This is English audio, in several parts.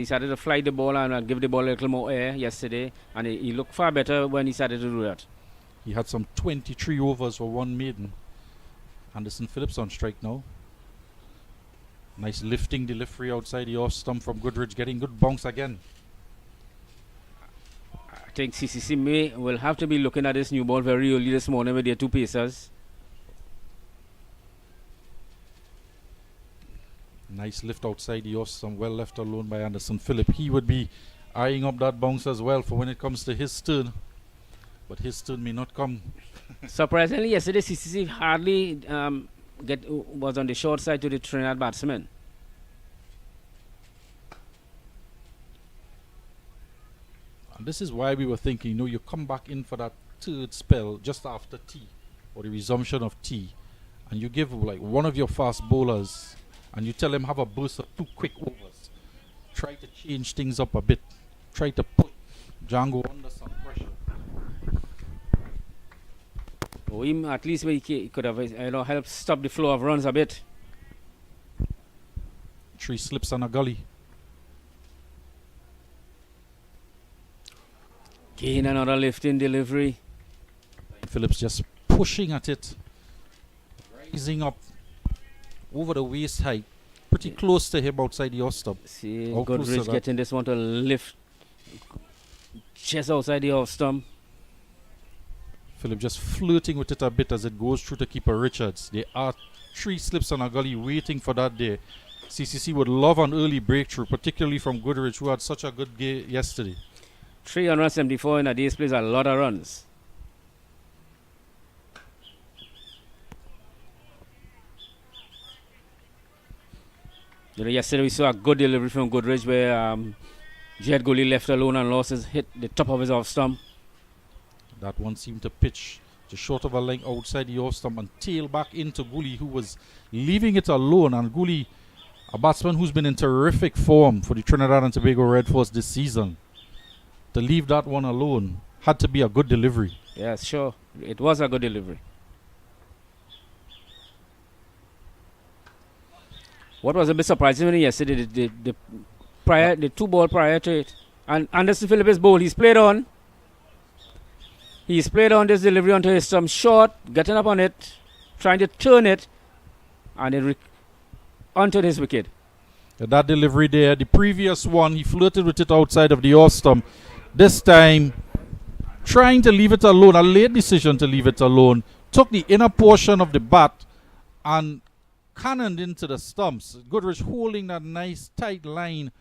He started to fly the ball and give the ball a little more air yesterday, and he looked far better when he started to do that. He had some 23 overs for one maiden. Anderson Phillips on strike now. Nice lifting delivery outside the off stump from Goodridge, getting good bounce again. I think CCC will have to be looking at this new ball very early this morning with their two pacers. Nice lift outside the off stump, well left alone by Anderson Phillips. He would be eyeing up that bounce as well for when it comes to his turn. But his turn may not come. Surprisingly, yesterday CCC hardly was on the short side to the Trinidad batsmen. And this is why we were thinking, you come back in for that third spell just after tea, or the resumption of tea, and you give like one of your fast bowlers, and you tell him have a burst of 2 quick overs. Try to change things up a bit. Try to put Jangoo under some pressure. Oh, at least he could have helped stop the flow of runs a bit. 3 slips and a gully. Again, another lifting delivery. Phillips just pushing at it, rising up over the waist height, pretty close to him outside the off stump. See, Goodridge getting this one to lift just outside the off stump. Phillips just flirting with it a bit as it goes through to keeper Richards. There are 3 slips and a gully waiting for that there. CCC would love an early breakthrough, particularly from Goodridge, who had such a good game yesterday. 374 in a day's plays, a lot of runs. Yesterday we saw a good delivery from Goodridge where Jed Gully left alone and lost his hit the top of his off stump. That one seemed to pitch just short of a length outside the off stump and tail back into Gully, who was leaving it alone. And Gully, a batsman who's been in terrific form for the Trinidad and Tobago Red Force this season, to leave that one alone had to be a good delivery. Yes, sure. It was a good delivery. What was a bit surprising yesterday, the 2 ball prior to it, and Anderson Phillips bowl, he's played on this delivery onto his stump short, getting up on it, trying to turn it, and then onto his wicket. That delivery there, the previous one, he flirted with it outside of the off stump. This time, trying to leave it alone, a late decision to leave it alone, took the inner portion of the bat and cannoned into the stumps. Goodridge holding that nice tight line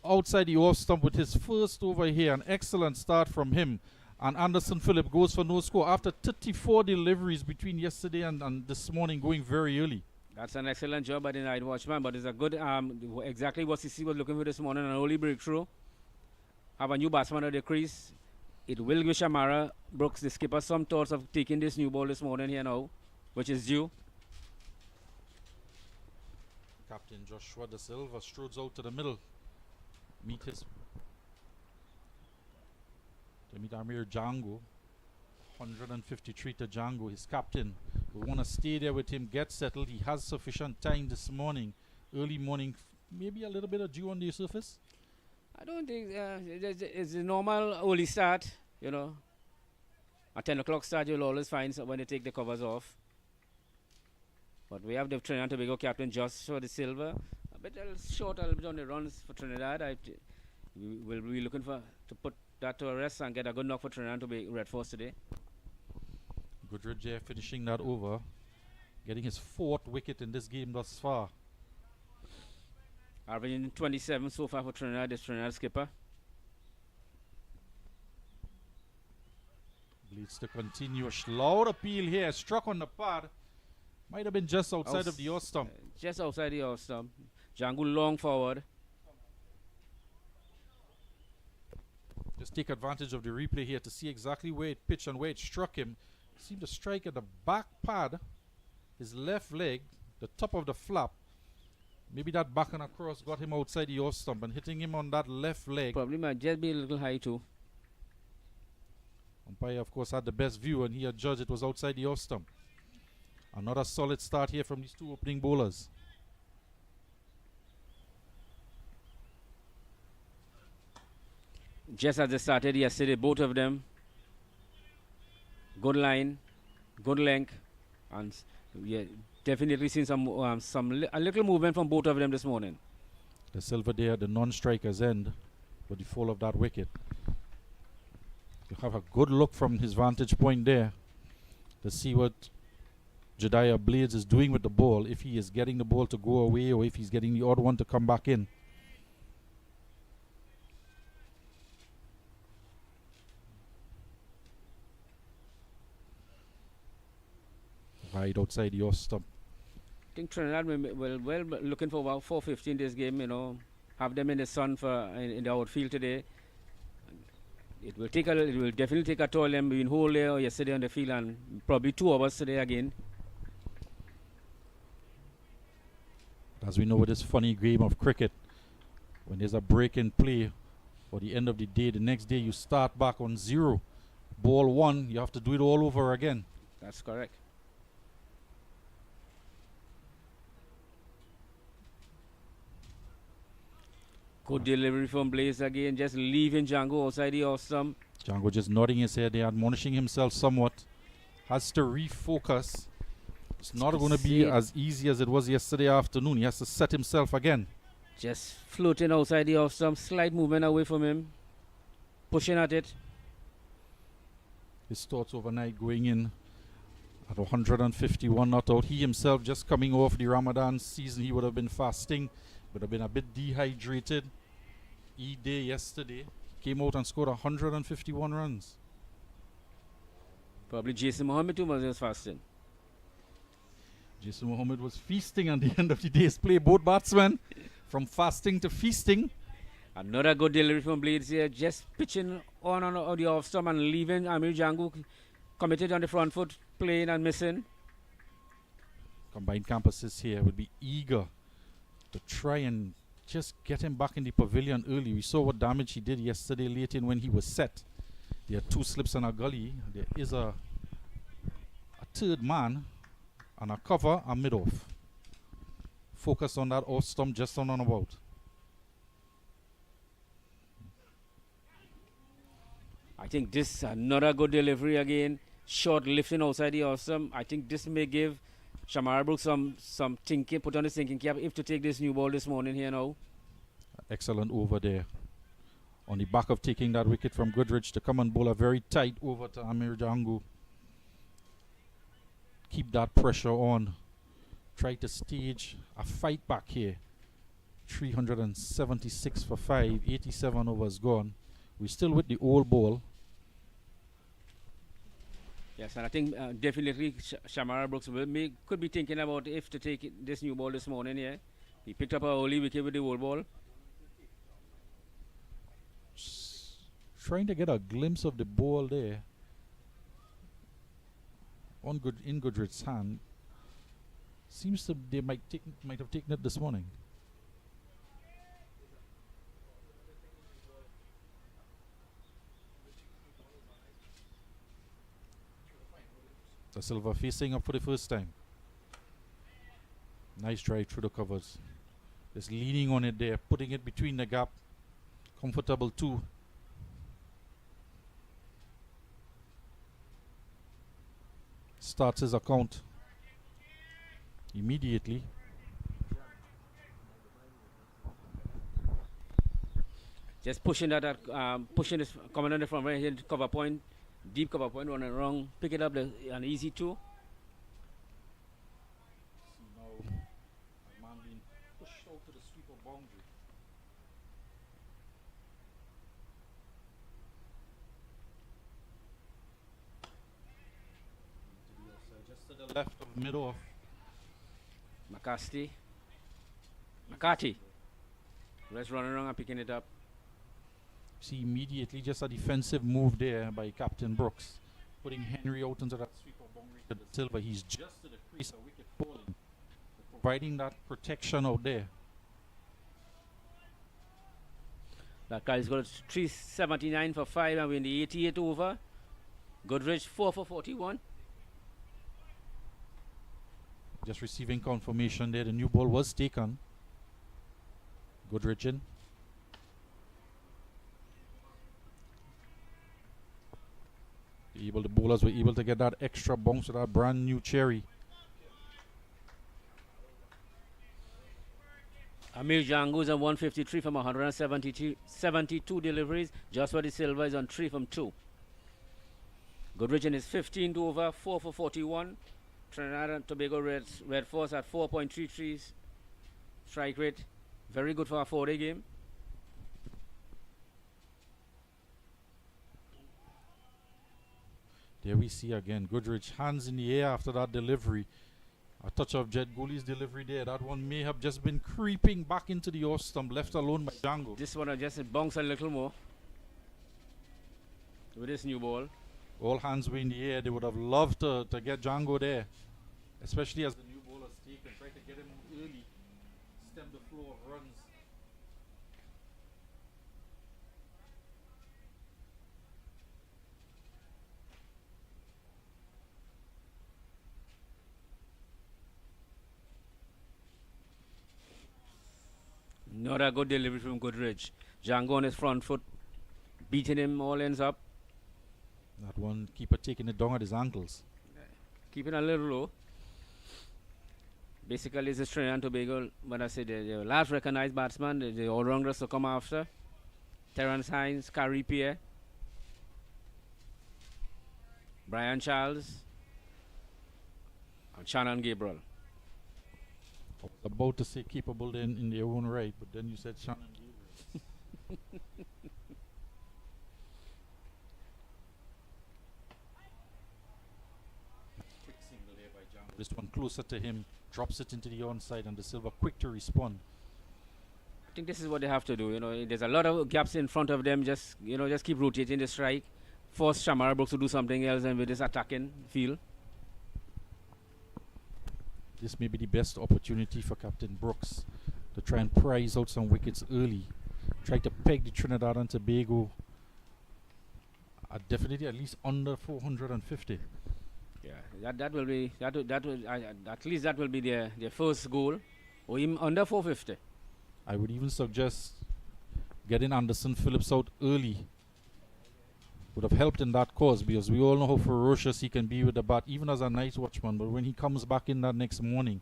outside the off stump with his first over here. An excellent start from him. And Anderson Phillips goes for no score after 34 deliveries between yesterday and this morning, going very early. That's an excellent job by the night watchman, but it's a good, exactly what CC was looking for this morning, an early breakthrough. Have a new batsman at the crease. It will give Shamara Brooks, the skipper, some thoughts of taking this new ball this morning here now, which is due. Captain Joshua De Silva strolls out to the middle. Meet Amir Jangoo. 153 to Jangoo, his captain. We want to stay there with him, get settled. He has sufficient time this morning, early morning, maybe a little bit of dew on the surface. I don't think it's a normal early start, A 10 o'clock start you'll always find when they take the covers off. But we have the Trinidad Tobago captain Joshua De Silva. A bit short, a little bit on the runs for Trinidad. We will be looking to put that to a rest and get a good knock for Trinidad Tobago Red Force today. Goodridge finishing that over, getting his 4th wicket in this game thus far. Averaging 27 so far for Trinidad, the Trinidad skipper. Leads to continue. A loud appeal here, struck on the pad. Might have been just outside of the off stump. Just outside the off stump. Jangoo long forward. Just take advantage of the replay here to see exactly where it pitched and where it struck him. Seemed to strike at the back pad, his left leg, the top of the flap. Maybe that back and across got him outside the off stump, and hitting him on that left leg. Probably might just be a little high too. Umpire, of course, had the best view, and he had judged it was outside the off stump. Another solid start here from these 2 opening bowlers. just as they started yesterday, both of them. Good line, good length, and yeah, definitely seen a little movement from both of them this morning. The silver there, the non-striker's end, with the fall of that wicket. You have a good look from his vantage point there to see what Jediah Blades is doing with the ball, if he is getting the ball to go away or if he's getting the odd one to come back in. Right outside the off stump. I think Trinidad will looking for about 450 in this game. You know, have them in the sun in the outfield today. It will definitely take a toll. Them being whole day or yesterday on the field and probably 2 hours today again. As we know with this funny game of cricket, when there's a break in play for the end of the day, the next day you start back on 0. Ball 1, you have to do it all over again. That's correct. Good delivery from Blaze again, just leaving Jangoo outside the off stump. Jangoo just nodding his head there, admonishing himself somewhat. Has to refocus. It's not going to be as easy as it was yesterday afternoon. He has to set himself again. Just floating outside the off stump, slight movement away from him. Pushing at it. His thoughts overnight going in at 151 not out. He himself just coming off the Ramadan season. He would have been fasting, would have been a bit dehydrated. E-day yesterday. Came out and scored 151 runs. Probably Jason Mohammed too was just fasting. Jason Mohammed was feasting at the end of the day's play. Both batsmen from fasting to feasting. Another good delivery from Blades here. Just pitching on the off stump and leaving Amir Jangoo committed on the front foot, playing and missing. Combined campuses here would be eager to try and just get him back in the pavilion early. We saw what damage he did yesterday late in when he was set. There are 2 slips and a gully. There is a third man and a cover and mid-off. Focus on that off stump just on and about. I think this another good delivery again. Short lifting outside the off stump. I think this may give Shamara Brooks some thinking, put on the thinking cap if to take this new ball this morning here now. Excellent over there. On the back of taking that wicket from Goodrich to come and bowl a very tight over to Amir Jangoo. Keep that pressure on. Try to stage a fight back here. 376 for 5, 87 overs gone. We're still with the old ball. Yes, and I think definitely Shamara Brooks could be thinking about if to take this new ball this morning here. He picked up a early wicket with the old ball. Trying to get a glimpse of the ball there on in Goodrich's hand. Seems to they might have taken it this morning. The Silva facing up for the first time. Nice drive through the covers. Just leaning on it there, putting it between the gap. Comfortable too. Starts his account immediately. Just pushing pushing this coming on the front right here, cover point, deep cover point, running wrong, pick it up an easy 2. See now, a man being pushed out to the sweeper boundary. Just to the left of mid-off. McCarthy. Let's run around and picking it up. See immediately just a defensive move there by Captain Brooks, putting Henry out into that sweeper boundary to the Silva. He's just to the crease, a wicket falling, providing that protection out there. That guy's got 379 for 5 and win the 88 over. Goodrich 4 for 41. Just receiving confirmation there. The new ball was taken. Goodrich in. The bowlers were able to get that extra bounce with that brand new cherry. Amir Jangoo is on 153 from 172 deliveries. Joshua De Silva is on 3 from 2. Goodrich in his 15th over, 4 for 41. Trinidad and Tobago Red Force at 4.33 strike rate. Very good for a 4-day game. There we see again Goodrich, hands in the air after that delivery. A touch of Jet Gooley's delivery there. That one may have just been creeping back into the off stump, left alone by Jangoo. This one just bounced a little more with this new ball. All hands were in the air. They would have loved to get Jangoo there, especially as the new bowler's taken. Try to get him early, stem the flow of runs. Not a good delivery from Goodrich. Jangoo on his front foot, beating him all ends up. That one keeper taking it down at his ankles. Keeping a little low. Basically, it's a Trinidad and Tobago. When I say the last recognized batsman, the all-rounders to come after. Terence Hines, Carrie Pierre, Brian Charles, and Shannon Gabriel. I was about to say capable then in their own right, but then you said Shannon Gabriel. Quick single there by Jangoo. This one closer to him, drops it into the onside, and De Silva quick to respond. I think this is what they have to do. There's a lot of gaps in front of them. Just keep rotating the strike. Force Shamara Brooks to do something else, and with this attacking feel. This may be the best opportunity for Captain Brooks to try and prize out some wickets early. Try to peg the Trinidad and Tobago definitely at least under 450. Yeah, that will be at least that will be their first goal, or even under 450. I would even suggest getting Anderson Phillips out early would have helped in that cause, because we all know how ferocious he can be with the bat, even as a night watchman. But when he comes back in that next morning,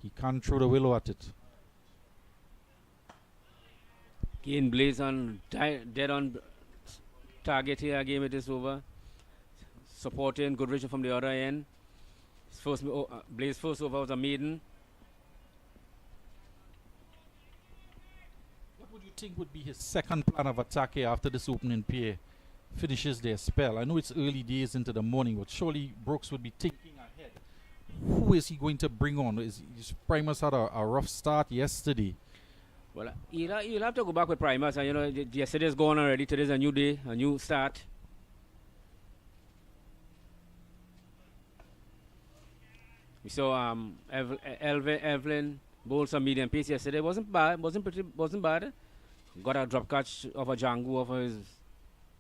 he can't throw the willow at it. Kane Blaze on dead on target here. Game it is over. Supporting Goodrich from the other end. Blaze first over was a maiden. What would you think would be his second plan of attack here after this opening pair finishes their spell? I know it's early days into the morning, but surely Brooks would be thinking ahead. Who is he going to bring on? His Primus had a rough start yesterday. Well, you'll have to go back with Primus. And yesterday's gone already. Today's a new day, a new start. We saw Evelyn bowl some medium pace yesterday. Wasn't bad. Wasn't bad. Got a drop catch of a Jangoo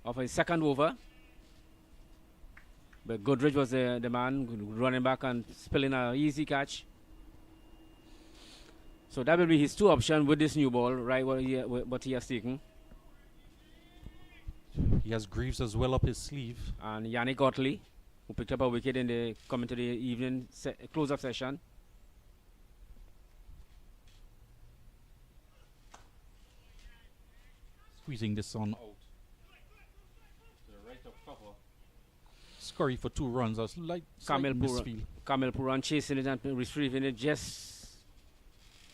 of his second over. But Goodrich was the man running back and spilling an easy catch. So that will be his two options with this new ball, right? What he has taken. He has Greaves as well up his sleeve. And Yannick Otley, who picked up a wicket in the coming to the evening close-up session. Squeezing this on out. The right of cover. Scurry for 2 runs. That's like Kamil Puran chasing it and retrieving it just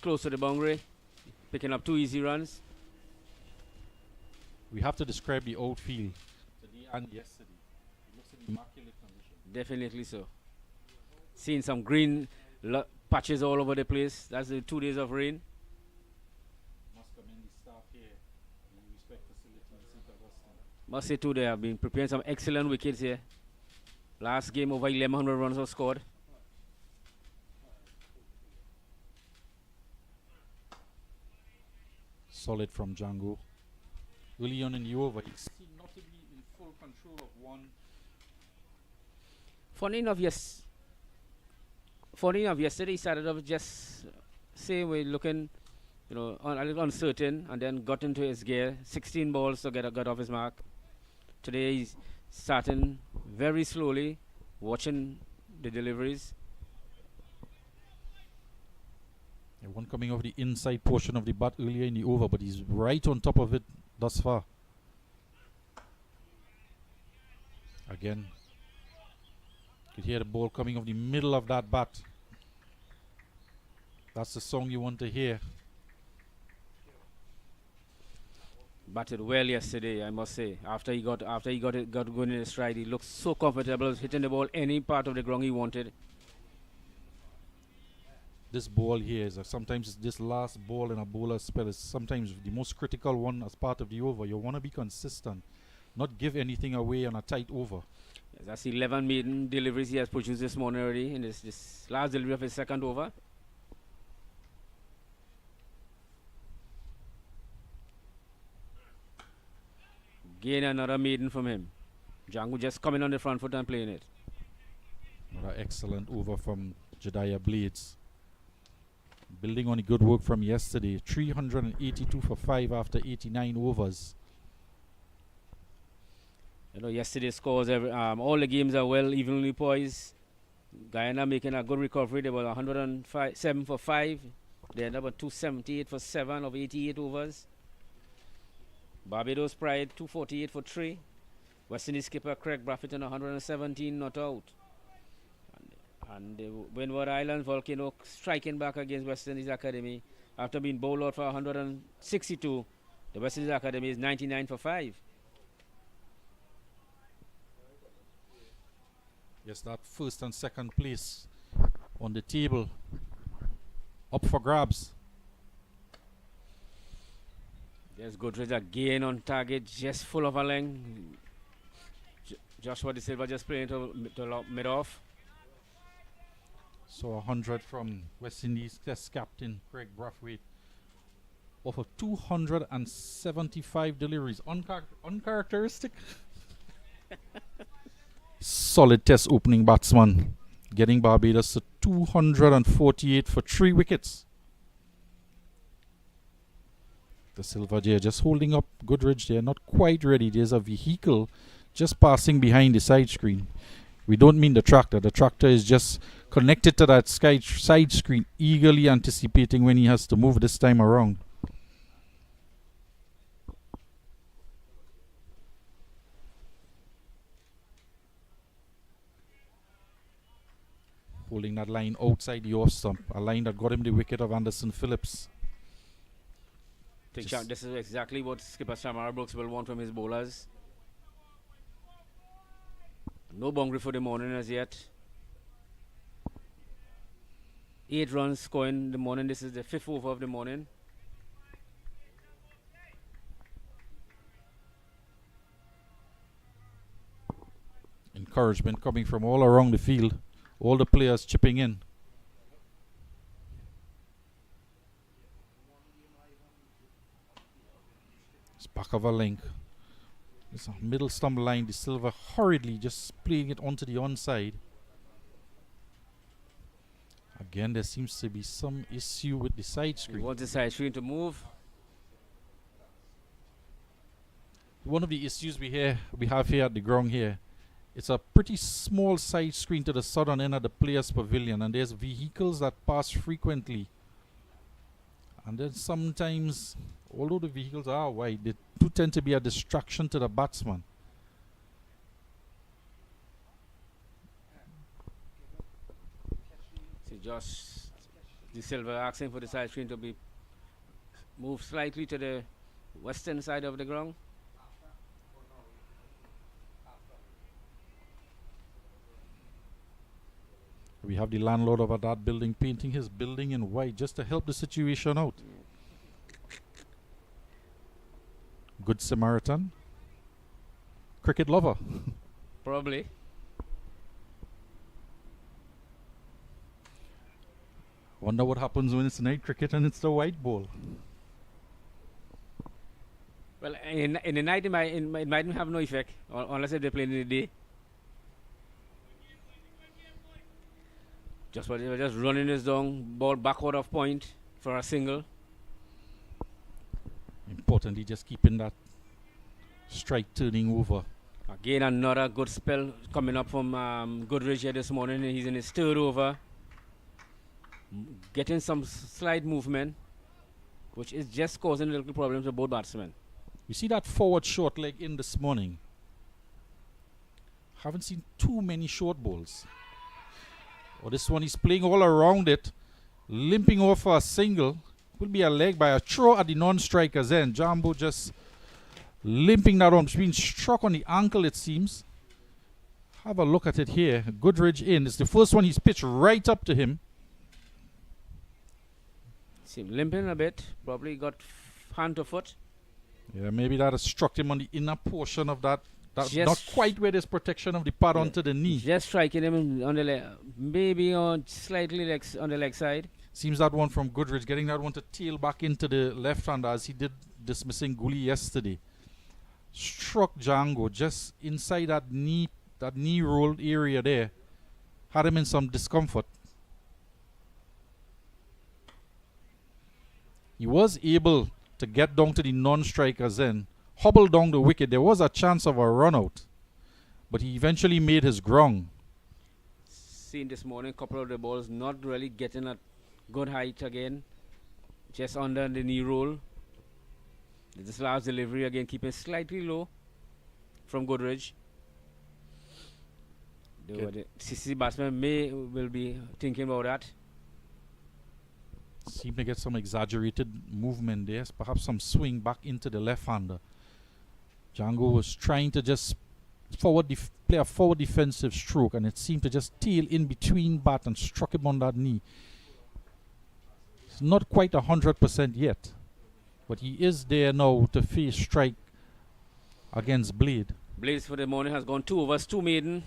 close to the boundary, picking up 2 easy runs. We have to describe the outfield today and yesterday. It looks in immaculate condition. Definitely so. Seeing some green patches all over the place. That's the 2 days of rain. Must commend the staff here in the respect facility in St. Augustine. Must say too, they have been preparing some excellent wickets here. Last game over 1100 runs were scored. Solid from Jangoo. Early on in the over, he seemed not to be in full control of one. Funny enough, yesterday he started off just same way, looking, a little uncertain, and then got into his gear. 16 balls to get off his mark. Today starting very slowly, watching the deliveries. One coming over the inside portion of the bat earlier in the over, but he's right on top of it thus far. Again, you could hear the ball coming off the middle of that bat. That's the song you want to hear. Batted well yesterday, I must say. After he got going in his stride, he looked so comfortable hitting the ball any part of the ground he wanted. This ball here is sometimes this last ball in a bowler's spell is sometimes the most critical one as part of the over. You want to be consistent, not give anything away on a tight over. Yes, that's 11 maiden deliveries he has produced this morning already in this last delivery of his second over. Again another maiden from him. Jangoo just coming on the front foot and playing it. Another excellent over from Jediah Blades. Building on the good work from yesterday. 382 for 5 after 89 overs. You know, yesterday's scores, all the games are well evenly poised. Guyana making a good recovery. They were 107 for 5. They ended up at 278 for 7 of 88 overs. Barbados Pride 248 for 3. West Indies skipper Craig Braffington 117 not out. And the Windward Island Volcano striking back against West Indies Academy after being bowled out for 162. The West Indies Academy is 99 for 5. Yes, that first and second place on the table up for grabs. There's Goodrich again on target, just full of a length. Joshua De Silva just playing to mid-off. So 100 from West Indies Test captain Craig Brathwaite off of 275 deliveries. Uncharacteristic. Solid Test opening batsman, getting Barbados to 248 for 3 wickets. De Silva there just holding up Goodrich there, not quite ready. There's a vehicle just passing behind the side screen. We don't mean the tractor. The tractor is just connected to that side screen, eagerly anticipating when he has to move this time around. Holding that line outside the off stump, a line that got him the wicket of Anderson Phillips. This is exactly what skipper Shamara Brooks will want from his bowlers. No boundary for the morning as yet. 8 runs scoring in the morning. This is the 5th over of the morning. Encouragement coming from all around the field. All the players chipping in. It's back of a length. It's a middle stump line. De Silva hurriedly just playing it onto the onside. Again, there seems to be some issue with the side screen. He wants the side screen to move. One of the issues we have here at the ground here, it's a pretty small side screen to the southern end of the players' pavilion, and there's vehicles that pass frequently. And then sometimes, although the vehicles are wide, they do tend to be a distraction to the batsman. See Josh De Silva asking for the side screen to be moved slightly to the western side of the ground. We have the landlord of that building painting his building in white just to help the situation out. Good Samaritan. Cricket lover. Probably. Wonder what happens when it's night cricket and it's the white ball. Well, in the night it might have no effect unless if they play in the day. Just running this down, ball backward of point for a single. Importantly, just keeping that strike turning over Again, another good spell coming up from Goodrich here this morning. He's in his third over. Getting some slight movement, which is just causing little problems for both batsmen. You see that forward short leg in this morning. Haven't seen too many short balls. Oh, this one he's playing all around it, limping over for a single. Will be a leg by a throw at the non-striker's end. Jangoo just limping that on. It's been struck on the ankle, it seems. Have a look at it here. Goodrich in. It's the first one he's pitched right up to him. See him limping a bit. Probably got hand to foot. Yeah, maybe that has struck him on the inner portion of that. That's Just not quite where there's protection of the pad onto the knee. Just striking him on the leg, maybe on slightly legs on the leg side. Seems that one from Goodrich getting that one to tail back into the left hand as he did dismissing Gully yesterday. Struck Jangoo just inside that knee rolled area there. Had him in some discomfort. He was able to get down to the non-striker's end, hobble down the wicket. There was a chance of a run out, but he eventually made his ground. Seen this morning, couple of the balls not really getting a good height again, just under the knee roll. This last delivery again keeping slightly low from Goodrich. The CCC batsman will be thinking about that. Seem to get some exaggerated movement there, perhaps some swing back into the left-hander. Jangoo was trying to just play a forward defensive stroke, and it seemed to just tail in between bat and struck him on that knee. It's not quite 100% yet, but he is there now to face strike against Blade. Blades for the morning has gone 2 overs, 2 maiden.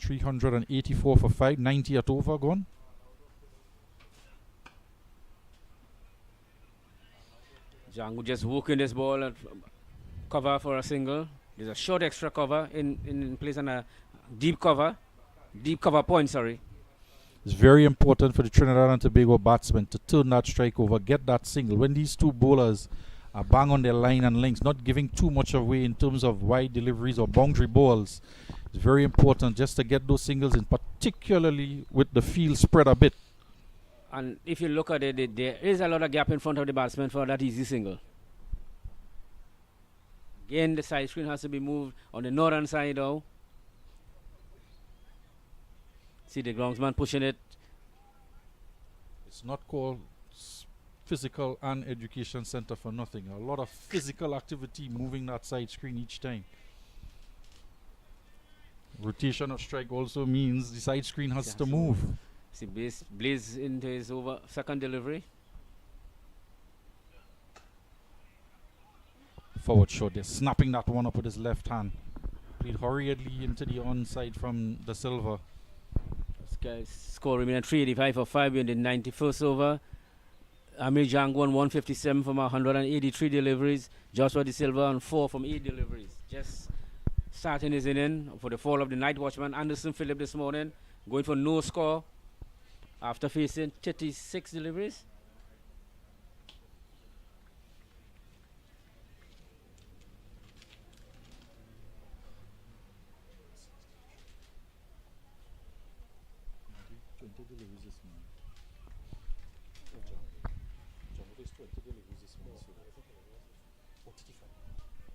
$384 for 5, 90 at over gone. Jangoo just working this ball and cover for a single. There's a short extra cover in place and a deep cover point, sorry. It's very important for the Trinidad and Tobago batsmen to turn that strike over, get that single. When these two bowlers are bang on their line and lengths, not giving too much away in terms of wide deliveries or boundary balls, it's very important just to get those singles in, particularly with the field spread a bit. And if you look at it, there is a lot of gap in front of the batsman for that easy single. Again, the side screen has to be moved on the northern side now. See the groundsman pushing it. It's not called Physical and Education Center for nothing. A lot of physical activity moving that side screen each time. Rotation of strike also means the side screen has to move. See Blaze into his second delivery. Forward shot there, snapping that one up with his left hand. Played hurriedly into the onside from the silver. Score remaining 385 for 5 in the 91st over. Amir Jangoo on 157 from 183 deliveries. Joshua De Silva on 4 from 8 deliveries. Just starting his inning for the fall of the night watchman. Anderson Phillip this morning going for no score after facing 36 deliveries.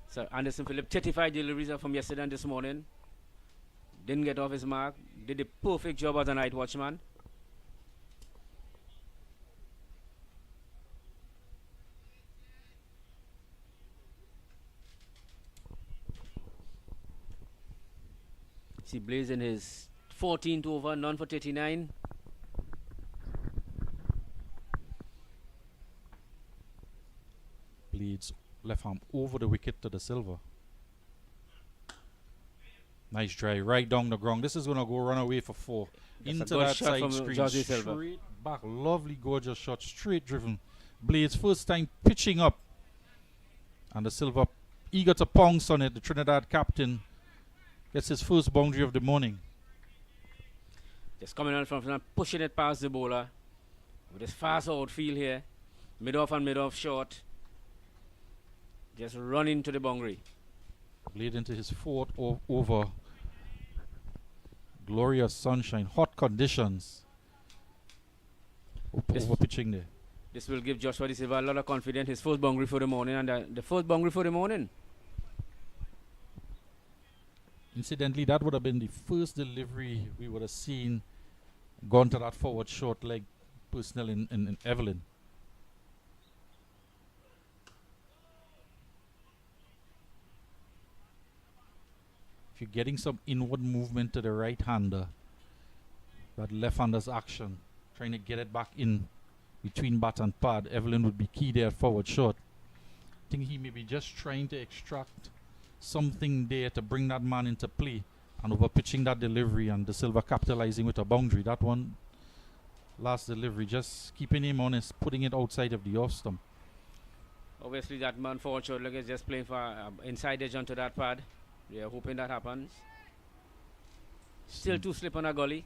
So Anderson Phillip, 35 deliveries from yesterday and this morning. Didn't get off his mark. Did a perfect job as a night watchman. See Blaze in his 14th over, none for 39. Blades left arm over the wicket to the silver. Nice drive right down the ground. This is going to go run away for 4. That's into that side screen. Silva. Straight back. Lovely, gorgeous shot. Straight driven. Blades first time pitching up. And the silver eager to pounce on it. The Trinidad captain gets his first boundary of the morning. Just coming on from pushing it past the bowler with his fast outfield here. Mid-off and mid-off short. Just run into the boundary. Blade into his fourth over. Glorious sunshine, hot conditions. Over pitching there. This will give Joshua De Silva a lot of confidence. His first boundary for the morning, and the first boundary for the morning. Incidentally, that would have been the first delivery we would have seen gone to that forward short leg personnel in Evelyn. If you're getting some inward movement to the right-hander, that left-hander's action, trying to get it back in between bat and pad, Evelyn would be key there at forward short. I think he may be just trying to extract something there to bring that man into play, and over pitching that delivery and De Silva capitalizing with a boundary. That one, last delivery, just keeping him honest, putting it outside of the off stump. Obviously that man forward short leg is just playing for inside edge onto that pad. We are hoping that happens. Still two slip on a gully.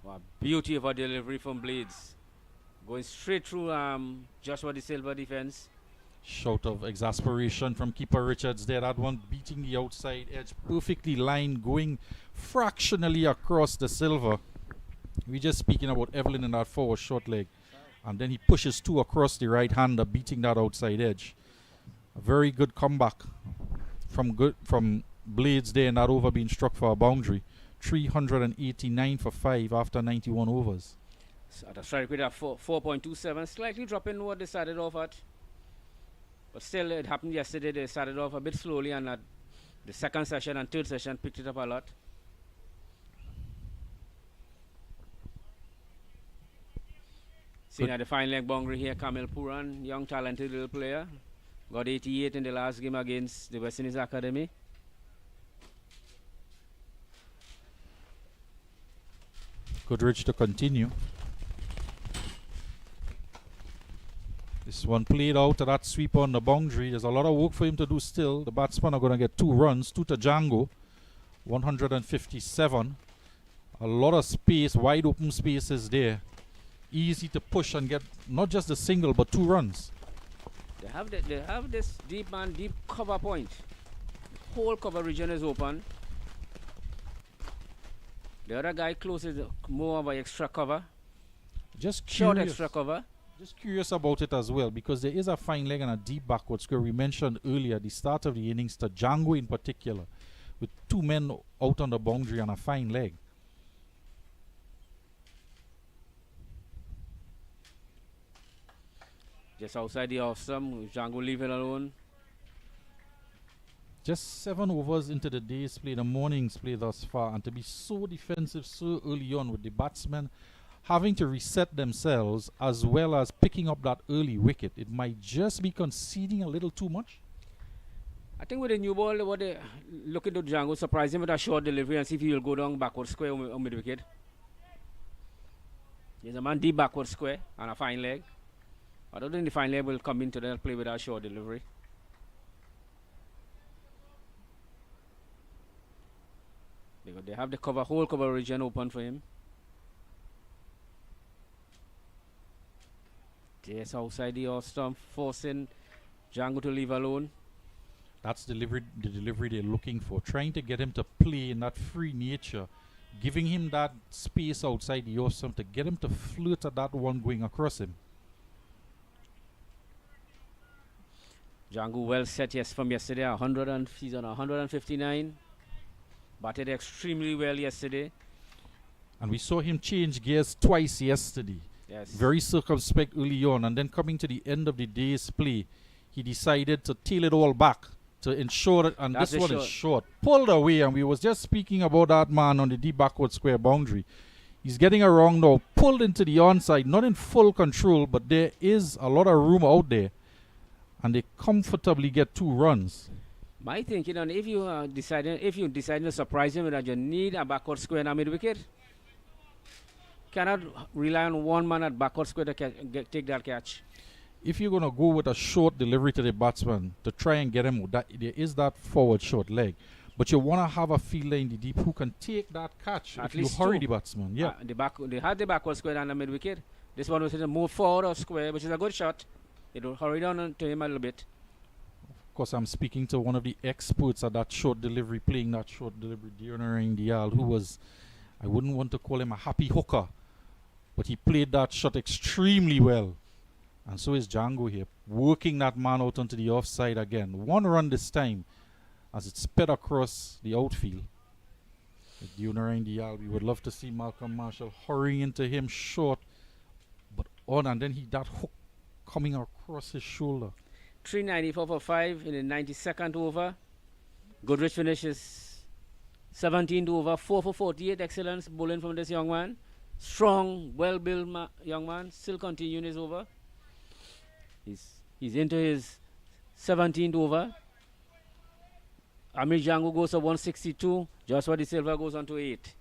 Wow, beauty of a delivery from Blades. Going straight through Joshua De Silva defense. Shout of exasperation from keeper Richards there. That one beating the outside edge, perfectly lined, going fractionally across De Silva. We're just speaking about Evelyn in that forward short leg. And then he pushes two across the right hander, beating that outside edge. A very good comeback from Blades there, and that over being struck for a boundary. 389 for 5 after 91 overs. So at a strike rate of 4.27, slightly dropping what they started off at. But still, it happened yesterday. They started off a bit slowly, and at the second session and third session picked it up a lot. Seeing at the fine leg boundary here, Kamil Puran, young talented little player. Got 88 in the last game against the West Indies Academy. Goodrich to continue. This one played out to that sweep on the boundary. There's a lot of work for him to do still. The batsmen are going to get 2 runs, 2 to Jangoo, 157. A lot of space, wide open spaces there. Easy to push and get not just the single but 2 runs. They have this deep cover point. The whole cover region is open. The other guy closes more of an extra cover. Just Short curious. extra cover. Just curious about it as well, because there is a fine leg and a deep backward square. We mentioned earlier at the start of the innings to Jangoo in particular, with 2 men out on the boundary and a fine leg. Just outside the off stump, Jangoo leave it alone. Just 7 overs into the day's play, the morning's play thus far, and to be so defensive so early on with the batsmen having to reset themselves as well as picking up that early wicket, it might just be conceding a little too much. I think with the new ball, what they looking to Jangoo, surprise him with a short delivery and see if he will go down backward square on mid wicket. There's a man deep backward square and a fine leg. I don't think the fine leg will come into the play with a short delivery. Because they have the whole cover region open for him. Just outside the off stump, forcing Jangoo to leave alone. That's the delivery they're looking for, trying to get him to play in that free nature, giving him that space outside the off stump to get him to flirt at that one going across him. Jangoo well set from yesterday, he's on 159. Batted extremely well yesterday. And we saw him change gears twice yesterday. Yes. Very circumspect early on, and then coming to the end of the day's play, he decided to tail it all back to ensure that, and this one is short. Pulled away, and we was just speaking about that man on the deep backward square boundary. He's getting around now, pulled into the onside, not in full control, but there is a lot of room out there, and they comfortably get 2 runs. My thinking on if you decide to surprise him that you need a backward square in a mid wicket, cannot rely on one man at backward square to take that catch. If you're going to go with a short delivery to the batsman to try and get him, there is that forward short leg. But you want to have a fielder in the deep who can take that catch At if you least hurry two. the batsman. Yeah. They had the backward square and the mid wicket. This one was hit more forward of square, which is a good shot. They don't hurry down to him a little bit. Of course, I'm speaking to one of the experts at that short delivery, playing that short delivery, Dion Dial, who was, I wouldn't want to call him a happy hooker, but he played that shot extremely well. And so is Jangoo here, working that man out onto the offside again. 1 run this time as it sped across the outfield. Dion Dial, we would love to see Malcolm Marshall hurrying into him short, but on, and then that hook coming across his shoulder. 394 for 5 in the 92nd over. Goodrich finishes 17th over, 4 for 48. Excellence bowling from this young man. Strong, well-built young man. Still continuing his over. He's into his 17th over. Amir Jangoo goes to 162. Joshua De Silva goes on to 8.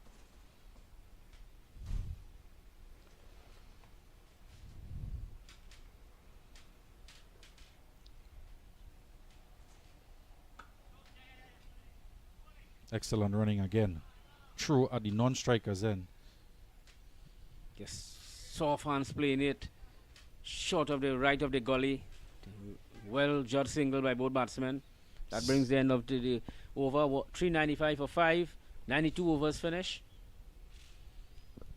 Excellent running again. Through at the non-strikers end. Just soft hands playing it. Short of the right of the gully. Well judged single by both batsmen. That brings the end of the over. 395 for 5. 92 overs finish.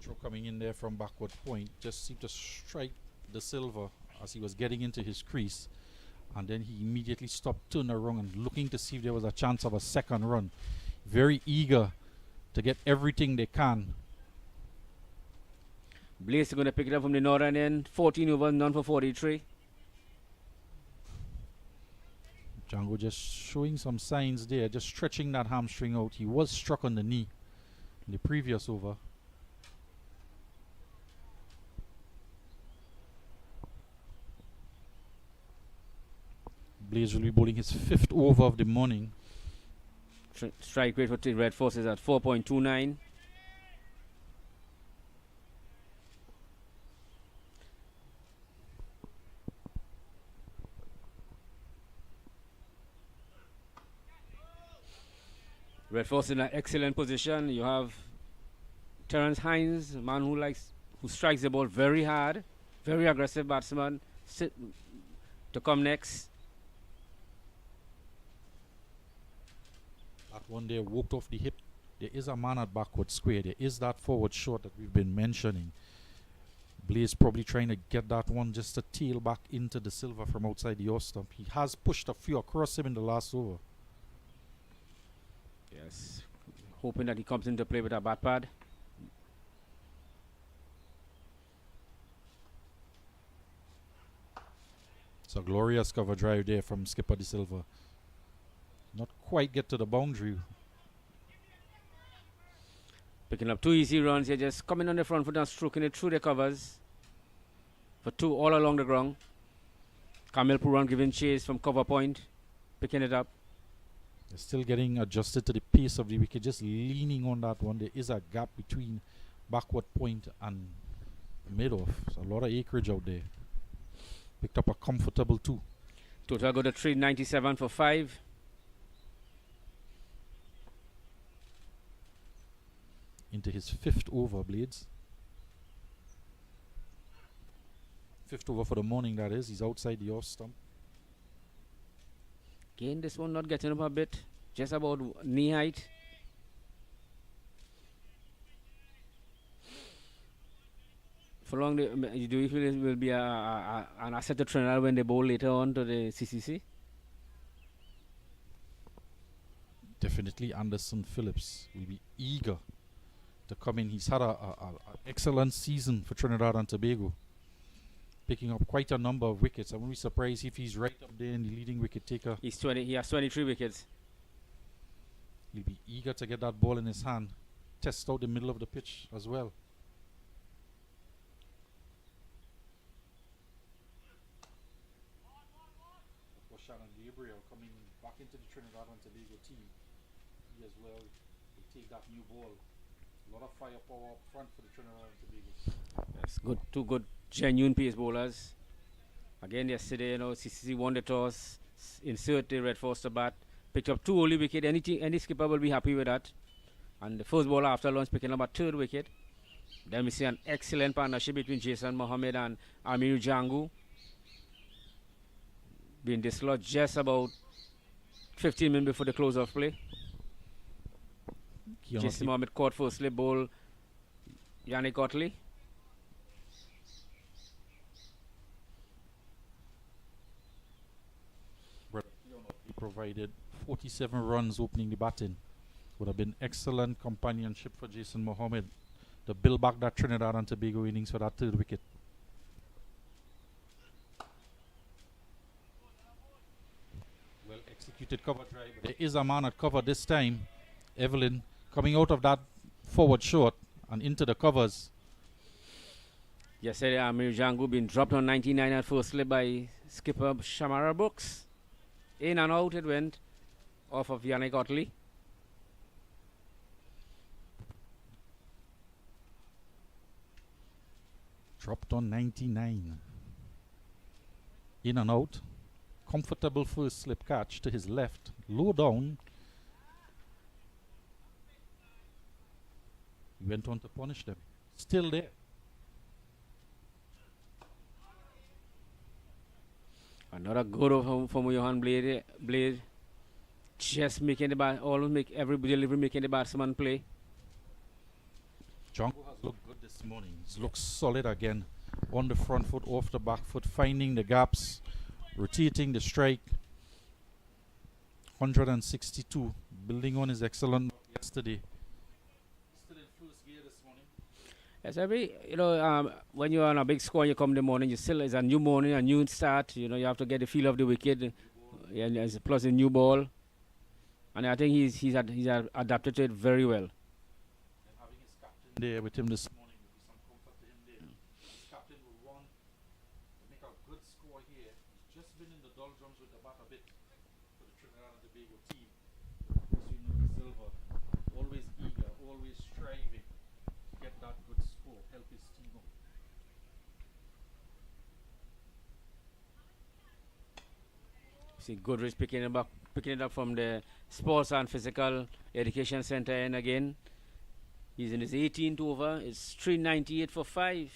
Throw coming in there from backward point. Just seemed to strike De Silva as he was getting into his crease. And then he immediately stopped, turned around and looking to see if there was a chance of a second run. Very eager to get everything they can. Blaze is going to pick it up from the northern end. 14 overs, none for 43. Jangoo just showing some signs there, just stretching that hamstring out. He was struck on the knee in the previous over. Blaze will be bowling his 5th over of the morning. Strike rate for the Red Force is at 4.29. Red Force in an excellent position. You have Terence Hines, a man who strikes the ball very hard, very aggressive batsman, to come next. That one there walked off the hip. There is a man at backward square. There is that forward shot that we've been mentioning. Blaze probably trying to get that one just to tail back into De Silva from outside the off stump. He has pushed a few across him in the last over. Yes, hoping that he comes into play with a bat pad. It's a glorious cover drive there from skipper De Silva. Not quite get to the boundary. Picking up 2 easy runs here, just coming on the front foot and stroking it through the covers. For 2 all along the ground. Kamil Puran giving chase from cover point, picking it up. They're still getting adjusted to the pace of the wicket, just leaning on that one. There is a gap between backward point and mid-off. There's a lot of acreage out there. Picked up a comfortable 2. Total go to 397 for 5. Into his 5th over, Blades. 5th over for the morning, that is. He's outside the off stump. Again, this one not getting up a bit, just about knee height. For long, do you feel it will be an asset to Trinidad when they bowl later on to the CCC? Definitely Anderson Phillips will be eager to come in. He's had an excellent season for Trinidad and Tobago, picking up quite a number of wickets. I wouldn't be surprised if he's right up there in the leading wicket taker. He has 23 wickets. He'll be eager to get that ball in his hand, test out the middle of the pitch as well. Shannon Gabriel coming back into the Trinidad and Tobago team. He as well will take that new ball. A lot of firepower up front for the Trinidad and Tobago. That's good. 2 good, genuine pace bowlers. Again, yesterday, CCC won the toss, insert the Red Force to bat. Picked up 2 early wicket. Any skipper will be happy with that. And the first bowler after lunch picking up a 3rd wicket. Then we see an excellent partnership between Jason Mohammed and Amir Jangoo. Being dislodged just about 15 minutes before the close of play. Jason Mohammed caught firstly, ball Yannick Otley. He provided 47 runs opening the batting. Would have been excellent companionship for Jason Mohammed to build back that Trinidad and Tobago innings for that 3rd wicket. Well executed cover drive. There is a man at cover this time. Evelyn coming out of that forward short and into the covers. Yesterday, Amir Jangoo been dropped on 99 at firstly by skipper Shamara Brooks. In and out it went off of Yannick Otley. Dropped on 99. In and out. Comfortable first slip catch to his left. Low down. He went on to punish them. Still there. Another good over from Johan Blade. Just making the bat, always make every delivery, making the batsman play. Jangoo has looked good this morning. He's looked solid again. On the front foot, off the back foot, finding the gaps, rotating the strike. 162, building on his excellent yesterday. Still in first gear this morning. Yes, when you're on a big score, you come in the morning, you still, it's a new morning, a new start. You have to get the feel of the wicket, and plus a new ball. And I think he's adapted to it very well. And having his captain there with him this morning will be some comfort to him there. His captain will run to make a good score here. He's just been in the doldrums with the bat a bit for the Trinidad and Tobago team. Of course, you know the Silver, always eager, always striving to get that good score, help his team up. See Goodrich picking it up from the Sports and Physical Education Center and again. He's in his 18th over. It's 398 for 5.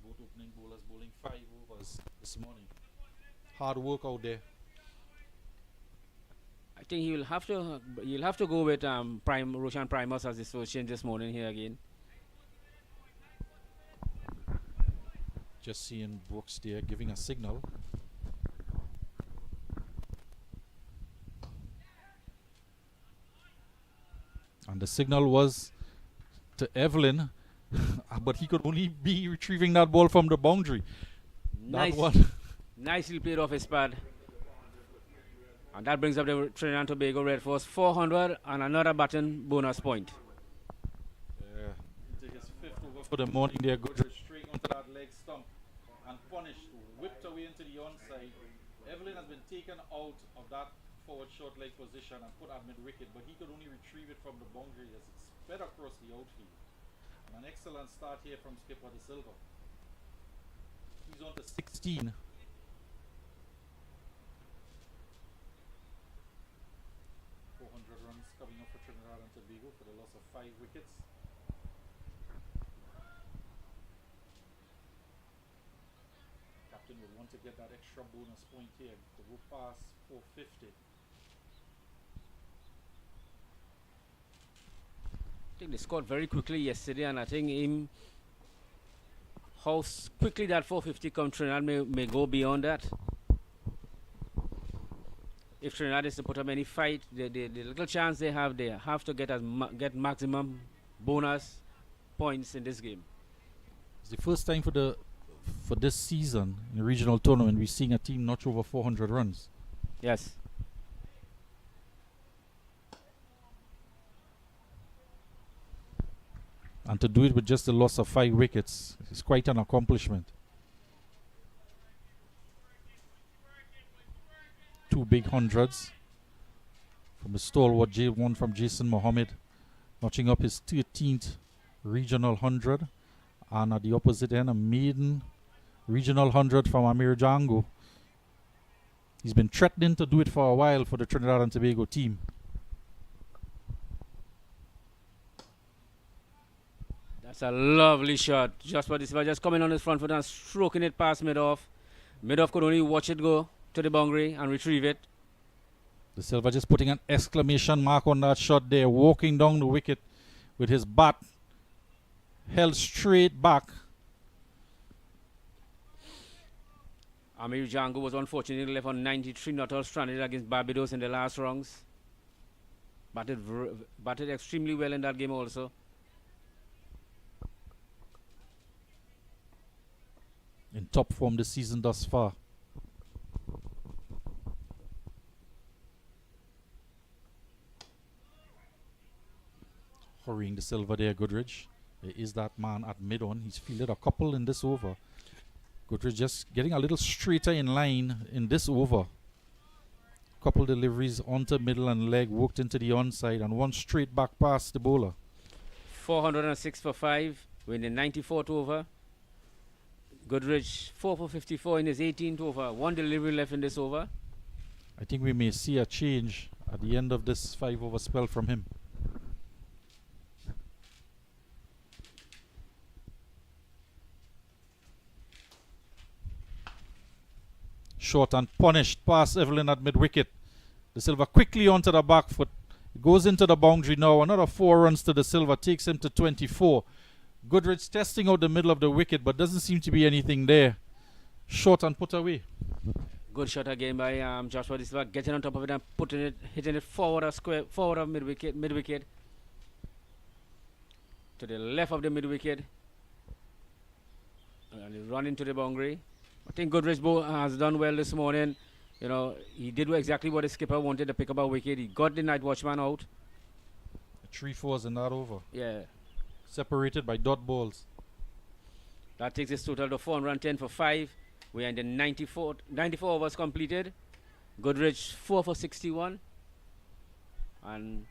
Both opening bowlers bowling 5 overs this morning. Hard work out there. I think he'll have to go with Roshan Primus as the first change this morning here again. Just seeing Brooks there giving a signal. And the signal was to Evelyn, but he could only be retrieving that ball from the boundary. Nice, that one. Nicely played off his pad. And that brings up the Trinidad and Tobago Red Force 400 and another batting bonus point. Yeah, into his 5th over for the morning there. Goodrich straight onto that leg stump and punished, whipped away into the onside. Evelyn has been taken out of that forward short leg position and put at mid wicket, but he could only retrieve it from the boundary as it sped across the outfield. And an excellent start here from skipper De Silva. He's on to 16. Runs coming up for Trinidad and Tobago for the loss of 5 wickets. Captain will want to get that extra bonus point here to go past 450. I think they scored very quickly yesterday, and I think how quickly that 450 come Trinidad may go beyond that. If Trinidad is to put up any fight, the little chance they have to get maximum bonus points in this game. It's the first time for this season in the regional tournament we're seeing a team notch over 400 runs. Yes. And to do it with just the loss of 5 wickets is quite an accomplishment. 2 big hundreds from the stalwart J1 from Jason Mohammed, notching up his 13th regional 100, and at the opposite end a maiden regional 100 from Amir Jangoo. He's been threatening to do it for a while for the Trinidad and Tobago team. That's a lovely shot. Just what this was just coming on his front foot and stroking it past mid-off. Mid-off could only watch it go to the boundary and retrieve it. De Silva just putting an exclamation mark on that shot there, walking down the wicket with his bat held straight back. Jangoo was unfortunately left on 93 not all stranded against Barbados in the last rounds. Batted extremely well in that game also. In top form this season thus far. Hurrying De Silva there, Goodridge. There is that man at mid-on. He's fielded a couple in this over. Goodridge just getting a little straighter in line in this over. Couple deliveries onto middle and leg, worked into the onside, and one straight back past the bowler. 406 for 5. We're in the 94th over. Goodridge 4 for 54 in his 18th over. One delivery left in this over. I think we may see a change at the end of this 5-over spell from him. Short and punished past Evelyn at mid-wicket. De Silva quickly onto the back foot. It goes into the boundary now. Another 4 runs to De Silva. Takes him to 24. Goodridge testing out the middle of the wicket, but doesn't seem to be anything there. Short and put away. Good shot again by Joshua De Silva, getting on top of it and hitting it forward of mid-wicket. To the left of the mid-wicket. And run into the boundary. I think Goodridge has done well this morning. You know, he did exactly what the skipper wanted to pick up a wicket. He got the night watchman out. 3 fours in that over. Yeah. Separated by dot balls. That takes his total to 410 for 5. We are in the 94 overs completed. Goodridge 4 for 61. And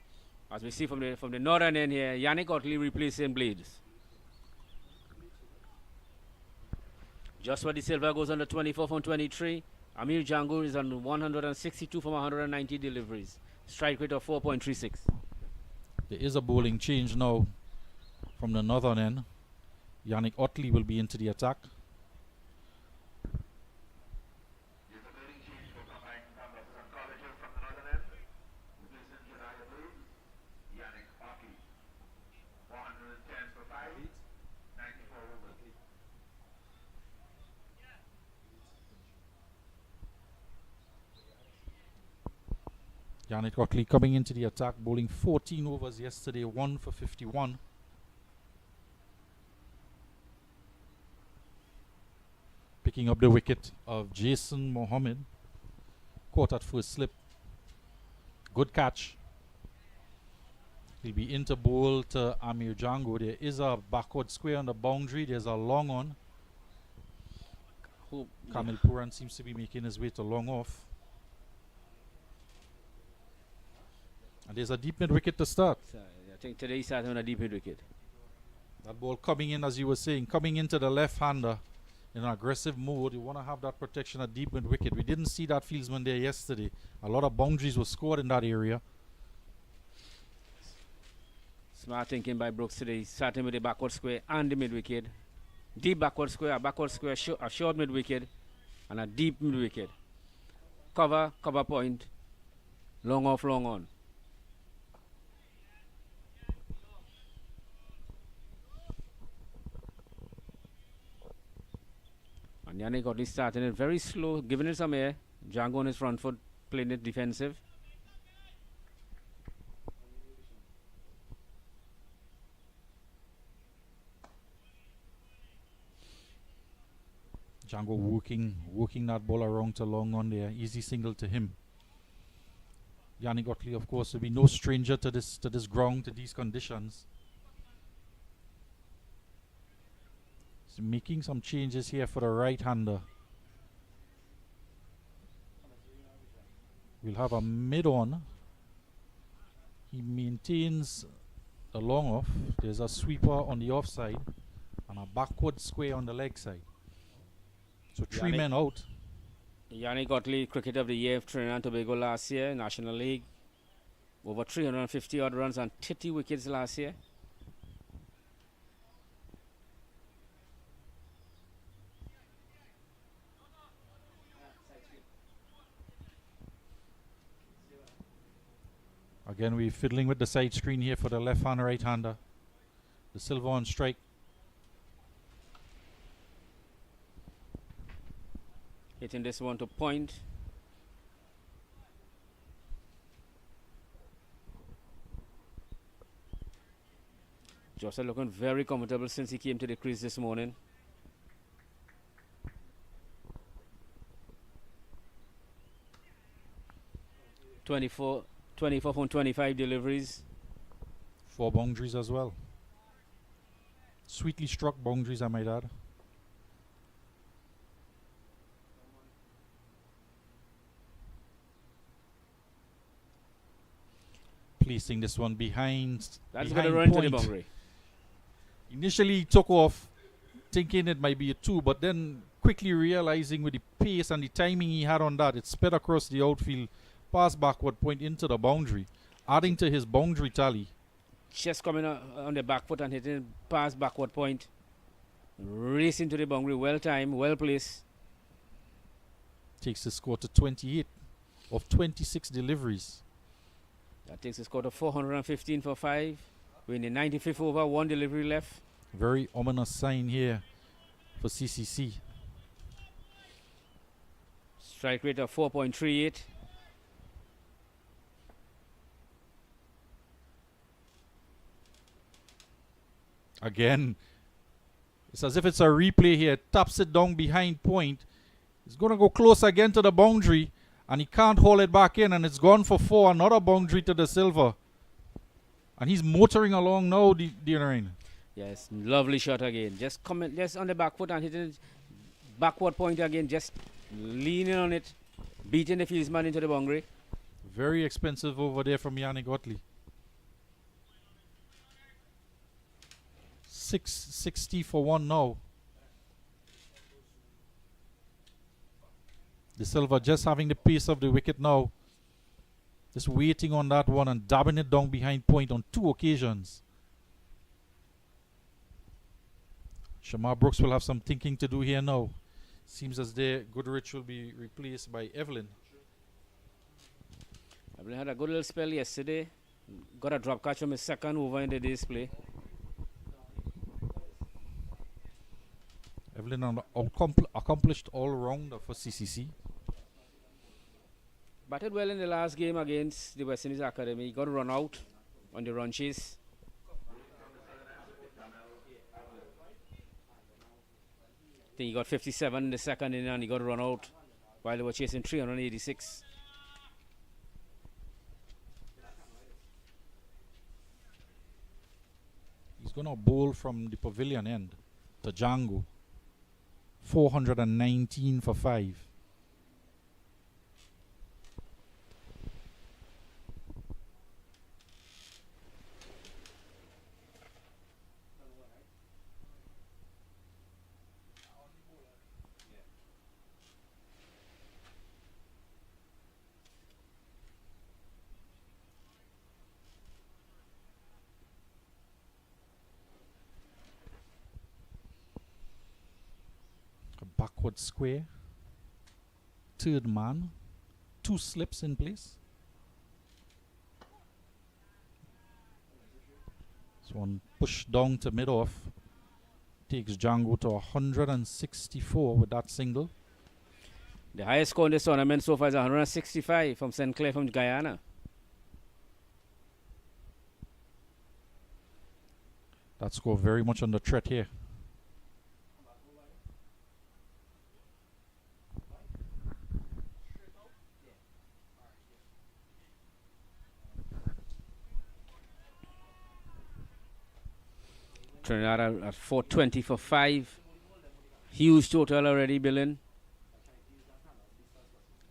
as we see from the northern end here, Yannick Otley replacing Blades. Joshua De Silva goes on the 24 from 23. Jangoo is on 162 from 190 deliveries. Strike rate of 4.36. There is a bowling change now from the northern end. Yannick Otley will be into the attack. Yannick Otley coming into the attack, bowling 14 overs yesterday, 1 for 51. Picking up the wicket of Jason Mohammed. Caught at first slip. Good catch. He'll be into bowl to Jangoo. There is a backward square on the boundary. There's a long on. Kamil Puran seems to be making his way to long off. And there's a deep mid-wicket to start. I think today he's starting on a deep mid-wicket. That ball coming in, as you were saying, coming into the left-hander in an aggressive mode. You want to have that protection at deep mid-wicket. We didn't see that fieldsman there yesterday. A lot of boundaries were scored in that area. Smart thinking by Brooks today. Starting with the backward square and the mid-wicket. Deep backward square, a short mid-wicket, and a deep mid-wicket. Cover point. Long off, long on. And Yannick Otley starting it very slow, giving it some air. Jangoo on his front foot, playing it defensive. Jangoo working that ball around to long on there. Easy single to him. Yannick Otley, of course, will be no stranger to this ground, to these conditions. He's making some changes here for the right-hander. We'll have a mid-on. He maintains the long off. There's a sweeper on the offside and a backward square on the leg side. So 3 men out. Yannick Gottlieb, Cricketer of the Year of Trinidad and Tobago last year, National League. Over 350 odd runs and 30 wickets last year. Again, we're fiddling with the side screen here for the left-hand, right-hander. The Silva on strike. Hitting this one to point. Joseph looking very comfortable since he came to the crease this morning. Twenty-four from 25 deliveries. 4 boundaries as well. Sweetly struck boundaries, I might add. Placing this one behind. That's going to run to the boundary. Initially he took off thinking it might be a 2, but then quickly realizing with the pace and the timing he had on that, it sped across the outfield, past backward point into the boundary, adding to his boundary tally. Just coming on the back foot and hitting past backward point. Racing to the boundary, well timed, well placed. Takes the score to 28 of 26 deliveries. That takes the score to 415 for 5. We're in the 95th over, 1 delivery left. Very ominous sign here for CCC. Strike rate of 4.38. Again, it's as if it's a replay here. Taps it down behind point. He's going to go close again to the boundary, and he can't haul it back in, and it's gone for 4. Another boundary to the Silva. And he's motoring along now, Dean. Yes, lovely shot again. Just on the back foot and hitting backward point again. Just leaning on it, beating the fieldsman into the boundary. Very expensive over there from Yannick Gottlieb. 660 for 1 now. The Silva just having the pace of the wicket now. Just waiting on that one and dabbing it down behind point on 2 occasions. Shamar Brooks will have some thinking to do here now. Seems as though Goodrich will be replaced by Evelyn. Evelyn had a good little spell yesterday. Got a drop catch from his second over in the day's play. Evelyn an accomplished all-rounder for CCC. Batted well in the last game against the West Indies Academy. He got run out on the run chase. I think he got 57 in the second inning and he got run out while they were chasing 386. He's going to bowl from the pavilion end to Jangoo. 419 for 5. Backward square, third man, 2 slips in place. This one pushed down to mid-off, takes Jangoo to 164 with that single. The highest score in this tournament so far is 165 from St. Clair from Guyana. That score very much under threat here. Trinidad at 420 for 5. Huge total already, Billing.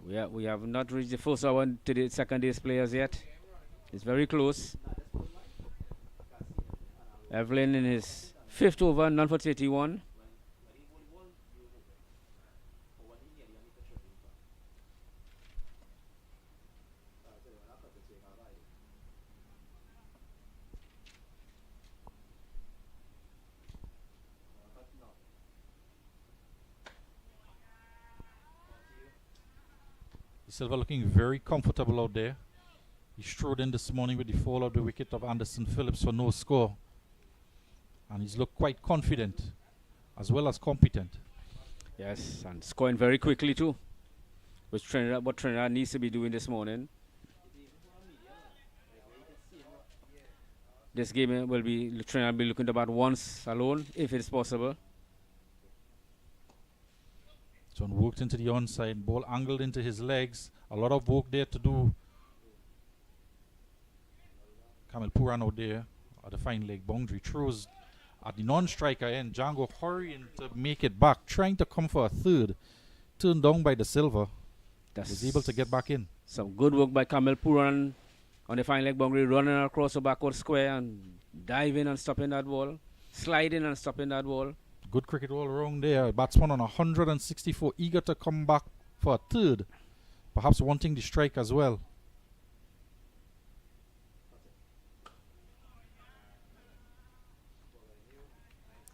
We have not reached the first hour to the second day's players yet. It's very close. Evelyn in his 5th over, none for 31. Silva looking very comfortable out there. He strode in this morning with the fall of the wicket of Anderson Phillips for no score. And he's looked quite confident as well as competent. Yes, and scoring very quickly too. Which Trinidad, what Trinidad needs to be doing this morning. This game will be Trinidad will be looking to bat once alone, if it's possible. John worked into the onside, ball angled into his legs. A lot of work there to do. Kamil Puran out there at the fine leg boundary. Throws at the non-striker end. Jangoo hurrying to make it back, trying to come for a third. Turned down by the Silva. Was able to get back in. Some good work by Kamil Puran on the fine leg boundary, running across the backward square and diving and stopping that ball. Sliding and stopping that ball. Good cricket all around there. Batsman on 164, eager to come back for a third. Perhaps wanting the strike as well.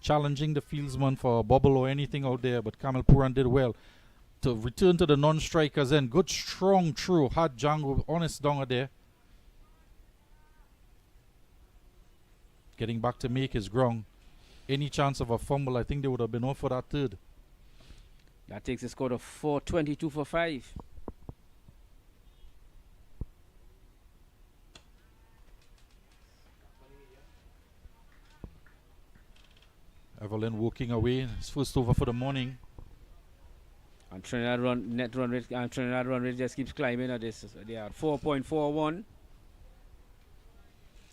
Challenging the fieldsman for a bubble or anything out there, but Kamil Puran did well to return to the non-strikers end. Good strong throw. Had Jangoo honest down there. Getting back to make his ground. Any chance of a fumble, I think they would have been off for that third. That takes a score of 422 for 5. Evelyn walking away. His first over for the morning. And Trinidad net run rate, Trinidad run rate just keeps climbing at this. They are 4.41.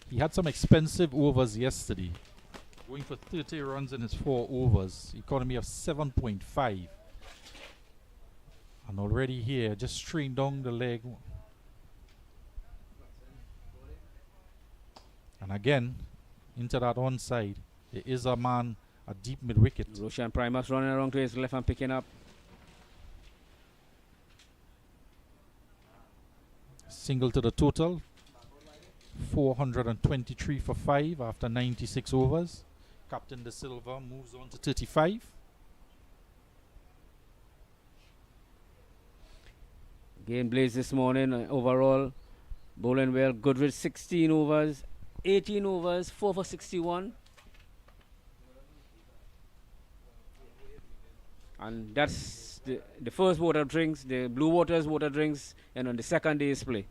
He had some expensive overs yesterday. Going for 30 runs in his 4 overs. Economy of 7.5. And already here, just straight down the leg. And again, into that onside. There is a man at deep mid-wicket. Roshan Primus running around to his left and picking up. Single to the total. 423 for 5 after 96 overs. Captain De Silva moves on to 35. Game blazed this morning overall. Bowling well. Goodrich 16 overs. 18 overs. 4 for 61. And that's the first water drinks, the Blue Waters water drinks, and on the second day's play.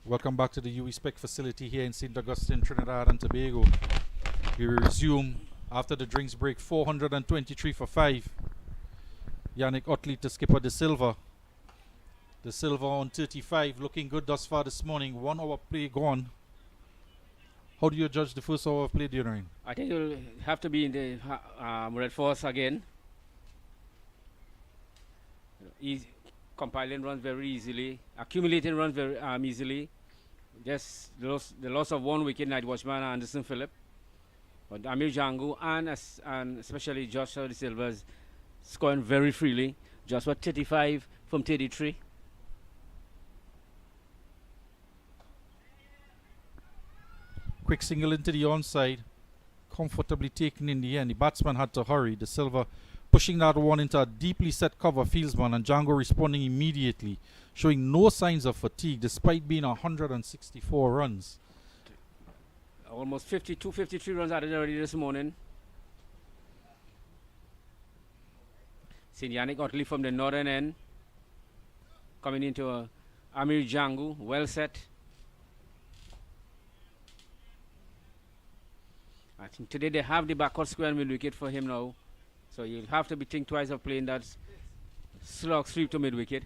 Welcome back to the UE Spec facility here in St. Augustine, Trinidad and Tobago. We resume after the drinks break. 423 for 5. Yannick Otley to skipper De Silva. De Silva on 35, looking good thus far this morning. 1 hour play gone. How do you judge the first hour of play, Dionarine? I think you'll have to be in the red force again. Compiling runs very easily, accumulating runs very easily. Just the loss of 1 wicket, night watchman Anderson Phillip. But Amir Jangoo and especially Joshua De Silva's scoring very freely. Joshua 35 from 33. Quick single into the onside, comfortably taken in the end. The batsman had to hurry. De Silva pushing that one into a deeply set cover fieldsman, and Jangoo responding immediately, showing no signs of fatigue despite being 164 runs. Almost 52, 53 runs added already this morning. Seeing Yannick Otley from the northern end coming into Amir Jangoo, well set. I think today they have the backward square and mid wicket for him now. So you'll have to be think twice of playing that slog sweep to mid wicket.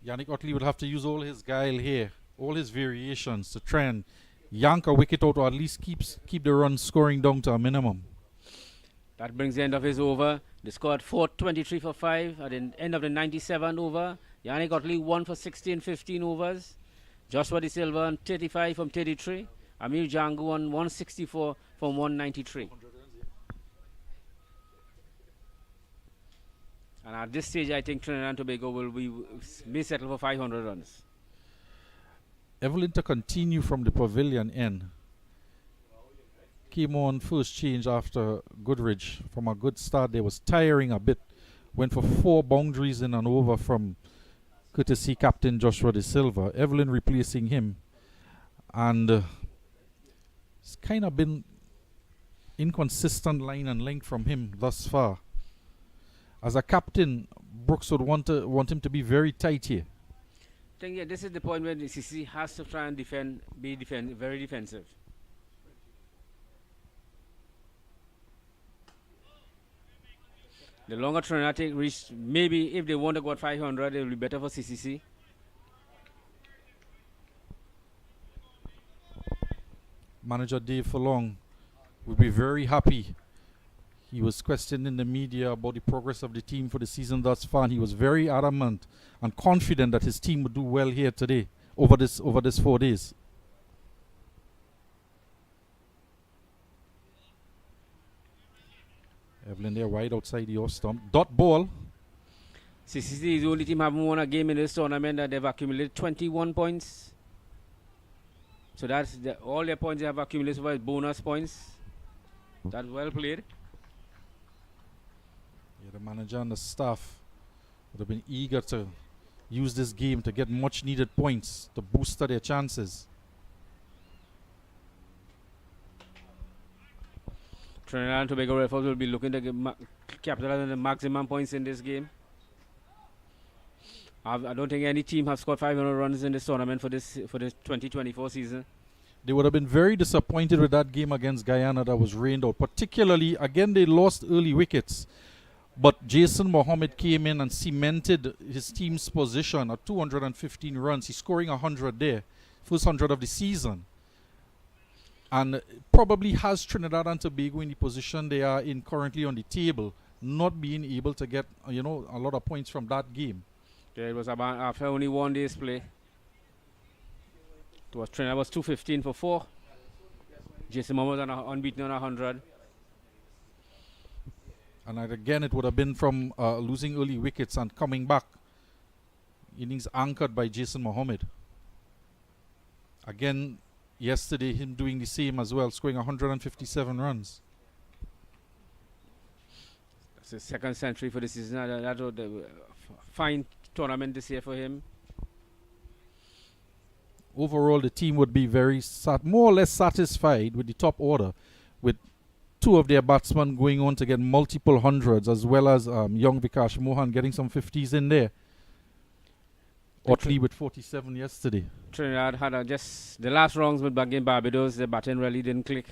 Yannick Otley would have to use all his guile here, all his variations to try and yank a wicket out, or at least keep the run scoring down to a minimum. That brings the end of his over. They scored 423 for 5 at the end of the 97 over. Yannick Otley 1 for 16, 15 overs. Joshua De Silva on 35 from 33. Amir Jangoo on 164 from 193. And at this stage, I think Trinidad and Tobago may settle for 500 runs. Evelyn to continue from the pavilion end. Came on first change after Goodridge from a good start. They was tiring a bit. Went for 4 boundaries in and over from courtesy captain Joshua De Silva. Evelyn replacing him. And it's kind of been inconsistent line and length from him thus far. As a captain, Brooks would want him to be very tight here. I think this is the point where the CCC has to try and be very defensive. The longer Trinidad reach, maybe if they want to go at 500, it will be better for CCC. Manager Dave Furlong would be very happy. He was questioned in the media about the progress of the team for the season thus far, and he was very adamant and confident that his team would do well here today over this 4 days. Evelyn there wide outside the off stump. Dot ball. CCC is the only team having won a game in this tournament that they've accumulated 21 points. So that's all their points they have accumulated as bonus points. That's well played. Yeah, the manager and the staff would have been eager to use this game to get much needed points to boost their chances. Trinidad and Tobago Red will be looking to capitalize on the maximum points in this game. I don't think any team has scored 500 runs in this tournament for this 2024 season. They would have been very disappointed with that game against Guyana that was rained out. Particularly, again, they lost early wickets. But Jason Mohammed came in and cemented his team's position at 215 runs. He's scoring 100 there. First 100 of the season. And probably has Trinidad and Tobago in the position they are in currently on the table, not being able to get, a lot of points from that game. Yeah, it was about after only 1 day's play. Trinidad was 215 for 4. Jason Mohammed unbeaten on 100. And again, it would have been from losing early wickets and coming back. Innings anchored by Jason Mohammed. Again, yesterday, him doing the same as well, scoring 157 runs. That's his second century for the season. That was a fine tournament this year for him. Overall, the team would be very more or less satisfied with the top order, with two of their batsmen going on to get multiple hundreds, as well as young Vikash Mohan getting some 50s in there. Otley with 47 yesterday. Trinidad had just the last rounds with against Barbados. The batting really didn't click.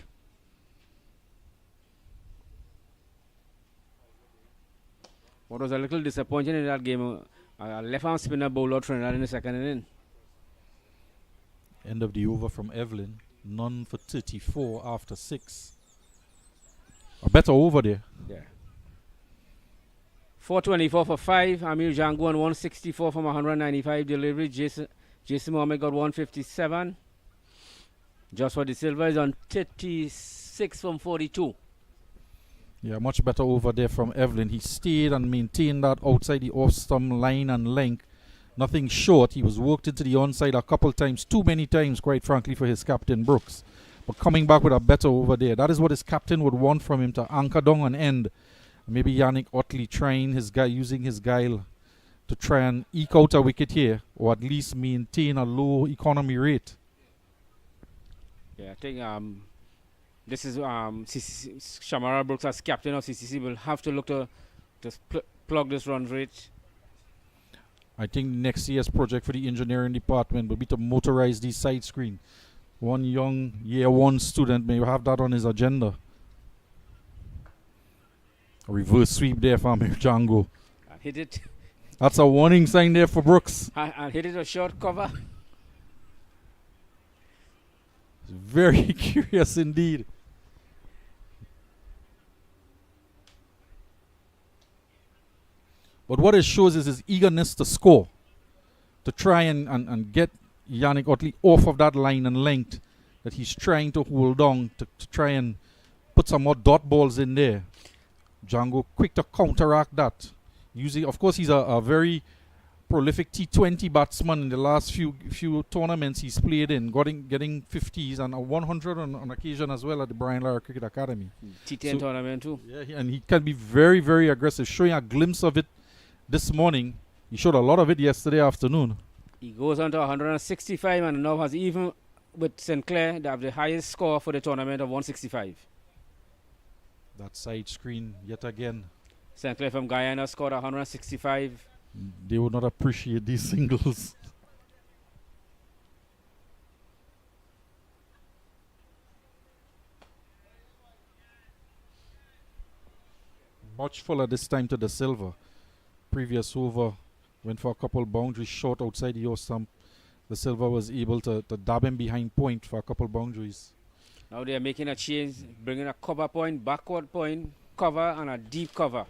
What was a little disappointing in that game, a left-arm spinner bowler Trinidad in the second inning. End of the over from Evelyn. None for 34 after 6. A better over there. Yeah. 424 for 5. Amir Jangoo on 164 from 195 delivery. Jason Mohammed got 157. Joshua De Silva is on 36 from 42. Yeah, much better over there from Evelyn. He stayed and maintained that outside the off-stump line and length. Nothing short. He was worked into the onside a couple times, too many times, quite frankly, for his captain Brooks. But coming back with a better over there. That is what his captain would want from him, to anchor down an end. Maybe Yannick Otley trying his guy, using his guile to try and eke out a wicket here, or at least maintain a low economy rate. Yeah, I think this is CCC, Shamara Brooks as captain of CCC will have to look to plug this run rate. I think next year's project for the engineering department will be to motorize these side screen. One young year 1 student may have that on his agenda. A reverse sweep there from Jangoo. And hit it. That's a warning sign there for Brooks. And hit it a short cover. Very curious indeed. But what it shows is his eagerness to score, to try and get Yannick Otley off of that line and length that he's trying to hold on to try and put some more dot balls in there. Jangoo quick to counteract that. Using, of course, he's a very prolific T20 batsman in the last few tournaments he's played in, getting 50s and a 100 on occasion as well at the Brian Lara Cricket Academy. T10 tournament too. Yeah, and he can be very, very aggressive. Showing a glimpse of it this morning. He showed a lot of it yesterday afternoon. He goes on to 165 and now has, even with St. Clair, they have the highest score for the tournament of 165. That side screen yet again. St. Clair from Guyana scored 165. They would not appreciate these singles. Much fuller this time to De Silva. Previous over went for a couple boundaries short outside the stump. De Silva was able to dab him behind point for a couple boundaries. Now they are making a change, bringing a cover point, backward point, cover, and a deep cover.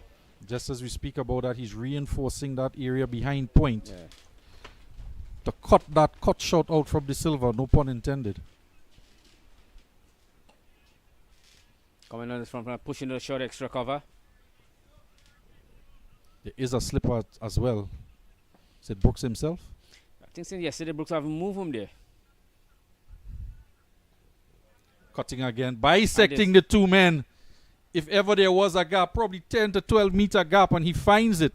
Just as we speak about that, he's reinforcing that area behind point. Yeah. To cut that cut shot out from De Silva, no pun intended. Coming on this front, pushing the short extra cover. There is a slipper as well. Is it Brooks himself? I think since yesterday Brooks haven't moved him there. Cutting again, bisecting the two men. If ever there was a gap, probably 10 to 12 meter gap, and he finds it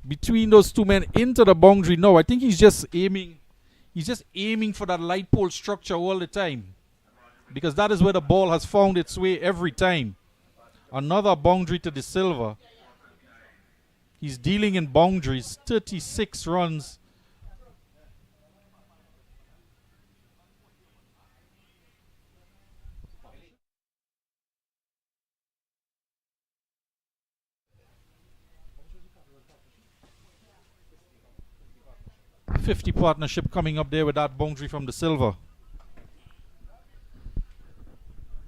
between those two men into the boundary. No, I think he's just aiming. He's just aiming for that light pole structure all the time, because that is where the ball has found its way every time. Another boundary to De Silva. He's dealing in boundaries. 36 runs. .50 partnership coming up there with that boundary from De Silva.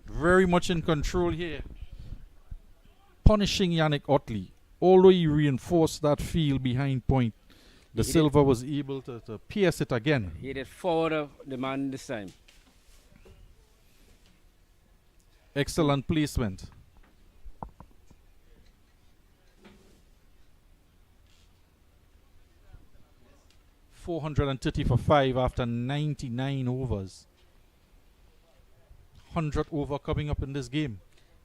Very much in control here. Punishing Yannick Otley. Although he reinforced that field behind point, De Silva was able to pierce it again. He did forward of the man this time. Excellent placement. .430 for 5 after 99 overs. 100 over coming up in this game.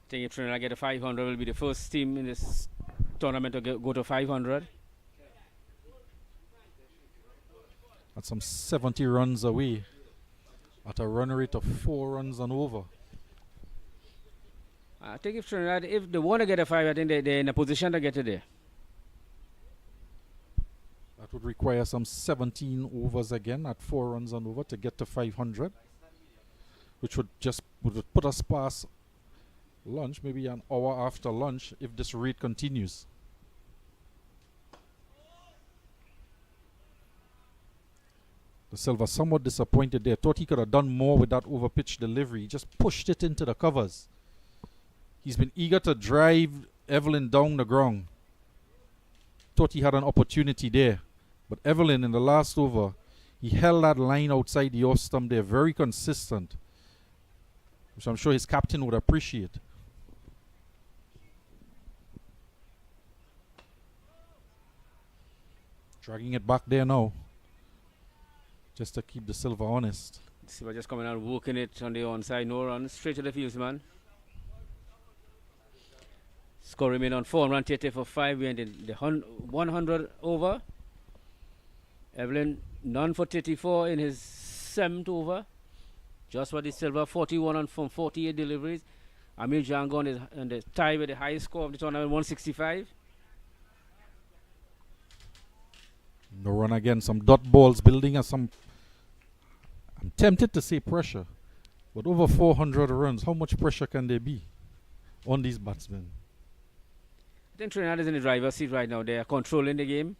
I think if Trinidad get a 500, will be the first team in this tournament to go to 500. That's some 70 runs away at a run rate of 4 runs and over. I think if Trinidad, if they want to get a 5, I think they're in a position to get it there. That would require some 17 overs again at 4 runs and over to get to 500, which would put us past lunch, maybe an hour after lunch if this rate continues. The Silva somewhat disappointed there. Thought he could have done more with that over pitch delivery. He just pushed it into the covers. He's been eager to drive Evelyn down the ground. Thought he had an opportunity there. But Evelyn in the last over, he held that line outside the off stump there, very consistent, which I'm sure his captain would appreciate. Dragging it back there now, just to keep the Silva honest. Silva just coming out, working it on the onside, no runs, straight to the fieldsman. Score remain on 4, run 30 for 5, we ended the 100 over. Evelyn none for 34 in his 7th over. Just for the Silva, 41 on from 48 deliveries. Amir Jangoo on the tie with the highest score of the tournament, 165. No run again, some dot balls building and some, I'm tempted to say pressure, but over 400 runs, how much pressure can there be on these batsmen? I think Trinidad is in the driver's seat right now. They are controlling the game.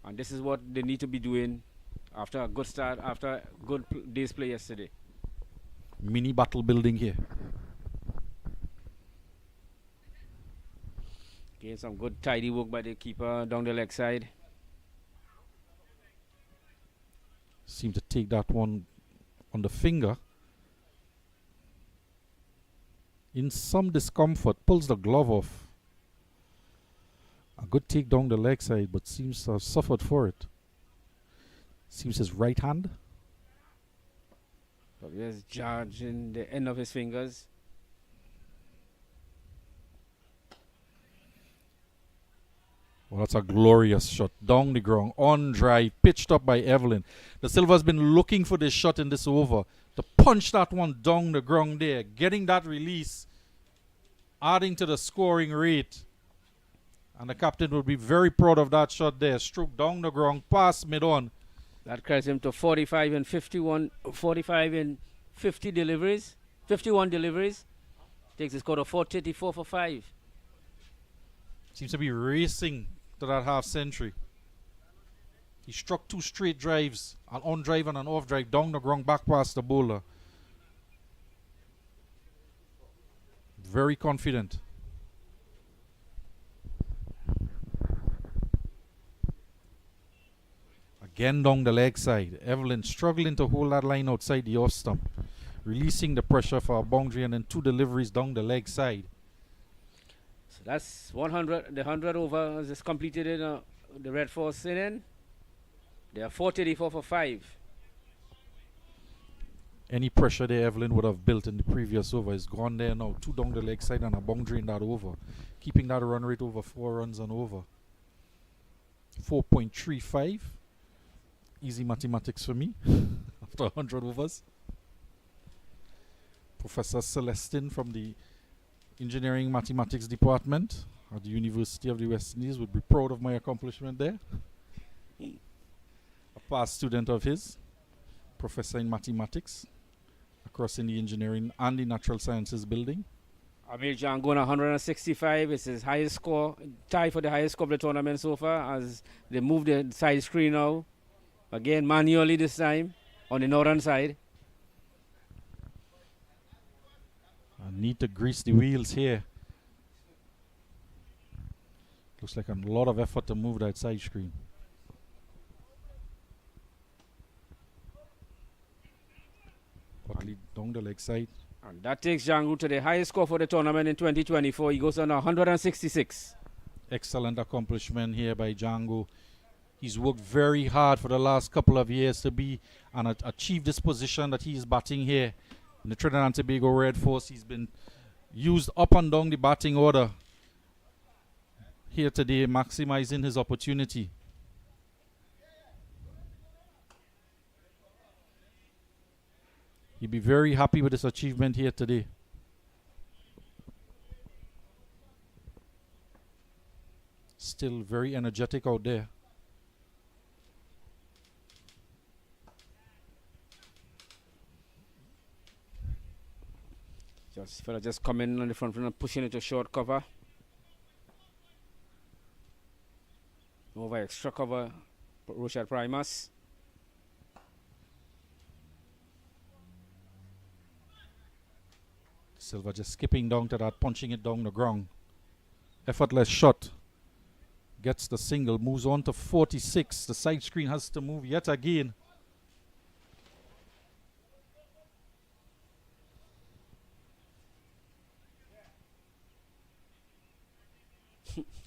And this is what they need to be doing after a good start, after a good day's play yesterday. Mini battle building here. Again, some good tidy work by the keeper down the leg side. Seem to take that one on the finger. In some discomfort, pulls the glove off. A good take down the leg side, but seems to have suffered for it. Seems his right hand. Probably has charging the end of his fingers. Well, that's a glorious shot. Down the ground, on drive, pitched up by Evelyn. The Silva's been looking for this shot in this over to punch that one down the ground there, getting that release, adding to the scoring rate. And the captain would be very proud of that shot there. Stroke down the ground, past mid-on. That carries him to 45 and 51, 45 and 50 deliveries, 51 deliveries. Takes his score to 434 for 5. Seems to be racing to that half century. He struck 2 straight drives, an on drive and an off drive, down the ground, back past the bowler. Very confident. Again down the leg side. Evelyn struggling to hold that line outside the off stump. Releasing the pressure for a boundary and then 2 deliveries down the leg side. So that's 100. The 100 over is just completed in the Red Force inning. They are 434 for 5. Any pressure there Evelyn would have built in the previous over is gone there now. 2 down the leg side and a boundary in that over. Keeping that run rate over 4 runs and over. 4.35. Easy mathematics for me after 100 overs. Professor Celestine from the Engineering Mathematics Department at the University of the West Indies would be proud of my accomplishment there. A past student of his, professor in mathematics across in the engineering and the natural sciences building. Amir Jangoo on 165. It's his highest score, tie for the highest score of the tournament so far as they move the side screen now. Again, manually this time on the northern side. I need to grease the wheels here. Looks like a lot of effort to move that side screen. Partly down the leg side. And that takes Jangoo to the highest score for the tournament in 2024. He goes on 166. Excellent accomplishment here by Jangoo. He's worked very hard for the last couple of years to be and achieve this position that he's batting here in the Trinidad and Tobago Red Force. He's been used up and down the batting order here today, maximizing his opportunity. He'll be very happy with this achievement here today. Still very energetic out there. Just coming on the front and pushing it to short cover. Over extra cover, Rochelle Primus. Silva just skipping down to that, punching it down the ground. Effortless shot. Gets the single, moves on to 46. The side screen has to move yet again.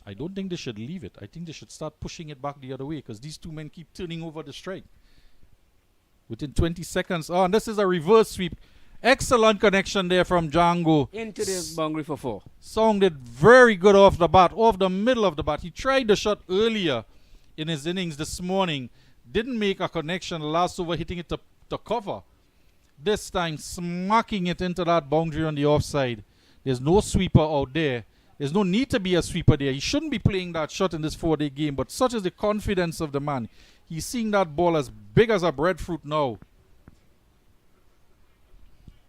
I don't think they should leave it. I think they should start pushing it back the other way because these two men keep turning over the strike. Within 20 seconds. Oh, and this is a reverse sweep. Excellent connection there from Jangoo. Into the boundary for 4. Sounded very good off the bat, off the middle of the bat. He tried the shot earlier in his innings this morning. Didn't make a connection. Last over hitting it to cover. This time smacking it into that boundary on the offside. There's no sweeper out there. There's no need to be a sweeper there. He shouldn't be playing that shot in this 4-day game. But such is the confidence of the man. He's seeing that ball as big as a breadfruit now.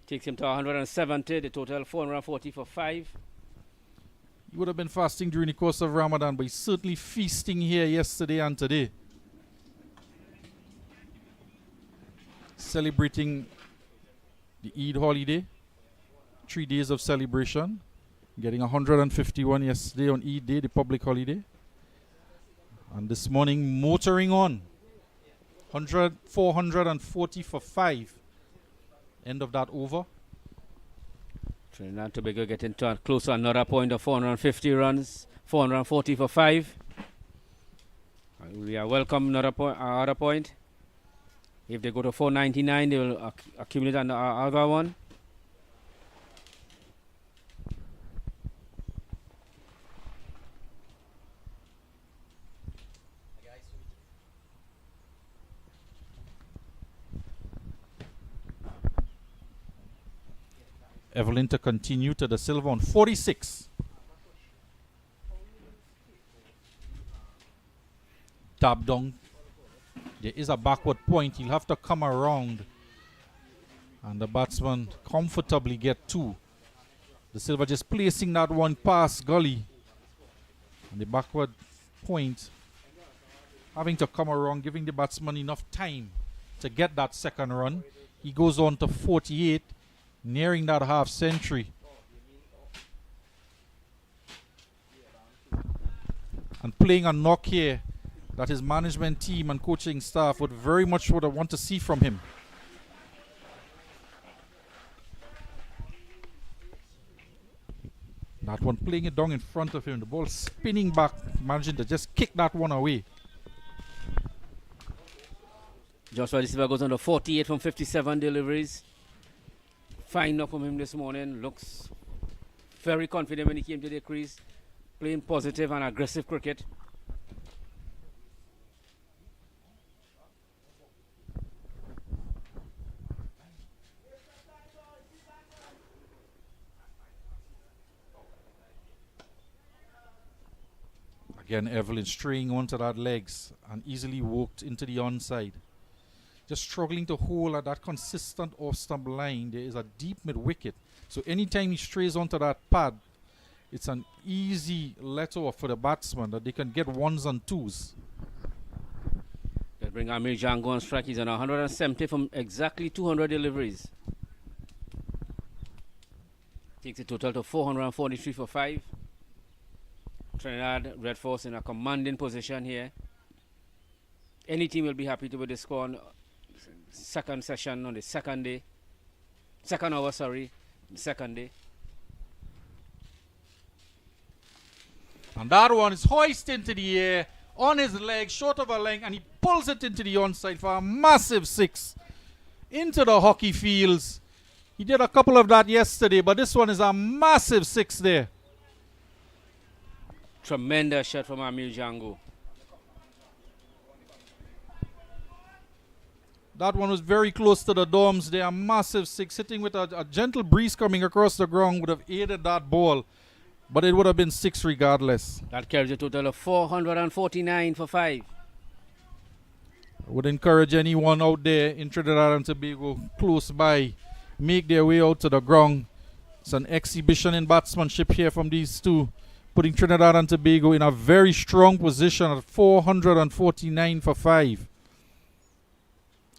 Takes him to 170. The total 440 for 5. He would have been fasting during the course of Ramadan, but he's certainly feasting here yesterday and today. Celebrating the Eid holiday. 3 days of celebration. Getting 151 yesterday on Eid Day, the public holiday. And this morning, motoring on. 440 for 5. End of that over. Trinidad Tobago getting close to another point of 450 runs. 440 for 5. We are welcome another point. If they go to 499, they will accumulate another one. Evelyn to continue to the silver on 46. Tap down. There is a backward point. He'll have to come around. And the batsman comfortably get 2. The silver just placing that one past gully. And the backward point having to come around, giving the batsman enough time to get that second run. He goes on to 48. Nearing that half century. And playing a knock here that his management team and coaching staff would very much want to see from him. That one playing it down in front of him. The ball spinning back, managing to just kick that one away. Joshua De Silva goes on to 48 from 57 deliveries. Fine knock from him this morning. Looks very confident when he came to the crease. Playing positive and aggressive cricket. Again, Evelyn straying onto that legs and easily walked into the onside. Just struggling to hold at that consistent off-stump line. There is a deep mid-wicket. So anytime he strays onto that pad, it's an easy let-off for the batsman that they can get 1s and 2s. They'll bring Amir Jangoo on strike. He's on 170 from exactly 200 deliveries. Takes the total to 443 for 5. Trinidad Red Force in a commanding position here. Any team will be happy to with the score on second session on the second day. Second hour, sorry. Second day. And that one is hoisted into the air on his leg, short of a leg, and he pulls it into the onside for a massive 6 into the hockey fields. He did a couple of that yesterday, but this one is a massive 6 there. Tremendous shot from Amir Jangoo. That one was very close to the domes there. A massive 6 hitting with a gentle breeze coming across the ground would have aided that ball. But it would have been 6 regardless. That carries a total of 449 for 5. I would encourage anyone out there in Trinidad and Tobago close by, make their way out to the ground. It's an exhibition in batsmanship here from these two, putting Trinidad and Tobago in a very strong position at 449 for 5.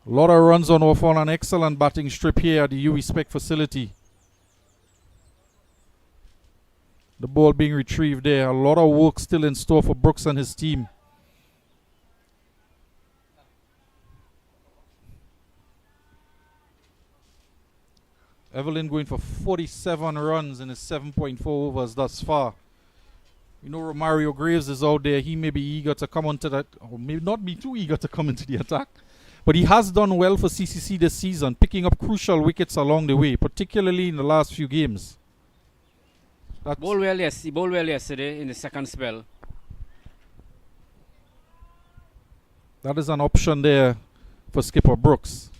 A lot of runs on offer on an excellent batting strip here at the UE Spec facility. The ball being retrieved there. A lot of work still in store for Brooks and his team. Evelyn going for 47 runs in his 7.4 overs thus far. You know, Romario Graves is out there. He may be eager to come onto that, or may not be too eager to come into the attack. But he has done well for CCC this season, picking up crucial wickets along the way, particularly in the last few games. He bowled well yesterday in the second spell. That is an option there for skipper Brooks.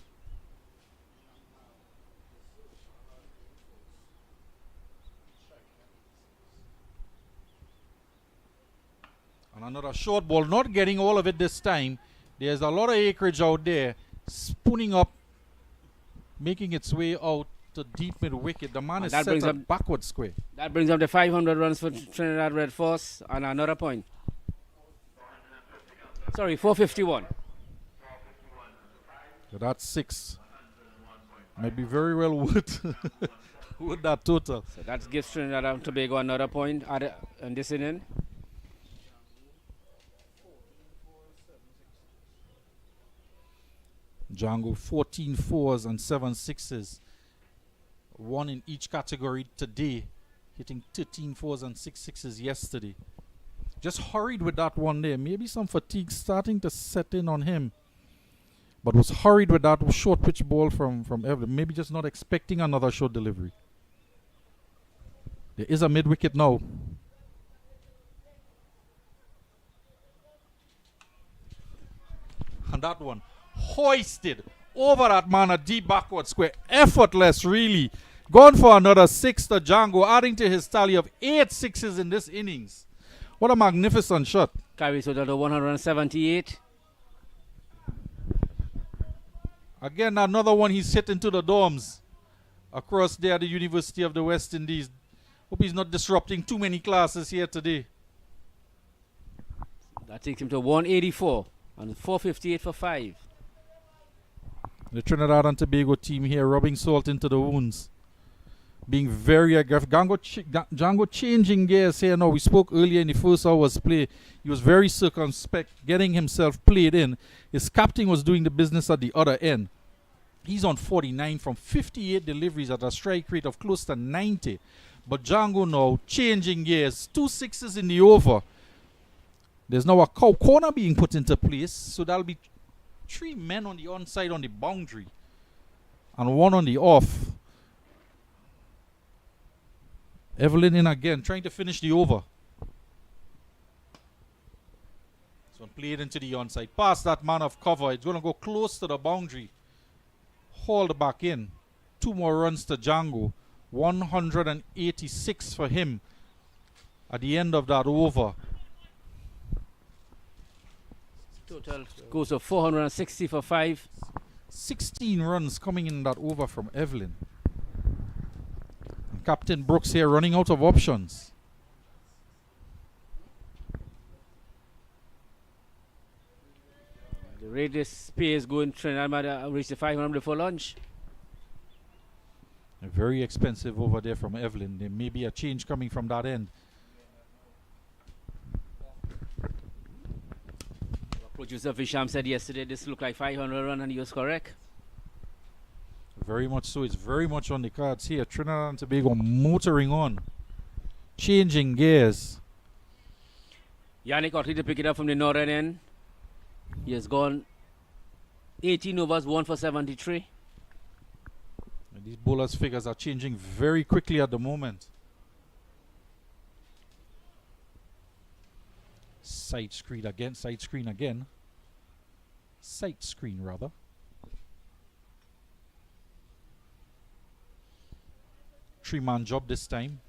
And another short ball, not getting all of it this time. There's a lot of acreage out there, spooning up, making its way out to deep mid wicket. The man is set up backward square. That brings up the 500 runs for Trinidad Red Force and another point. Sorry, 451. So that's 6. Maybe very well worth with that total. So that gives Trinidad and Tobago another point in this inning. Jangoo 14 fours and 7 sixes. 1 in each category today, hitting 13 fours and 6 sixes yesterday. Just hurried with that one there. Maybe some fatigue starting to set in on him. But was hurried with that short pitch ball from Evelyn. Maybe just not expecting another short delivery. There is a mid wicket now. And that one hoisted over that man a deep backward square. Effortless, really. Gone for another 6 to Jangoo, adding to his tally of 8 sixes in this innings. What a magnificent shot. Carries total to 178. Again, another one he's hit into the dorms across there at the University of the West Indies. Hope he's not disrupting too many classes here today. That takes him to 184 and 458 for 5. The Trinidad and Tobago team here rubbing salt into the wounds. Being very aggressive. Jangoo changing gears here now. We spoke earlier in the first hour's play. He was very circumspect, getting himself played in. His captain was doing the business at the other end. He's on 49 from 58 deliveries at a strike rate of close to 90. But Jangoo now changing gears. 2 sixes in the over. There's now a corner being put into place. So that'll be 3 men on the onside on the boundary and 1 on the off. Evelyn in again, trying to finish the over. This one played into the onside. Past that man of cover. It's going to go close to the boundary. Hauled back in. 2 more runs to Jangoo. 186 for him at the end of that over. Total goes to 460 for 5. 16 runs coming in that over from Evelyn. And Captain Brooks here running out of options. The rate this pay is going, Trinidad might reach the 500 before lunch. Very expensive over there from Evelyn. There may be a change coming from that end. Producer Visham said yesterday this looked like 500 run and he was correct. Very much so. It's very much on the cards here. Trinidad and Tobago motoring on. Changing gears. Yannick Otley to pick it up from the northern end. He has gone 18 overs, 1 for 73. And these bowlers' figures are changing very quickly at the moment. Side screen again. 3-man job this time.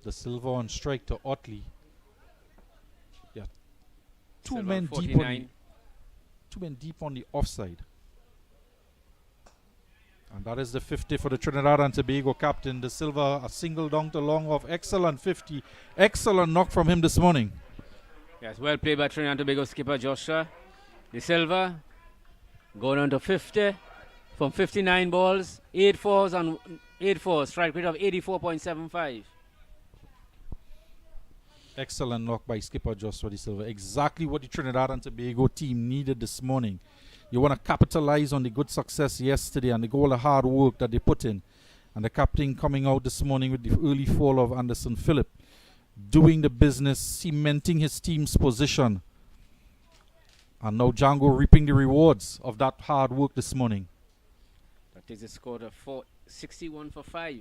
The Silva on strike to Otley. Yeah. Two Silva men 49. deep on the offside. And that is the 50 for the Trinidad and Tobago captain. De Silva, a single down to long off. Excellent 50. Excellent knock from him this morning. Yes, well played by Trinidad and Tobago skipper Joshua. De Silva going on to 50 from 59 balls, 8 fours and 8 fours. Strike rate of 84.75. Excellent knock by skipper Joshua De Silva. Exactly what the Trinidad and Tobago team needed this morning. You want to capitalize on the good success yesterday and all the hard work that they put in. And the captain coming out this morning with the early fall of Anderson Phillip, doing the business, cementing his team's position. And now Jangoo reaping the rewards of that hard work this morning. That is a score of 61 for 5.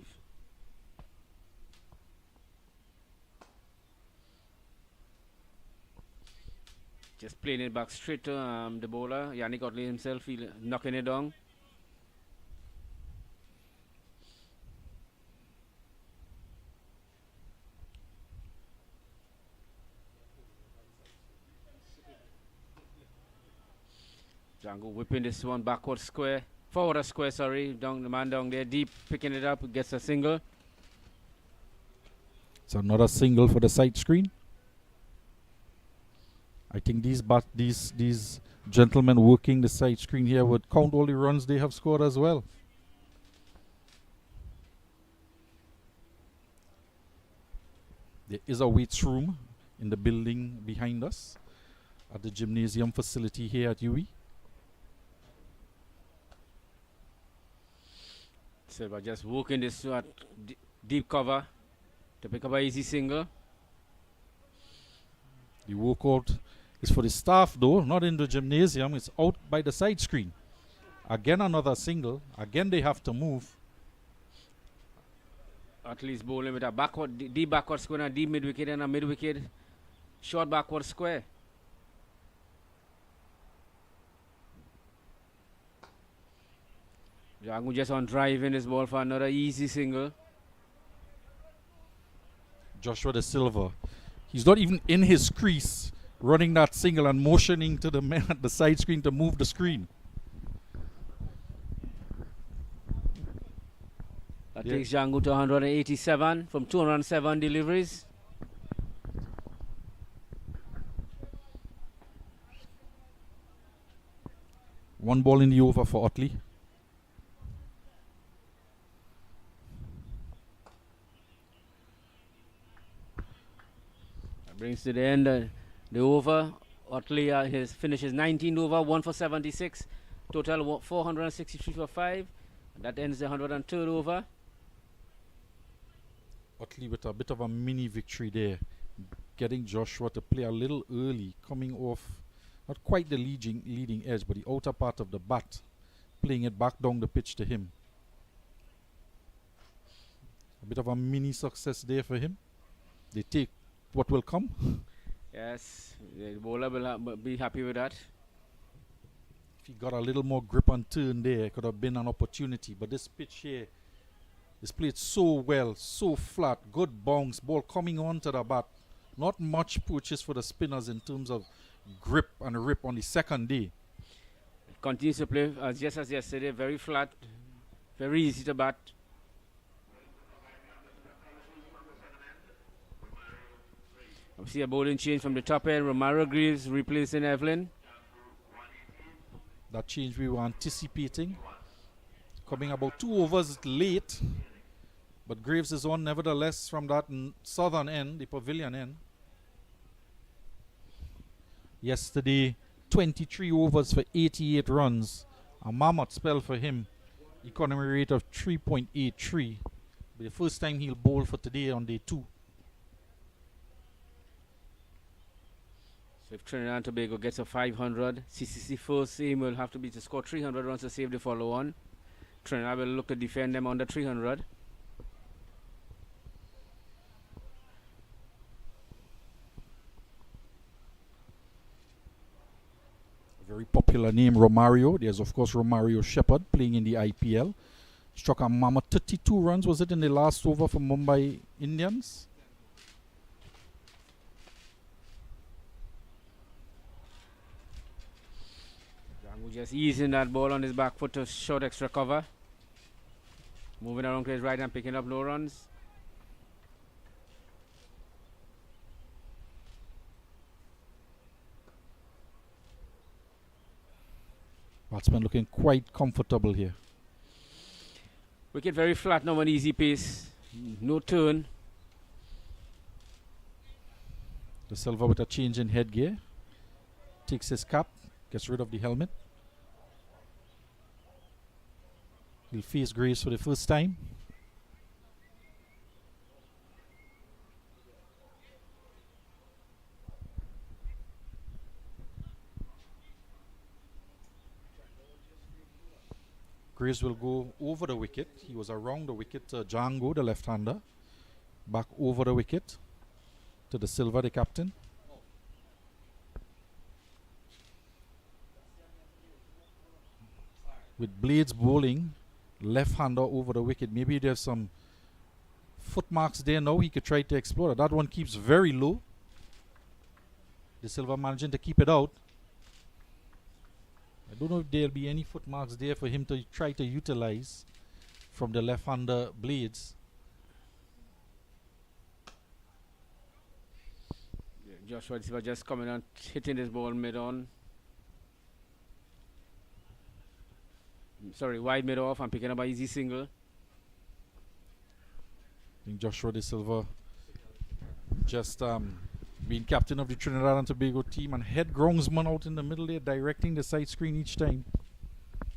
Just playing it back straight to the bowler. Yannick Otley himself knocking it down. Jangoo whipping this one forward square, sorry. Down the man down there deep, picking it up, gets a single. It's another single for the side screen. I think these gentlemen working the side screen here would count all the runs they have scored as well. There is a weights room in the building behind us at the gymnasium facility here at UWI. Silva just working this deep cover to pick up an easy single. The workout is for the staff though, not in the gymnasium. It's out by the side screen. Again another single. Again they have to move. At least bowling with a deep backward square and a deep mid wicket and a mid wicket short backward square. Jangoo just on driving his ball for another easy single. Joshua De Silva, he's not even in his crease, running that single and motioning to the man at the side screen to move the screen. That takes Jangoo to 187 from 207 deliveries. One ball in the over for Otley. Brings to the end the over. Otley his finishes 19 over, 1 for 76. Total 463 for 5. And that ends the 103rd over. Otley with a bit of a mini victory there. Getting Joshua to play a little early, coming off not quite the leading edge, but the outer part of the bat, playing it back down the pitch to him. A bit of a mini success there for him. They take what will come. Yes, the bowler will be happy with that. If he got a little more grip and turn there, it could have been an opportunity. But this pitch here is played so well, so flat, good bounce, ball coming onto the bat. Not much purchase for the spinners in terms of grip and rip on the second day. It continues to play just as yesterday, very flat, very easy to bat. I see a bowling change from the top end. Romaro Greaves replacing Evelyn. That change we were anticipating. Coming about 2 overs late. But Graves is on nevertheless from that southern end, the pavilion end. Yesterday, 23 overs for 88 runs. A mammoth spell for him. Economy rate of 3.83. But the first time he'll bowl for today on day 2. So if Trinidad and Tobago gets a 500, CCC first aim will have to be to score 300 runs to save the follow-on. Trinidad will look to defend them under 300. A very popular name, Romario. There's of course Romario Shepherd playing in the IPL. Struck a mammoth 32 runs, was it, in the last over for Mumbai Indians? just easing that ball on his back foot to short extra cover. Moving around to his right and picking up low runs. Batsman looking quite comfortable here. Wicket very flat now on easy pace. No turn. De Silva with a change in headgear. Takes his cap. Gets rid of the helmet. He'll face Graves for the first time. Graves will go over the wicket. He was around the wicket to Jangoo, the left-hander. Back over the wicket to De Silva, the captain. With Blades bowling, left-hander over the wicket. Maybe there's some foot marks there now. He could try to explore. That one keeps very low. De Silva managing to keep it out. I don't know if there'll be any foot marks there for him to try to utilize from the left-hander Blades. Joshua De Silva just coming on, hitting this ball mid-on. Sorry, wide mid-off and picking up an easy single. I think Joshua De Silva just being captain of the Trinidad and Tobago team and head groundsman out in the middle there, directing the side screen each time.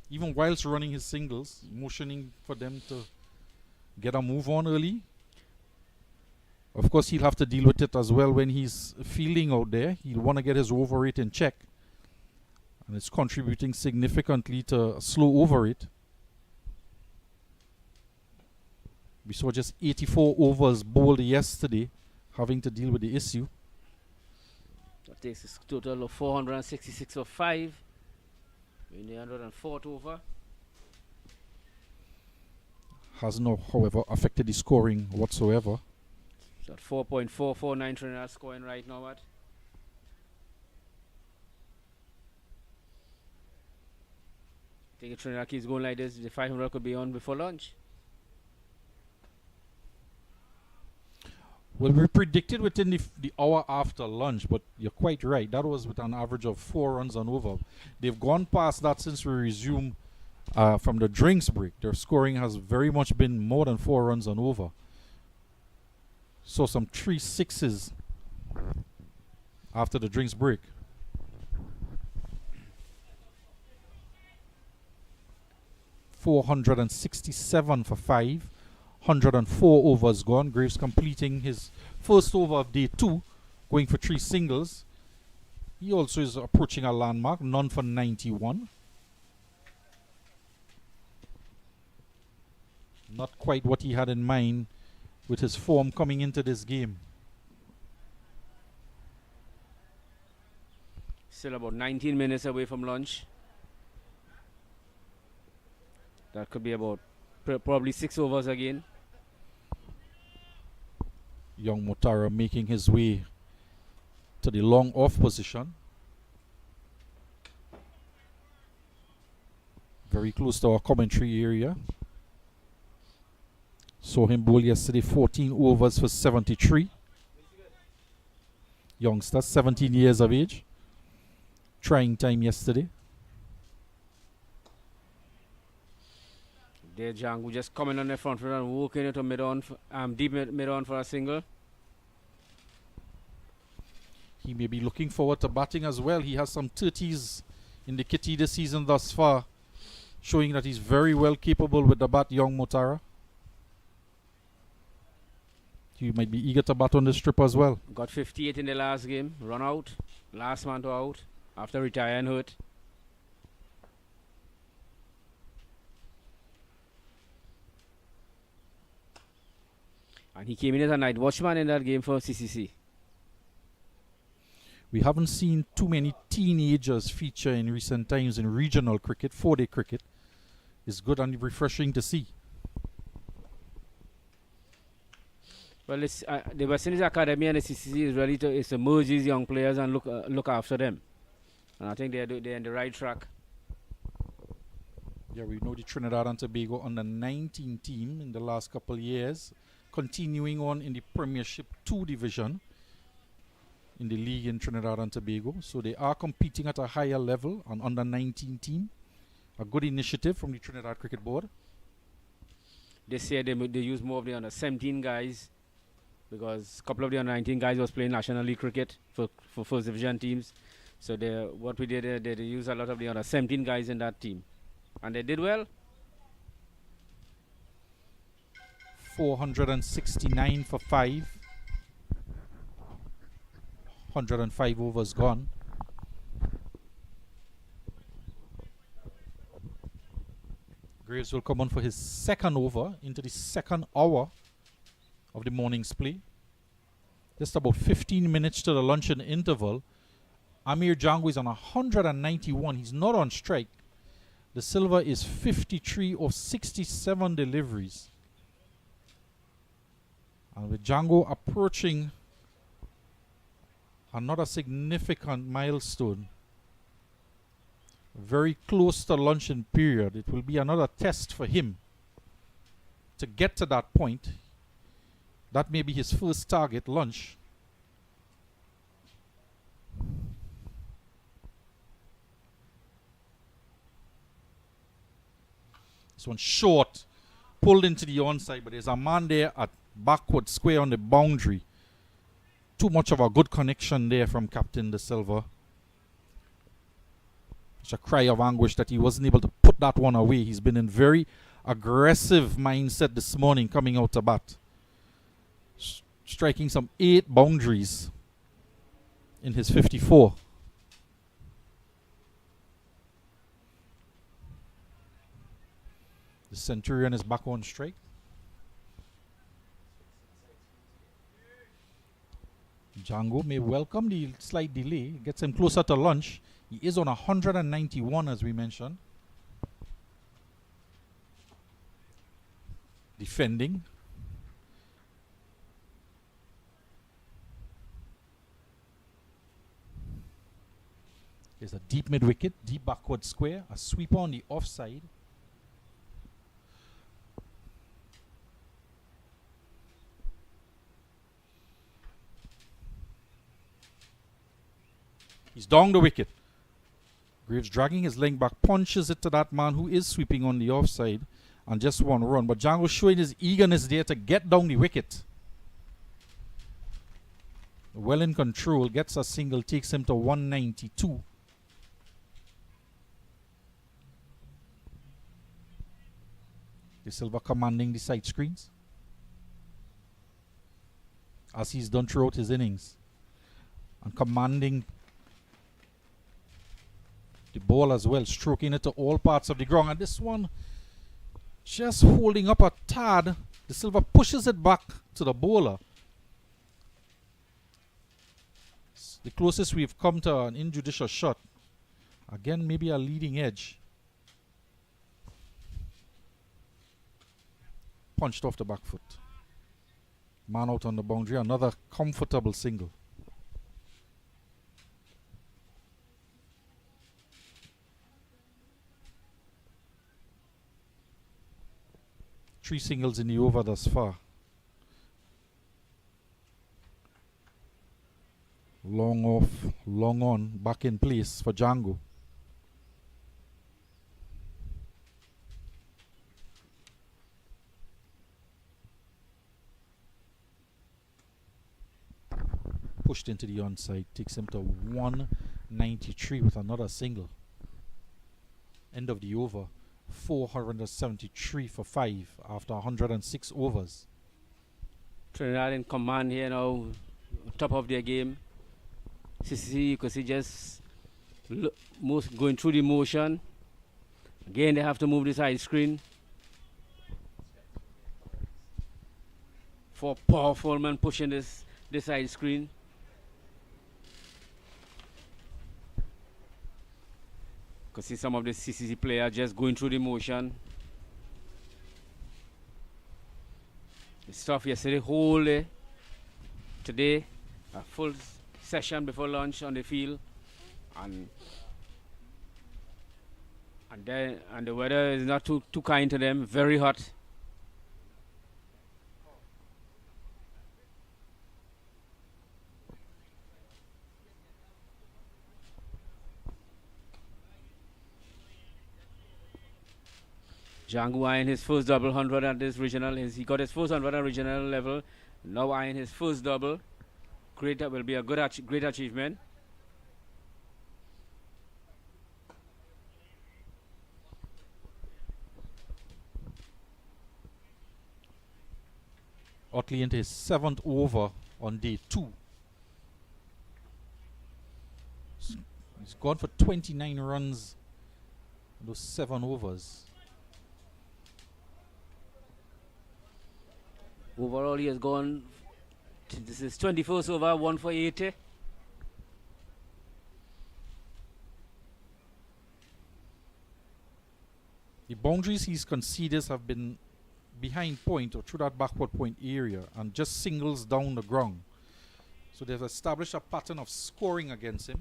Even whilst running his singles, motioning for them to get a move on early. Of course, he'll have to deal with it as well when he's fielding out there. He'll want to get his over rate in check. And it's contributing significantly to slow over rate. We saw just 84 overs bowled yesterday, having to deal with the issue. That takes a total of 466 for 5 in the 104th over. Has not, however, affected the scoring whatsoever. So at 4.449 Trinidad scoring right now at. I think if Trinidad keeps going like this, the 500 could be on before lunch. Well, we predicted within the hour after lunch, but you're quite right. That was with an average of 4 runs and over. They've gone past that since we resumed from the drinks break. Their scoring has very much been more than 4 runs and over. So some 3 sixes after the drinks break. $467 for 5. 104 overs gone. Graves completing his first over of day 2, going for 3 singles. He also is approaching a landmark, none for 91. Not quite what he had in mind with his form coming into this game. Still about 19 minutes away from lunch. That could be about probably 6 overs again. Young Motara making his way to the long off position. Very close to our commentary area. Saw him bowl yesterday, 14 overs for 73. Youngster, 17 years of age. Trying time yesterday. There Jangoo just coming on the front foot and walking into mid-on, deep mid-on for a single. He may be looking forward to batting as well. He has some 30s in the kitty this season thus far, showing that he's very well capable with the bat, young Motara. He might be eager to bat on the strip as well. Got 58 in the last game, run out, last man to out, after retiring hurt. And he came in as a night watchman in that game for CCC. We haven't seen too many teenagers feature in recent times in regional cricket, 4-day cricket. It's good and refreshing to see. Well, it's, the West Indies Academy and the CCC is ready to merge these young players and look after them. And I think they're in the right track. Yeah, we know the Trinidad and Tobago under 19 team in the last couple of years, continuing on in the Premiership 2 division in the league in Trinidad and Tobago. So they are competing at a higher level, an under 19 team. A good initiative from the Trinidad Cricket Board. This year they use more of the under 17 guys, because a couple of the under 19 guys was playing National League cricket for first division teams. So what we did, they use a lot of the under 17 guys in that team, and they did well. 469 for 5. 105 overs gone. Graves will come on for his second over into the second hour of the morning's play. Just about 15 minutes to the luncheon interval. Amir Jangoo is on 191. He's not on strike. The Silver is 53 of 67 deliveries. And with Jangoo approaching another significant milestone, very close to luncheon period, it will be another test for him to get to that point. That may be his first target, lunch. This one short, pulled into the onside, but there's a man there at backward square on the boundary. Too much of a good connection there from Captain De Silva. It's a cry of anguish that he wasn't able to put that one away. He's been in very aggressive mindset this morning coming out to bat. Striking some 8 boundaries in his 54. The Centurion is back on strike. Jangoo may welcome the slight delay. Gets him closer to lunch. He is on 191, as we mentioned. Defending. There's a deep mid wicket, deep backward square, a sweeper on the offside. He's down the wicket. Graves dragging his leg back, punches it to that man who is sweeping on the offside, and just one run. But Jangoo showing his eagerness there to get down the wicket. Well in control, gets a single, takes him to 192. De Silva commanding the side screens, as he's done throughout his innings, and commanding the ball as well, stroking it to all parts of the ground. And this one just holding up a tad. De Silva pushes it back to the bowler. It's the closest we've come to an injudicious shot. Again, maybe a leading edge. Punched off the back foot. Man out on the boundary. Another comfortable single. Three singles in the over thus far. Long off, long on, back in place for Jangoo. Pushed into the onside, takes him to 193 with another single. End of the over. 473 for 5 after 106 overs. Trinidad in command here now, top of their game. CCC, you could see just going through the motion. Again, they have to move this side screen. 4 powerful men pushing this side screen. Could see some of the CCC players just going through the motion. The stuff yesterday, whole day. Today, a full session before lunch on the field. And And the weather is not too kind to them. Very hot. Jangoo eyeing his first double 100 at this regional. He got his first 100 at regional level. Now eyeing his first double. Great, that will be a great achievement. Otley into his 7th over on day 2. He's gone for 29 runs in those 7 overs. Overall, he has gone. This is 21st over, 1 for 80. The boundaries he's conceded have been behind point or through that backward point area and just singles down the ground. So they've established a pattern of scoring against him.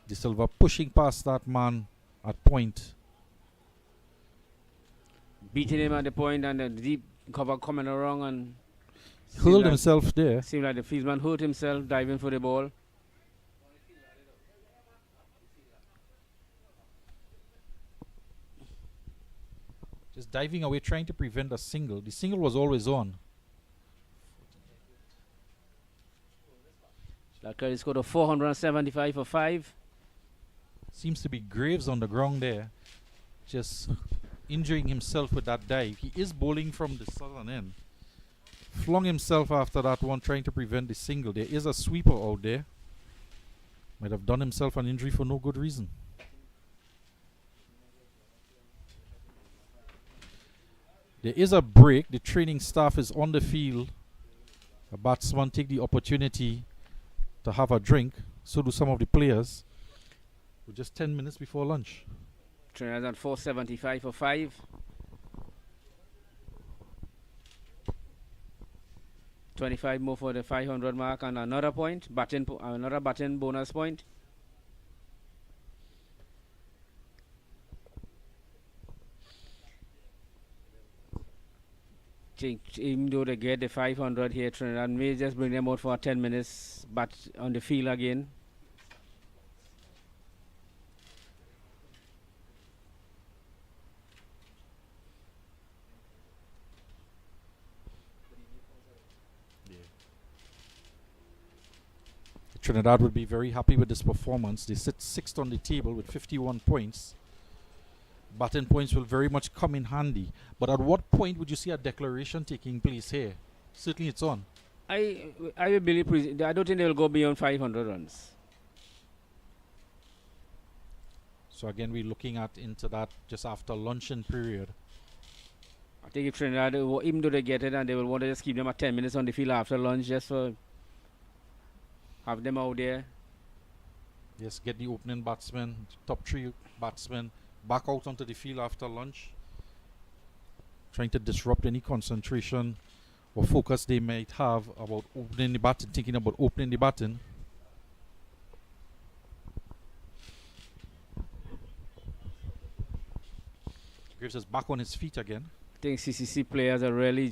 De Silva pushing past that man at point. Beating him at the point and the deep cover coming around and Hurled himself there. Seemed like the fieldsman hurt himself diving for the ball. Just diving away, trying to prevent a single. The single was always on. That Curry scored a 475 for 5. Seems to be Graves on the ground there. Just injuring himself with that dive. He is bowling from the southern end. Flung himself after that one, trying to prevent the single. There is a sweeper out there. Might have done himself an injury for no good reason. There is a break. The training staff is on the field. A batsman take the opportunity to have a drink. So do some of the players. We're just 10 minutes before lunch. Trinidad 475 for 5. 25 more for the 500 mark and another point. Another batting bonus point. Even though they get the 500 here, Trinidad may just bring them out for 10 minutes, but on the field again. Trinidad would be very happy with this performance. They sit 6th on the table with 51 points. Batting points will very much come in handy. But at what point would you see a declaration taking place here? Certainly it's on. I will believe. I don't think they will go beyond 500 runs. So again, we're looking at into that just after luncheon period. I think if Trinidad, even though they get it, and they will want to just keep them at 10 minutes on the field after lunch, just for have them out there. Yes, get the opening batsmen, top 3 batsmen, back out onto the field after lunch. Trying to disrupt any concentration or focus they might have about opening the batting, thinking about opening the batting. Graves is back on his feet again. I think CCC players are really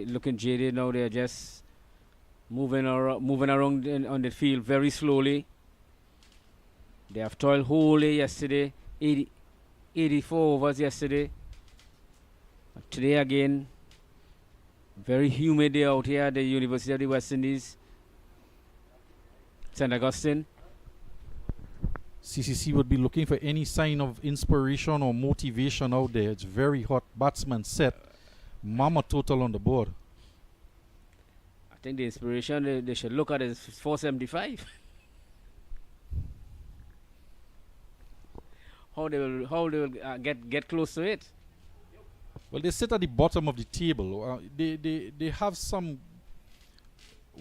looking jaded now. They're just moving around on the field very slowly. They have toiled wholly yesterday. 84 overs yesterday. Today again, very humid day out here at the University of the West Indies, St. Augustine. CCC would be looking for any sign of inspiration or motivation out there. It's very hot. Batsman set. Mama total on the board. I think the inspiration they should look at is 475. How they will get close to it. Well, they sit at the bottom of the table. They have some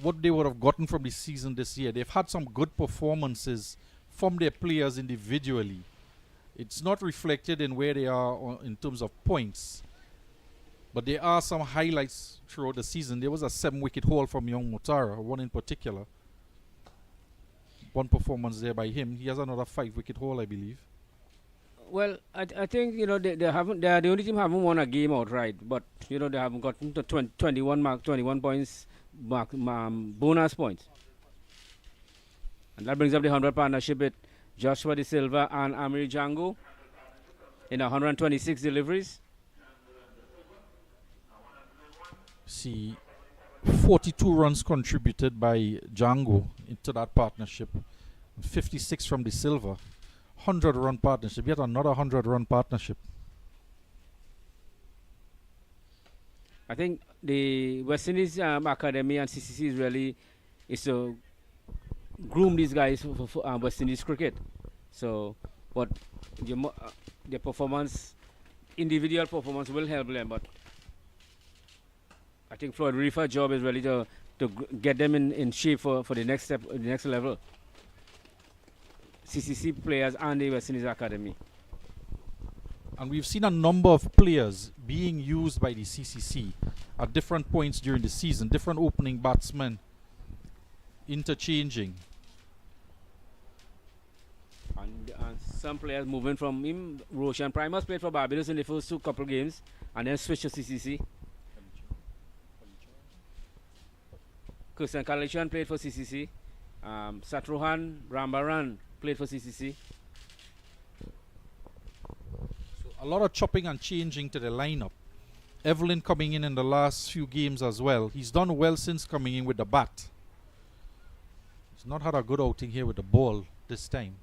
what they would have gotten from the season this year. They've had some good performances from their players individually. It's not reflected in where they are in terms of points. But there are some highlights throughout the season. There was a 7-wicket haul from young Mutara, one in particular. One performance there by him. He has another 5-wicket haul, I believe. Well, I think they haven't. They are the only team haven't won a game outright, but they haven't gotten to 21 points bonus points, and that brings up the 100 partnership with Joshua De Silva and Amiri Jangoo in 126 deliveries. See, 42 runs contributed by Jangoo into that partnership, 56 from De Silva. 100-run partnership, yet another 100-run partnership. I think the West Indies Academy and CCC is to groom these guys for West Indies cricket. So, but the performance, individual performance will help them. But I think Floyd Reefer's job is really to get them in shape for the next step, the next level. CCC players and the West Indies Academy. And we've seen a number of players being used by the CCC at different points during the season, different opening batsmen interchanging. And some players moving from him. Roshan Primus played for Barbados in the first 2 couple games and then switched to CCC. Kirsten Kalichan played for CCC. Satruhan Rambaran played for CCC. So a lot of chopping and changing to the lineup. Evelyn coming in the last few games as well. He's done well since coming in with the bat. He's not had a good outing here with the ball this time.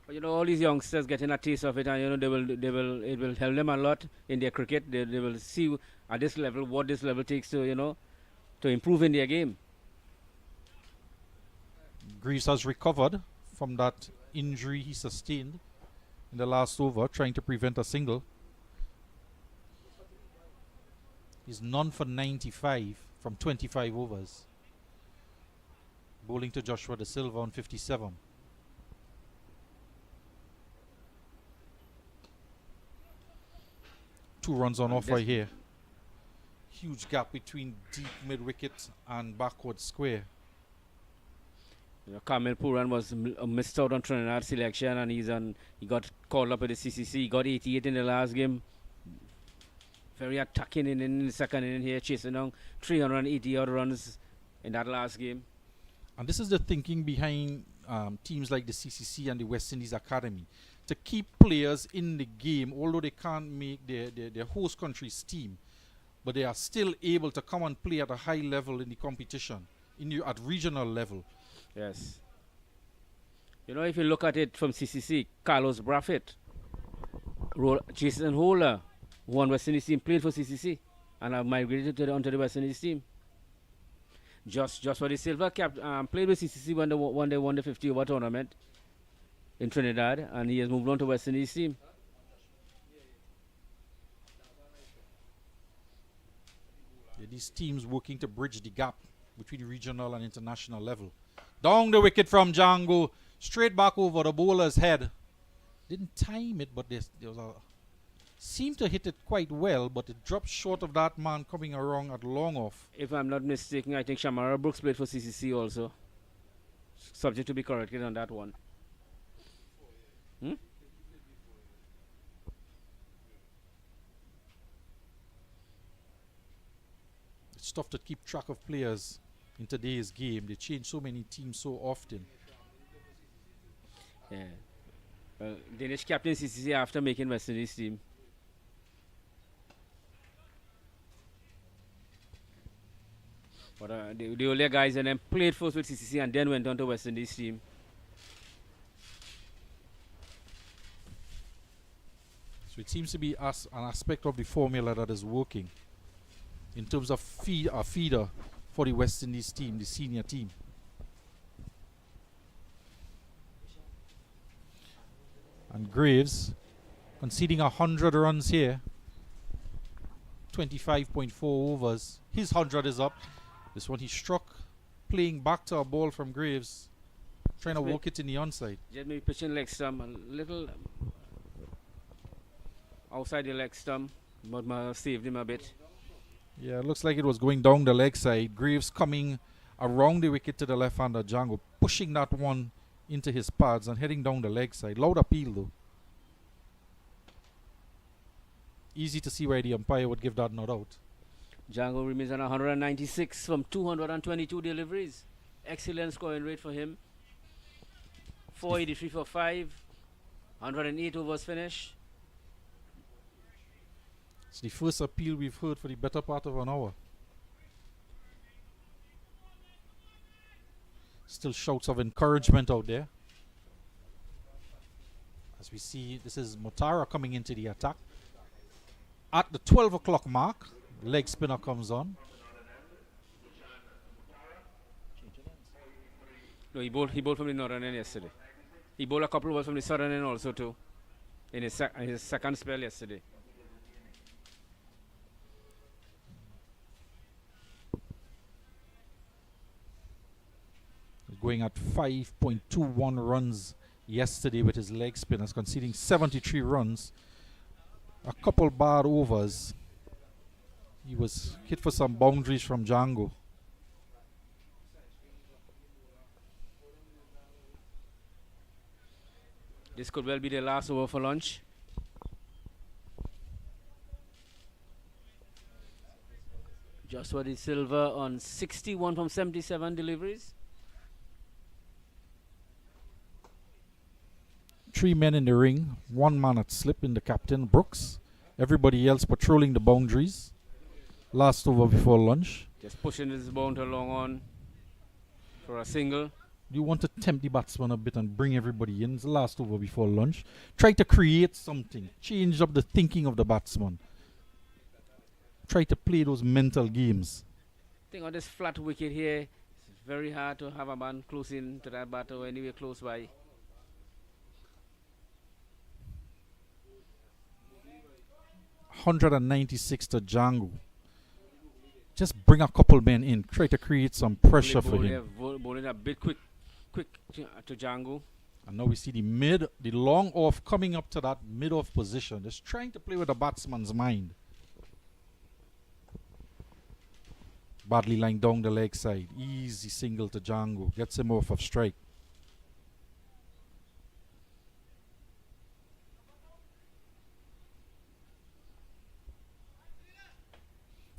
But all these youngsters getting a taste of it, and it will help them a lot in their cricket. They will see at this level what this level takes to improve in their game. Greaves has recovered from that injury he sustained in the last over, trying to prevent a single. He's none for 95 from 25 overs. Bowling to Joshua De Silva on 57. Two runs on offer here. Huge gap between deep mid-wicket and backward square. Kamil Puran was missed out on Trinidad selection, and he got called up at the CCC. He got 88 in the last game. Very attacking in the second inning here, chasing down 380 odd runs in that last game. And this is the thinking behind teams like the CCC and the West Indies Academy, to keep players in the game, although they can't make their host country's team, but they are still able to come and play at a high level in the competition, at regional level. Yes. If you look at it from CCC, Carlos Braffett, Jason Holder, who won West Indies team, played for CCC and have migrated onto the West Indies team. Joshua De Silva played with CCC when they won the 50-over tournament in Trinidad, and he has moved on to West Indies team. Yeah, these teams working to bridge the gap between regional and international level. Down the wicket from Jangoo, straight back over the bowler's head. Didn't time it, but there was seemed to hit it quite well, but it dropped short of that man coming around at long off. If I'm not mistaken, I think Shamara Brooks played for CCC also. Subject to be corrected on that one. It's tough to keep track of players in today's game. They change so many teams so often. Yeah. Danish captain CCC after making West Indies team. But the older guys and then played first with CCC and then went on to West Indies team. So it seems to be an aspect of the formula that is working in terms of a feeder for the West Indies team, the senior team. And Graves conceding 100 runs here. 25.4 overs. His 100 is up. This one he struck, playing back to a ball from Graves, trying to walk it in the onside. Just maybe pitching like some a little outside the leg stump, but saved him a bit. Yeah, it looks like it was going down the leg side. Graves coming around the wicket to the left-hander Jangoo, pushing that one into his pads and heading down the leg side. Loud appeal though. Easy to see why the umpire would give that not out. Jangoo remains on 196 from 222 deliveries. Excellent scoring rate for him. 483 for 5. 108 overs finish. It's the first appeal we've heard for the better part of an hour. Still shouts of encouragement out there. As we see, this is Motara coming into the attack. At the 12 o'clock mark, leg spinner comes on. No, he bowled from the northern end yesterday. He bowled a couple of balls from the southern end also too. In his second spell yesterday. Going at 5.21 runs yesterday with his leg spinners, conceding 73 runs. A couple bad overs. He was hit for some boundaries from Jangoo. This could well be the last over for lunch. Joshua De Silva on 61 from 77 deliveries. 3 men in the ring, 1 man at slip in the captain, Brooks. Everybody else patrolling the boundaries. Last over before lunch. Just pushing his bound along on for a single. You want to tempt the batsman a bit and bring everybody in. It's the last over before lunch. Try to create something. Change up the thinking of the batsman. Try to play those mental games. I think on this flat wicket here, it's very hard to have a man close in to that batter or anywhere close by. .196 to Jangoo. Just bring a couple men in. Try to create some pressure for him. Bowling a bit quick to Jangoo. And now we see the long off coming up to that mid-off position. Just trying to play with the batsman's mind. Badly lying down the leg side. Easy single to Jangoo. Gets him off of strike.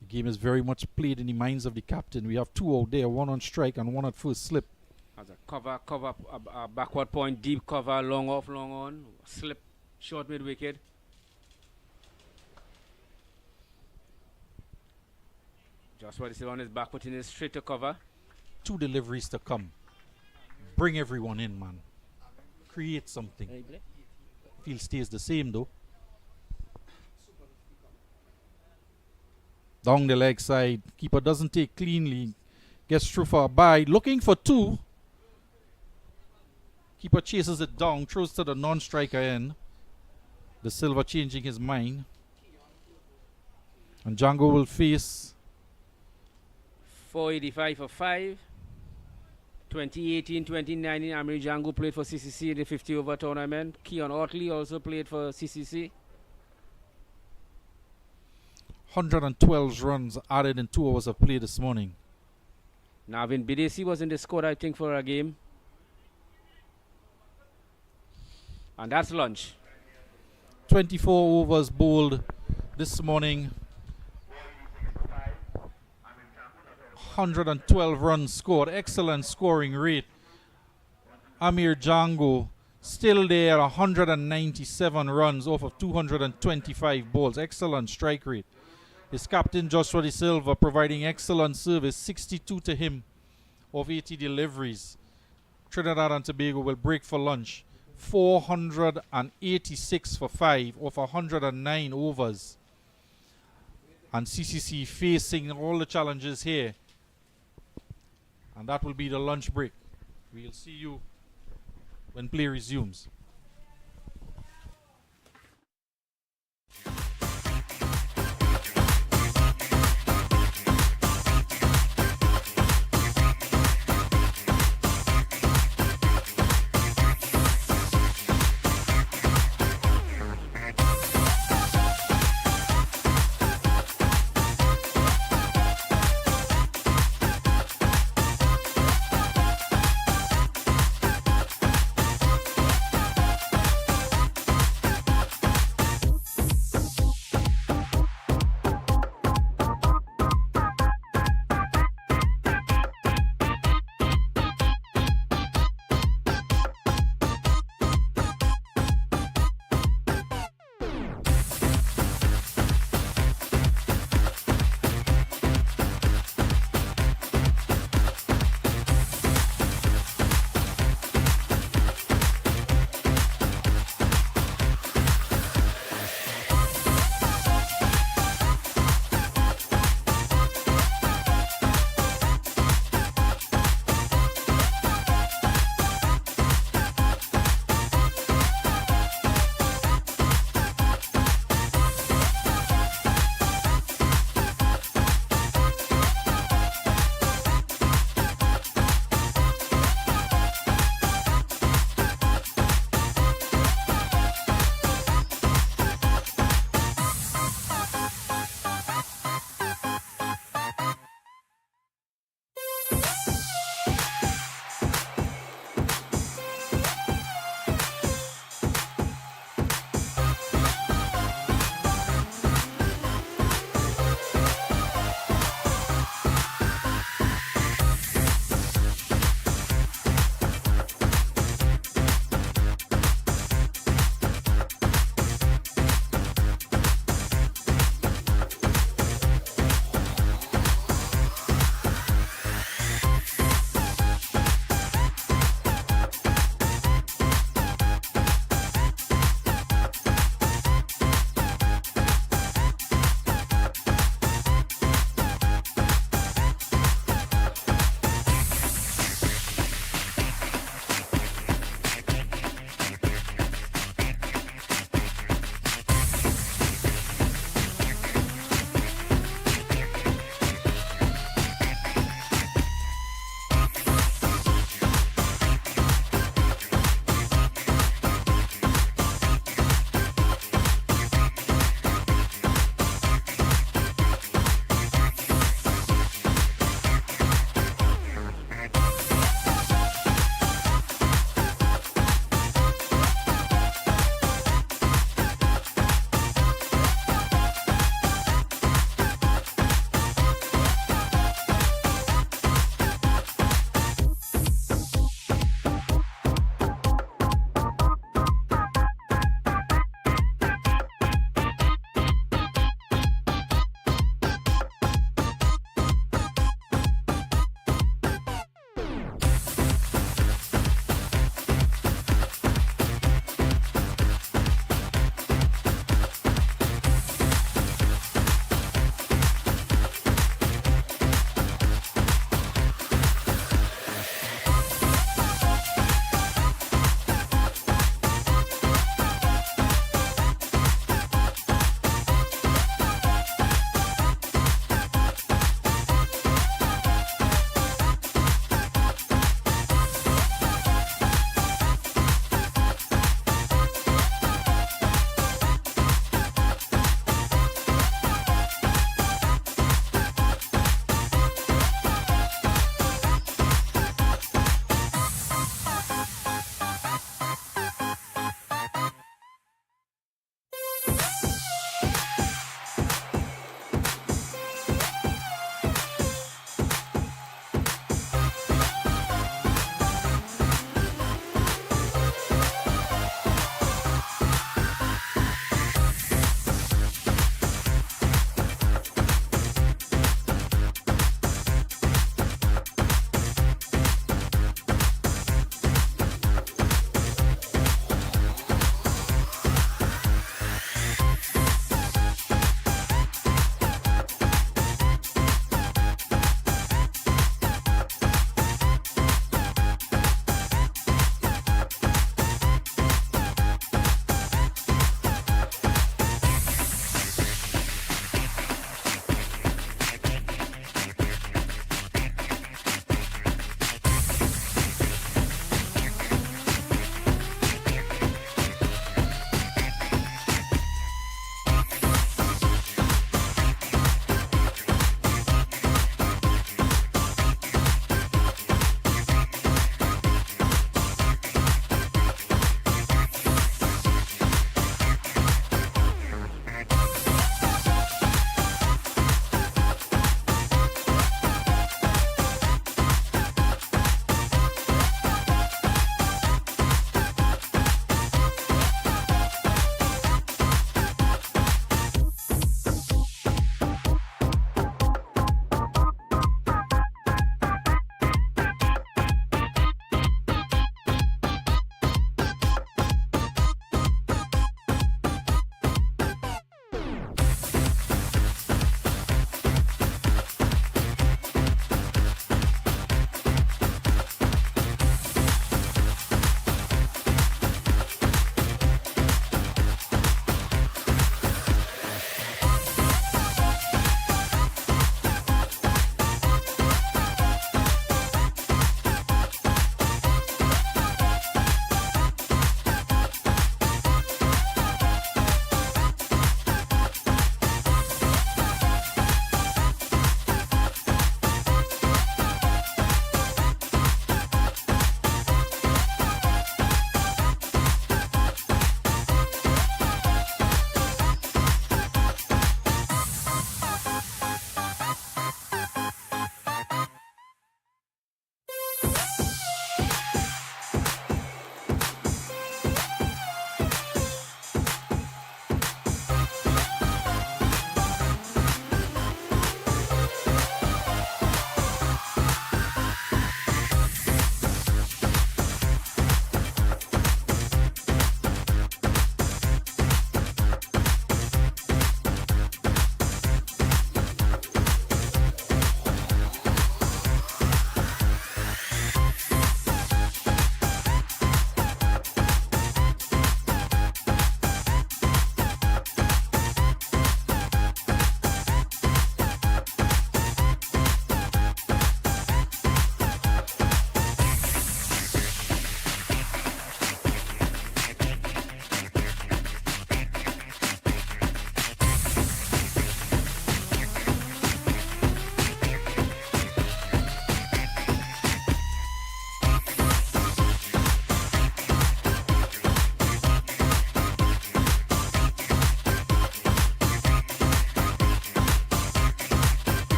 The game is very much played in the minds of the captain. We have 2 out there, 1 on strike and 1 at first slip. As a cover, a backward point, deep cover, long off, long on, slip, short mid wicket. Joshua is on his back, putting it straight to cover. 2 deliveries to come. Bring everyone in, man. Create something. Field stays the same though. Down the leg side. Keeper doesn't take cleanly. Gets through for a bite. Looking for 2. Keeper chases it down. Throws to the non-striker end. De Silva changing his mind. And Jangoo will face 485 for 5. 2018-2019, Amiri Jangoo played for CCC in the 50 over tournament. Keon Otley also played for CCC. 112 runs added in 2 hours of play this morning. Navin Bidesi was in the squad, I think, for a game. And that's lunch. 24 overs bowled this morning. 112 runs scored. Excellent scoring rate. Amir Jangoo still there, 197 runs off of 225 balls. Excellent strike rate. His captain Joshua De Silva providing excellent service. 62 to him of 80 deliveries. Trinidad and Tobago will break for lunch. 486 for 5 off 109 overs. And CCC facing all the challenges here. And that will be the lunch break. We'll see you when play resumes.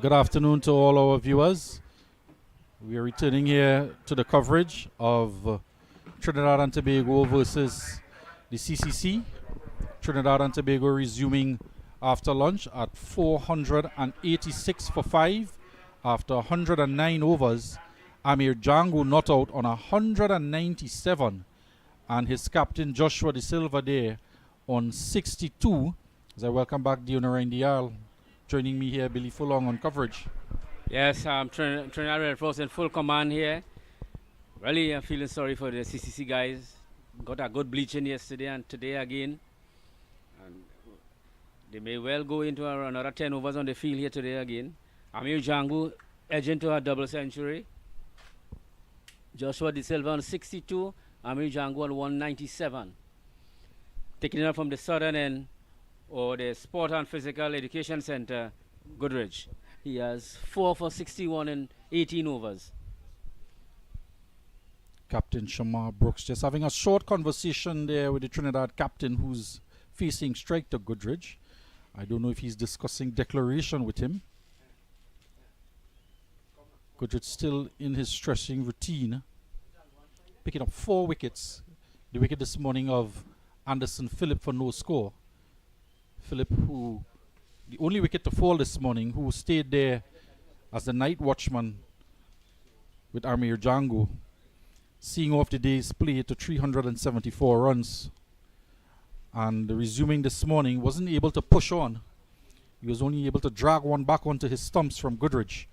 Good afternoon to all our viewers. We are returning here to the coverage of Trinidad and Tobago versus the CCC. Trinidad and Tobago resuming after lunch at 486 for 5 after 109 overs. Amir Jangoo not out on 197, and his captain Joshua De Silva there on 62. As I welcome back Dion Randial, joining me here, Billy Fulong on coverage. Yes, Trinidad Red Force in full command here. Really, I'm feeling sorry for the CCC guys. Got a good bleaching yesterday and today again. And they may well go into another 10 overs on the field here today again. Amir Jangoo edging to a double century. Joshua De Silva on 62. Amir Jangoo on 197. Taking it up from the southern end, or the Sport and Physical Education Center, Goodrich. He has 4 for 61 in 18 overs. Captain Shamar Brooks just having a short conversation there with the Trinidad captain who's facing strike to Goodrich. I don't know if he's discussing declaration with him. Goodrich still in his stressing routine, picking up 4 wickets. The wicket this morning of Anderson Phillip for no score. Phillip, who the only wicket to fall this morning, who stayed there as the night watchman with Amir Jangoo, seeing off the day's play to 374 runs. And resuming this morning, wasn't able to push on. He was only able to drag one back onto his stumps from Goodrich,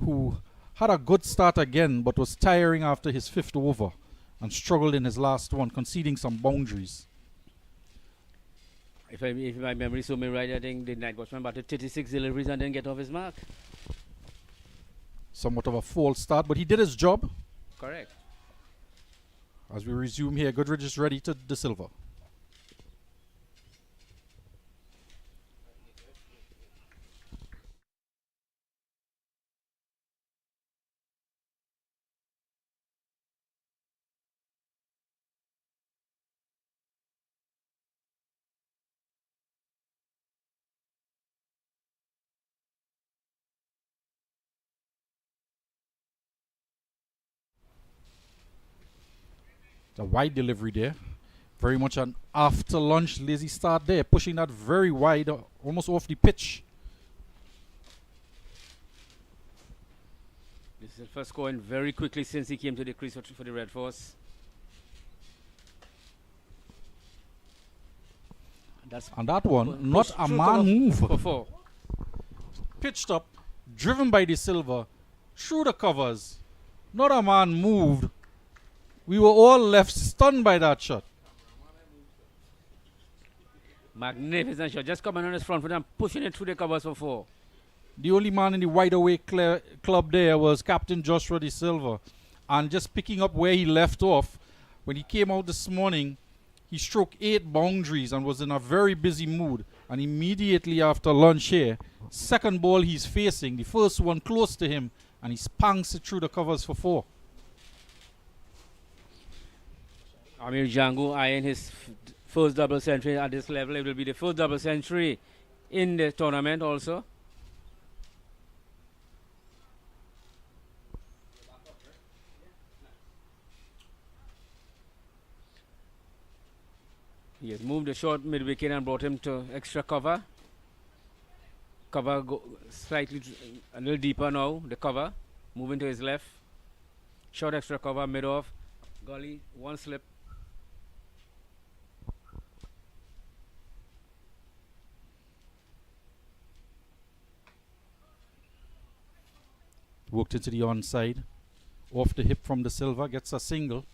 who had a good start again but was tiring after his 5th over and struggled in his last one, conceding some boundaries. If my memory serves me right, I think the night watchman batted 36 deliveries and didn't get off his mark. Somewhat of a false start, but he did his job. Correct. As we resume here, Goodrich is ready to De Silva. A wide delivery there. Very much an after lunch lazy start there, pushing that very wide, almost off the pitch. This is the first score in very quickly since he came to the crease for the Red Force. And that one, not a man move. For 4. Pitched up, driven by De Silva, through the covers. Not a man moved. We were all left stunned by that shot. Magnificent shot. Just coming on his front foot and pushing it through the covers for 4. The only man in the wide awake club there was Captain Joshua De Silva. And just picking up where he left off, when he came out this morning, he struck 8 boundaries and was in a very busy mood. And immediately after lunch here, second ball he's facing, the first one close to him, and he spanks it through the covers for 4. Amir Jangoo eyeing his first double century at this level. It will be the first double century in the tournament also. He has moved the short mid wicket and brought him to extra cover. Cover slightly a little deeper now. The cover moving to his left. Short extra cover mid off. Gully, one slip. Worked into the onside. Off the hip from De Silva, gets a single.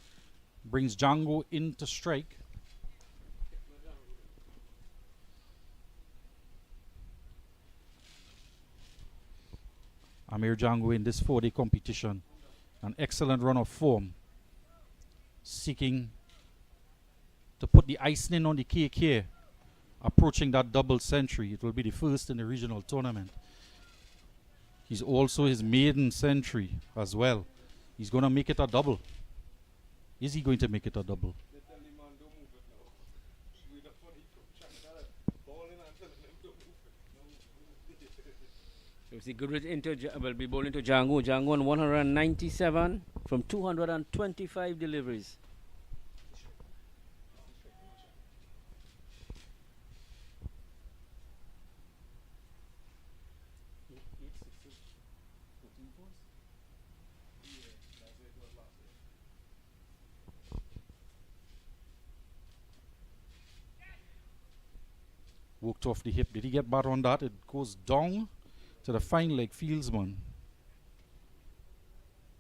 Brings Jangoo into strike. Amir Jangoo in this 4-day competition. An excellent run of form. Seeking to put the icing on the cake here. Approaching that double century. It will be the first in the regional tournament. He's also his maiden century as well. He's going to make it a double. Is he going to make it a double? You see, Goodrich will be bowling to Jangoo. Jangoo on 197 from 225 deliveries. Worked off the hip. Did he get bad on that? It goes down to the fine leg fieldsman.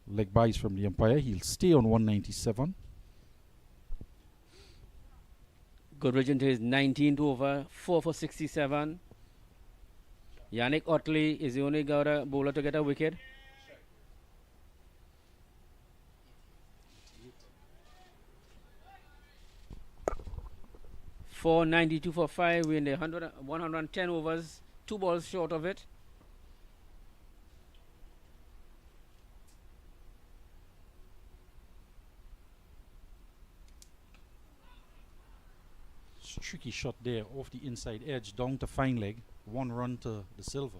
Leg buys from the umpire. He'll stay on 197. Goodrich into his 19th over, 4 for 67. Yannick Otley is the only bowler to get a wicket. .492 for 5. We're in the 110 overs, 2 balls short of it. Tricky shot there off the inside edge down to fine leg. 1 run to the silver.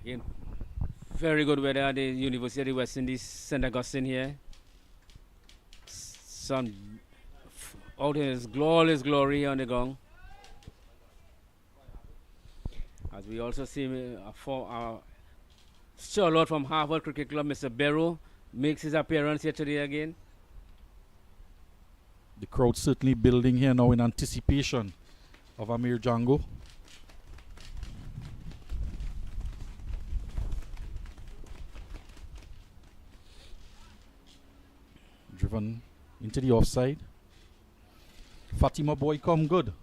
Again, very good weather at the University of the West Indies, St. Augustine here. Sun out in his glorious glory on the gong. As we also see Charlotte from Harvard Cricket Club, Mr. Barrow, makes his appearance here today again. The crowd certainly building here now in anticipation of Amir Jangoo. Driven into the offside. Fatima boy come good.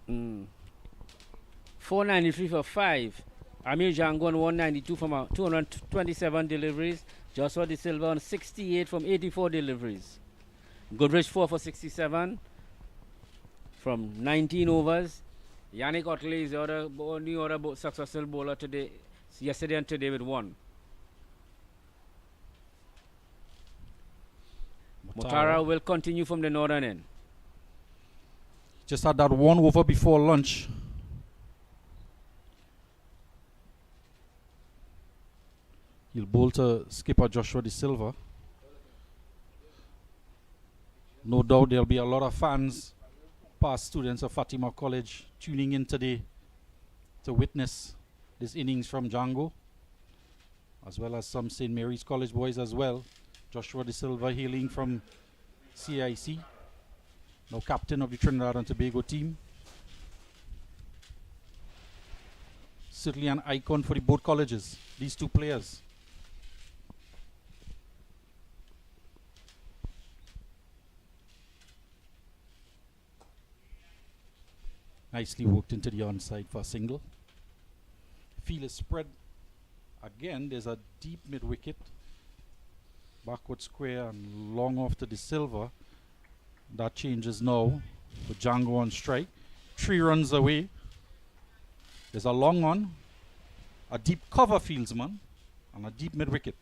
493 for 5. Amir Jangoo on 192 from 227 deliveries. Joshua De Silva on 68 from 84 deliveries. Goodrich 4 for 67 from 19 overs. Yannick Otley is the only other successful bowler today, yesterday and today with 1. Motara will continue from the northern end. Just had that 1 over before lunch. He'll bowl to skipper Joshua De Silva. No doubt there'll be a lot of fans, past students of Fatima College, tuning in today to witness this innings from Jangoo, as well as some St. Mary's College boys as well. Joshua De Silva hailing from CIC, now captain of the Trinidad and Tobago team. Certainly an icon for the both colleges, these 2 players. Nicely worked into the onside for a single. Field is spread again. There's a deep mid wicket. Backward square and long off to the silver. That changes now with Jangoo on strike. 3 runs away. There's a long one, a deep cover fieldsman, and a deep mid wicket.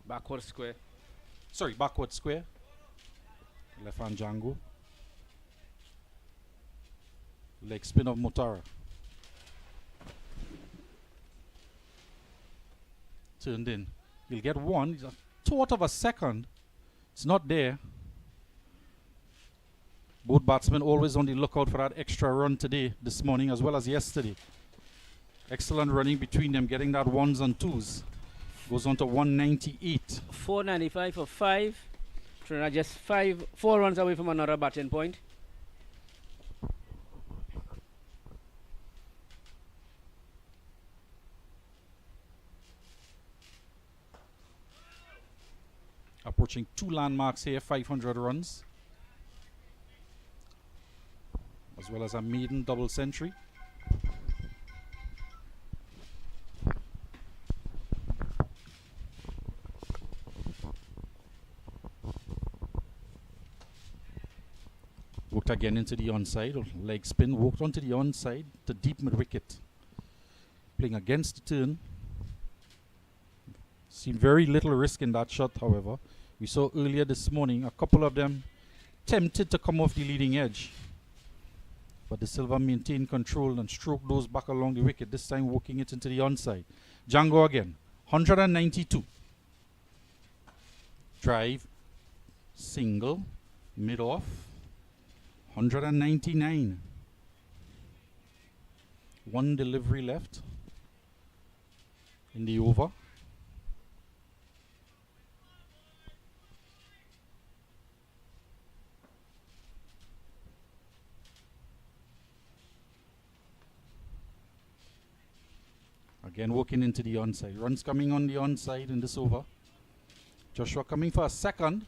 Backward square. Sorry, backward square. Left hand Jangoo. Leg spin of Motara. Turned in. He'll get 1. It's a thought of a second. It's not there. Both batsmen always on the lookout for that extra run today, this morning, as well as yesterday. Excellent running between them, getting that 1s and 2s. Goes on to 198. 495 for 5. Trinidad just 4 runs away from another batting point. Approaching 2 landmarks here, 500 runs. As well as a maiden double century. Worked again into the onside, leg spin, walked onto the onside to deep mid wicket. Playing against the turn. Seen very little risk in that shot, however. We saw earlier this morning a couple of them tempted to come off the leading edge. But De Silva maintained control and stroked those back along the wicket, this time working it into the onside. Jangoo again, 192. Drive, single, mid-off, 199. One delivery left in the over. Again working into the onside. Runs coming on the onside in this over. Joshua coming for a second.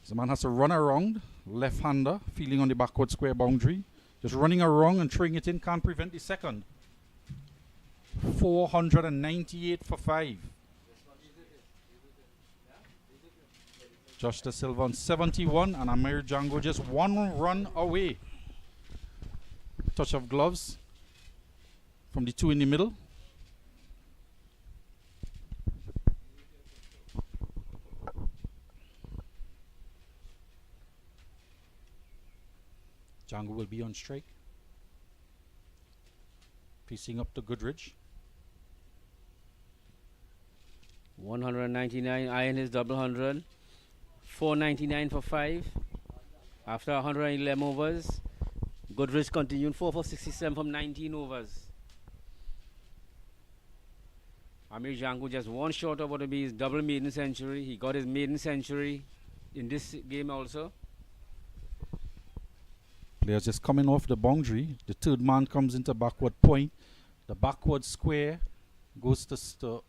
The man has to run around. Left-hander feeling on the backward square boundary. Just running around and throwing it in. Can't prevent the second. 498 for 5. Josh De Silva on 71 and Amir Jangoo just one run away. Touch of gloves from the two in the middle. Jangoo will be on strike. Facing up to Goodridge. 199, iron his double 100. 499 for 5. After 111 overs, Goodridge continued 4 for 67 from 19 overs. Amir Jangoo just one short of what would be his double maiden century. He got his maiden century in this game also. Players just coming off the boundary. The third man comes into backward point. The backward square goes to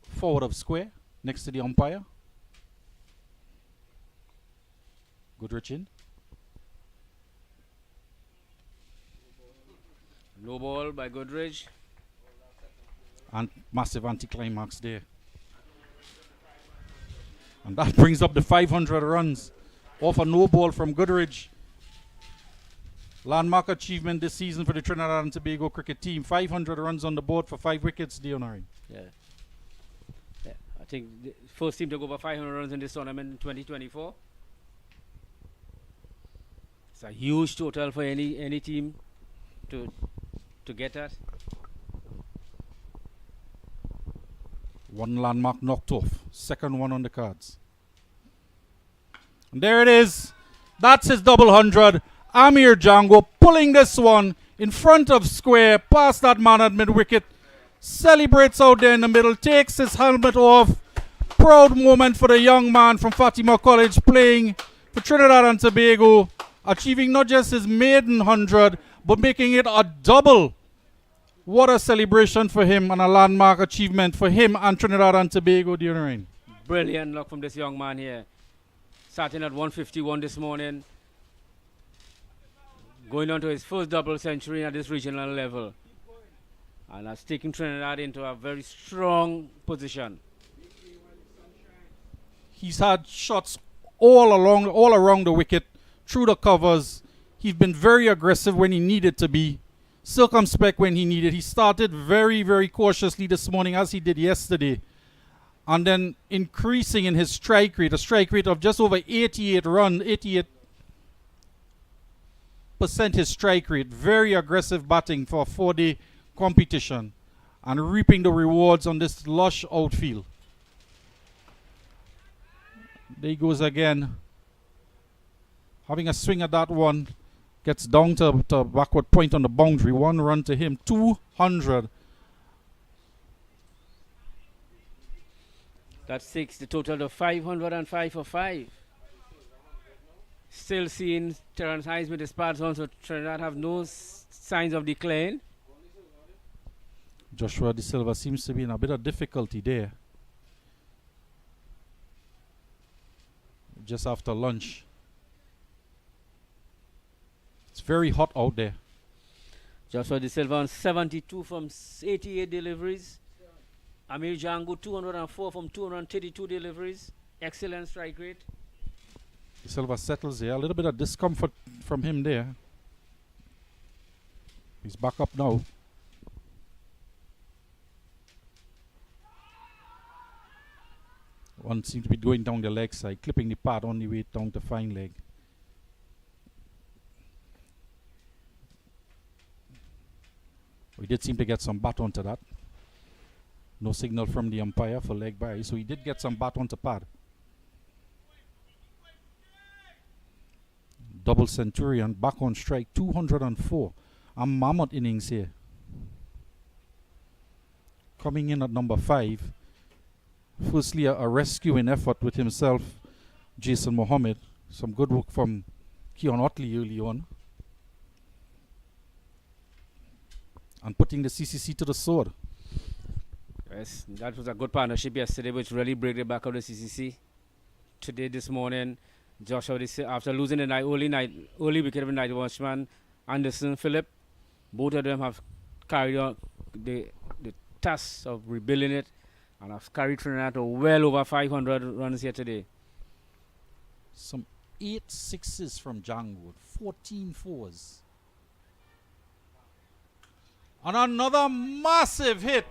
forward of square next to the umpire. Goodrich in. No ball by Goodridge. And massive anticlimax there. And that brings up the 500 runs off a no ball from Goodridge. Landmark achievement this season for the Trinidad and Tobago cricket team. 500 runs on the board for 5 wickets, Dionari. Yeah. I think the first team to go over 500 runs in this tournament in 2024. It's a huge total for any team to get that. One landmark knocked off. Second one on the cards. And there it is. That's his double 100. Amir Jangoo pulling this one in front of square, past that man at mid-wicket. Celebrates out there in the middle, takes his helmet off. Proud moment for the young man from Fatima College playing for Trinidad and Tobago. Achieving not just his maiden 100, but making it a double. What a celebration for him and a landmark achievement for him and Trinidad and Tobago, Dionari. Brilliant luck from this young man here. Starting at 151 this morning. Going on to his first double century at this regional level. And that's taking Trinidad into a very strong position. He's had shots all around the wicket, through the covers. He's been very aggressive when he needed to be. Circumspect when he needed. He started very, very cautiously this morning as he did yesterday. And then increasing in his strike rate, a strike rate of just over 88% his strike rate. Very aggressive batting for a 4-day competition. And reaping the rewards on this lush outfield. There he goes again. Having a swing at that one. Gets down to backward point on the boundary. One run to him. 200. That takes the total to 505 for 5. Still seeing Terence Hines with his pads on, so Trinidad have no signs of decline. Joshua De Silva seems to be in a bit of difficulty there. Just after lunch. It's very hot out there. Joshua De Silva on 72 from 88 deliveries. Amir Jangoo 204 from 232 deliveries. Excellent strike rate. De Silva settles there. A little bit of discomfort from him there. He's back up now. One seems to be going down the leg side, clipping the pad on the way down to fine leg. We did seem to get some bat onto that. No signal from the umpire for leg by, so he did get some bat onto pad. Double centurion, back on strike, 204. A mammoth innings here. Coming in at number 5. Firstly, a rescuing effort with himself, Jason Mohammed. Some good work from Keon Otley early on. And putting the CCC to the sword. Yes, that was a good partnership yesterday, which really broke the back of the CCC. Today, this morning, Joshua, after losing the early wicket of the night watchman, Anderson, Phillip, both of them have carried on the task of rebuilding it, and have carried Trinidad to well over 500 runs here today. Some 8 sixes from Jangoo, 14 fours. And another massive hit.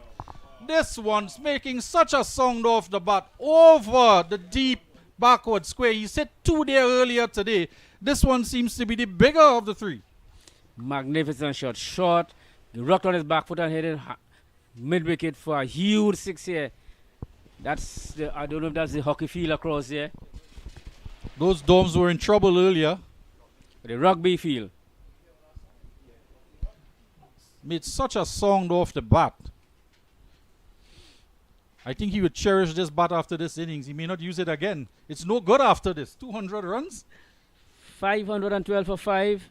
This one's making such a sound off the bat over the deep backward square. He's hit 2 there earlier today. This one seems to be the bigger of the 3. Magnificent shot. Short. He rocked on his back foot and hit it mid-wicket for a huge 6 here. That's I don't know if that's the hockey field across there. Those domes were in trouble earlier. The rugby field. Made such a sound off the bat. I think he would cherish this bat after this innings. He may not use it again. It's no good after this. 200 runs. 512 for 5.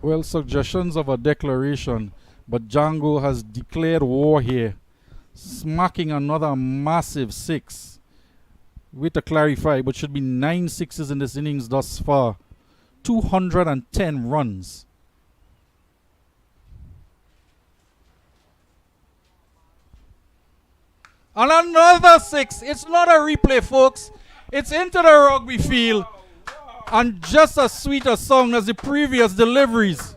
Well, suggestions of a declaration, but Jangoo has declared war here, smacking another massive 6. Wait to clarify, but should be 9 sixes in this innings thus far. 210 runs. And another 6. It's not a replay, folks. It's into the rugby field. And just as sweet a song as the previous deliveries.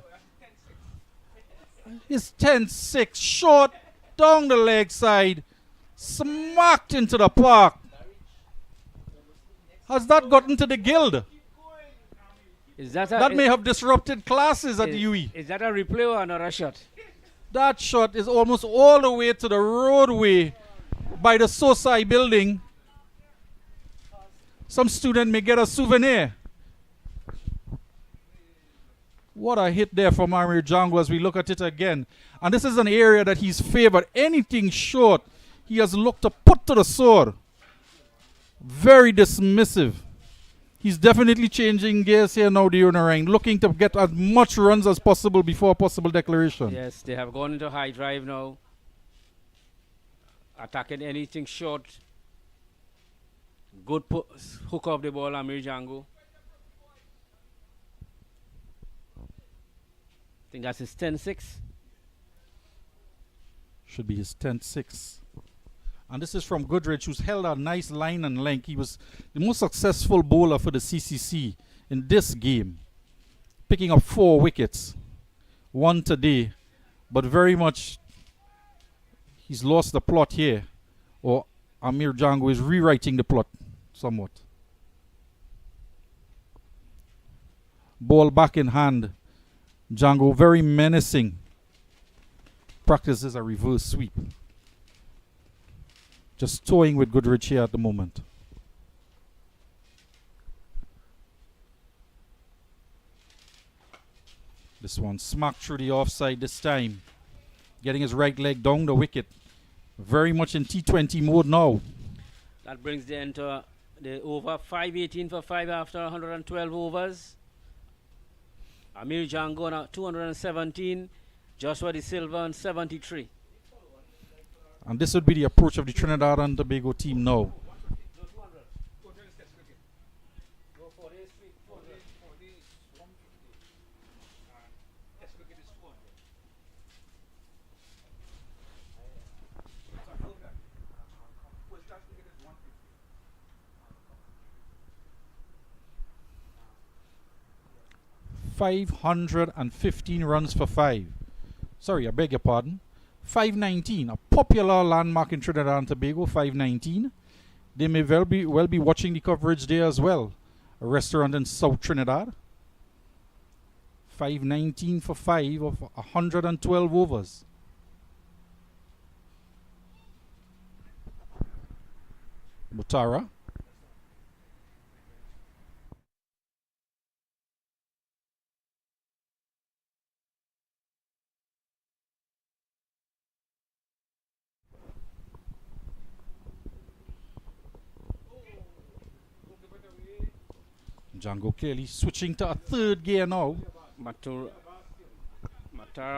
It's 10-6. Short down the leg side. Smacked into the park. Has that gotten to the guild? That may have disrupted classes at the UE. Is that a replay or another shot? That shot is almost all the way to the roadway by the Sosai building. Some student may get a souvenir. What a hit there from Amir Jangoo as we look at it again. And this is an area that he's favored. Anything short, he has looked to put to the sword. Very dismissive. He's definitely changing gears here now, the Unarang, looking to get as much runs as possible before a possible declaration. Yes, they have gone into high drive now. Attacking anything short. Good hook off the ball, Amir Jangoo. I think that's his 10-6. Should be his 10-6. And this is from Goodrich, who's held a nice line and length. He was the most successful bowler for the CCC in this game, picking up 4 wickets. 1 today, but very much he's lost the plot here, or Amir Jangoo is rewriting the plot somewhat. Ball back in hand. Jangoo very menacing. Practices a reverse sweep. Just toying with Goodrich here at the moment. This one smacked through the offside this time. Getting his right leg down the wicket. Very much in T20 mode now. That brings the end to the over 518 for 5 after 112 overs. Amir Jangoo on 217. Joshua De Silva on 73. And this would be the approach of the Trinidad and Tobago team now. $515 runs for 5. Sorry, I beg your pardon. 519, a popular landmark in Trinidad and Tobago, 519. They may well be watching the coverage there as well. A restaurant in South Trinidad. 519 for 5 of 112 overs. Mutara. Jangoo clearly switching to a third gear now. Matara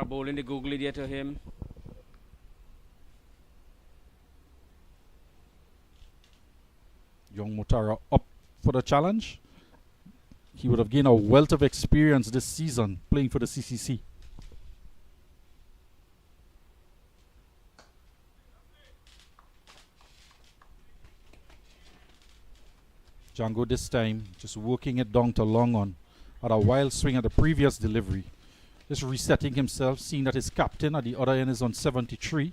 bowling the googly there to him. Young Mutara up for the challenge. He would have gained a wealth of experience this season playing for the CCC. Jangoo this time just working it down to long on. Had a wild swing at the previous delivery. Just resetting himself, seeing that his captain at the other end is on 73.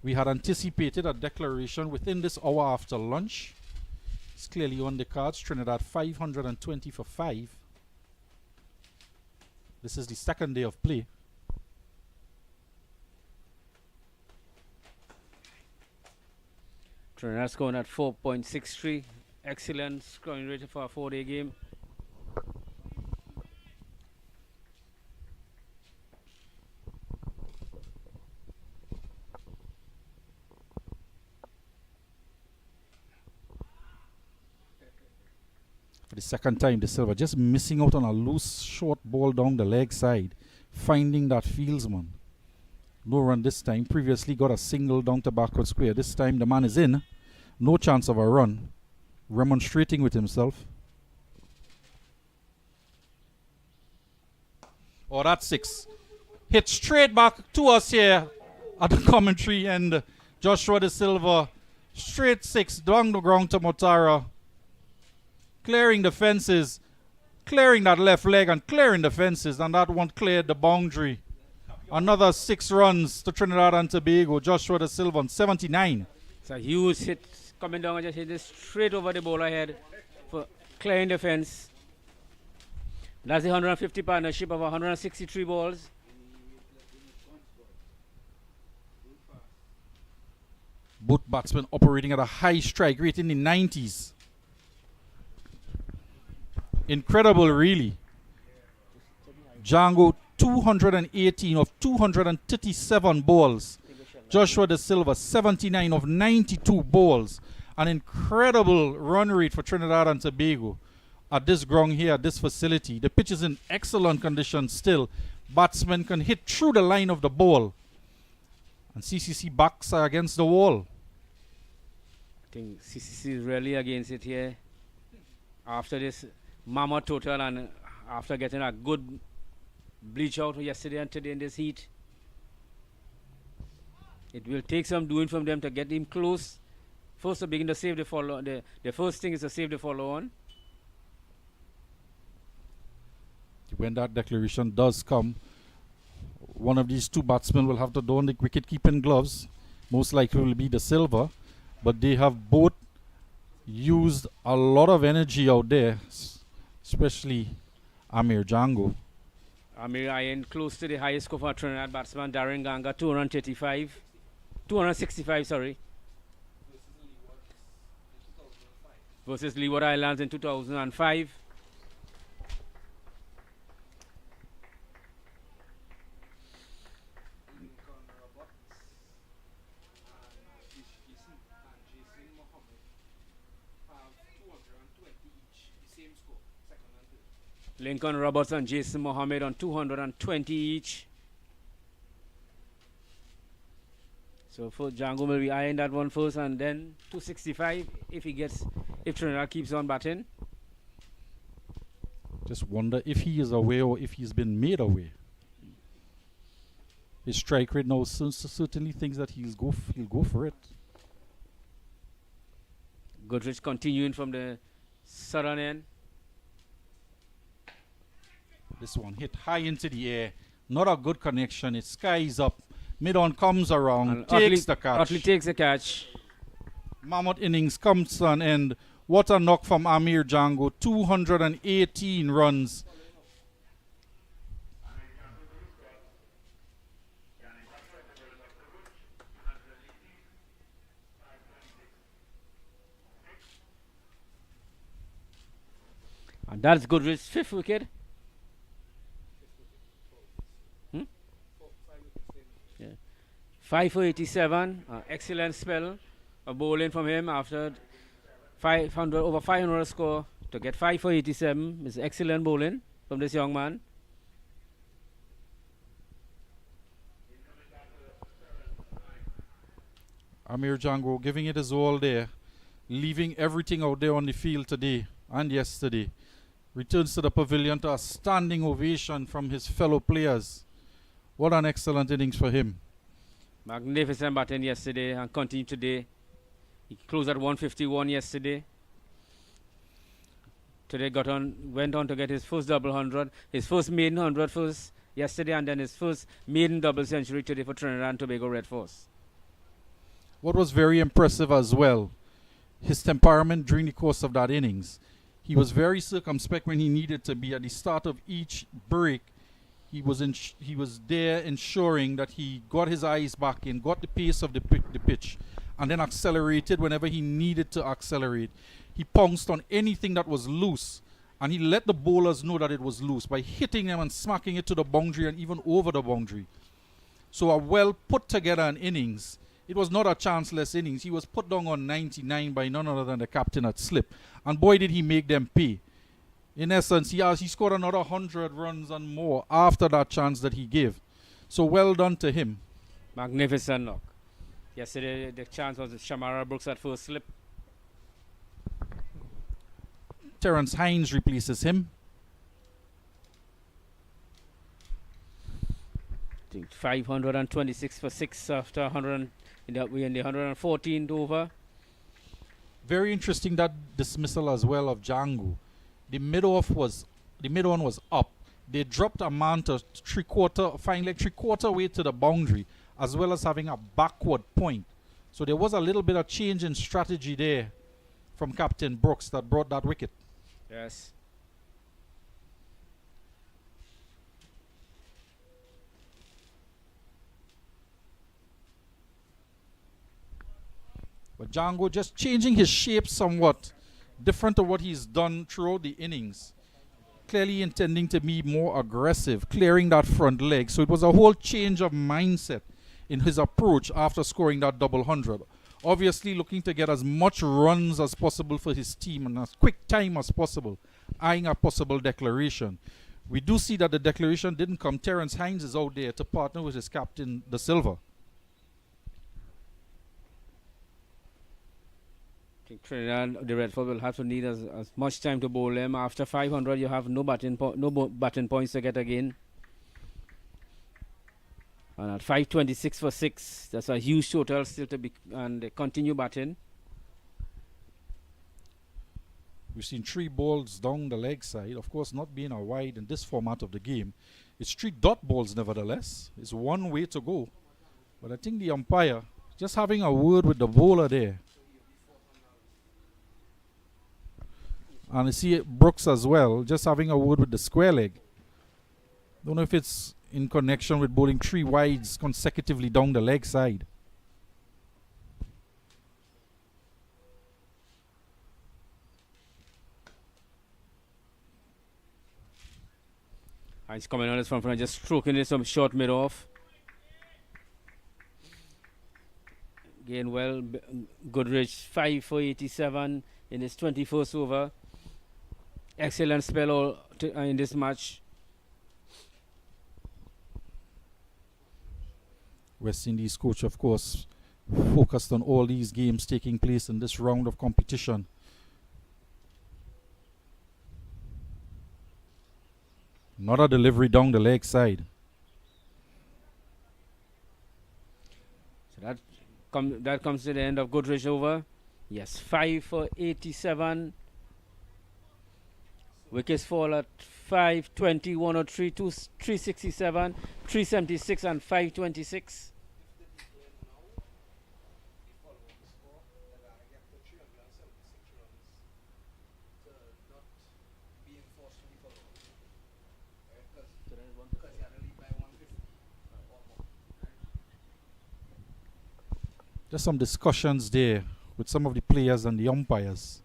We had anticipated a declaration within this hour after lunch. It's clearly on the cards. Trinidad 520 for 5. This is the second day of play. Trinidad scoring at 4.63. Excellent scoring rate for a 4-day game. For the second time, the Silver just missing out on a loose short ball down the leg side, finding that fieldsman. No run this time. Previously got a single down to backward square. This time the man is in. No chance of a run. Remonstrating with himself. Oh, that's 6. Hit straight back to us here at the commentary, and Joshua De Silva straight 6 down the ground to Mutara. Clearing the fences, clearing that left leg and clearing the fences, and that one cleared the boundary. Another 6 runs to Trinidad and Tobago. Joshua De Silva on 79. It's a huge hit coming down and just hit this straight over the bowler head for clearing the fence. That's the 150 partnership of 163 balls. Both batsmen operating at a high strike rate in the 90s. Incredible, really. Jangoo 218 of 237 balls. Joshua De Silva 79 of 92 balls. An incredible run rate for Trinidad and Tobago at this ground here, at this facility. The pitch is in excellent condition still. Batsmen can hit through the line of the ball. And CCC backs are against the wall. I think CCC is really against it here. After this mammoth total and after getting a good bleach out yesterday and today in this heat, it will take some doing from them to get him close. First to begin to save the follow. The first thing is to save the follow on. When that declaration does come, one of these two batsmen will have to don the wicket keeping gloves. Most likely will be De Silva, but they have both used a lot of energy out there, especially Amir Jangoo. Amir eyeing close to the highest score for Trinidad batsman Darren Ganga, 265, sorry. Versus Leeward Islands in 2005. Lincoln Roberts and Jason Mohammed on 220 each. So for Jangoo will be eyeing that one first, and then 265 if Trinidad keeps on batting. Just wonder if he is away or if he's been made away. His strike rate now certainly thinks that he'll go for it. Goodrich continuing from the southern end. This one hit high into the air. Not a good connection. It skies up. Mid-on comes around. And takes the catch. Utley takes the catch. Mammoth innings comes to an end. What a knock from Amir Jangoo. 218 runs. And that's Goodrich's 5th wicket. Yeah. 5 for 87. Excellent spell of bowling from him after 500 over 500 score to get 5 for 87 is excellent bowling from this young man. Amir Jangoo giving it his all there, leaving everything out there on the field today and yesterday. Returns to the pavilion to a standing ovation from his fellow players. What an excellent innings for him. Magnificent batting yesterday and continued today. He closed at 151 yesterday. Today went on to get his first double 100, his first maiden 100 first yesterday, and then his first maiden double century today for Trinidad and Tobago Red Force. What was very impressive as well, his temperament during the course of that innings. He was very circumspect when he needed to be. At the start of each break, he was there ensuring that he got his eyes back in, got the pace of the pitch, and then accelerated whenever he needed to accelerate. He pounced on anything that was loose, and he let the bowlers know that it was loose by hitting them and smacking it to the boundary and even over the boundary. So a well put together an innings. It was not a chanceless innings. He was put down on 99 by none other than the captain at slip. And boy, did he make them pay. In essence, he scored another 100 runs and more after that chance that he gave. So well done to him. Magnificent knock. Yesterday, the chance was Shamara Brooks at first slip. Terence Hines replaces him. I think 526 for 6 after 100 in the 114th over. Very interesting that dismissal as well of Jangoo. The mid one was up. They dropped a man to three-quarter way to the boundary, as well as having a backward point. So there was a little bit of change in strategy there from Captain Brooks that brought that wicket. Yes. But Jangoo just changing his shape somewhat, different to what he's done throughout the innings. Clearly intending to be more aggressive, clearing that front leg. So it was a whole change of mindset in his approach after scoring that double 100. Obviously looking to get as much runs as possible for his team in as quick time as possible, eyeing a possible declaration. We do see that the declaration didn't come. Terence Hines is out there to partner with his captain, De Silva. I think Trinidad, the Red Force will have to need as much time to bowl them. After 500, you have no batting points to get again. And at 526 for 6, that's a huge total still to be, and they continue batting. We've seen 3 balls down the leg side. Of course, not being a wide in this format of the game. It's 3 dot balls nevertheless. It's one way to go. But I think the umpire, just having a word with the bowler there. And I see Brooks as well, just having a word with the square leg. Don't know if it's in connection with bowling 3 wides consecutively down the leg side. He's coming on his front, just stroking it some short mid off. Again, well, Goodrich 5 for 87 in his 21st over. Excellent spell in this match. West Indies coach, of course, focused on all these games taking place in this round of competition. Not a delivery down the leg side. So that comes to the end of Goodrich over. Yes, 5 for 87. Wickets fall at 520, 103, 367, 376 and 526. Just some discussions there with some of the players and the umpires.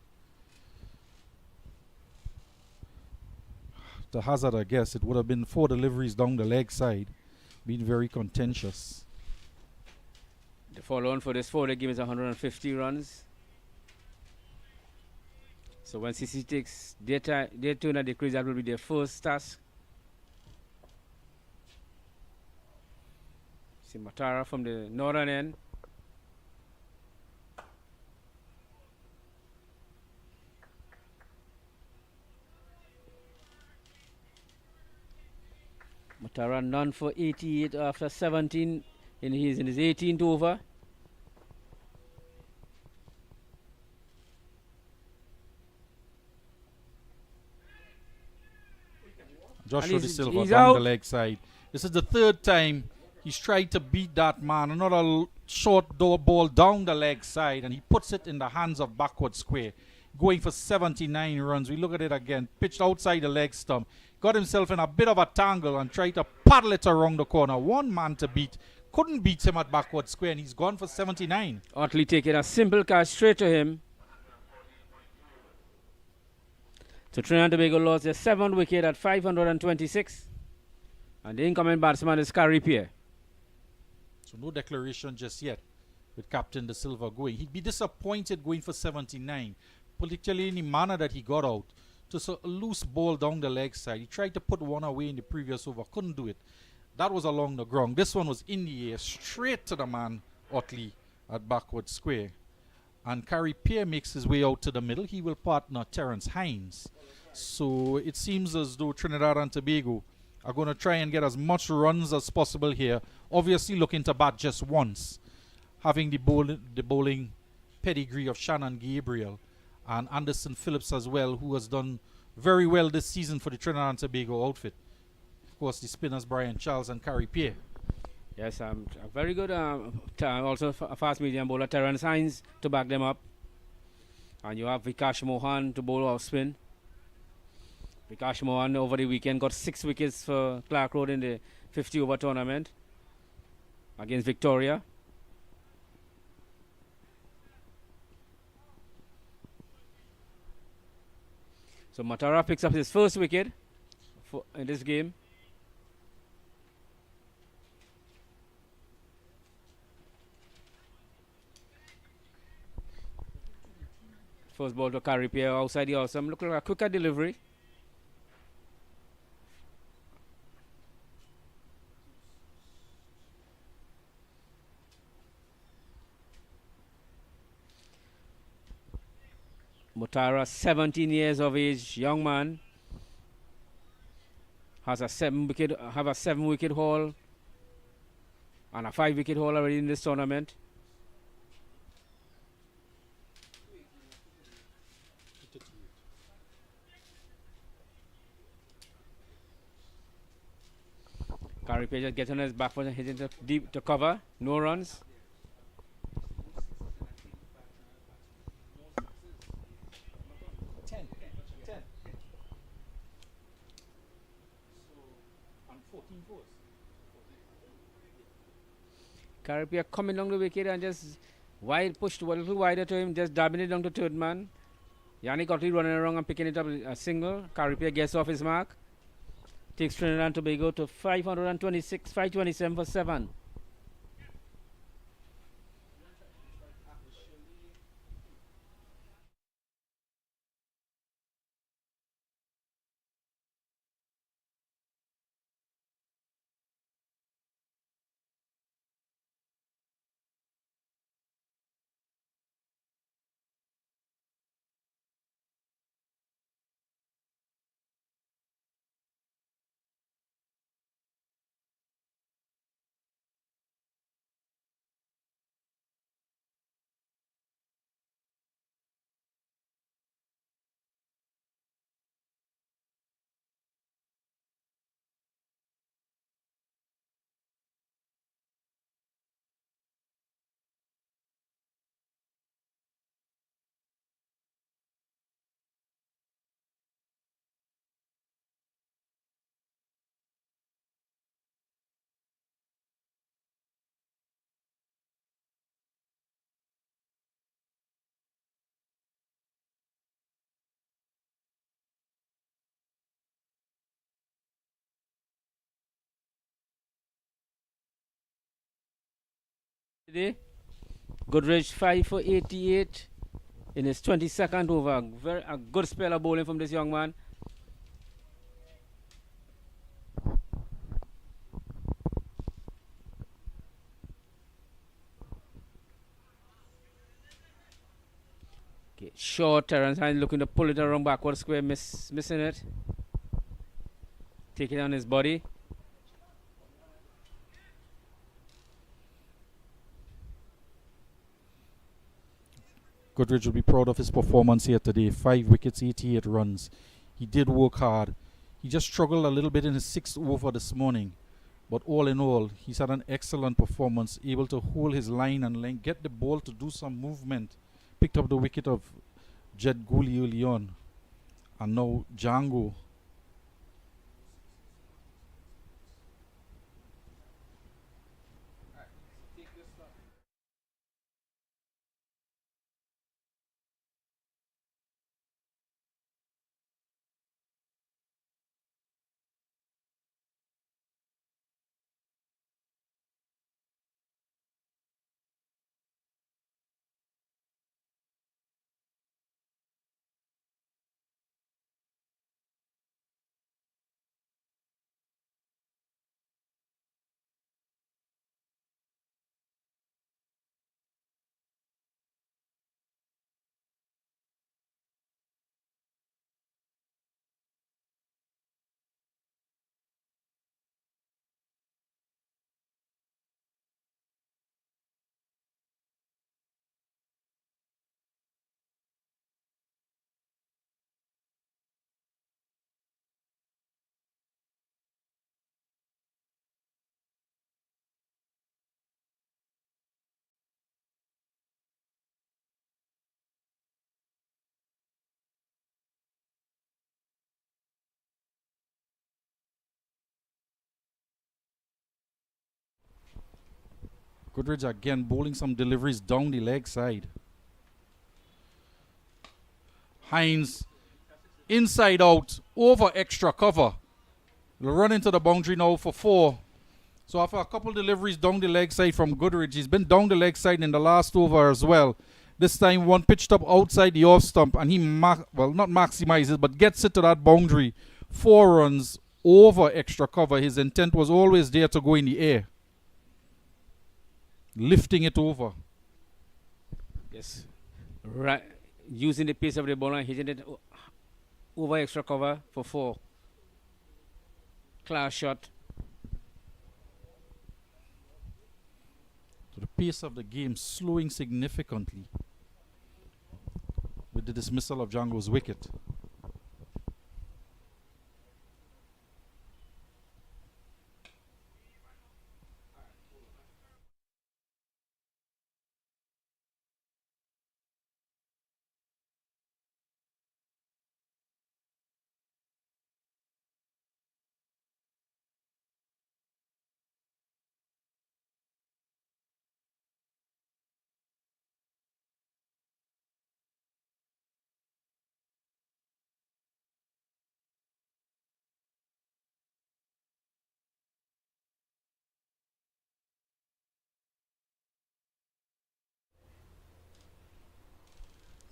The hazard, I guess, it would have been 4 deliveries down the leg side, been very contentious. The follow-on for this 4-day game is 150 runs. So when CCC takes their turn at the crease, that will be their first task. See Matara from the northern end. Matara none for 88 after 17. He's in his 18th over. Joshua De Silva down the leg side. This is the 3rd time he's tried to beat that man. Another short ball down the leg side, and he puts it in the hands of backward square, going for 79 runs. We look at it again. Pitched outside the leg stump. Got himself in a bit of a tangle and tried to paddle it around the corner. One man to beat. Couldn't beat him at backward square, and he's gone for 79. Otley taking a simple catch straight to him. So Trinidad Tobago lost their 7th wicket at 526. And the incoming batsman is Carey Pierre. So no declaration just yet with Captain De Silva going. He'd be disappointed going for 79, particularly in the manner that he got out. Just a loose ball down the leg side. He tried to put one away in the previous over, couldn't do it. That was along the ground. This one was in the air, straight to the man, Otley, at backward square. And Carey Pierre makes his way out to the middle. He will partner Terence Hines. So it seems as though Trinidad and Tobago are going to try and get as much runs as possible here. Obviously looking to bat just once. Having the bowling pedigree of Shannon Gabriel and Anderson Phillips as well, who has done very well this season for the Trinidad and Tobago outfit. Of course, the spinners Brian Charles and Carey Pierre. Yes, a very good, also a fast medium bowler, Terence Hines, to back them up. And you have Vikash Mohan to bowl off spin. Vikash Mohan over the weekend got 6 wickets for Clark Road in the 50-over tournament against Victoria. So Matara picks up his first wicket in this game. First ball to Carey Pierre outside the awesome. Look like a quicker delivery. Matara, 17 years of age, young man, has a 7-wicket haul and a 5-wicket haul already in this tournament. Carey Pierre just gets on his back foot and hitting the deep to cover. No runs. Carey Pierre coming down the wicket and just pushed a little wider to him, just dabbing it down to third man. Yannick Otley running around and picking it up a single. Carey Pierre gets off his mark. Takes Trinidad and Tobago to 526, 527 for 7. Today, Goodrich 5 for 88 in his 22nd over. A good spell of bowling from this young man. Okay, short Terence Hines looking to pull it around backward square, missing it. Take it on his body. Goodrich will be proud of his performance here today. 5 wickets, 88 runs. He did work hard. He just struggled a little bit in his 6th over this morning. But all in all, he's had an excellent performance, able to hold his line and get the ball to do some movement. Picked up the wicket of Jangoo early on. And now Jangoo. Goodrich again bowling some deliveries down the leg side. Hines inside out over extra cover. He'll run into the boundary now for 4. So after a couple deliveries down the leg side from Goodrich, he's been down the leg side in the last over as well. This time one pitched up outside the off stump and he not maximizes but gets it to that boundary. 4 runs over extra cover. His intent was always there to go in the air. Lifting it over. Yes. Right. Using the pace of the ball and hitting it over extra cover for 4. Class shot. So the pace of the game slowing significantly with the dismissal of Jangoo's wicket.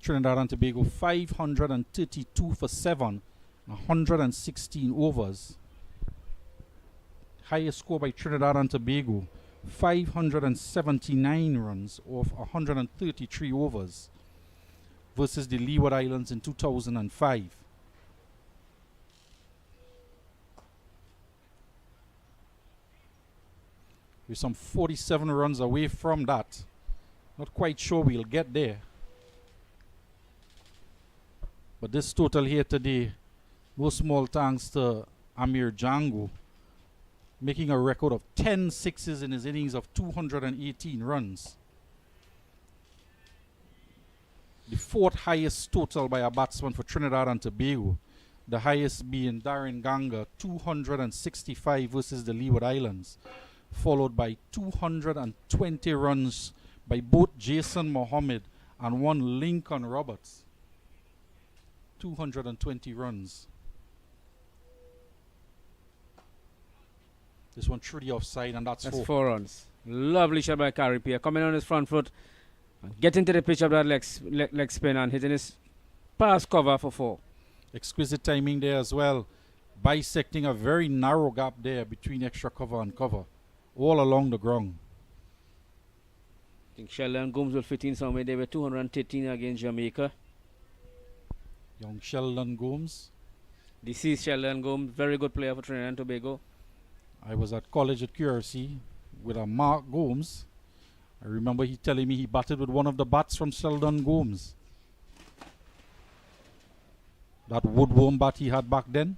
Trinidad and Tobago 532 for 7, 116 overs. Highest score by Trinidad and Tobago, 579 runs off 133 overs versus the Leeward Islands in 2005. We're some 47 runs away from that. Not quite sure we'll get there. But this total here today, no small thanks to Amir Jangoo, making a record of 10 sixes in his innings of 218 runs. The 4th highest total by a batsman for Trinidad and Tobago. The highest being Darren Ganga, 265 versus the Leeward Islands, followed by 220 runs by both Jason Mohammed and one Lincoln Roberts. 220 runs. This one through the offside, and that's 4. 4 runs. Lovely shot by Carripier. Coming on his front foot. Getting to the pitch of that leg spin and hitting his pass cover for 4. Exquisite timing there as well. Bisecting a very narrow gap there between extra cover and cover. All along the ground. I think Sheldon Gomes will fit in somewhere. They were 213 against Jamaica. Young Sheldon Gomes. This is Sheldon Gomes. Very good player for Trinidad and Tobago. I was at college at QRC with a Mark Gomes. I remember he telling me he batted with one of the bats from Sheldon Gomes. That woodworm bat he had back then.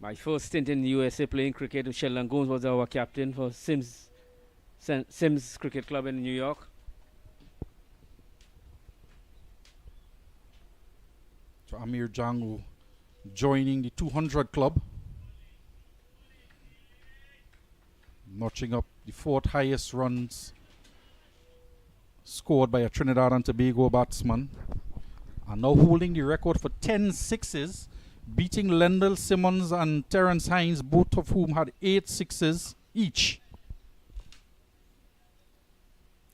My first stint in the USA playing cricket with Sheldon Gomes was our captain for Sims Cricket Club in New York. So Amir Jangoo joining the 200 club. Notching up the 4th highest runs scored by a Trinidad and Tobago batsman. And now holding the record for 10 sixes, beating Lendl Simmons and Terence Hines, both of whom had 8 sixes each.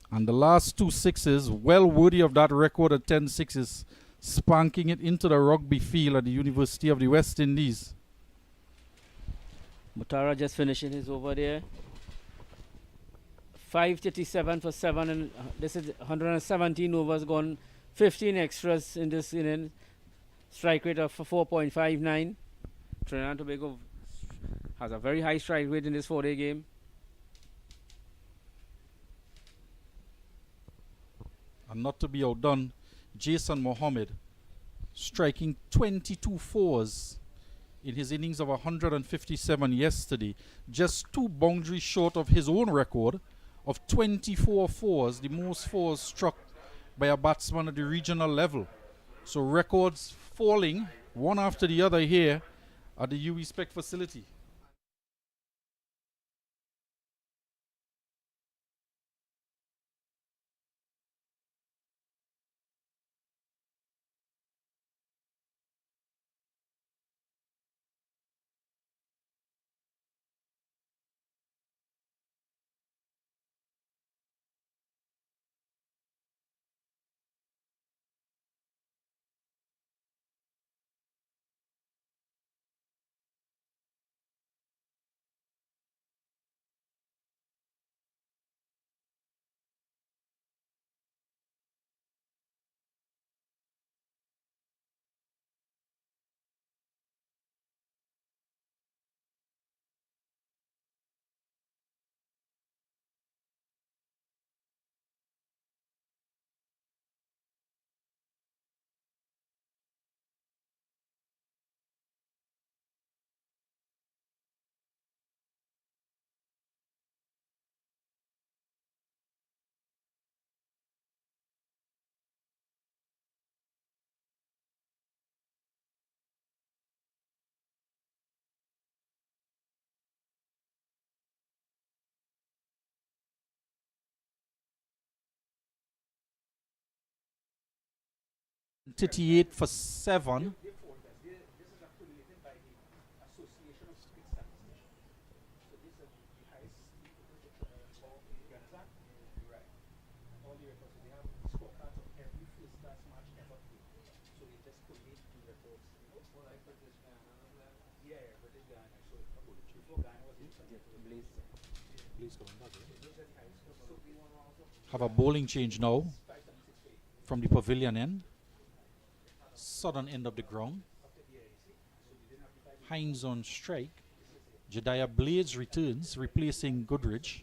And the last 2 sixes, well worthy of that record of 10 sixes, spanking it into the rugby field at the University of the West Indies. Mutara just finishing his over there. 537 for 7, and this is 117 overs gone. 15 extras in this inning. Strike rate of 4.59. Trinidad and Tobago has a very high strike rate in this 4-day game. And not to be outdone, Jason Mohammed striking 22 fours in his innings of 157 yesterday. Just 2 boundaries short of his own record of 24 fours, the most fours struck by a batsman at the regional level. So records falling one after the other here at the UE Spec facility. .38 for 7. Have a bowling change now from the pavilion end. Southern end of the ground. Hines on strike. Jediah Blades returns, replacing Goodridge.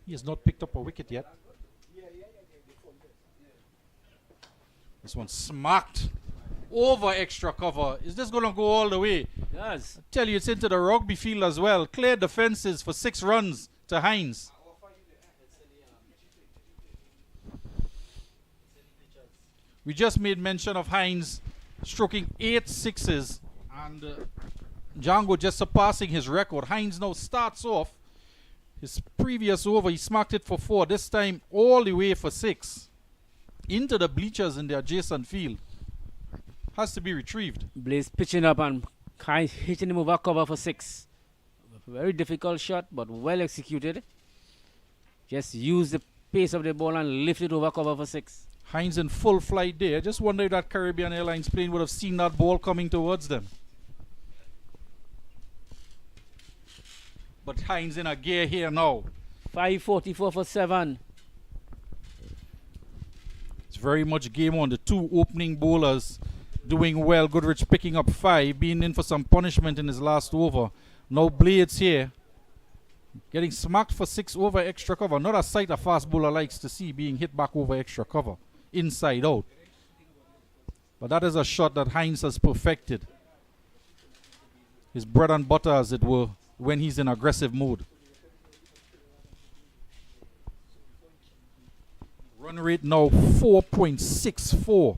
He has not picked up a wicket yet. This one smacked over extra cover. Is this going to go all the way? Yes. I tell you, it's into the rugby field as well. Cleared the fences for 6 runs to Hines. We just made mention of Hines stroking 8 sixes and Jangoo just surpassing his record. Hines now starts off his previous over. He smacked it for 4. This time all the way for 6. Into the bleachers in the adjacent field. Has to be retrieved. Blaze pitching up and Hines hitting him over cover for 6. Very difficult shot, but well executed. Just use the pace of the ball and lift it over cover for 6. Hines in full flight there. Just wonder if that Caribbean Airlines plane would have seen that ball coming towards them. But Hines in a gear here now. 5:44 for 7. It's very much game on. The two opening bowlers doing well. Goodrich picking up 5, being in for some punishment in his last over. Now Blades here, getting smacked for 6 over extra cover. Not a sight a fast bowler likes to see, being hit back over extra cover, inside out. But that is a shot that Hines has perfected. His bread and butter, as it were, when he's in aggressive mode. Run rate now 4.64.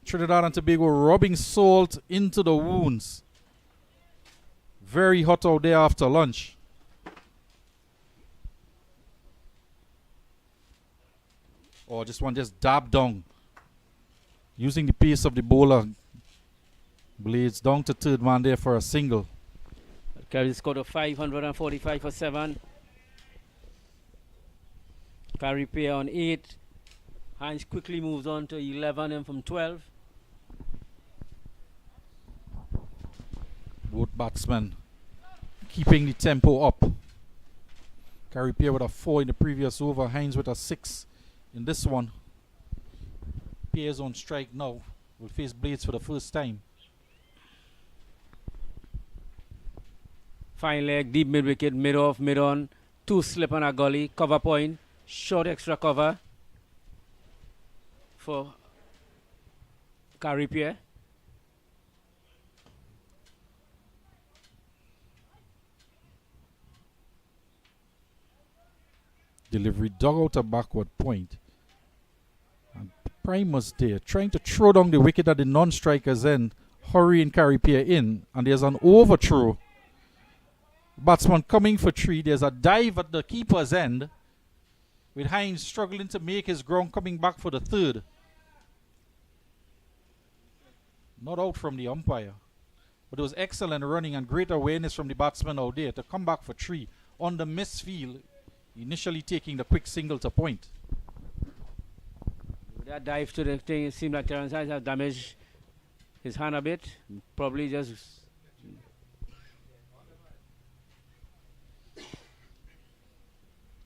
Trinidad and Tobago rubbing salt into the wounds. Very hot out there after lunch. Oh, this one just dabbed down. Using the pace of the bowler. Blades down to third man there for a single. Carries scored of 545 for 7. Carry pair on 8. Hines quickly moves on to 11 and from 12. Both batsmen keeping the tempo up. Carry pair with a 4 in the previous over. Hines with a 6 in this one. Pairs on strike now. Will face Blades for the first time. Fine leg, deep mid wicket, mid off, mid on. 2 slip on a gully, cover point, short extra cover for Caribbean. Delivery dug out a backward point. And Prime was there, trying to throw down the wicket at the non-striker's end, hurrying Caribbean in, and there's an overthrow. Batsman coming for 3. There's a dive at the keeper's end, with Hines struggling to make his ground, coming back for the 3rd. Not out from the umpire. But it was excellent running and great awareness from the batsman out there to come back for 3 on the misfield, initially taking the quick single to point. With that dive to the thing, it seemed like Terence Hines has damaged his hand a bit. Probably just...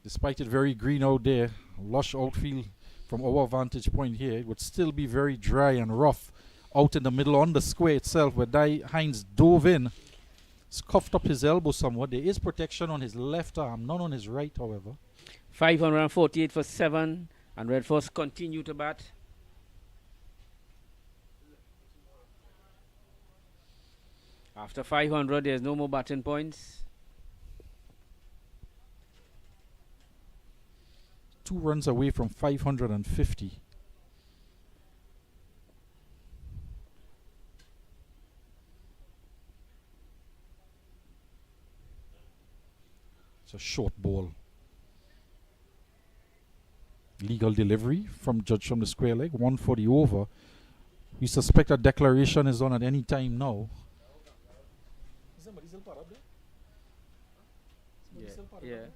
Despite it very green out there, lush outfield from our vantage point here, it would still be very dry and rough out in the middle on the square itself, where Hines dove in, scuffed up his elbow somewhat. There is protection on his left arm, none on his right, however. 548 for 7, and Red Force continue to bat. After 500, there's no more batting points. 2 runs away from 550. It's a short ball. Legal delivery from judge from the square leg. 1 for the over. We suspect a declaration is on at any time now. Is somebody still part up there? Yeah. Yeah.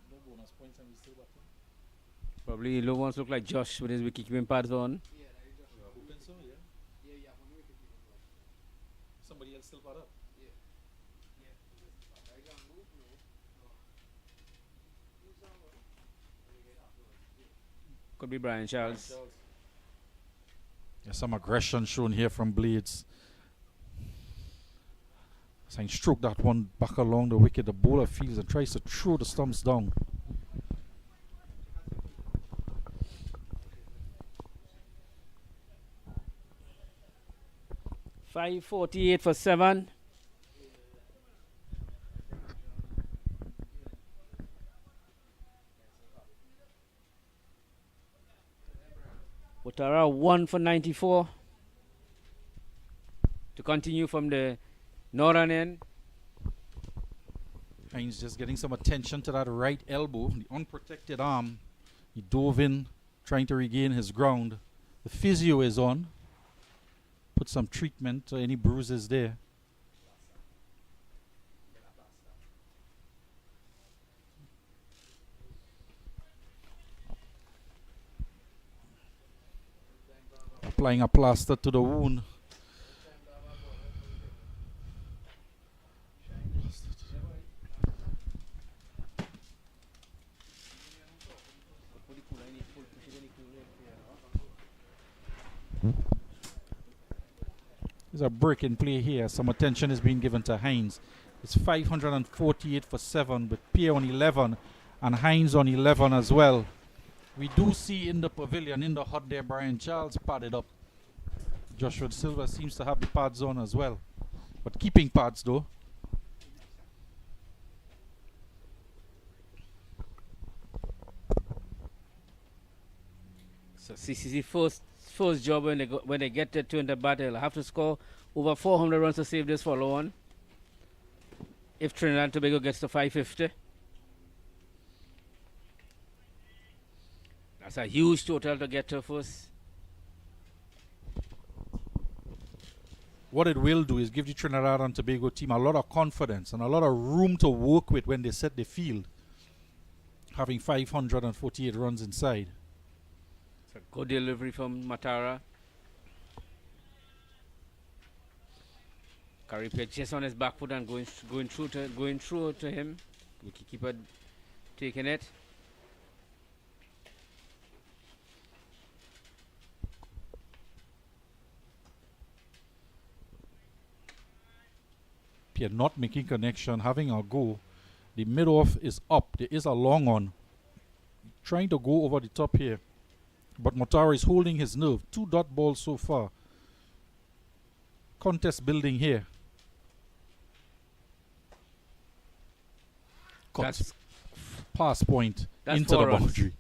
No bonus points and we still batting. Probably low ones look like Josh with his wicket-keeping pads on. Yeah, hoping so, yeah. Somebody else still part up. Could be Brian Charles. There's some aggression shown here from Blades. Saying stroke that one back along the wicket. The bowler feels and tries to throw the stumps down. $5.48 for 7. Butara 1 for 94. To continue from the northern end. Hines just getting some attention to that right elbow, the unprotected arm. He dove in trying to regain his ground. The physio is on. Put some treatment to any bruises there. Applying a plaster to the wound. There's a break in play here. Some attention is being given to Hines. It's 548 for 7 with Pierre on 11 and Hines on 11 as well. We do see in the pavilion, in the hut there, Brian Charles padded up. Joshua Silva seems to have the pads on as well. But keeping pads though. So CCC first job when they get to in the battle, they'll have to score over 400 runs to save this follow on. If Trinidad and Tobago gets to 550. That's a huge total to get to first. What it will do is give the Trinidad and Tobago team a lot of confidence and a lot of room to work with when they set the field, having 548 runs inside. It's a good delivery from Matara. Caripia just on his back foot and going through to him. Wicketkeeper taking it. Pierre not making connection, having a go. The mid-off is up. There is a long on. Trying to go over the top here. But Matara is holding his nerve. 2 dot balls so far. Contest building here. Cut. Pass point into the boundary.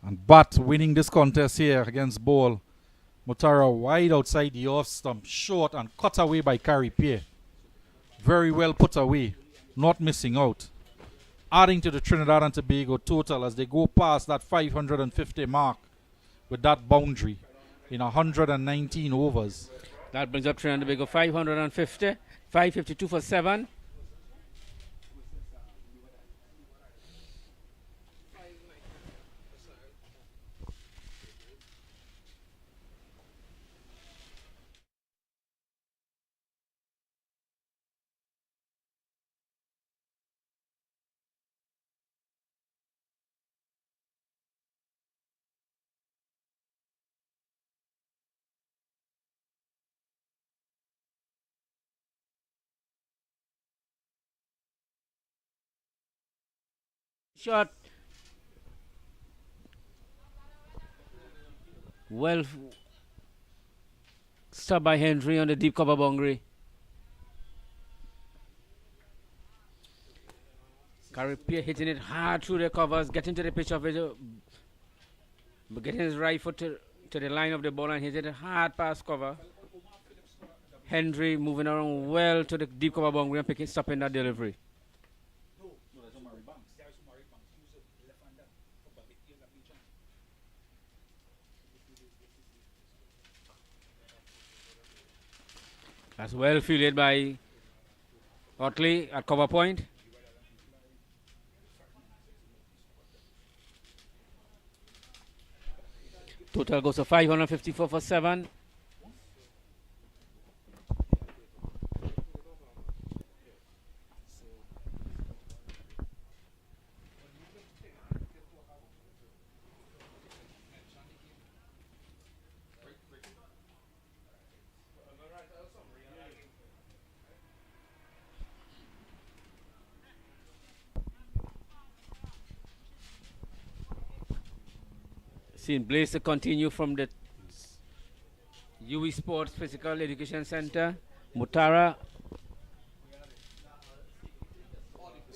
And Bat winning this contest here against ball. Matara wide outside the off stump. Short and cut away by Caripia. Very well put away. Not missing out. Adding to the Trinidad and Tobago total as they go past that 550 mark with that boundary in 119 overs. That brings up Trinidad and Tobago 550. 552 for 7. Shot. Well stopped by Henry on the deep cover boundary. Caripia hitting it hard through the covers, getting to the pitch of it, getting his right foot to the line of the ball and hitting it hard past cover. Henry moving around well to the deep cover boundary and stopping that delivery. That's well fielded by Otley at cover point. Total goes to 554 for 7. Seeing Blaze to continue from the UE Sports Physical Education Center. Mutara.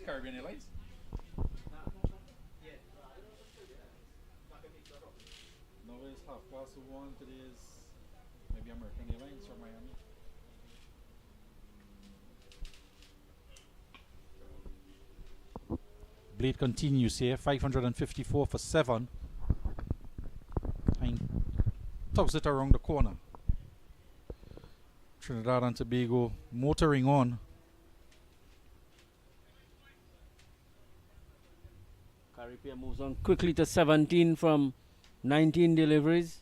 Caribbean Airlines. No, it's 1:30. Today is maybe American Airlines or Miami. Blade continues here. 554 for 7. toss it around the corner. Trinidad and Tobago motoring on. Caribbean moves on quickly to 17 from 19 deliveries.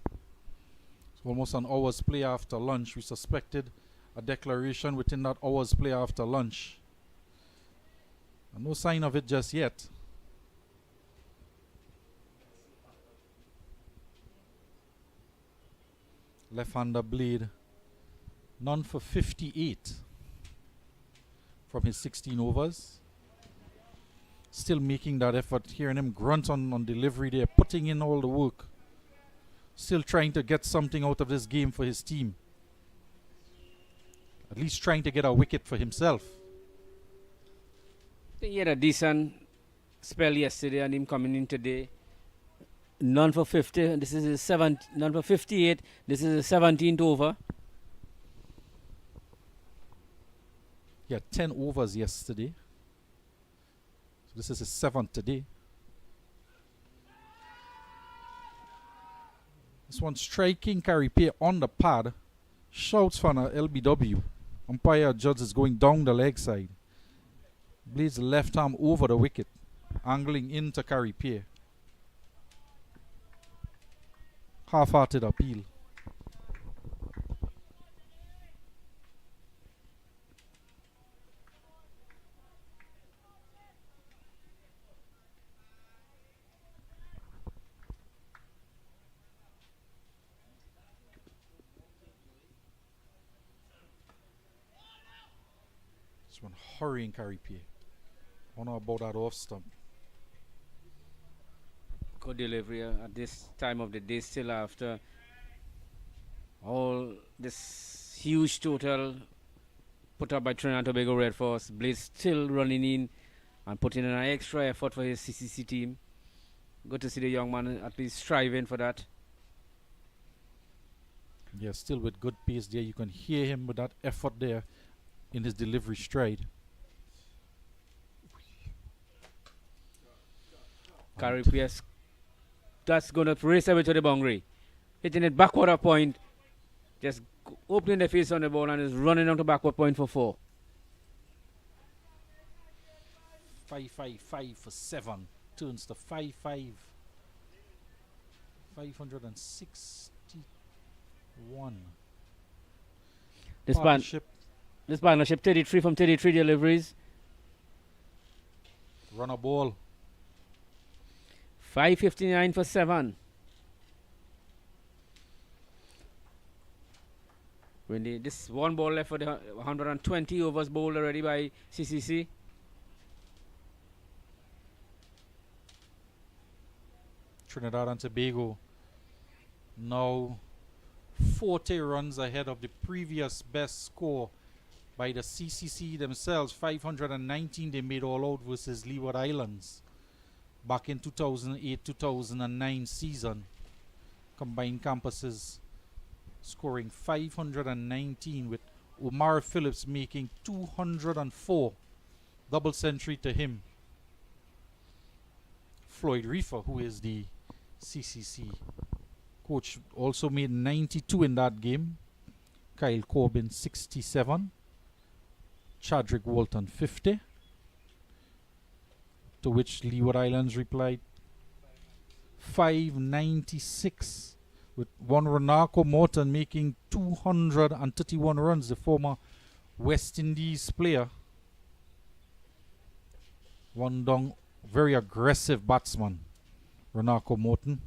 It's almost an hour's play after lunch. We suspected a declaration within that hour's play after lunch. And no sign of it just yet. Left-hander blade. None for 58 from his 16 overs. Still making that effort. Hearing him grunt on delivery there. Putting in all the work. Still trying to get something out of this game for his team. At least trying to get a wicket for himself. I think he had a decent spell yesterday and him coming in today. None for 50. This is his none for 58. This is his 17th over. He had 10 overs yesterday. So this is his 7th today. This one striking Caripay on the pad. Shouts for an LBW. Umpire judges going down the leg side. Blades left arm over the wicket. Angling into Caripay. Half-hearted appeal. This one hurrying Caripay. I don't know about that off stump. Good delivery at this time of the day, still after all this huge total put up by Trinidad Tobago Red Force. Blade still running in and putting in an extra effort for his CCC team. Good to see the young man at least striving for that. Yeah, still with good pace there. You can hear him with that effort there in his delivery stride. Caribbean, that's going to race away to the boundary. Hitting it backward a point. Just opening the face on the ball and is running on to backward point for 4. 555 for 7. Turns to 55. 561. This partnership 33 from 33 deliveries. Run a ball. 559 for 7. Windy, this one ball left for the 120 overs bowled already by CCC. Trinidad and Tobago now 40 runs ahead of the previous best score by the CCC themselves. 519 they made all out versus Leeward Islands back in 2008-2009 season. Combined campuses scoring 519 with Omar Phillips making 204. Double century to him. Floyd Reefer, who is the CCC coach, also made 92 in that game. Kyle Corbin 67. Chadrick Walton 50. To which Leeward Islands replied 596, with one Renako Morton making 231 runs, the former West Indies player. One down, very aggressive batsman, Renako Morton.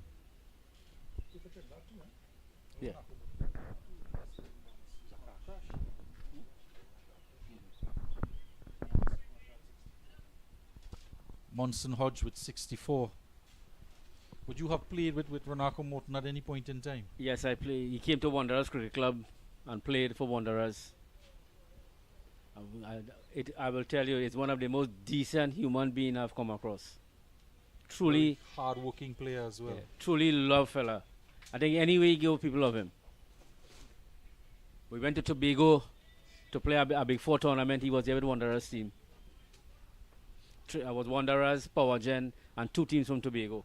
Yeah. Monson Hodge with 64. Would you have played with Renako Morton at any point in time? Yes, I play. He came to Wanderers Cricket Club and played for Wanderers. I will tell you, it's one of the most decent human beings I've come across. Truly hard-working player as well. Yeah, truly love fella. I think any way you go, people love him. We went to Tobago to play a Big Four tournament. He was there with Wanderers team. I was Wanderers, Power Gen, and 2 teams from Tobago.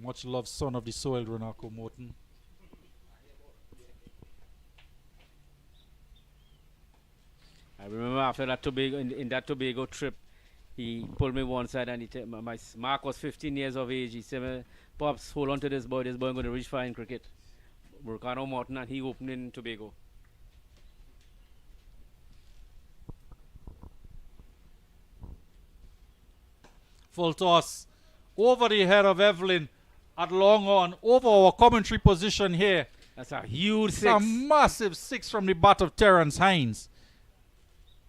Much loved son of the soil, Renako Morton. I remember after that Tobago, in that Tobago trip, he pulled me one side and Mark was 15 years of age. He said, "Pops, hold on to this boy going to reach far in cricket." Burkano Morton, and he opened in Tobago. Full toss over the head of Evelyn at long on, over our commentary position here. That's a huge It's six. a massive six from the bat of Terence Hines.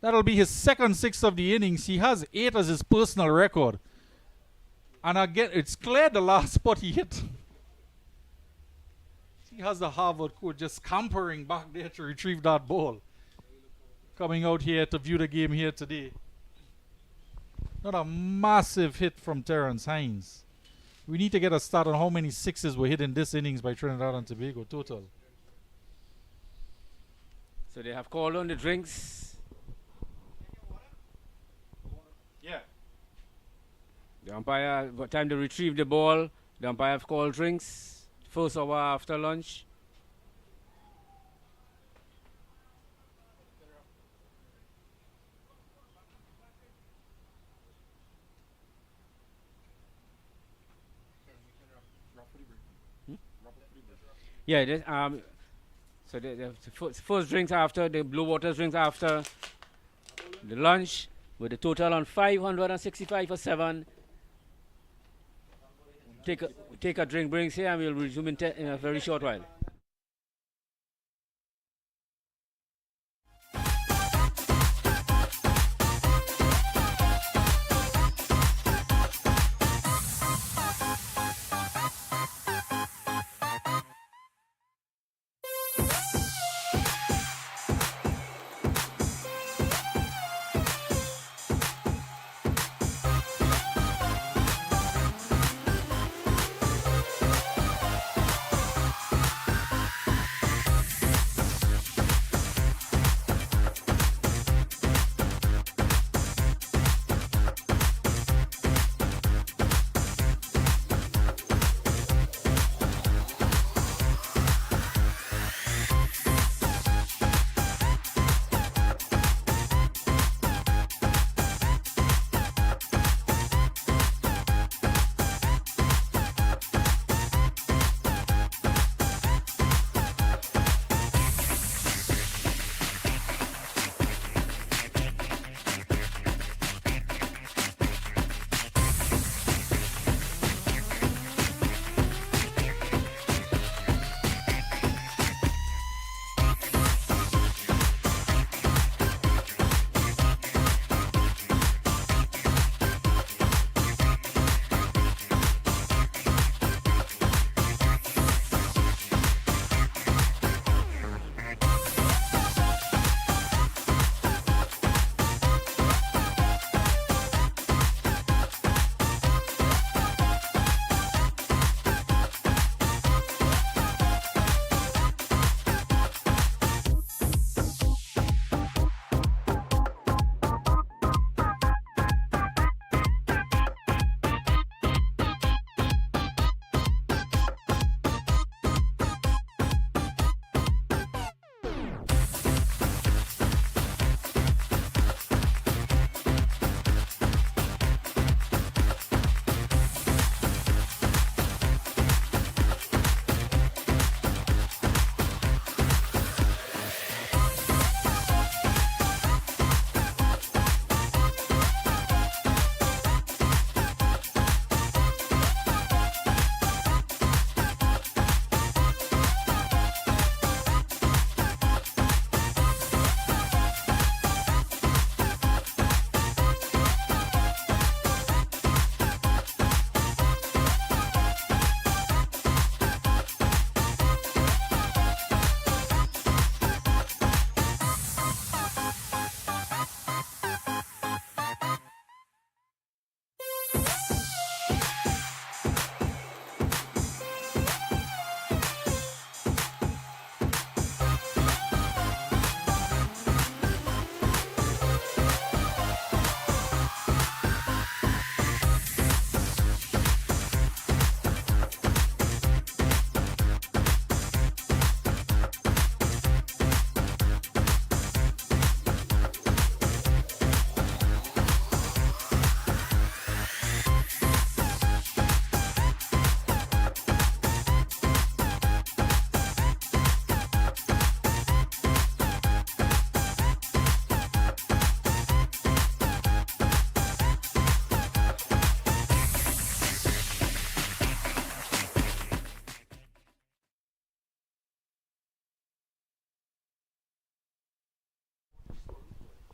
That'll be his second six of the innings. He has 8 as his personal record. And again, it's clear the last spot he hit. He has the Harvard coach just scampering back there to retrieve that ball. Coming out here to view the game here today. Not a massive hit from Terence Hines. We need to get a start on how many sixes were hit in this innings by Trinidad and Tobago total. So they have called on the drinks. Yeah. The umpire got time to retrieve the ball. The umpire have called drinks. First hour after lunch. Yeah, so the first drinks after, the blue water drinks after the lunch, with the total on 565 for 7. Take a drink breaks here and we'll resume in a very short while.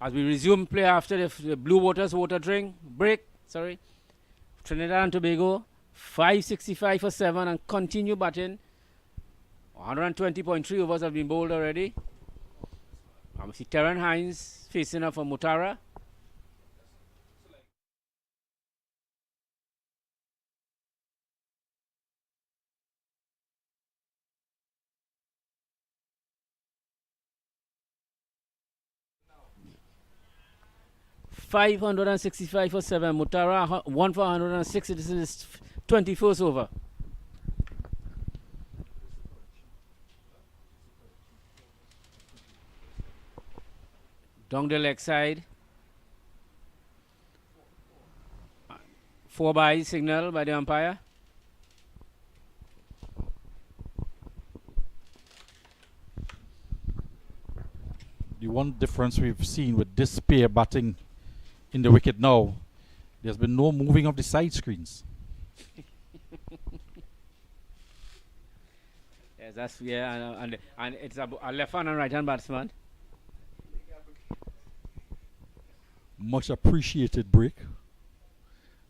As we resume play after the Blue Waters water break, Trinidad and Tobago, 565 for 7 and continue batting. 120.3 overs have been bowled already. We see Terran Hines facing up for Mutara. $565 for 7. Mutara 1 for 160. This is 21st over. Down the leg side. 4 by signal by the umpire. The one difference we've seen with this pair batting in the wicket now, there's been no moving of the side screens. Yes, that's and it's a left hand and right hand batsman. Much appreciated break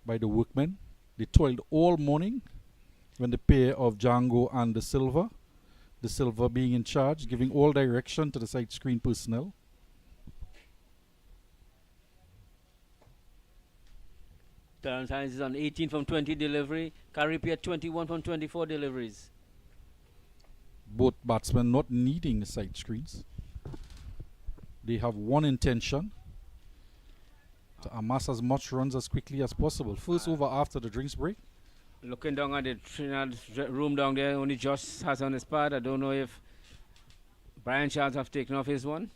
by the workmen. They toiled all morning when the pair of Jangoo and the Silver being in charge, giving all direction to the side screen personnel. Terrence Hines is on 18 from 20 delivery. Caribbean 21 from 24 deliveries. Both batsmen not needing the side screens. They have one intention: to amass as much runs as quickly as possible. First over after the drinks break. Looking down at the Trinidad room down there, only Josh has on his pad. I don't know if Brian Charles have taken off his one.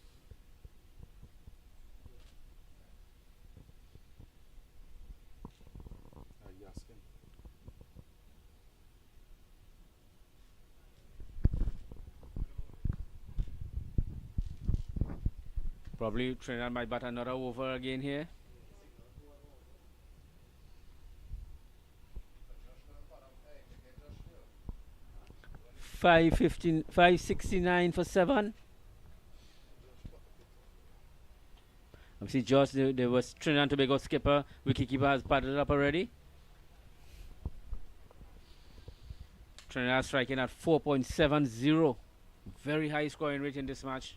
Probably Trinidad might bat another over again here. $569 for 7. Obviously, Josh, there was Trinidad and Tobago skipper, wicketkeeper has padded up already. Trinidad striking at 4.70. Very high scoring rate in this match.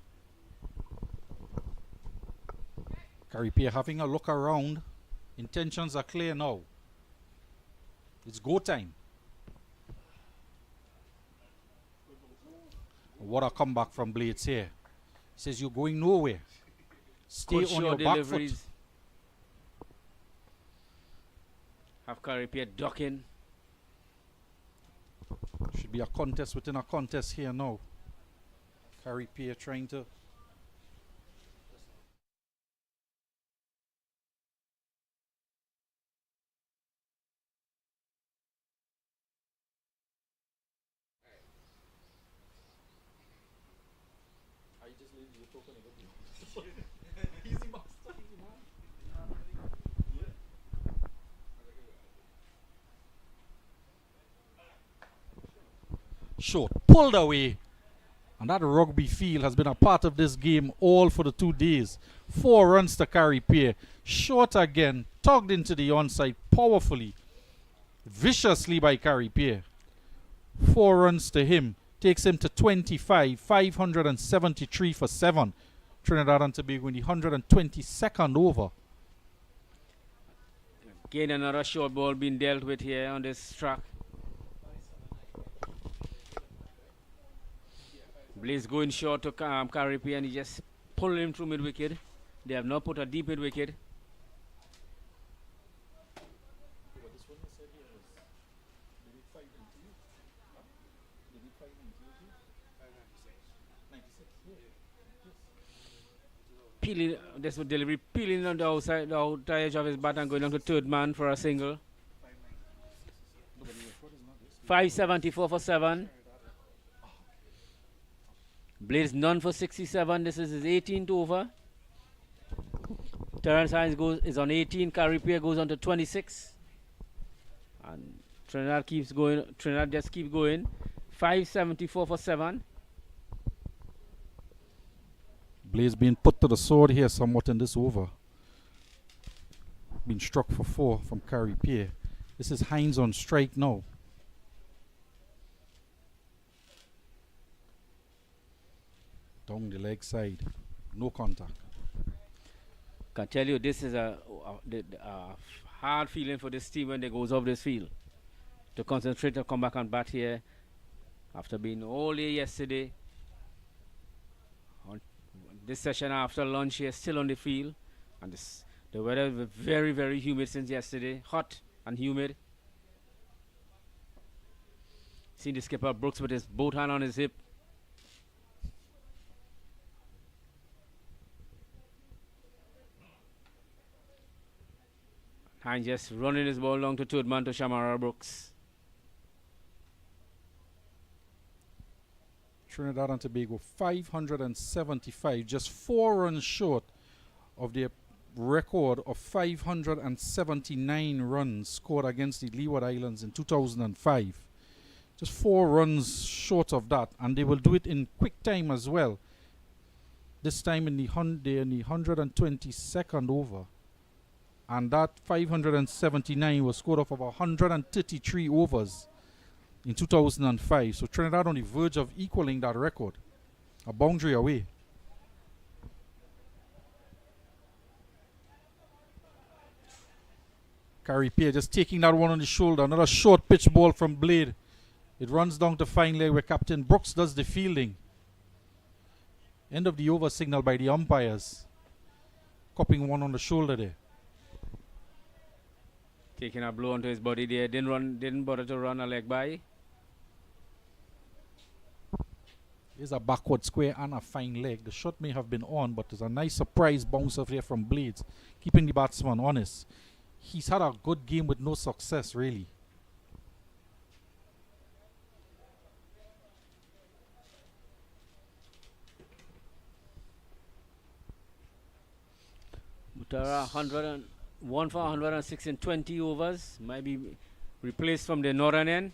Caribbean having a look around. Intentions are clear now. It's go time. What a comeback from Blades here. He says you're going nowhere. Stay on your back foot. Have Caribbean ducking. Should be a contest within a contest here now. Caribbean trying to... Short, pulled away, and that rugby field has been a part of this game all for the 2 days. 4 runs to Caribbean, short again, tugged into the onside powerfully, viciously by Caribbean. 4 runs to him, takes him to 25, 573 for 7. Trinidad and Tobago in the 122nd over. Again, another short ball being dealt with here on this track. Blaze going short to Caribbean. He just pulled him through mid-wicket. They have not put a deep mid-wicket. Peeling, this delivery peeling on the outside, the outer edge of his bat and going on to third man for a single. 574 for 7. Blaze none for 67. This is his 18th over. Terrence Hines is on 18. Caribbean goes on to 26. And Trinidad keeps going. Trinidad just keeps going. 574 for 7. Blaze being put to the sword here somewhat in this over. Been struck for 4 from Carey Pierre. This is Hines on strike now. Down the leg side. No contact. Can tell you this is a hard feeling for this team when they goes off this field. To concentrate to come back and bat here after being all day yesterday. On this session after lunch here, still on the field. And the weather was very, very humid since yesterday. Hot and humid. See the skipper Brooks with his both hand on his hip. Hines just running his ball long to third man to Shamara Brooks. Trinidad and Tobago 575, just 4 runs short of their record of 579 runs scored against the Leeward Islands in 2005. Just 4 runs short of that, and they will do it in quick time as well. This time in the 122nd over. And that 579 was scored off of 133 overs in 2005. So Trinidad on the verge of equaling that record. A boundary away. Carey Pierre just taking that one on the shoulder. Another short pitch ball from Blade. It runs down to fine leg where Captain Brooks does the fielding. End of the over signal by the umpires. Copping one on the shoulder there. Taking a blow onto his body there. Didn't bother to run a leg by. Here's a backward square and a fine leg. The shot may have been on, but there's a nice surprise bounce off here from Blades, keeping the batsman honest. He's had a good game with no success, really. Mutara 101 for 106 in 20 overs. Might be replaced from the northern end.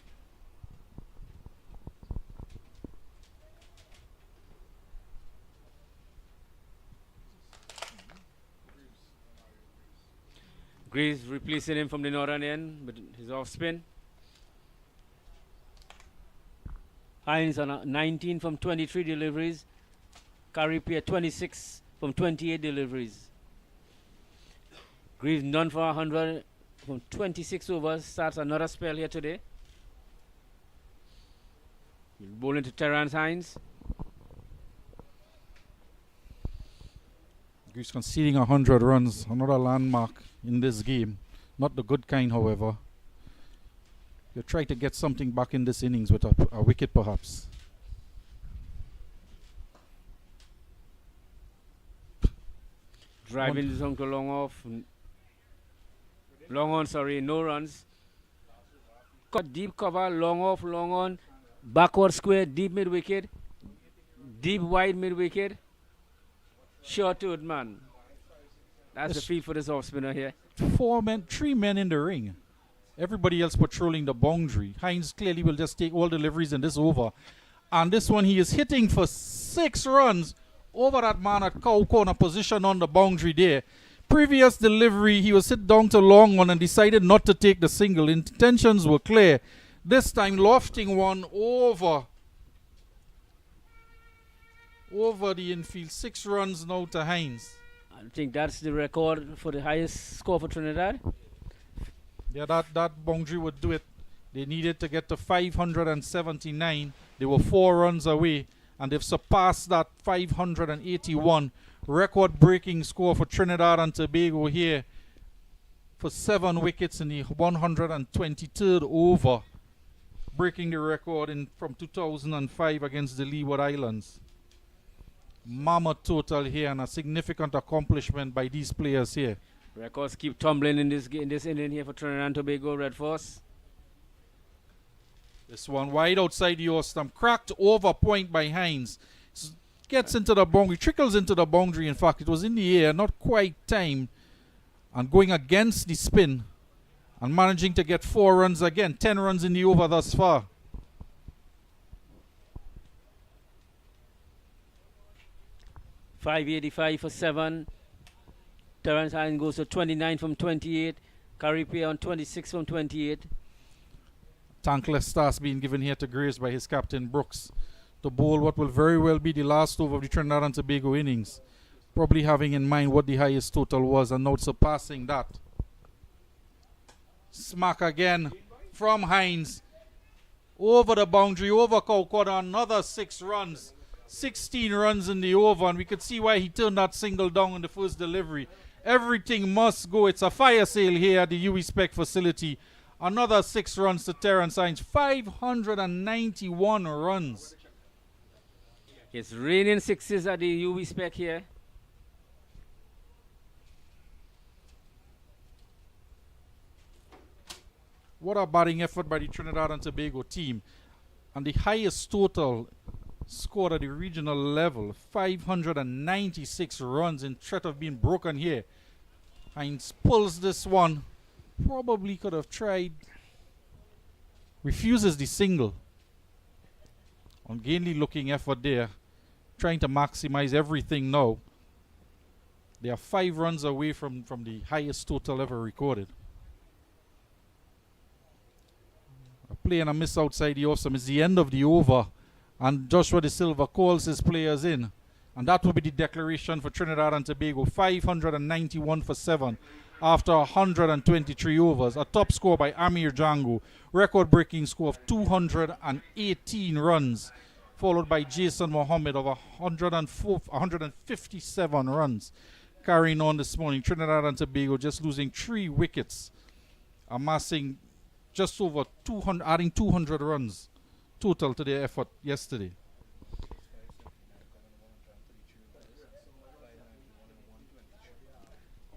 Greaves replacing him from the northern end with his off spin. Hines on 19 from 23 deliveries. Carey Pierre 26 from 28 deliveries. Greaves none for 100 from 26 overs. Starts another spell here today. Bowling to Terrence Hines. Greaves conceding 100 runs. Another landmark in this game. Not the good kind, however. He'll try to get something back in this innings with a wicket, perhaps. Driving this to long off. Long on, sorry, no runs. Cut deep cover, long off, long on. Backward square, deep mid wicket. Deep wide mid wicket. Short third man. That's the field for this off spinner here. 3 men in the ring. Everybody else patrolling the boundary. Hines clearly will just take all deliveries in this over. And this one he is hitting for 6 runs over that man at cow corner position on the boundary there. Previous delivery, he was hit down to long one and decided not to take the single. Intentions were clear. This time lofting one over the infield. 6 runs now to Hines. I think that's the record for the highest score for Trinidad. Yeah, that boundary would do it. They needed to get to 579. They were 4 runs away, and they've surpassed that 581 record-breaking score for Trinidad and Tobago here for 7 wickets in the 123rd over, breaking the record from 2005 against the Leeward Islands. Mammoth total here and a significant accomplishment by these players here. Records keep tumbling in this inning here for Trinidad and Tobago, Red Force. This one wide outside the stump, cracked over point by Hines. Gets into the boundary, trickles into the boundary. In fact, it was in the air, not quite timed, and going against the spin and managing to get 4 runs again. 10 runs in the over thus far. 585 for 7. Terence Hines goes to 29 from 28. Caripia on 26 from 28. Thankless starts being given here to Grace by his captain Brooks to bowl what will very well be the last over of the Trinidad and Tobago innings, probably having in mind what the highest total was and now surpassing that. Smack again from Hines over the boundary, over Kaukoda, another 6 runs. 16 runs in the over, and we could see why he turned that single down in the first delivery. Everything must go. It's a fire sale here at the UE Spec facility. Another 6 runs to Terence Hines. 591 runs. It's raining sixes at the UE Spec here. What a batting effort by the Trinidad and Tobago team. And the highest total scored at the regional level, 596 runs in threat of being broken here. Hines pulls this one. Probably could have tried. Refuses the single. Ungainly looking effort there. Trying to maximize everything now. They are 5 runs away from the highest total ever recorded. A play and a miss outside the off stump. It's the end of the over. And Joshua De Silva calls his players in. And that will be the declaration for Trinidad and Tobago. 591 for 7 after 123 overs. A top score by Amir Jangoo. Record-breaking score of 218 runs. Followed by Jason Mohammed of 157 runs. Carrying on this morning. Trinidad and Tobago just losing 3 wickets. Amassing just over 200, adding 200 runs total to their effort yesterday.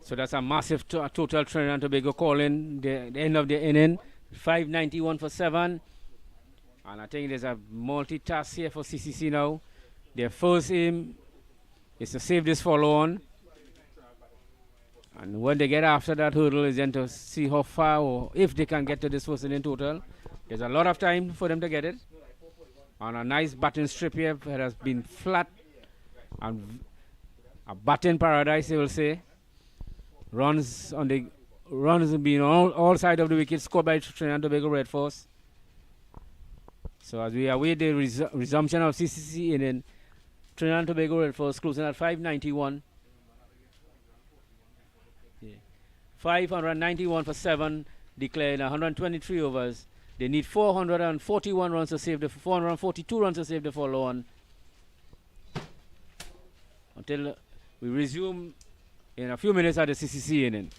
So that's a massive total. Trinidad and Tobago calling the end of the inning. 591 for 7. And I think there's a multitask here for CCC now. Their first aim is to save this follow-on. And when they get after that hurdle is then to see how far or if they can get to this first inning total. There's a lot of time for them to get it. On a nice batting strip here, it has been flat and a batting paradise, they will say. Runs have been all sides of the wicket, scored by Trinidad and Tobago Red Force. So as we await the resumption of CCC inning, Trinidad and Tobago Red Force closing at 591. 591 for 7, declared 123 overs. They need 441 runs to save the 442 runs to save the follow-on. Until we resume in a few minutes at the CCC inning.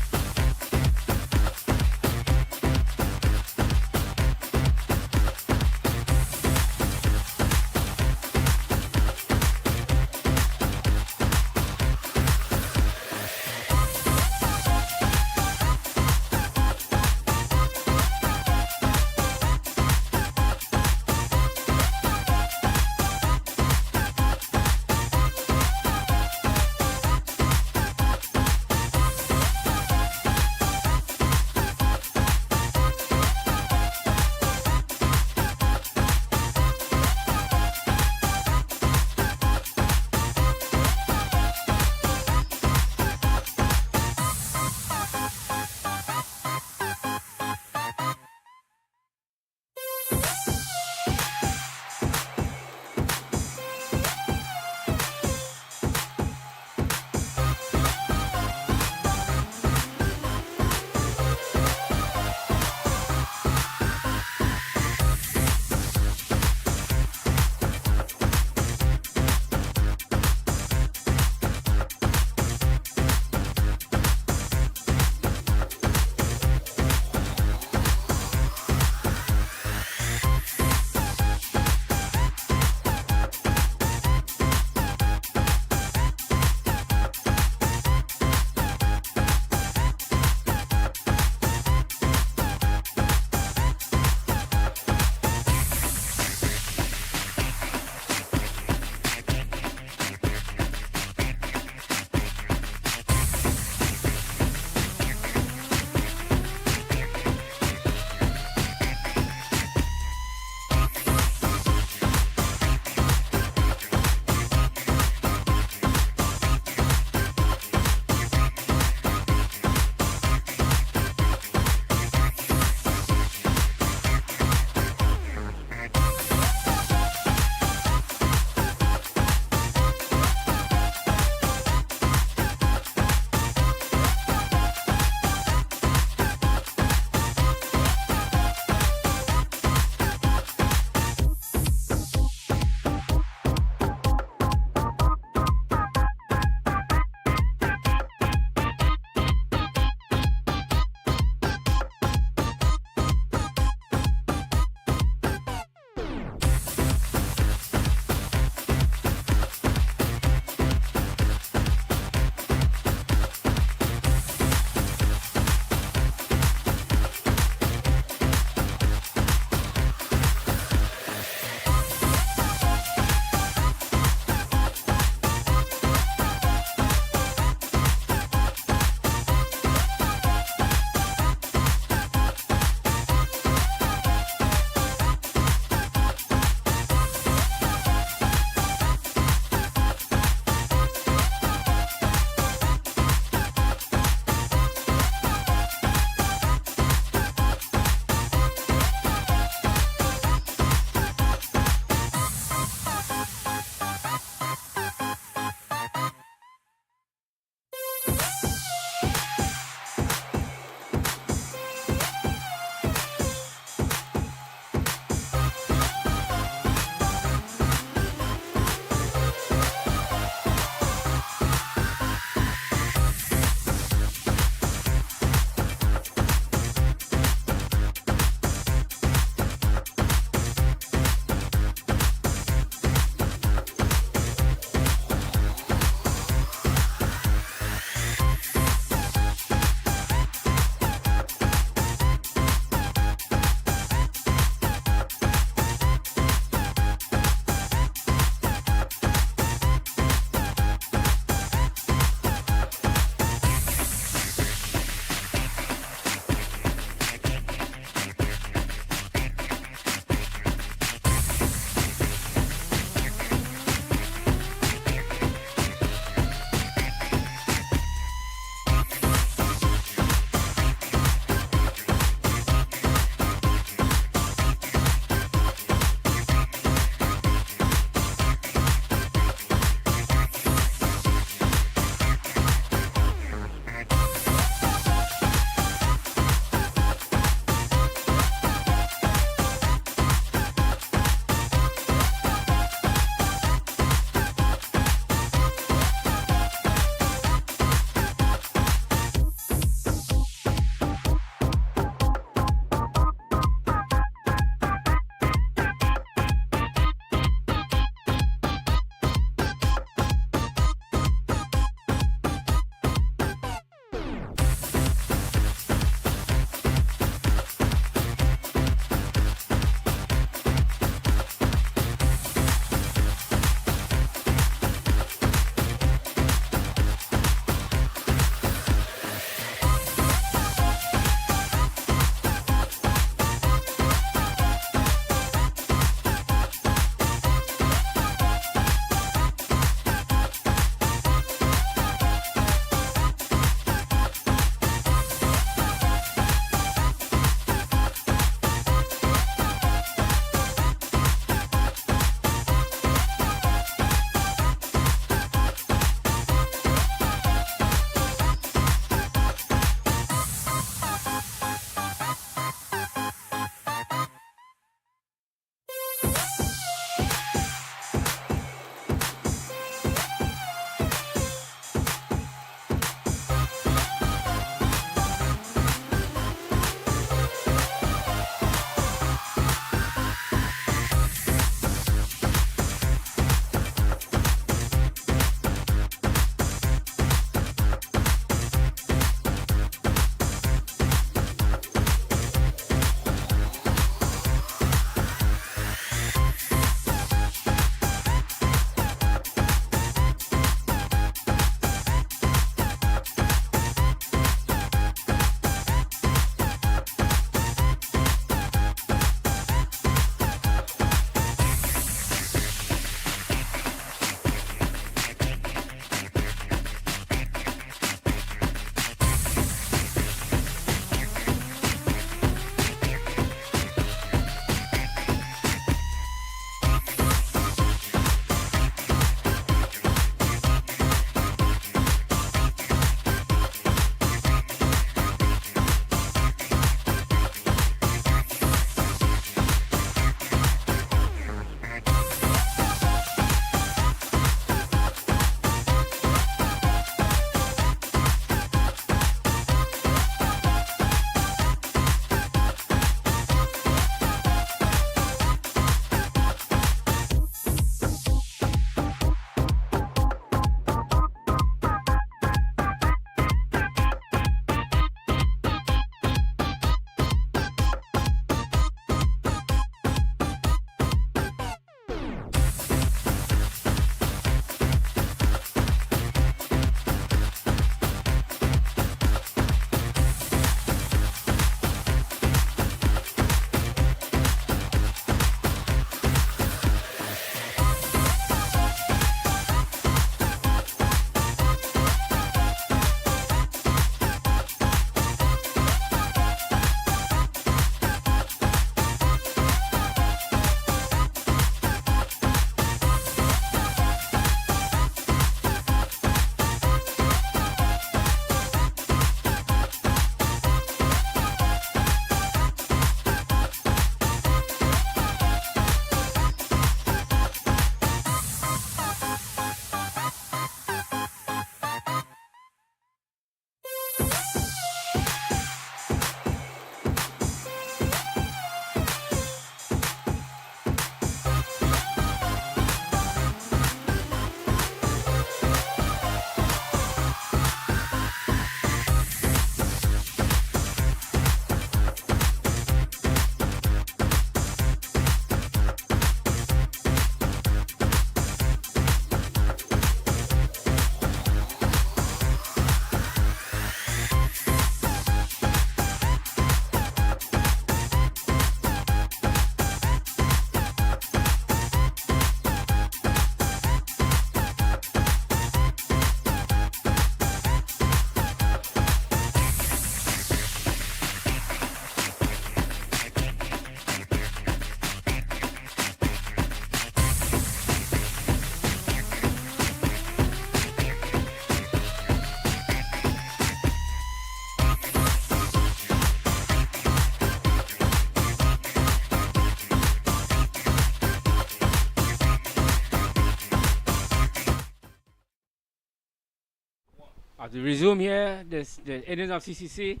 As we resume here, the innings of CCC,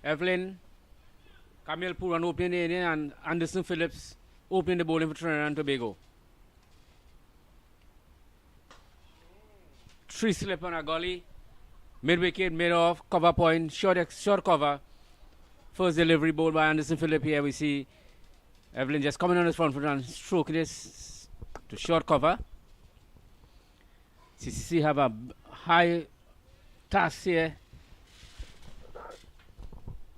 Evelyn, Camille Puran opening the inning, and Anderson Phillips opening the bowling for Trinidad and Tobago. 3 slip on a gully, mid wicket, mid off, cover point, short cover. First delivery bowled by Anderson Phillips here. We see Evelyn just coming on his front foot and stroking this to short cover. CCC have a high task here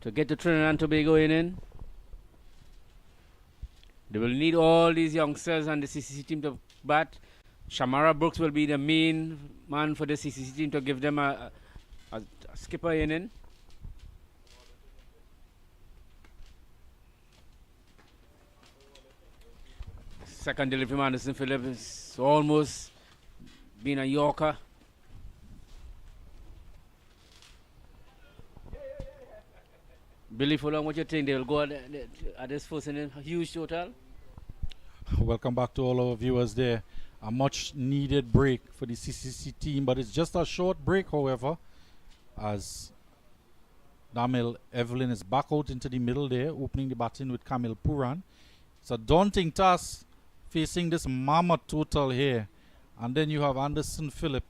to get the Trinidad and Tobago in. They will need all these youngsters and the CCC team to bat. Shamara Brooks will be the main man for the CCC team to give them a skipper inning. Second delivery from Anderson Phillips is almost been a Yorker. Billy Fulham, what you think they'll go at this first inning? A huge total? Welcome back to all our viewers there. A much needed break for the CCC team, but it's just a short break, however, as Damil Evelyn is back out into the middle there, opening the batting with Camille Puran. It's a daunting task facing this mammoth total here. And then you have Anderson Phillip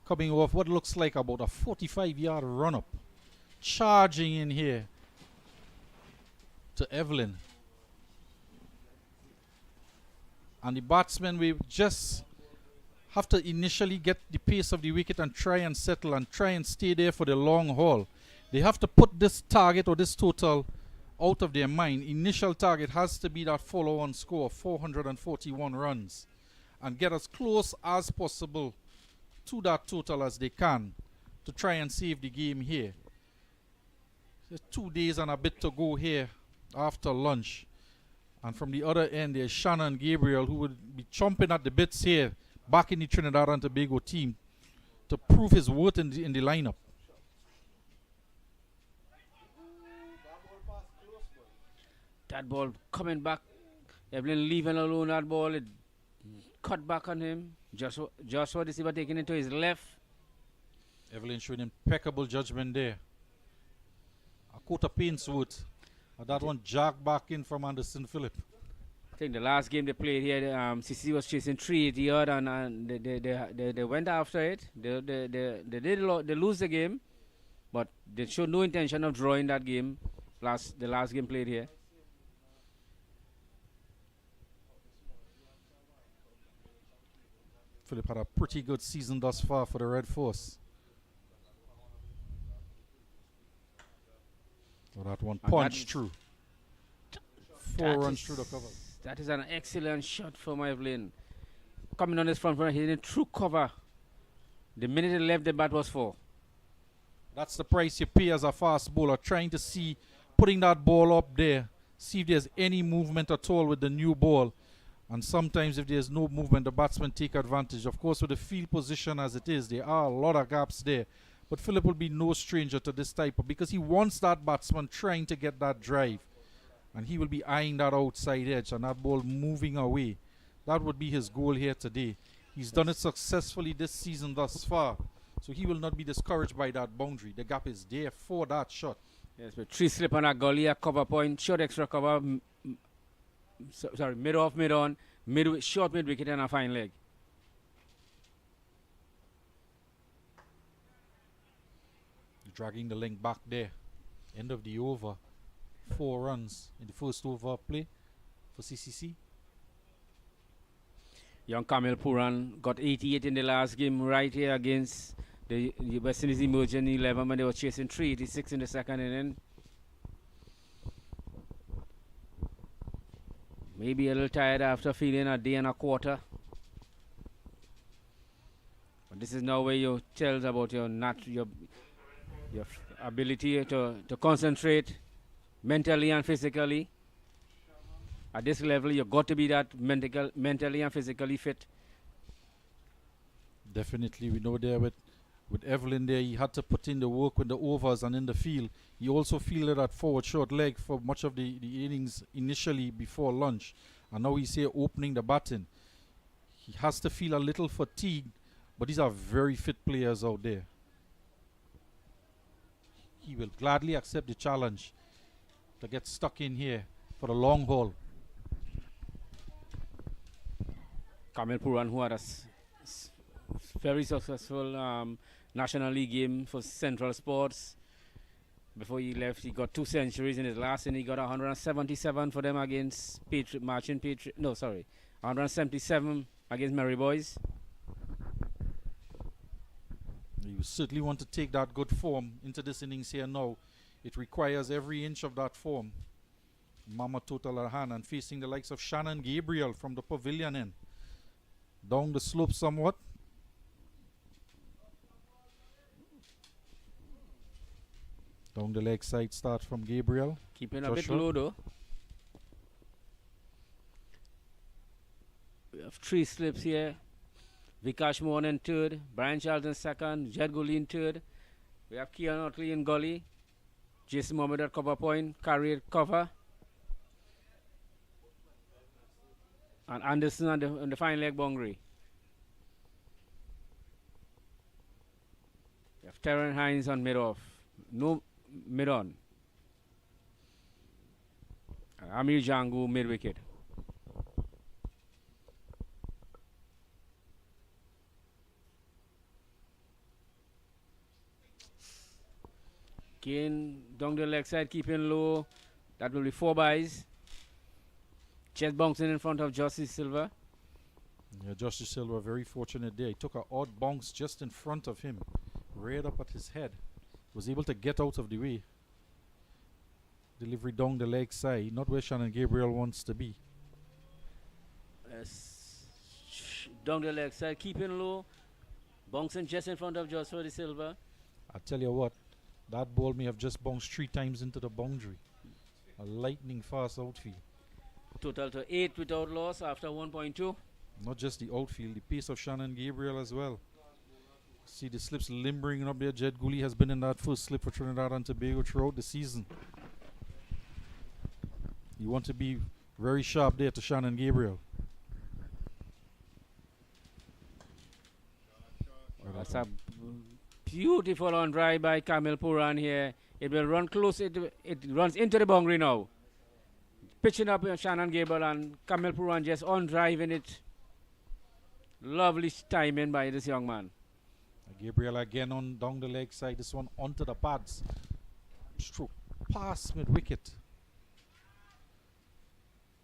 coming off what looks like about a 45-yard run-up, charging in here to Evelyn. And the batsmen, we just have to initially get the pace of the wicket and try and settle and try and stay there for the long haul. They have to put this target or this total out of their mind. Initial target has to be that follow-on score of 441 runs and get as close as possible to that total as they can to try and save the game here. There's 2 days and a bit to go here after lunch. And from the other end, there's Shannon Gabriel, who would be chomping at the bits here, back in the Trinidad and Tobago team, to prove his worth in the lineup. That ball coming back. Evelyn leaving alone that ball. It cut back on him. Joshua De Silva taking it to his left. Evelyn showing impeccable judgment there. A quarter pain's worth. That one jagged back in from Anderson Phillip. I think the last game they played here, CC was chasing 380 yard and they went after it. They lose the game, but they showed no intention of drawing that game. The last game played here. Phillip had a pretty good season thus far for the Red Force. So that one punched through. 4 runs through the cover. That is an excellent shot from Evelyn. Coming on his front foot, hitting through cover. The minute he left, the bat was 4. That's the price you pay as a fast bowler, trying to see, putting that ball up there, see if there's any movement at all with the new ball. And sometimes if there's no movement, the batsmen take advantage. Of course, with the field position as it is, there are a lot of gaps there. But Phillip will be no stranger to this type of, because he wants that batsman trying to get that drive. And he will be eyeing that outside edge and that ball moving away. That would be his goal here today. He's done it successfully this season thus far. So he will not be discouraged by that boundary. The gap is there for that shot. Yes, but 3 slip on that gully, a cover point, short extra cover, mid off, mid on, short mid wicket and a fine leg. Dragging the length back there. End of the over. 4 runs in the first over play for CCC. Young Camille Puran got 88 in the last game right here against the West Indies emerging 11 when they were chasing 386 in the second inning. Maybe a little tired after feeling a day and a quarter. But this is now where you tell about your ability to concentrate mentally and physically. At this level, you've got to be that mentally and physically fit. Definitely, we know there with Evelyn there, he had to put in the work with the overs and in the field. He also fielded that forward short leg for much of the innings initially before lunch. And now he's here opening the batting. He has to feel a little fatigued, but these are very fit players out there. he will gladly accept the challenge to get stuck in here for the long haul. Kamil Puran, who had a very successful National League game for Central Sports. Before he left, he got 2 centuries in his last inning. He got 177 for them against 177 against Merry Boys. You certainly want to take that good form into this innings here now. It requires every inch of that form. Mama total at hand and facing the likes of Shannon Gabriel from the pavilion end. Down the slope somewhat. Down the leg side start from Gabriel. Keeping a bit low though. We have 3 slips here. Vikash Mohan in third, Brian Charlton second, Jangoo in third. We have Kian Otley in gully. Jason Mohammed at cover point, Curry at cover. And Anderson on the fine leg boundary. We have Terran Hines on mid-off. No mid-on. Amir Jangoo mid-wicket. Kane down the leg side, keeping low. That will be 4 byes. Chest bouncing in front of Justice Silva. Yeah, Justice Silva very fortunate there. He took an odd bounce just in front of him, right up at his head. Was able to get out of the way. Delivery down the leg side, not where Shannon Gabriel wants to be. Yes. Down the leg side, keeping low. Bouncing just in front of Justice Silva. I tell you what, that ball may have just bounced 3 times into the boundary. A lightning fast outfield. Total to 8 without loss after 1.2. Not just the outfield, the pace of Shannon Gabriel as well. See the slips limbering up there. Jed Gooley has been in that first slip for Trinidad and Tobago throughout the season. You want to be very sharp there to Shannon Gabriel. Well, that's a beautiful on drive by Kamil Puran here. It will run close. It runs into the boundary now. Pitching up Shannon Gabriel and Kamil Puran just on driving it. Lovely timing by this young man. Gabriel again on down the leg side. This one onto the pads. Stroke pass mid wicket.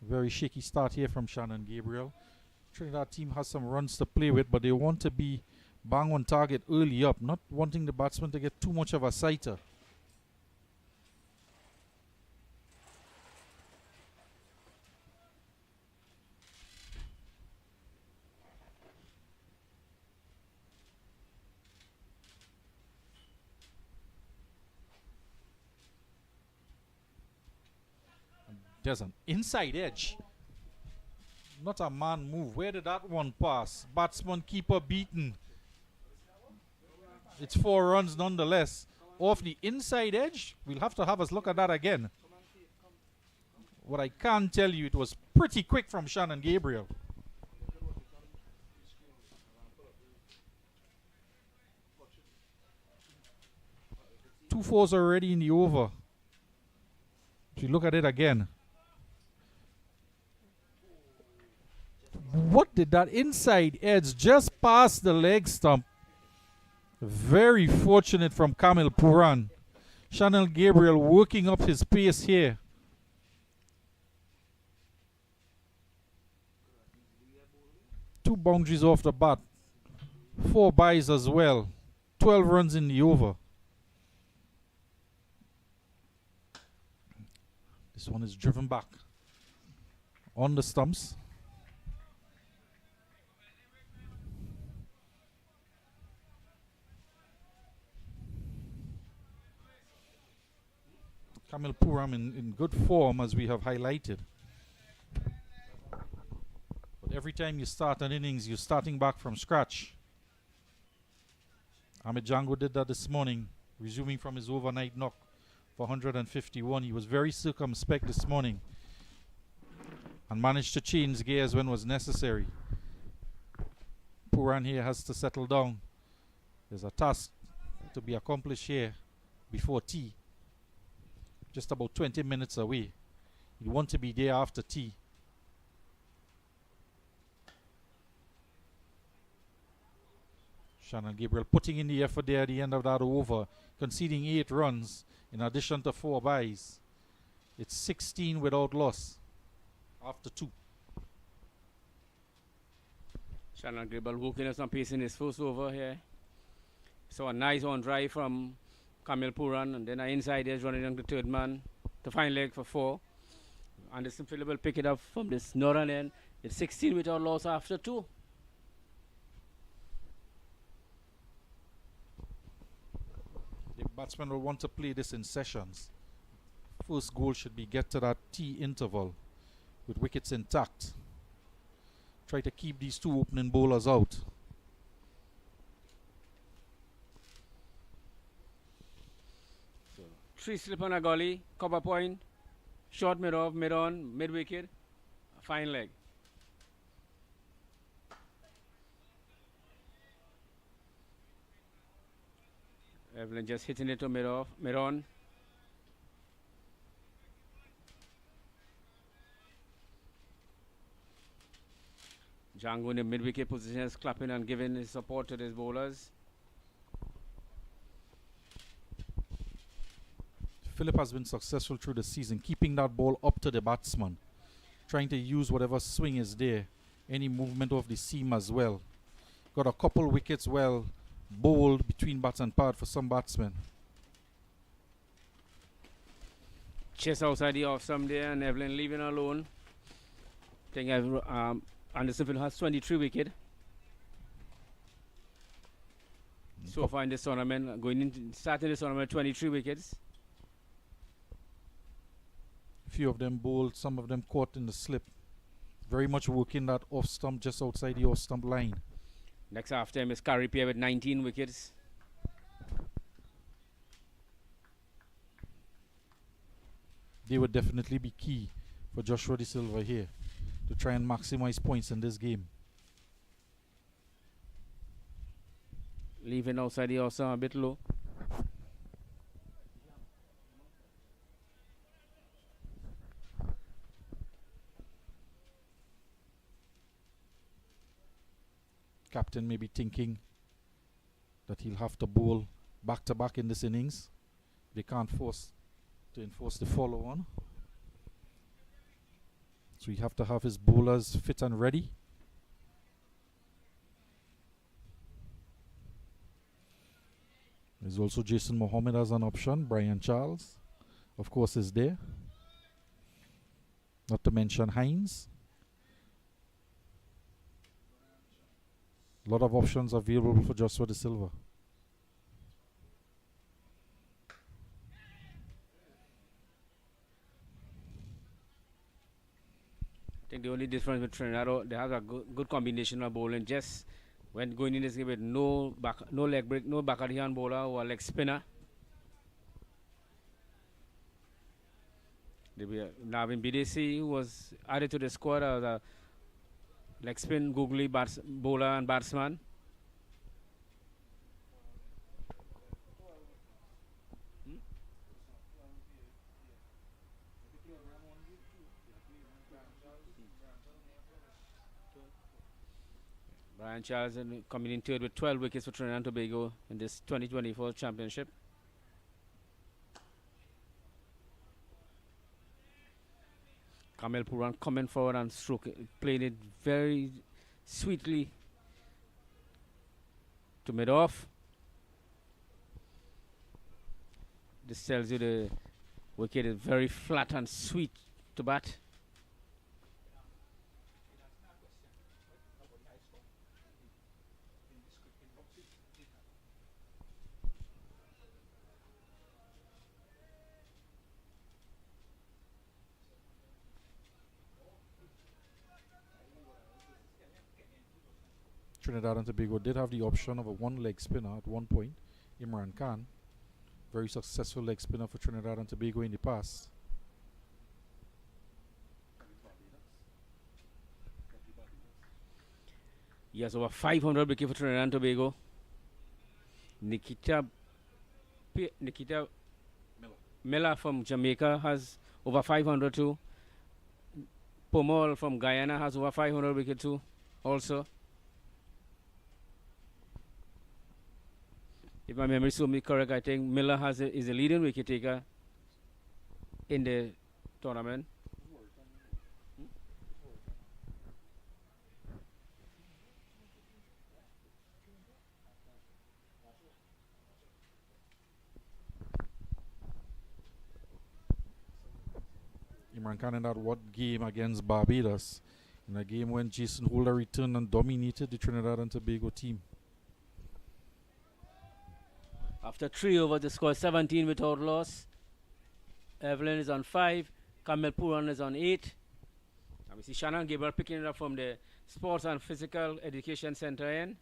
Very shaky start here from Shannon Gabriel. Trinidad team has some runs to play with, but they want to be bang on target early up, not wanting the batsman to get too much of a sighter. There's an inside edge. Not a man move. Where did that one pass? Batsman keeper beaten. It's 4 runs nonetheless. Off the inside edge. We'll have to have us look at that again. What I can tell you, it was pretty quick from Shannon Gabriel. Two fours already in the over. If you look at it again. What did that inside edge just pass the leg stump? Very fortunate from Kamil Puran. Shannon Gabriel working up his pace here. Two boundaries off the bat. 4 byes as well. 12 runs in the over. This one is driven back on the stumps. Kamil Puran in good form, as we have highlighted. But every time you start an innings, you're starting back from scratch. Jangoo did that this morning, resuming from his overnight knock for 151. He was very circumspect this morning and managed to change gears when was necessary. Puran here has to settle down. There's a task to be accomplished here before tea. Just about 20 minutes away. You want to be there after tea. Shannon Gabriel putting in the effort there at the end of that over, conceding 8 runs in addition to 4 byes. It's 16 without loss after 2. Shannon Gabriel working up some pace in his first over here. So a nice on drive from Kamil Puran, and then inside there's running on the third man to find leg for 4. Anderson Phillip will pick it up from this northern end. It's 16 without loss after 2. The batsman will want to play this in sessions. First goal should be get to that tea interval with wickets intact. Try to keep these 2 opening bowlers out. So 3 slip on a gully, cover point, short mid off, mid on, mid wicket, fine leg. Evelyn just hitting it to mid off, mid on. Jangoo in the mid wicket position is clapping and giving his support to his bowlers. Phillip has been successful through the season, keeping that ball up to the batsman, trying to use whatever swing is there, any movement of the seam as well. Got a couple wickets well bowled between bat and pad for some batsmen. Chase outside the off some there, and Evelyn leaving alone. I think Anderson Phillip has 23 wickets. So far in this tournament, starting this tournament, 23 wickets. Few of them bowled, some of them caught in the slip. Very much working that off stump just outside the off stump line. Next after him is Carripier with 19 wickets. They would definitely be key for Joshua De Silva here to try and maximize points in this game. Leaving outside the off stump a bit low. Captain may be thinking that he'll have to bowl back to back in this innings. They can't enforce the follow on. So he have to have his bowlers fit and ready. There's also Jason Mohammed as an option. Brian Charles, of course, is there. Not to mention Hines. A lot of options available for Joshua De Silva. I think the only difference with Trinidad, they have a good combination of bowling. Just when going in this game with no leg break, no back of the hand bowler or leg spinner. Navin BDC, who was added to the squad as a leg spin, googly bowler and batsman. Brian Charles coming in third with 12 wickets for Trinidad and Tobago in this 2024 championship. Kamil Puran coming forward and playing it very sweetly to mid off. This tells you the wicket is very flat and sweet to bat. Trinidad and Tobago did have the option of a one-leg spinner at one point, Imran Khan. Very successful leg spinner for Trinidad and Tobago in the past. He has over 500 wickets for Trinidad and Tobago. Nikita Nikita Miller from Jamaica has over 500 too. Pomol from Guyana has over 500 wicket too. Also, if my memory serves me correct, I think Miller is a leading wicket taker in the tournament. Imran Khan in that what game against Barbados? In a game when Jason Holder returned and dominated the Trinidad and Tobago team. After 3 overs, the score 17 without loss. Evelyn is on 5. Kamel Puran is on 8. And we see Shannon Gabriel picking it up from the Sports and Physical Education Center end.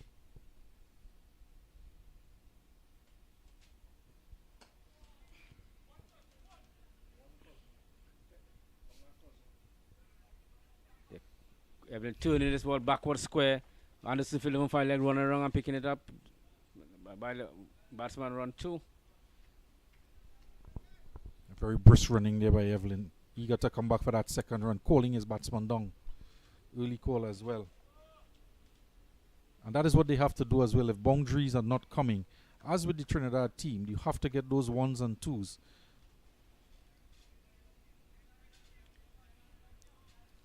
Evelyn turning this ball backward square. Anderson Philip fine leg running around and picking it up. By the batsman run 2. A very brisk running there by Evelyn. Eager to come back for that second run, calling his batsman down. Early call as well. And that is what they have to do as well. If boundaries are not coming, as with the Trinidad team, you have to get those 1s and 2s.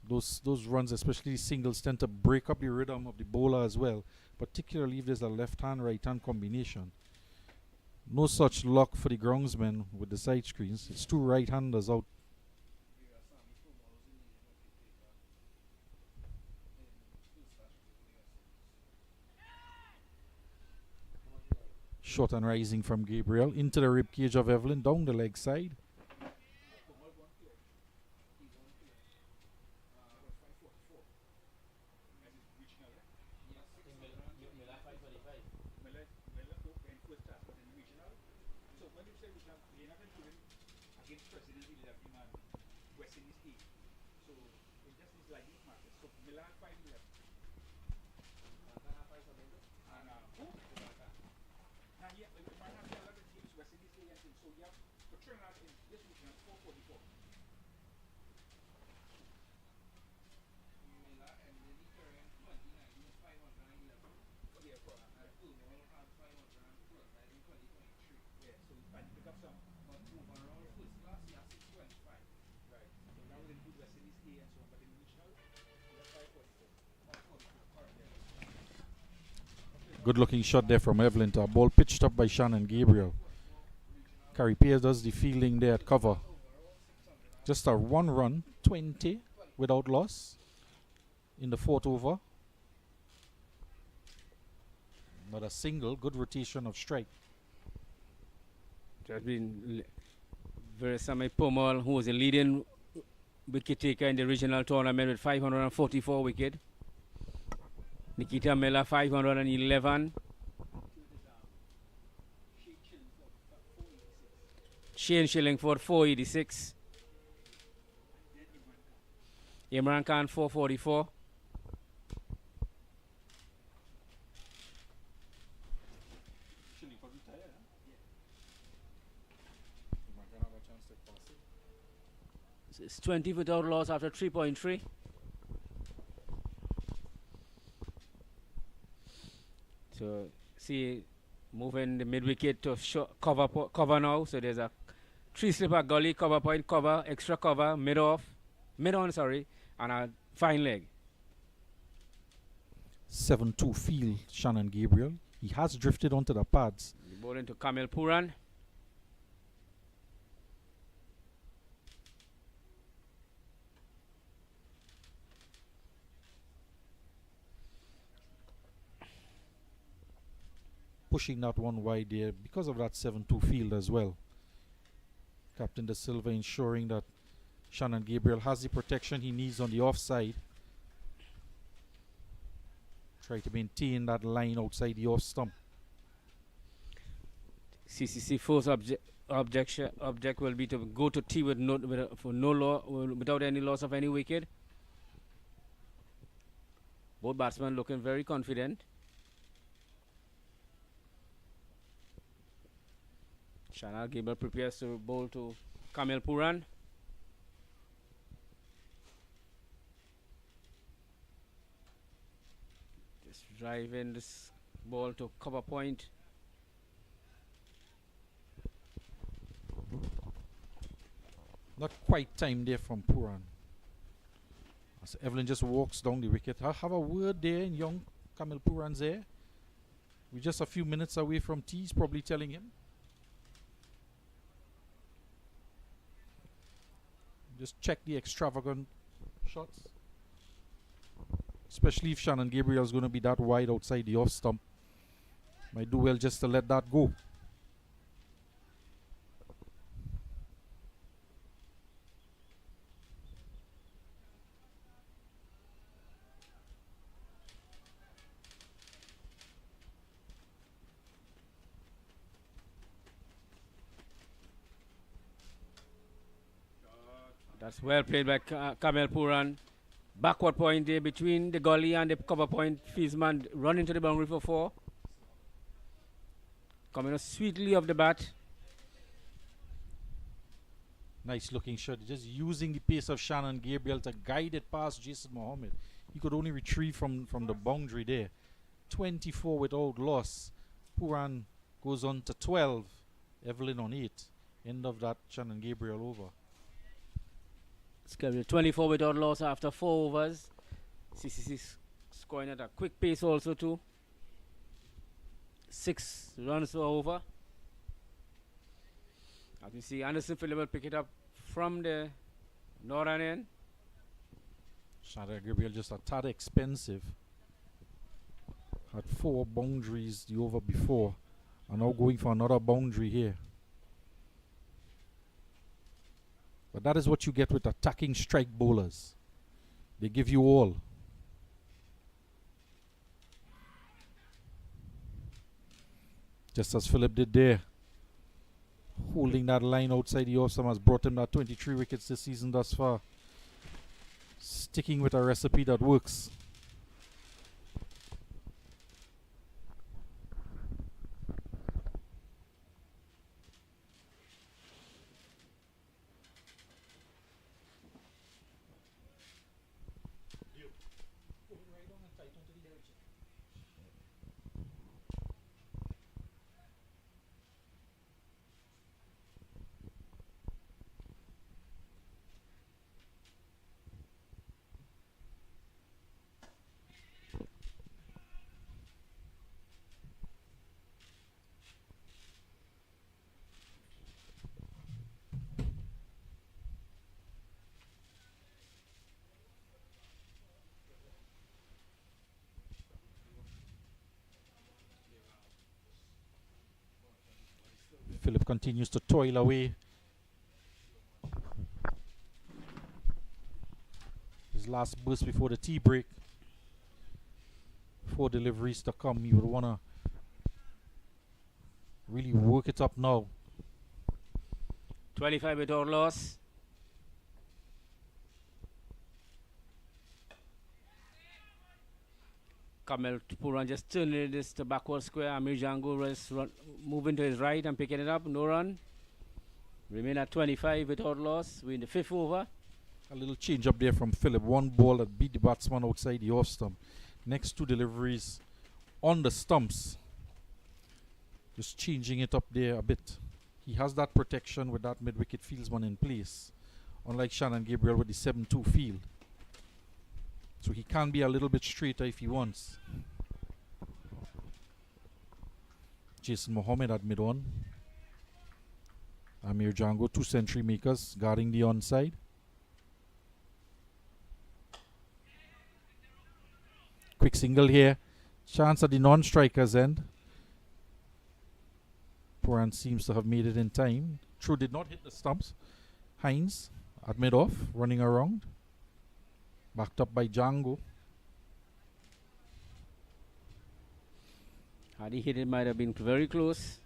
Those runs, especially singles, tend to break up the rhythm of the bowler as well, particularly if there's a left-hand, right-hand combination. No such luck for the groundsmen with the side screens. It's 2 right-handers out. Short and rising from Gabriel into the rib cage of Evelyn, down the leg side. Good looking shot there from Evelyn to a ball pitched up by Shannon Gabriel. Carrie Pierce does the fielding there at cover. Just a 1 run, 20 without loss in the 4th over. Not a single, good rotation of strike. There's been Veresame Pomol, who was a leading wicket taker in the regional tournament with 544 wicket. Nikita Miller 511. Shane Shillingford 486. Imran Khan 444. It's 20 without loss after 3.3. So see, moving the mid wicket to cover now. So there's a 3 slipper gully, cover point, cover, extra cover, mid on, and a fine leg. 7-2 field, Shannon Gabriel. He has drifted onto the pads. The ball into Kamel Puran. Pushing that one wide there because of that 7-2 field as well. Captain De Silva ensuring that Shannon Gabriel has the protection he needs on the offside. Try to maintain that line outside the off stump. CCC first object will be to go to tee with without any loss of any wicket. Both batsmen looking very confident. Shannon Gabriel prepares to bowl to Kamil Puran. Just driving this ball to cover point. Not quite time there from Puran. As Evelyn just walks down the wicket. I have a word there in young Kamil Puran's ear. We're just a few minutes away from tea. He's probably telling him. Just check the extravagant shots. Especially if Shannon Gabriel's going to be that wide outside the off stump. Might do well just to let that go. That's well played by Kamil Puran. Backward point there between the gully and the cover point. Fieldsman running to the boundary for 4. Coming up sweetly off the bat. Nice looking shot. Just using the pace of Shannon Gabriel to guide it past Jason Mohammed. He could only retrieve from the boundary there. 24 without loss. Puran goes on to 12. Evelyn on 8. End of that Shannon Gabriel over. Schedule 24 without loss after 4 overs. CCC scoring at a quick pace also too. 6 runs per over. As you see, Anderson Phillip will pick it up from the northern end. Shannon Gabriel just a tad expensive. Had 4 boundaries the over before. And now going for another boundary here. But that is what you get with attacking strike bowlers. They give you all. Just as Phillip did there. Holding that line outside the off stump has brought him that 23 wickets this season thus far. Sticking with a recipe that works. Phillip continues to toil away. His last burst before the tea break. 4 deliveries to come. He would want to really work it up now. 25 without loss. Kamil Puran just turning this to backward square. Amir Jangoo is moving to his right and picking it up. No run. Remain at 25 without loss. We're in the 5th over. A little change up there from Phillip. 1 ball that beat the batsman outside the off stump. Next 2 deliveries on the stumps. Just changing it up there a bit. He has that protection with that mid-wicket fieldsman in place. Unlike Shannon Gabriel with the 7-2 field. So he can be a little bit straighter if he wants. Jason Mohammed at mid-on. Amir Jangoo, 2 century makers guarding the onside. Quick single here. Chance at the non-striker's end. Puran seems to have made it in time. True did not hit the stumps. Hines at mid-off, running around. Backed up by Jangoo. Had he hit it, might have been very close.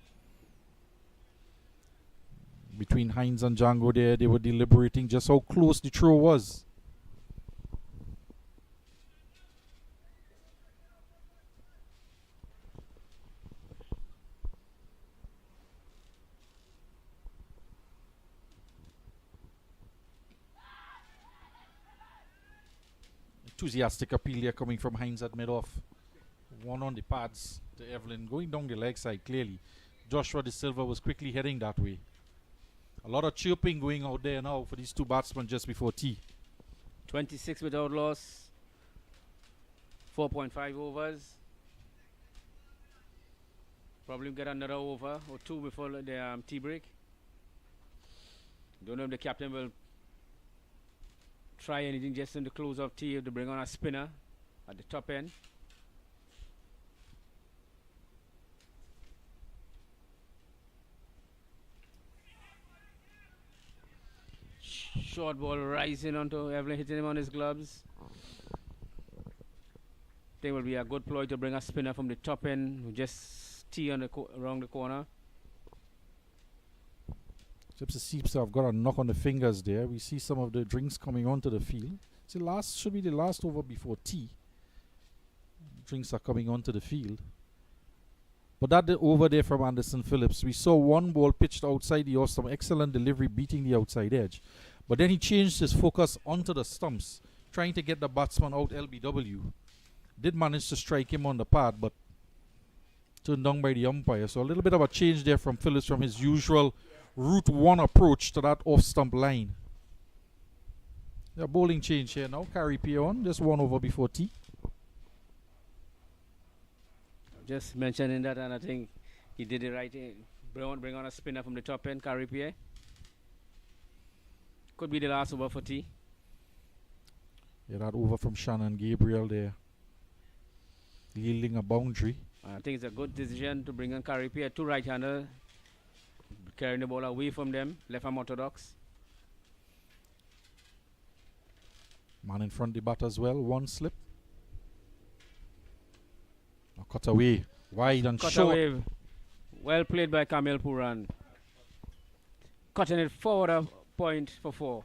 Between Hines and Jangoo there, they were deliberating just how close the throw was. Enthusiastic appeal there coming from Hines at mid-off. One on the pads to Evelyn, going down the leg side clearly. Joshua De Silva was quickly heading that way. A lot of chirping going out there now for these two batsmen just before tea. 26 without loss. 4.5 overs. Probably get another over or two before the tea break. Don't know if the captain will try anything just in the close of tea to bring on a spinner at the top end. Short ball rising onto Evelyn, hitting him on his gloves. I think it will be a good ploy to bring a spinner from the top end, just tee on the around the corner. Gypsy seems to have got a knock on the fingers there. We see some of the drinks coming onto the field. It's the last, should be the last over before tea. Drinks are coming onto the field. But that over there from Anderson Phillips, we saw one ball pitched outside the off stump, excellent delivery beating the outside edge. But then he changed his focus onto the stumps, trying to get the batsman out LBW. Did manage to strike him on the pad, but turned down by the umpire. So a little bit of a change there from Phillips from his usual Route 1 approach to that off-stump line. Yeah, bowling change here now. Carry P on, just one over before tea. Just mentioning that, and I think he did it right. Bring on a spinner from the top end, Carry P. Could be the last over for tea. Yeah, that over from Shannon Gabriel there. Yielding a boundary. I think it's a good decision to bring on Carry P, two right-hander, carrying the ball away from them, left-arm orthodox. Man in front the bat as well, one slip. Cut away, wide and Cut short. away. Well played by Kamil Puran. Cutting it forward a point for 4.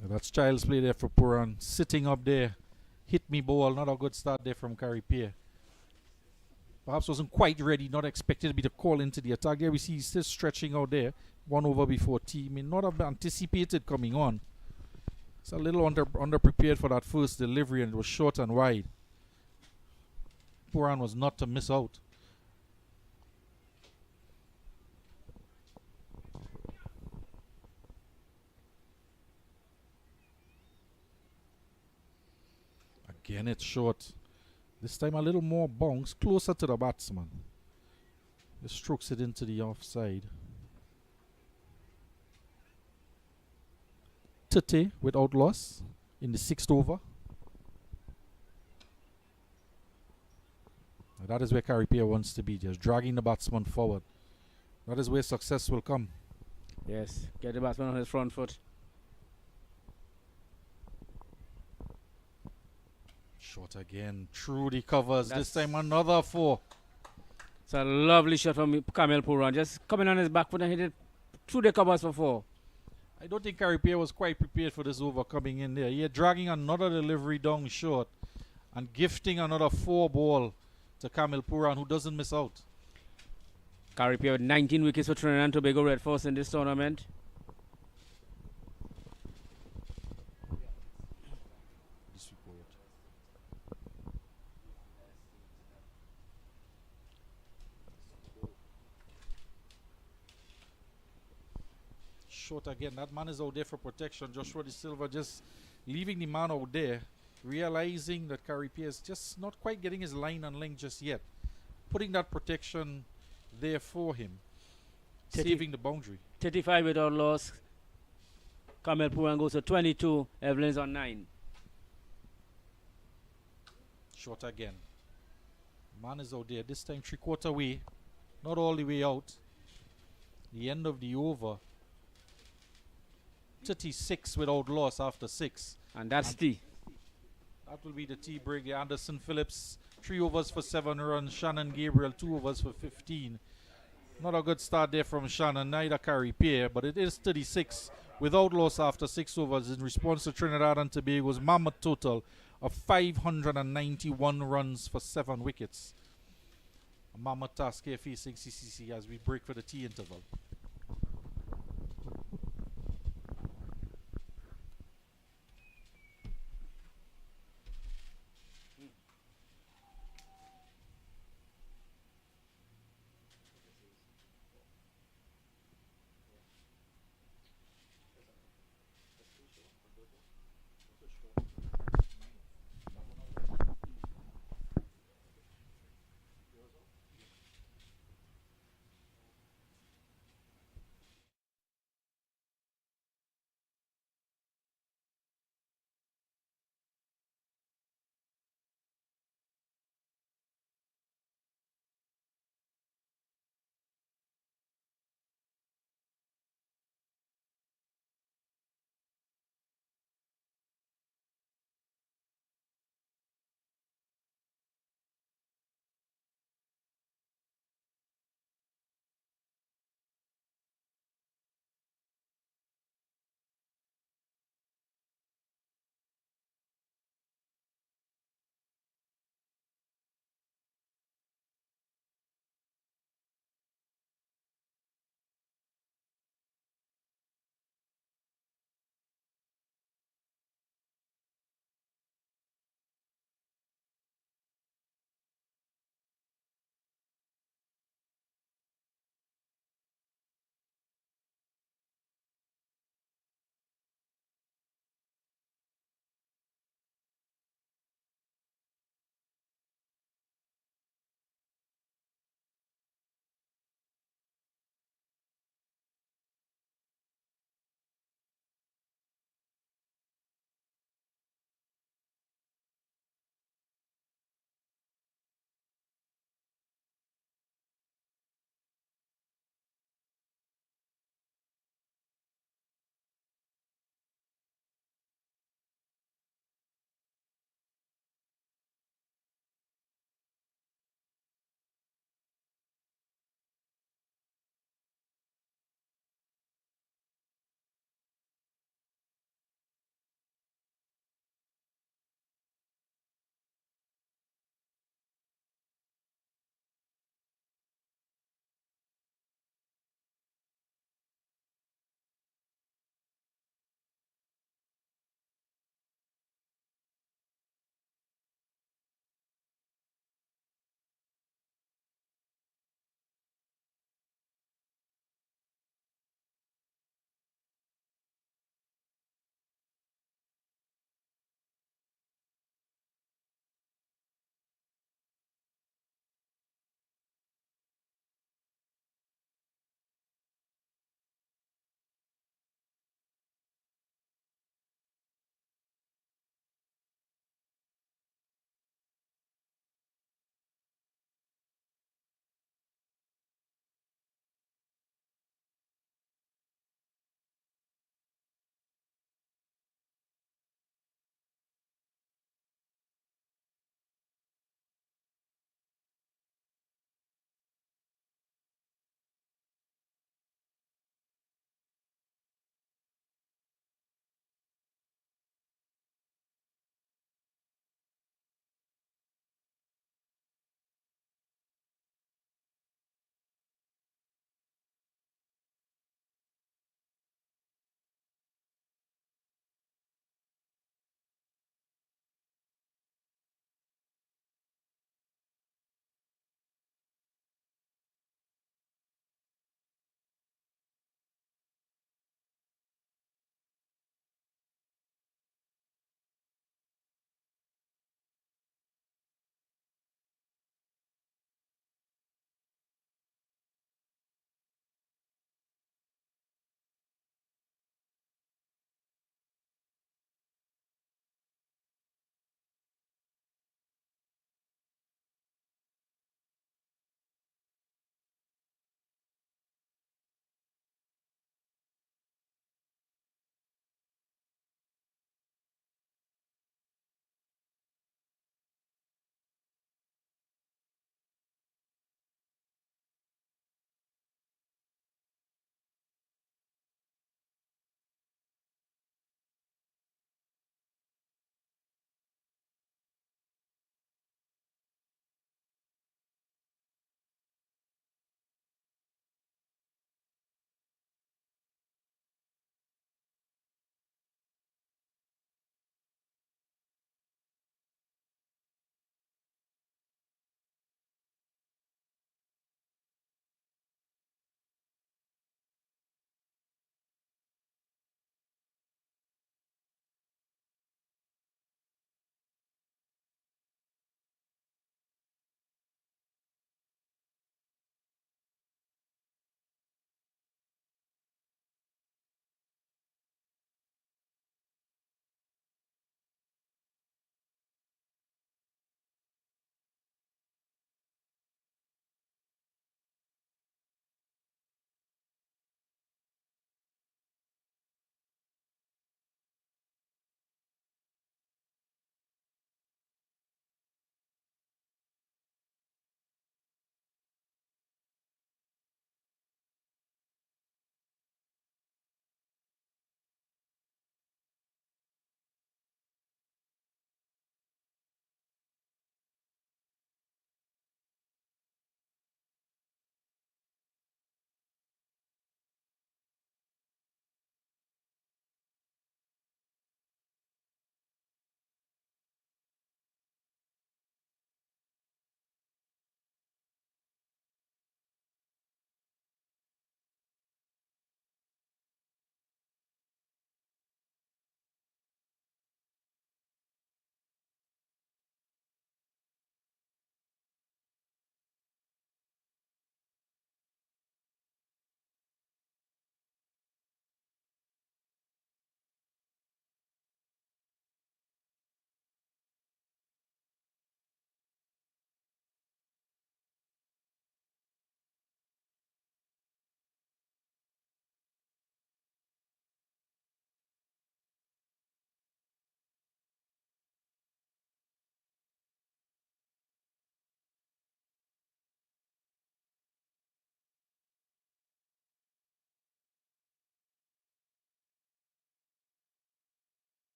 Yeah, that's child's play there for Puran. Sitting up there. Hit me ball, not a good start there from Carey Pierre. Perhaps wasn't quite ready, not expected to be the call into the attack. There we see he's still stretching out there. One over before tea. I mean, not have anticipated coming on. It's a little under-prepared for that first delivery, and it was short and wide. Puran was not to miss out. Again, it's short. This time a little more bounce, closer to the batsman. Just strokes it into the offside. Tete without loss in the 6th over. Now that is where Carey Pierre wants to be, just dragging the batsman forward. That is where success will come. Yes, get the batsman on his front foot. Short again, through the covers. This time another 4. It's a lovely shot from Kamil Puran, just coming on his back foot and hit it through the covers for 4. I don't think Carey Pierre was quite prepared for this over coming in there. He had dragging another delivery down short and gifting another 4 ball to Kamil Puran, who doesn't miss out. Carey Pierre with 19 wickets for Trinidad and Tobago Red Force in this tournament. Short again. That man is out there for protection. Joshua De Silva just leaving the man out there, realizing that Carey Pierre is just not quite getting his line and length just yet. Putting that protection there for him. Saving the boundary. 35 without loss. Kamil Puran goes to 22. Evelyn's on 9. Short again. Man is out there. This time 3/4 way. Not all the way out. The end of the over. 36 without loss after 6. And that's tea. That will be the tea break. Anderson Phillips, 3 overs for 7 runs. Shannon Gabriel, 2 overs for 15. Not a good start there from Shannon, neither Carey Pierre, but it is 36 without loss after 6 overs in response to Trinidad and Tobago's mammoth total of 591 runs for 7 wickets. A mammoth task here facing CCC as we break for the tea interval.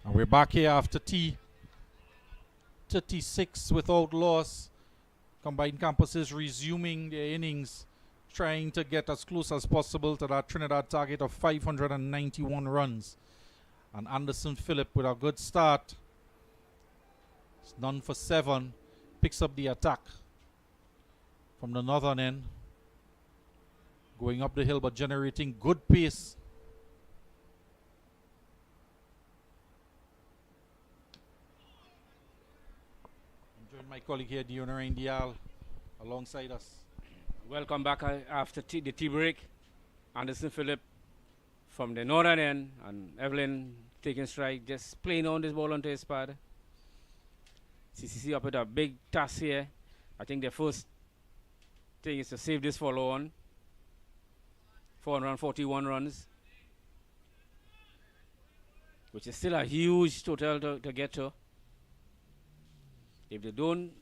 And we're back here after tea. 36 without loss. Combined campuses resuming their innings, trying to get as close as possible to that Trinidad target of 591 runs. And Anderson Phillip with a good start. It's done for 7. Picks up the attack from the northern end. Going up the hill but generating good pace. I'm joined my colleague here, Dionarain Dial, alongside us. Welcome back after the tea break. Anderson Phillip from the northern end and Evelyn taking strike, just playing on this ball onto his pad. CCC up with a big task here. I think their first thing is to save this follow on. 441 runs, which is still a huge total to get to. If they don't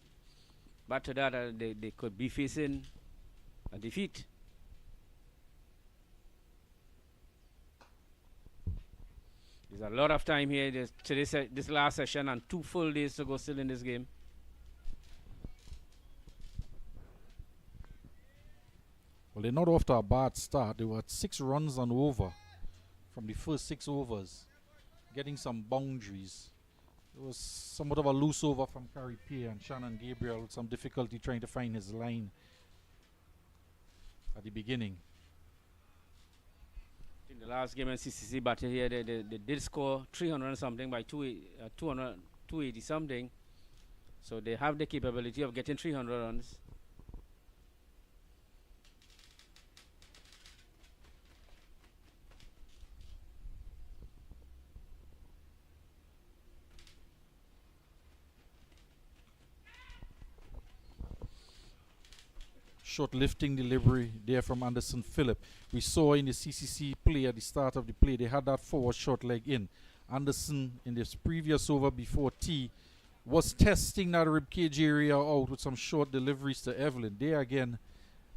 bat to that, they could be facing a defeat. There's a lot of time here to this last session and 2 full days to go still in this game. Well, they're not off to a bad start. They were at 6 runs and over from the first 6 overs, getting some boundaries. There was somewhat of a loose over from Carrie Pierre and Shannon Gabriel with some difficulty trying to find his line at the beginning. In the last game in CCC battle here, they did score 300 and something by 280 something. So they have the capability of getting 300 runs. Short lifting delivery there from Anderson Phillip. We saw in the CCC play at the start of the play, they had that forward short leg in. Anderson in this previous over before tea was testing that ribcage area out with some short deliveries to Evelyn. There again,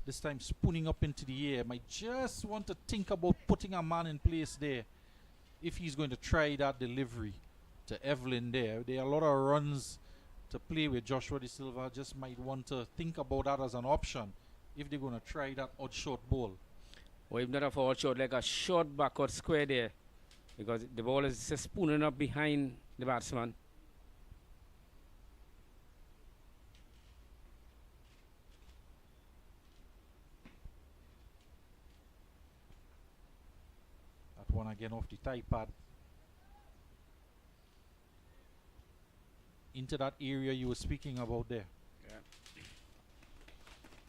this time spooning up into the air. Might just want to think about putting a man in place there if he's going to try that delivery to Evelyn there. There are a lot of runs to play with. Joshua De Silva just might want to think about that as an option if they're going to try that odd short ball. Or if not a forward short, like a short backward square there, because the ball is just spooning up behind the batsman. That one again off the tie pad. Into that area you were speaking about there. Yeah.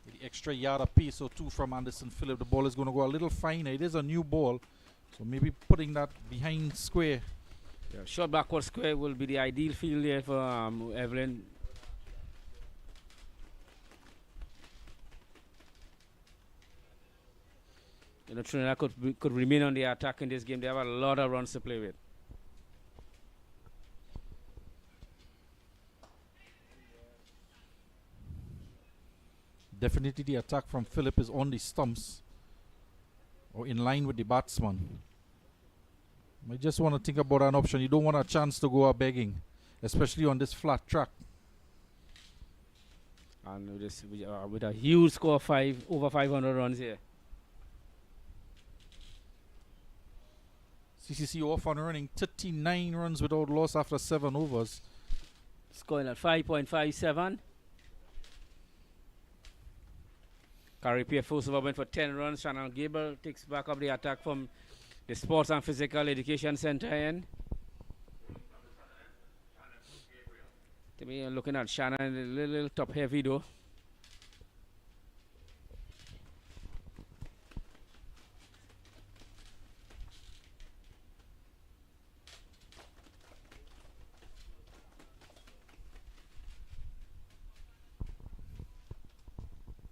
With the extra yard of pace or 2 from Anderson Phillip, the ball is going to go a little finer. It is a new ball, so maybe putting that behind square. Yeah, short backward square will be the ideal field there for Evelyn. You know, Trinidad could remain on the attack in this game. They have a lot of runs to play with. Definitely the attack from Phillip is on the stumps or in line with the batsman. I just want to think about an option. You don't want a chance to go a begging, especially on this flat track. And with a huge score of over 500 runs here. CCC off and running 39 runs without loss after 7 overs. Scoring at 5.57. Carrie Pierre first over went for 10 runs. Shannon Gable takes back up the attack from the Sports and Physical Education Center end. To me, looking at Shannon, a little top heavy though.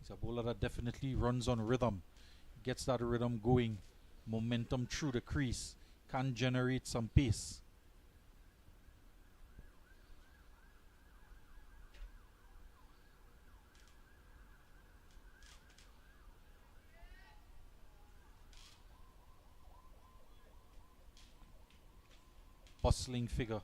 He's a bowler that definitely runs on rhythm, gets that rhythm going, momentum through the crease, can generate some pace. bustling figure.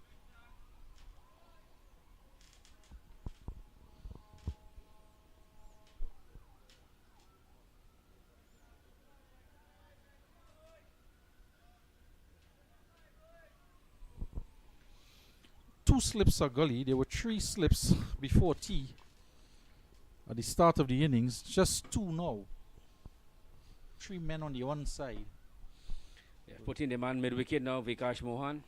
Two slips are gully. There were 3 slips before tea at the start of the innings. Just 2 now. 3 men on the one side. Yeah, putting the man mid-wicket now, Vikash Mohan.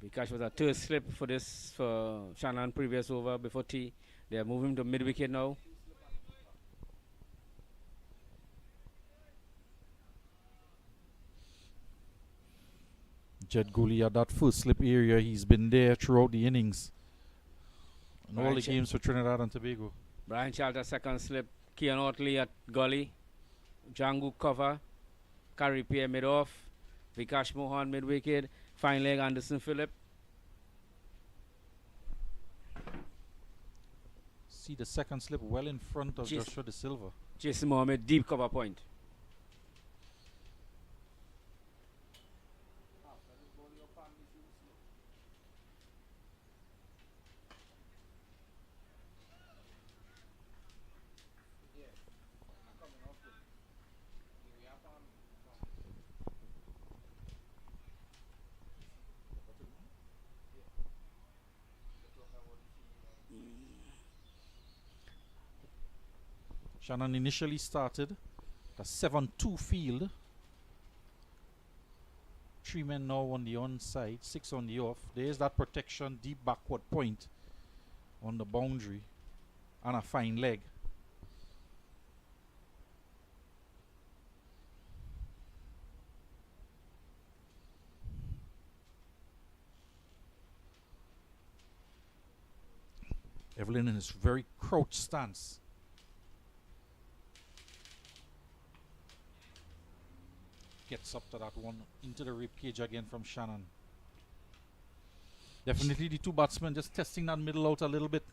Vikash was a third slip for this for Shannon previous over before tea. They are moving to mid-wicket now. Jangoo at that first slip area, he's been there throughout the innings. And all the games for Trinidad and Tobago. Brian Charlton second slip. Kian Otley at gully. Jangoo cover. Carry Pierre mid off. Vikash Mohan mid wicket. Fine leg Anderson Phillip. See the second slip well in front of Joshua De Silva. Jason Mohammed deep cover point. Shannon initially started the 7-2 field. 3 men now on the onside, 6 on the off. There's that protection, deep backward point on the boundary, and a fine leg. Evelyn in his very crouched stance. Gets up to that one, into the rib cage again from Shannon. Definitely the 2 batsmen just testing that middle out a little bit.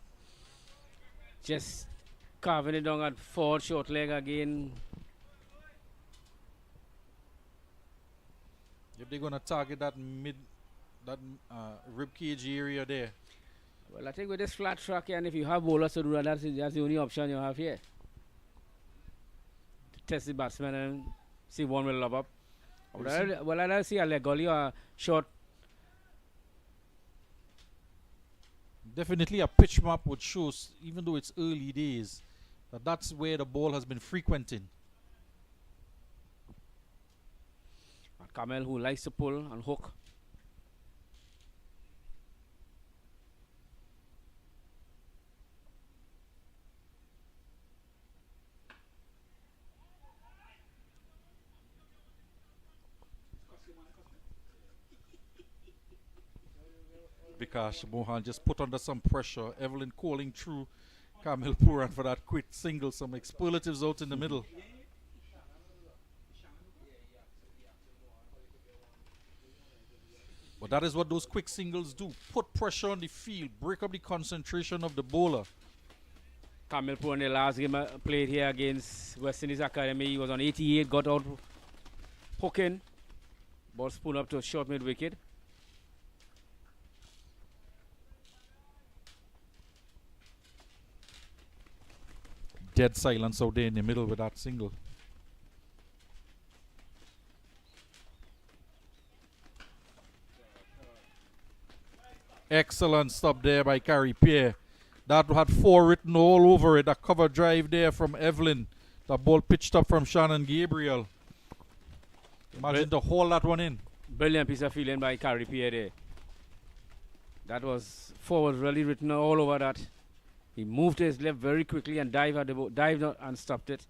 Just carving it down at forward short leg again. If they're gonna target that rib cage area there. Well, I think with this flat track here, and if you have bowlers to do that, that's the only option you have here. To test the batsman and see one will lob up. Well, I don't see a leg gully or a short. Definitely a pitch map would show, even though it's early days, that that's where the ball has been frequenting. And Kamel, who likes to pull and hook. Vikash Mohan just put under some pressure. Evelyn calling through Kamil Puran for that quick single. Some expletives out in the middle. But that is what those quick singles do. Put pressure on the field. Break up the concentration of the bowler. Kamil Puran, the last game played here against West Indies Academy. He was on 88, got out hooking. Ball spoon up to a short mid wicket. Dead silence out there in the middle with that single. Excellent stop there by Carey Pierre. That had 4 written all over it. A cover drive there from Evelyn. The ball pitched up from Shannon Gabriel. Imagine to hold that one in. Brilliant piece of fielding by Carey Pierre there. That was forward really written all over that. He moved to his left very quickly and dived at the ball, dived and stopped it.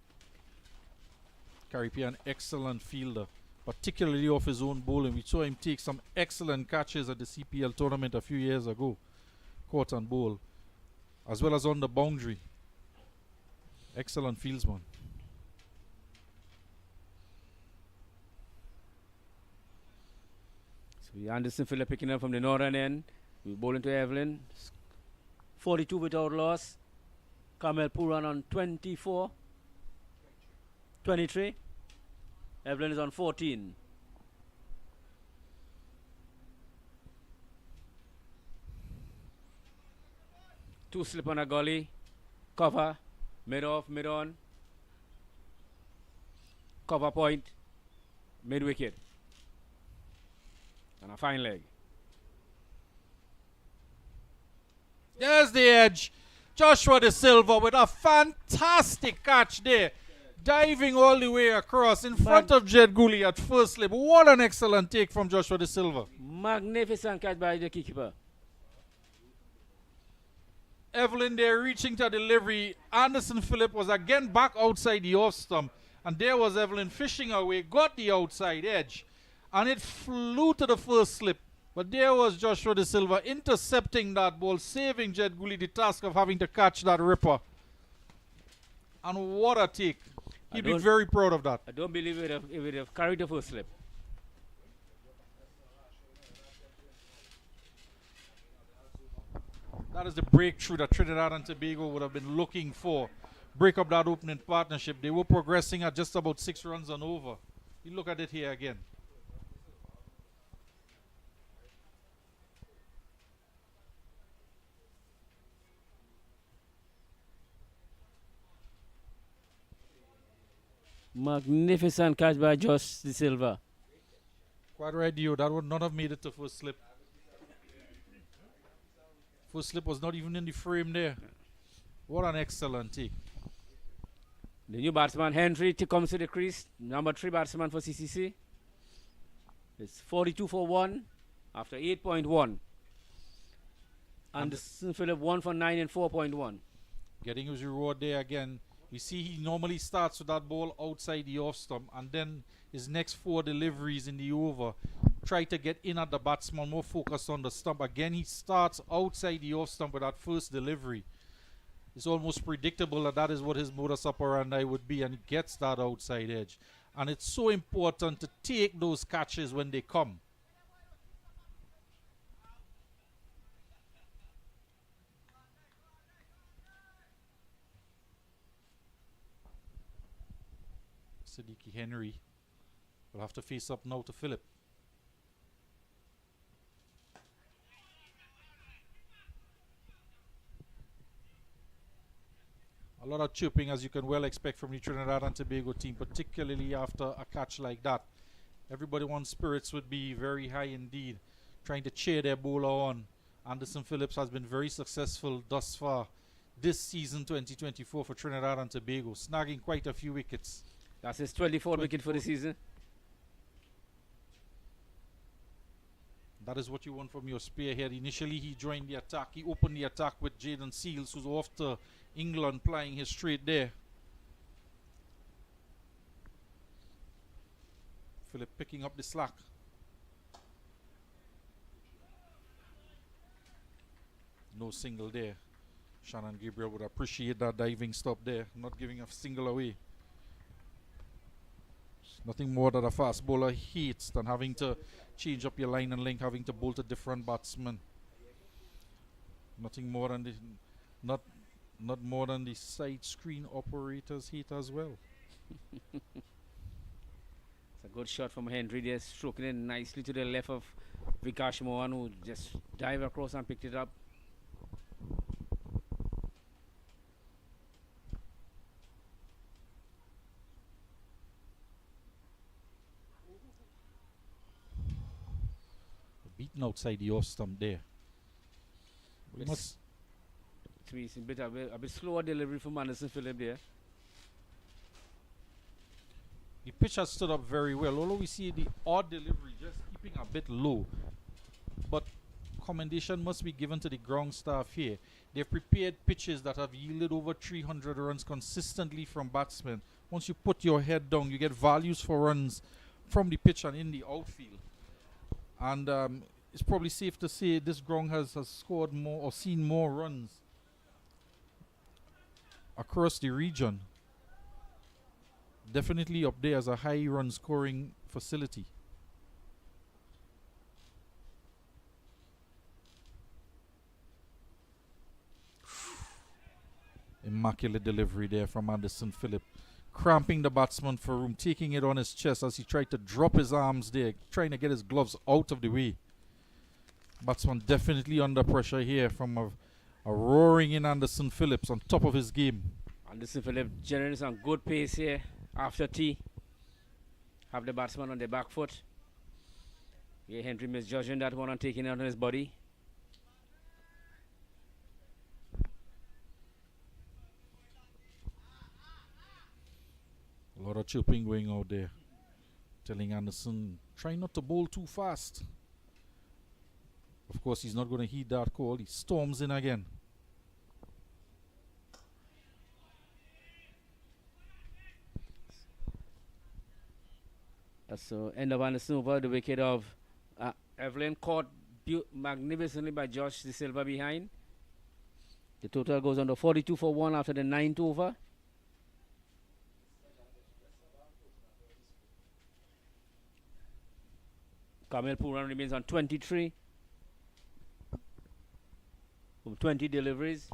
Carey Pierre, an excellent fielder, particularly off his own bowling. We saw him take some excellent catches at the CPL tournament a few years ago. Caught and bowl, as well as on the boundary. Excellent fieldsman. So Anderson Phillip picking up from the northern end. We bowling to Evelyn. 42 without loss. Kamel Puran on 24. 23. Evelyn is on 14. Two slip on a gully. Cover. Mid off, mid on. Cover point. Mid wicket. And a fine leg. There's the edge. Joshua De Silva with a fantastic catch there. Diving all the way across in front of Jangoo at first slip. What an excellent take from Joshua De Silva. Magnificent catch by the keeper. Evelyn there reaching to delivery. Anderson Phillip was again back outside the off stump. And there was Evelyn fishing away. Got the outside edge. And it flew to the first slip. But there was Joshua De Silva intercepting that ball, saving Jangoo the task of having to catch that ripper. And what a take. He'd be very proud of that. I don't believe it would have carried the first slip. That is the breakthrough that Trinidad and Tobago would have been looking for. Break up that opening partnership. They were progressing at just about 6 runs and over. You look at it here again. Magnificent catch by Josh De Silva. Quite right, Dio. That would not have made it to first slip. First slip was not even in the frame there. What an excellent take. The new batsman, Henry, comes to the crease. Number 3 batsman for CCC. It's 42 for 1 after 8.1. Anderson Phillip 1 for 9 and 4.1. Getting his reward there again. You see he normally starts with that ball outside the off stump, and then his next 4 deliveries in the over try to get in at the batsman, more focused on the stump. Again, he starts outside the off stump with that first delivery. It's almost predictable that that is what his modus operandi would be, and he gets that outside edge. And it's so important to take those catches when they come. Siddiqui Henry will have to face up now to Phillip. A lot of chirping, as you can well expect from the Trinidad and Tobago team, particularly after a catch like that. Everybody wants spirits would be very high indeed, trying to cheer their bowler on. Anderson Phillips has been very successful thus far this season 2024 for Trinidad and Tobago, snagging quite a few wickets. That's his 24th wicket for the season. That is what you want from your spearhead. Initially, he joined the attack. He opened the attack with Jaden Seals, who's off to England plying his straight there. Phillip picking up the slack. No single there. Shannon Gabriel would appreciate that diving stop there, not giving a single away. Nothing more that a fast bowler hates than having to change up your line and length, having to bowl to different batsmen. Nothing more than the not more than the side screen operators hate as well. It's a good shot from Henry there, stroking it nicely to the left of Vikash Mohan, who just dived across and picked it up. Beaten outside the off stump there. We must. A bit slower delivery from Anderson Phillip there. The pitch has stood up very well, although we see the odd delivery just keeping a bit low. But commendation must be given to the ground staff here. They've prepared pitches that have yielded over 300 runs consistently from batsmen. Once you put your head down, you get values for runs from the pitch and in the outfield. And it's probably safe to say this ground has scored more or seen more runs across the region. Definitely up there as a high run scoring facility. Immaculate delivery there from Anderson Phillip. cramping the batsman for room, taking it on his chest as he tried to drop his arms there, trying to get his gloves out of the way. Batsman definitely under pressure here from a roaring in Anderson Phillips on top of his game. Anderson Phillips generating some good pace here after tea. Have the batsman on the back foot. Yeah, Henry misjudging that one and taking it on his body. A lot of chirping going out there, telling Anderson, try not to bowl too fast. Of course, he's not going to heed that call. He storms in again. That's the end of Anderson over. The wicket of Evelyn caught magnificently by Josh De Silva behind. The total goes on to 42 for 1 after the 9th over. Kamil Puran remains on 23 from 20 deliveries.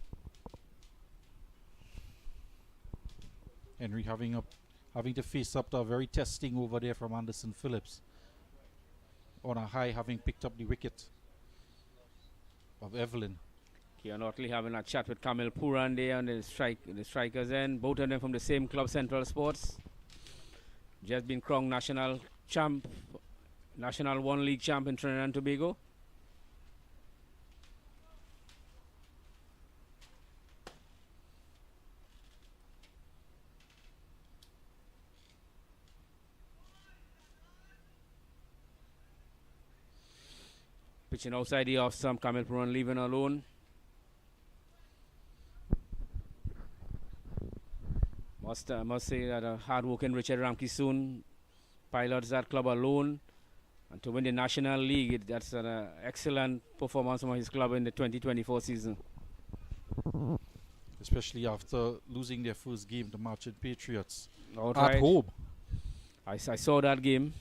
Henry having to face up to a very testing over there from Anderson Phillips. On a high, having picked up the wicket of Evelyn. Keon Otley having a chat with Kamil Puran there on the strikers end. Both of them from the same club, Central Sports. Just been crowned national champ, National One League champ in Trinidad and Tobago. Pitching outside the off stump, Kamil Puran leaving alone. Must say that a hard-working Richard Ramke soon pilots that club alone. And to win the National League, that's an excellent performance from his club in the 2024 season. Especially after losing their first game to Marchand Patriots Outright. at home. I saw that game.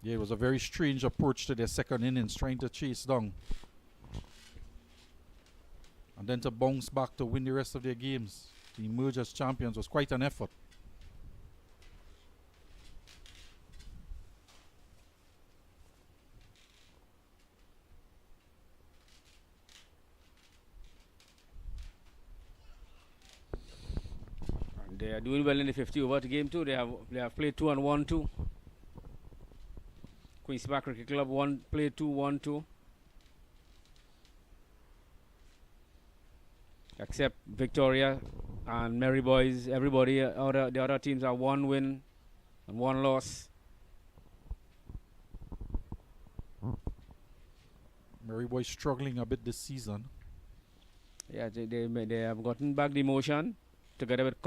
Yeah, it was a very strange approach to their second innings, trying to chase down. And then to bounce back to win the rest of their games, to emerge as champions, was quite an effort. And they are doing well in the 50 over game too. They have played 2 and 1-2. Queen's Park Cricket Club played 2-1-2. Except Victoria and Merry Boys, everybody, the other teams are 1 win and 1 loss. Merry Boys struggling a bit this season. Yeah, they have gotten back the motion together with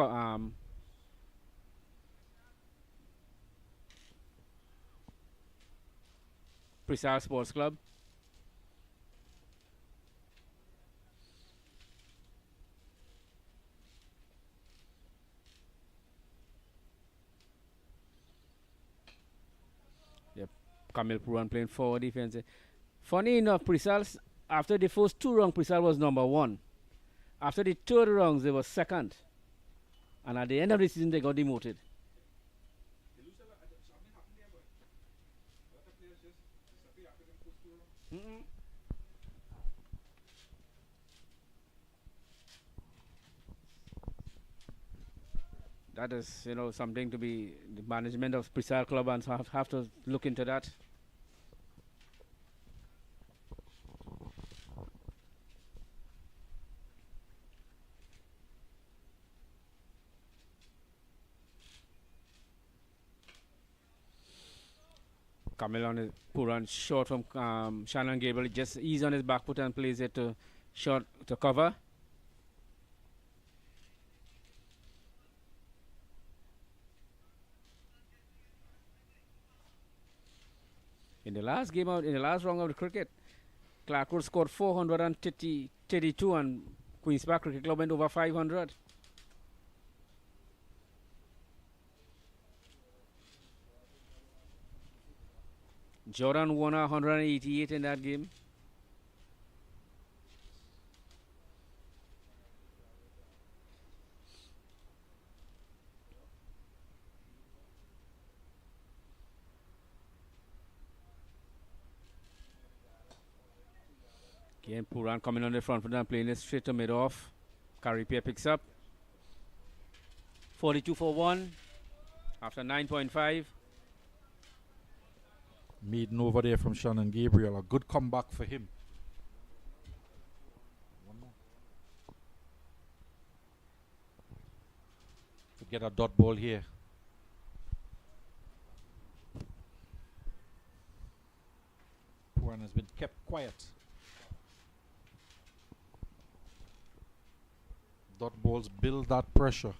Prisar Sports Club. Yep, Kamil Puran playing forward defense. Funny enough, Prisar, after the first 2 rounds, Prisar was number 1. After the 3rd rounds, they were 2nd. And at the end of the season, they got demoted. That is, something to be the management of Prisar Club and have to look into that. Kamil on his Puran short from Shannon Gable. Just ease on his back foot and plays it to short to cover. In the last round of the cricket, Clarkwood scored 432 and Queen's Park Cricket Club went over 500. Jordan won 188 in that game. Again, Puran coming on the front foot and playing it straight to mid-off. Caripia picks up. 42 for 1 after 9.5. Maiden over there from Shannon Gabriel. A good comeback for him. One more. To get a dot ball here. Puran has been kept quiet. Dot balls build that pressure.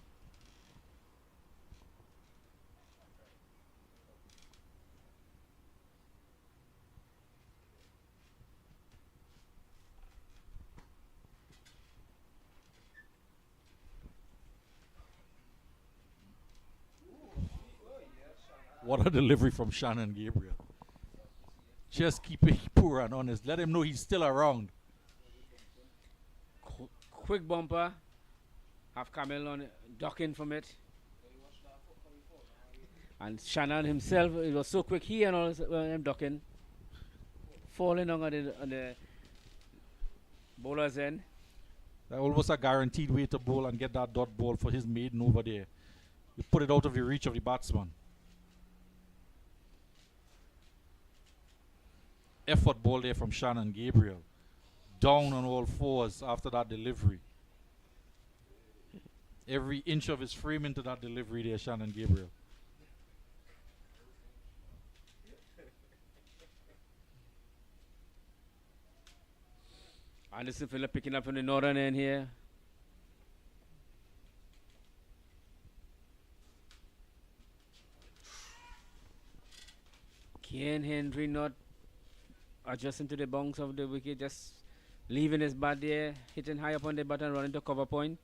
What a delivery from Shannon Gabriel. Just keeping Puran honest. Let him know he's still around. Quick bumper. Have Camille on ducking from it. And Shannon himself, it was so quick. He and all him ducking. Falling on the bowler's end. That almost a guaranteed way to bowl and get that dot ball for his maiden over there. You put it out of the reach of the batsman. Effort ball there from Shannon Gabriel. Down on all fours after that delivery. Every inch of his frame into that delivery there, Shannon Gabriel. Anderson Phillip picking up from the northern end here. Kane Henry not adjusting to the bounce of the wicket, just leaving his bat there, hitting high up on the bat and running to cover point.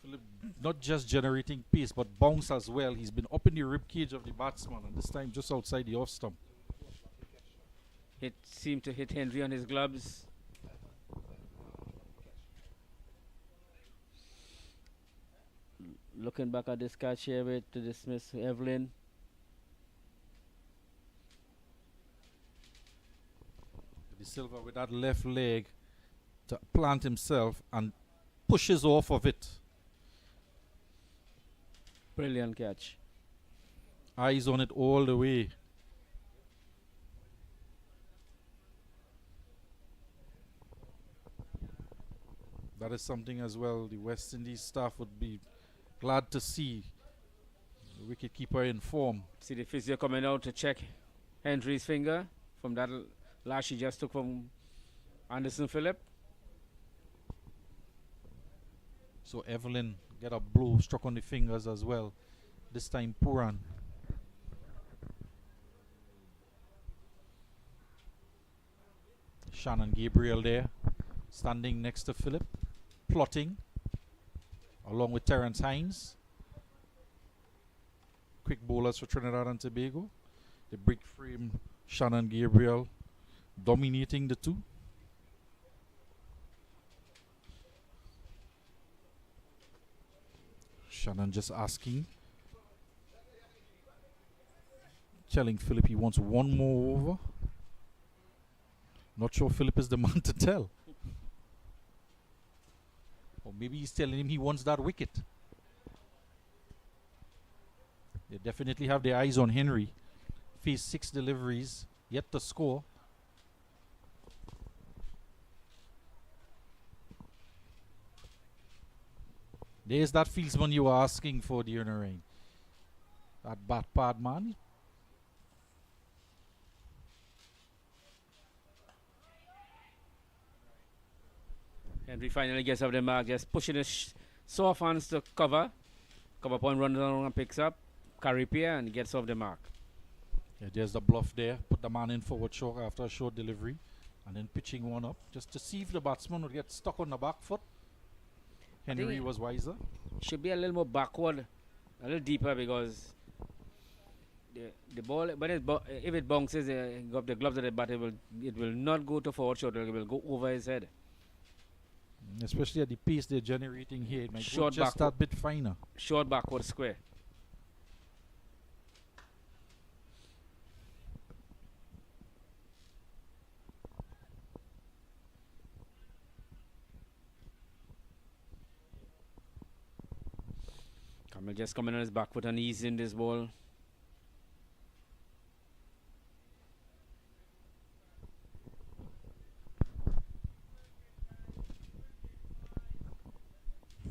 Phillip not just generating pace but bounce as well. He's been up in the rib cage of the batsman and this time just outside the off stump. It seemed to hit Henry on his gloves. Looking back at this catch here with to dismiss Evelyn. De Silva with that left leg to plant himself and pushes off of it. Brilliant catch. Eyes on it all the way. That is something as well the West Indies staff would be glad to see. The wicketkeeper in form. See the physio coming out to check Henry's finger from that lash he just took from Anderson Phillip. So Evelyn get a blow struck on the fingers as well. This time Puran. Shannon Gabriel there, standing next to Phillip, plotting, along with Terence Hines. Quick bowlers for Trinidad and Tobago. The big frame Shannon Gabriel dominating the two. Shannon just asking, telling Phillip he wants one more over. Not sure Phillip is the man to tell. Or maybe he's telling him he wants that wicket. They definitely have their eyes on Henry. Faced 6 deliveries, yet to score. There's that fieldsman you were asking for, dear Narain. That bat pad man. Henry finally gets off the mark, just pushing his soft hands to cover. Cover point runs down and picks up. Caripia and gets off the mark. Yeah, there's the bluff there. Put the man in forward short after a short delivery. And then pitching one up just to see if the batsman would get stuck on the back foot. Henry was wiser. Should be a little more backward, a little deeper because the ball, but if it bounces the gloves at the bat, it will not go to forward short. It will go over his head. Especially at the pace they're generating here, it might Short go just that bit finer. Short backward square. Kamil just coming on his back foot and easing this ball.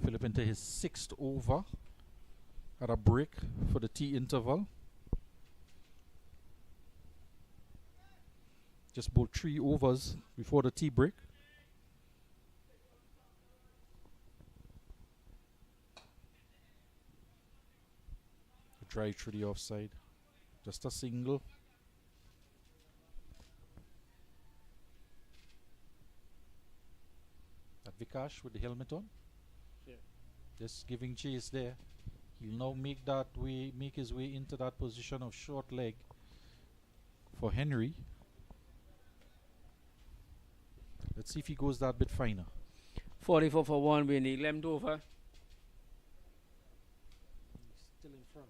Philip into his 6th over at a break for the tea interval. Just bowled 3 overs before the tea break. A drive through the offside. Just a single. That Vikash with the helmet on. Just giving chase there. He'll now make his way into that position of short leg for Henry. Let's see if he goes that bit finer. 44 for 1 being the 11th over. Still in front.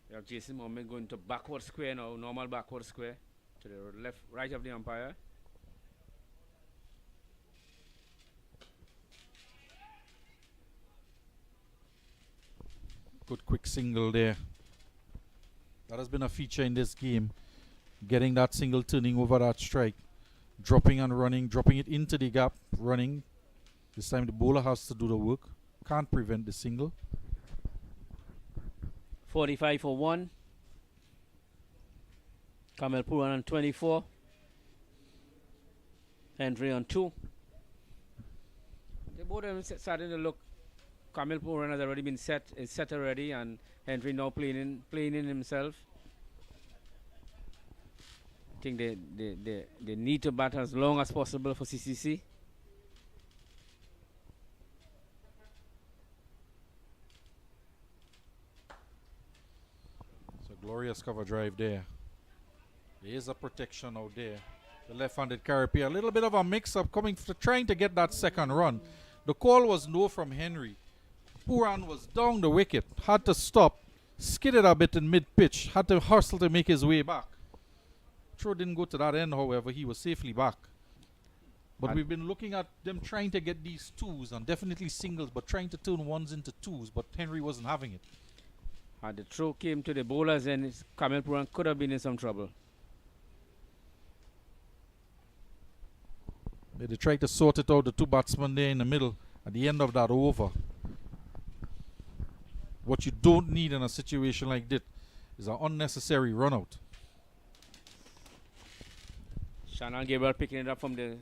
You have Jason Mohammed going to backward square now, normal backward square to the right of the umpire. Good quick single there. That has been a feature in this game. Getting that single, turning over that strike. Dropping and running, dropping it into the gap, running. This time the bowler has to do the work. Can't prevent the single. 45 for 1. Kamil Puran on 24. Henry on 2. They both are starting to look. Kamil Puran has already been set, is set already, and Henry now playing in himself. I think they need to bat as long as possible for CCC. It's a glorious cover drive there. There is a protection out there. The left-handed Carapia. A little bit of a mix-up coming trying to get that second run. The call was no from Henry. Puran was down the wicket. Had to stop. Skidded a bit in mid-pitch. Had to hustle to make his way back. Throw didn't go to that end, however. He was safely back. But we've been looking at them trying to get these twos and definitely singles, but trying to turn ones into twos. But Henry wasn't having it. Had the throw came to the bowlers, and Kamil Puran could have been in some trouble. They tried to sort it out, the 2 batsmen there in the middle at the end of that over. What you don't need in a situation like this is an unnecessary run out. Shannon Gabriel picking it up from the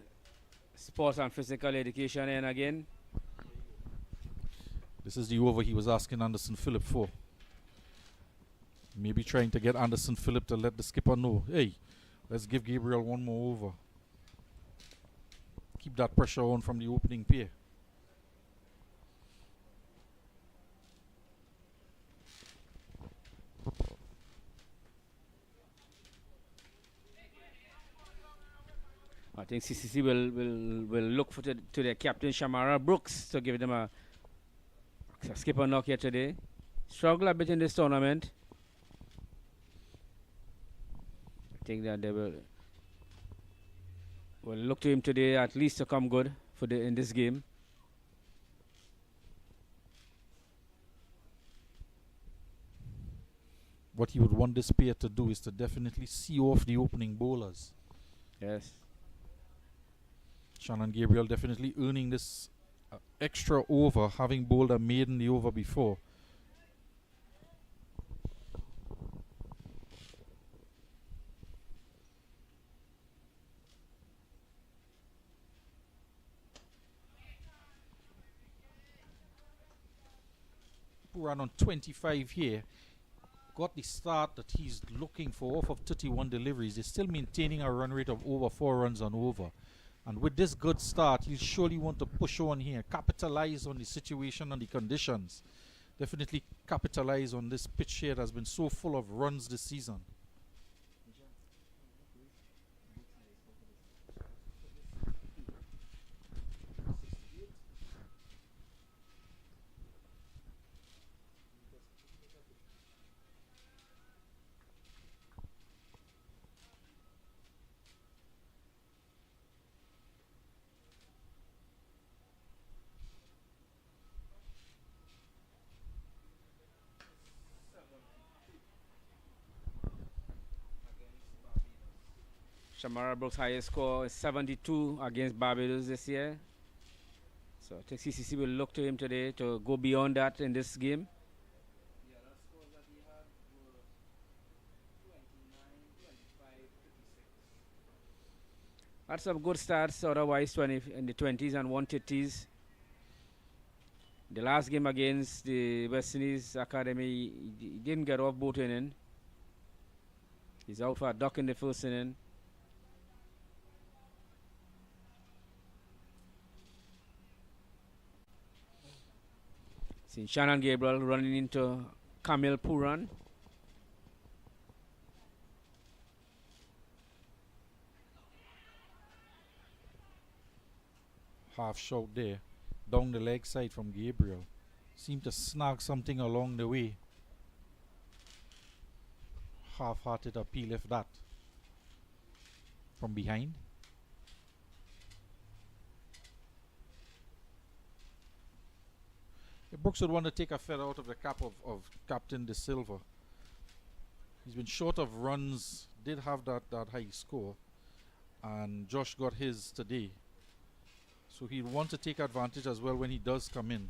sports and physical education end again. This is the over he was asking Anderson Phillip for. Maybe trying to get Anderson Phillip to let the skipper know, hey, let's give Gabriel one more over. Keep that pressure on from the opening pair. I think CCC will look to their captain Shamara Brooks to give them a skipper knock here today. Struggle a bit in this tournament. I think that they will look to him today at least to come good for in this game. What he would want this pair to do is to definitely see off the opening bowlers. Yes. Shannon Gabriel definitely earning this extra over, having bowled a maiden the over before. Puran on 25 here. Got the start that he's looking for off of 31 deliveries. They're still maintaining a run rate of over 4 runs on over. And with this good start, he'll surely want to push on here, capitalize on the situation and the conditions. Definitely capitalize on this pitch here that has been so full of runs this season. Shamara Brooks' highest score is 72 against Barbados this year. So I think CCC will look to him today to go beyond that in this game. The other scores that he had were 29, 25, 56. Had some good starts, otherwise 20 in the 20s and 130s. The last game against the West Indies Academy, he didn't get off both innings. He's out for a duck in the first inning. Seen Shannon Gabriel running into Kamil Puran. Half shot there, down the leg side from Gabriel. Seemed to snag something along the way. Half-hearted appeal if that. From behind. Brooks would want to take a feather out of the cap of Captain De Silva. He's been short of runs, did have that high score, and Josh got his today. So he'd want to take advantage as well when he does come in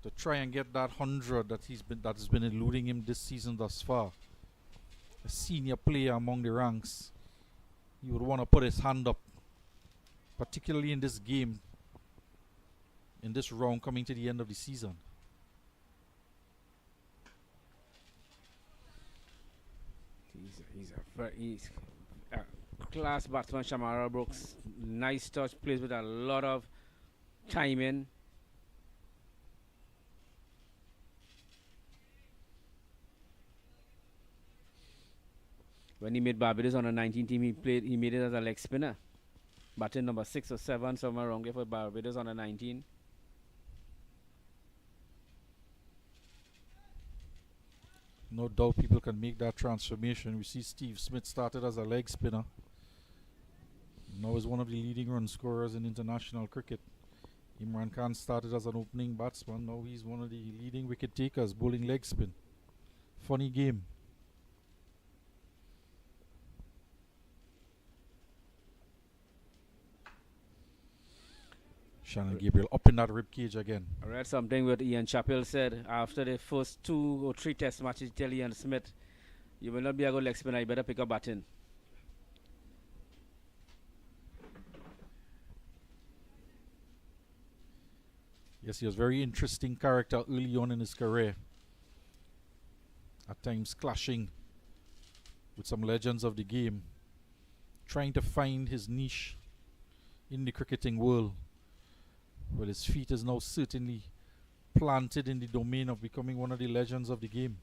to try and get that 100 that has been eluding him this season thus far. A senior player among the ranks, he would want to put his hand up, particularly in this game, in this round coming to the end of the season. He's a class batsman, Shamara Brooks. Nice touch, plays with a lot of timing. When he made Barbados on the 19 team, he made it as a leg spinner. Batting number 6 or 7, somewhere around there for Barbados on the 19. No doubt people can make that transformation. We see Steve Smith started as a leg spinner. Now is one of the leading run scorers in international cricket. Imran Khan started as an opening batsman. Now he's one of the leading wicket takers, bowling leg spin. Funny game. Shannon Gabriel up in that rib cage again. I read something what Ian Chappell said after the first 2 or 3 test matches. Tell Ian Smith, you will not be a good leg spinner, you better pick up batting. Yes, he was a very interesting character early on in his career. At times clashing with some legends of the game. Trying to find his niche in the cricketing world. Well, his feet is now certainly planted in the domain of becoming one of the legends of the game.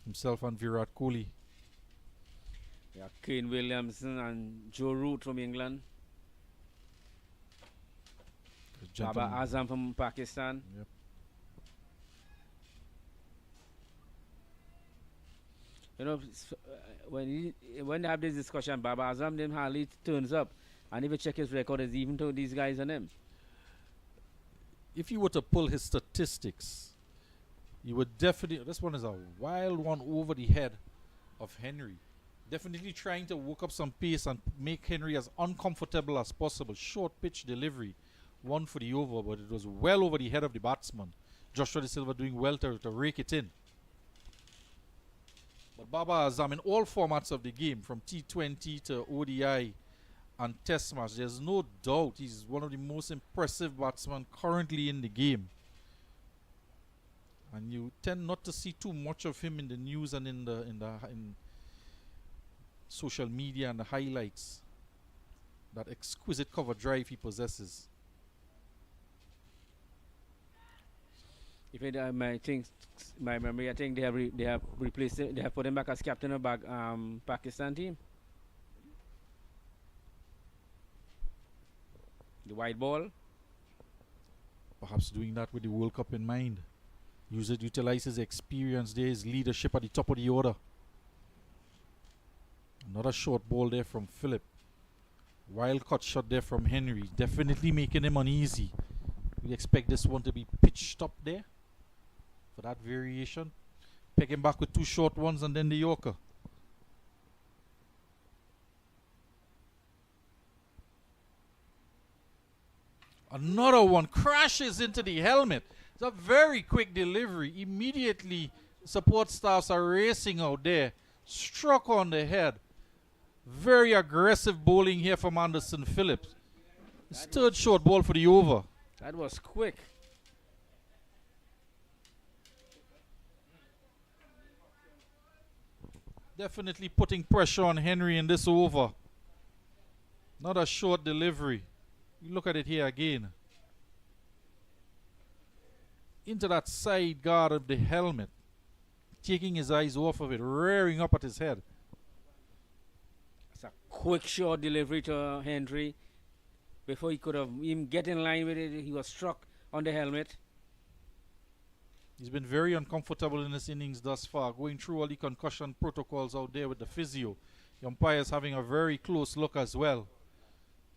Himself and Virat Kohli. Yeah, Kane Williamson and Joe Root from England. Baba Azam from Pakistan. Yep. You know, when they have this discussion, Baba Azam then hardly turns up. And if you check his record, it's even to these guys and him. If you were to pull his statistics, you would definitely... This one is a wild one over the head of Henry. Definitely trying to work up some pace and make Henry as uncomfortable as possible. Short pitch delivery. One for the over, but it was well over the head of the batsman. Joshua De Silva doing well to rake it in. But Baba Azam in all formats of the game, from T20 to ODI and Test match, there's no doubt he's one of the most impressive batsmen currently in the game. And you tend not to see too much of him in the news and in social media and the highlights. That exquisite cover drive he possesses. If it, my memory, I think they have replaced it. They have put him back as captain of Pakistan team. The white ball. Perhaps doing that with the World Cup in mind. Utilize his experience there, his leadership at the top of the order. Another short ball there from Phillip. Wild cut shot there from Henry. Definitely making him uneasy. We expect this one to be pitched up there for that variation. Peg him back with 2 short ones and then the Yorker. Another one crashes into the helmet. It's a very quick delivery. Immediately, support staffs are racing out there. Struck on the head. Very aggressive bowling here from Anderson Phillips. His third short ball for the over. That was quick. Definitely putting pressure on Henry in this over. Not a short delivery. You look at it here again. Into that side guard of the helmet. Taking his eyes off of it. Rearing up at his head. It's a quick short delivery to Henry. Before he could have even get in line with it, he was struck on the helmet. He's been very uncomfortable in this innings thus far, going through all the concussion protocols out there with the physio. The umpires having a very close look as well.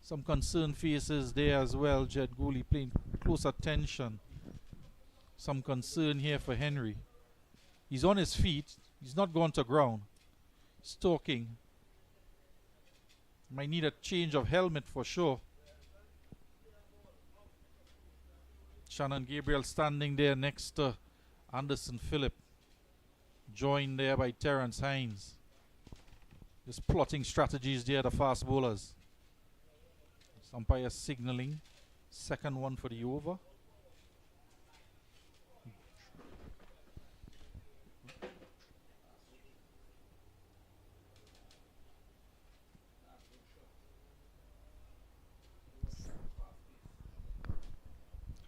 Some concerned faces there as well. Jangoo paying close attention. Some concern here for Henry. He's on his feet. He's not gone to ground. He's talking. Might need a change of helmet for sure. Shannon Gabriel standing there next to Anderson Phillip, joined there by Terence Hines. Just plotting strategies there, the fast bowlers. Umpire signaling. Second one for the over.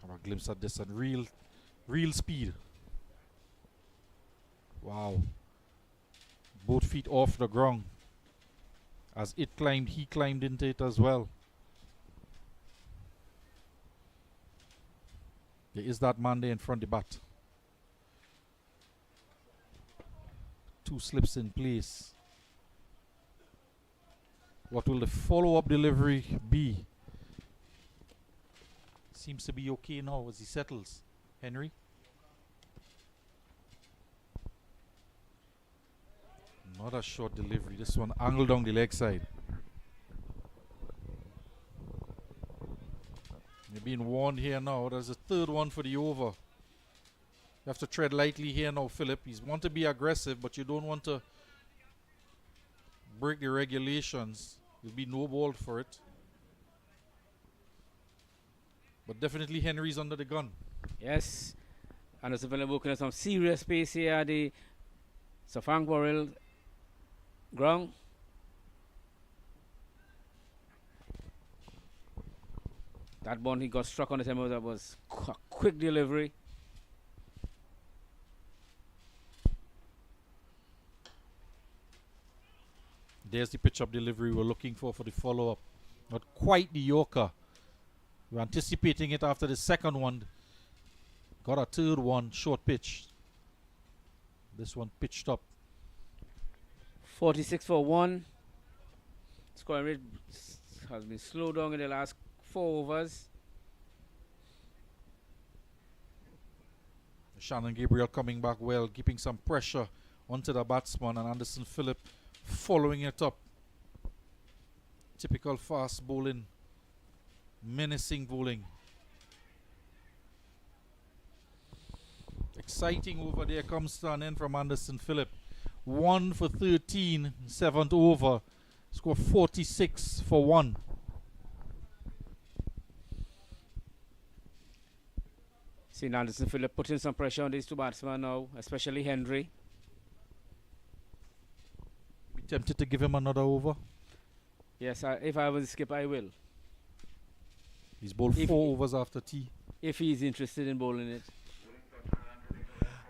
Have a glimpse at this at real speed. Wow. Both feet off the ground. As it climbed, he climbed into it as well. There is that man there in front of the bat. Two slips in place. What will the follow-up delivery be? Seems to be okay now as he settles. Henry. Not a short delivery. This one angled down the leg side. You're being warned here now. There's a third one for the over. You have to tread lightly here now, Philip. He's want to be aggressive, but you don't want to break the regulations. You'll be no ball for it. But definitely Henry's under the gun. Yes. Anderson Phillip working at some serious pace here at the Safang Warrell ground. That one he got struck on the temple. That was a quick delivery. There's the pitch-up delivery we're looking for the follow-up. Not quite the Yorker. We're anticipating it after the second one. Got a third one, short pitch. This one pitched up. 46 for 1. Scoring rate has been slowed down in the last 4 overs. Shannon Gabriel coming back well, keeping some pressure onto the batsman, and Anderson Phillip following it up. Typical fast bowling, menacing bowling. Exciting over there comes to an end from Anderson Phillip. 1 for 13, 7th over. Score 46 for 1. Seeing Anderson Phillip putting some pressure on these two batsmen now, especially Henry. Be tempted to give him another over. Yes, if I was a skipper, I will. He's bowled 4 overs after tea. If he's interested in bowling it.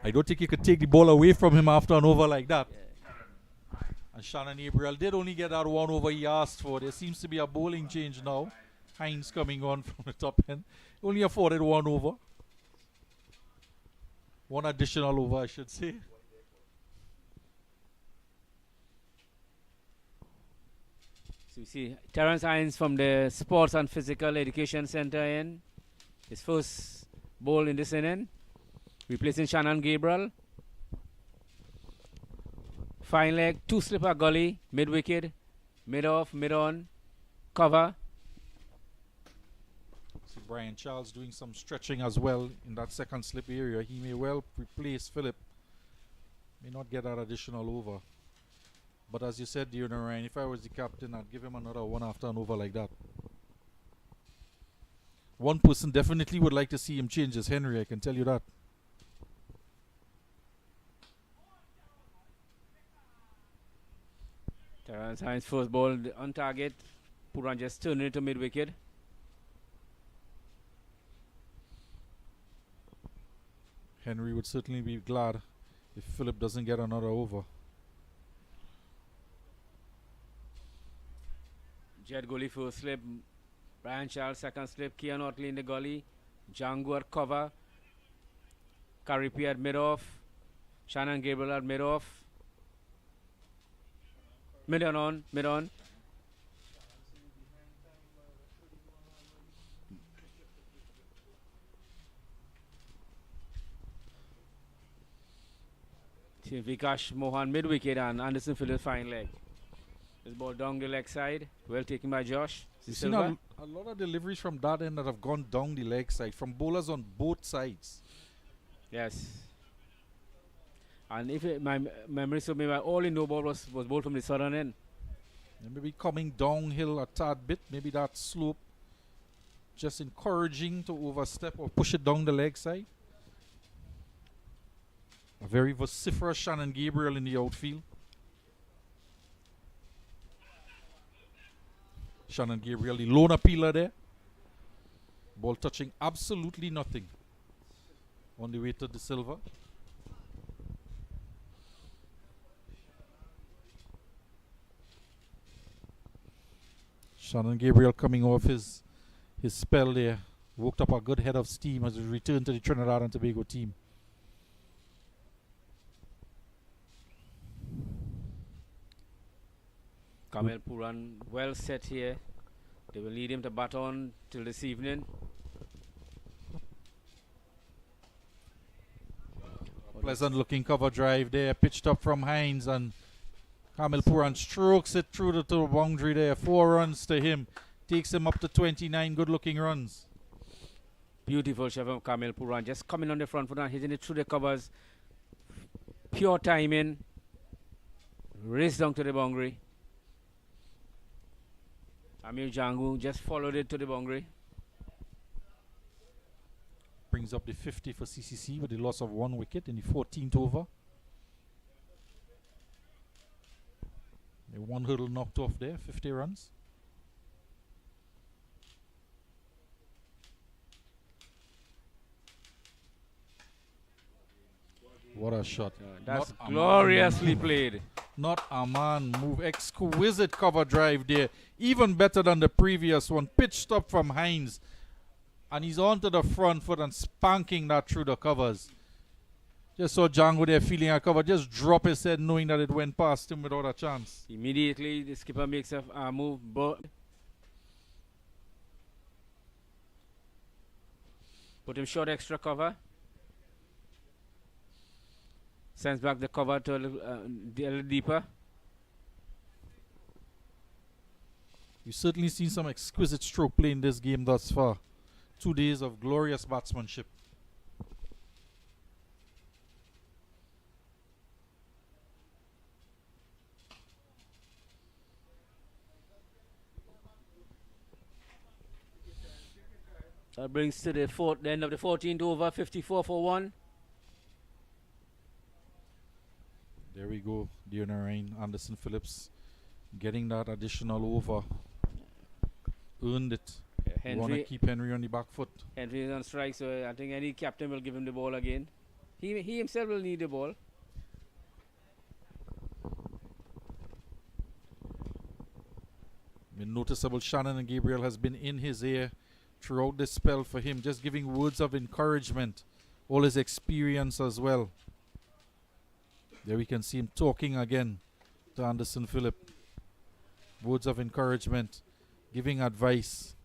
I don't think you could take the ball away from him after an over like that. Yeah. And Shannon Gabriel did only get that 1 over he asked for. There seems to be a bowling change now. Hines coming on from the top end. Only afforded 1 over. 1 additional over, I should say. So you see Terence Hines from the Sports and Physical Education Center in. His first bowl in this inning. Replacing Shannon Gabriel. Fine leg, 2 slipper gully, mid wicket, mid off, mid on, cover. So Brian Charles doing some stretching as well in that second slip area. He may well replace Philip. May not get that additional over. But as you said, dear Ryan, if I was the captain, I'd give him another one after an over like that. One person definitely would like to see him change is Henry, I can tell you that. Terrence Hines first ball on target. Puran just turning it to mid-wicket. Henry would certainly be glad if Philip doesn't get another over. Jet Gully first slip. Brian Charles second slip. Kian Otley in the gully. Jangoo at cover. Karipi at mid-off. Shannon Gabriel at mid-off. Mid-on. Vikash Mohan mid-wicket and Anderson Phillips fine leg. This ball down the leg side. Well taken by Josh. You've seen a lot of deliveries from that end that have gone down the leg side from bowlers on both sides. Yes. And if my memory serves me, my only no ball was bowled from the southern end. And maybe coming downhill a tad bit, maybe that slope just encouraging to overstep or push it down the leg side. A very vociferous Shannon Gabriel in the outfield. Shannon Gabriel, the lone appealer there. Ball touching absolutely nothing on the way to the silver. Shannon Gabriel coming off his spell there. Worked up a good head of steam as he returned to the Trinidad and Tobago team. Kamil Puran well set here. They will need him to bat on till this evening. Pleasant looking cover drive there, pitched up from Hines, and Kamil Puran strokes it through the boundary there. 4 runs to him. Takes him up to 29 good looking runs. Beautiful shot from Kamil Puran. Just coming on the front foot and hitting it through the covers. Pure timing. Race down to the boundary. Amir Jangoo just followed it to the boundary. Brings up the 50 for CCC with the loss of 1 wicket in the 14th over. The 1 hurdle knocked off there, 50 runs. What a shot. That's gloriously played. Not a man move. Exquisite cover drive there. Even better than the previous one. Pitched up from Hines. And he's onto the front foot and spanking that through the covers. Just saw Jangoo there feeling a cover. Just drop his head knowing that it went past him without a chance. Immediately the skipper makes a move. Put him short extra cover. Sends back the cover to a little deeper. You've certainly seen some exquisite stroke play in this game thus far. 2 days of glorious batsmanship. That brings to the end of the 14th over, 54 for 1. There we go, dear Narain. Anderson Phillips getting that additional over. Earned it. You want to keep Henry on the back foot. Henry is on strike, so I think any captain will give him the ball again. He himself will need the ball. Noticeable Shannon and Gabriel has been in his ear throughout this spell for him, just giving words of encouragement, all his experience as well. There we can see him talking again to Anderson Phillip. Words of encouragement, giving advice.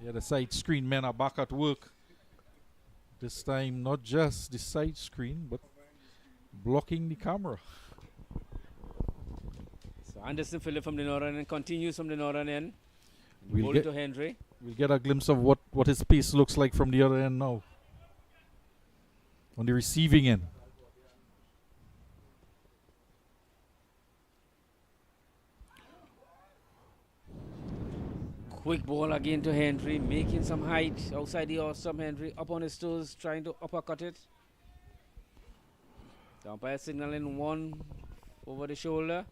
Yeah, the side screen men are back at work. This time, not just the side screen, but blocking the camera. So Anderson Phillip from the northern end continues from the northern end. We'll Ball get- to Henry. We'll get a glimpse of what his pace looks like from the other end now. On the receiving end. Quick ball again to Henry, making some height outside the awesome Henry, up on his toes, trying to uppercut it. The umpire signaling one over the shoulder.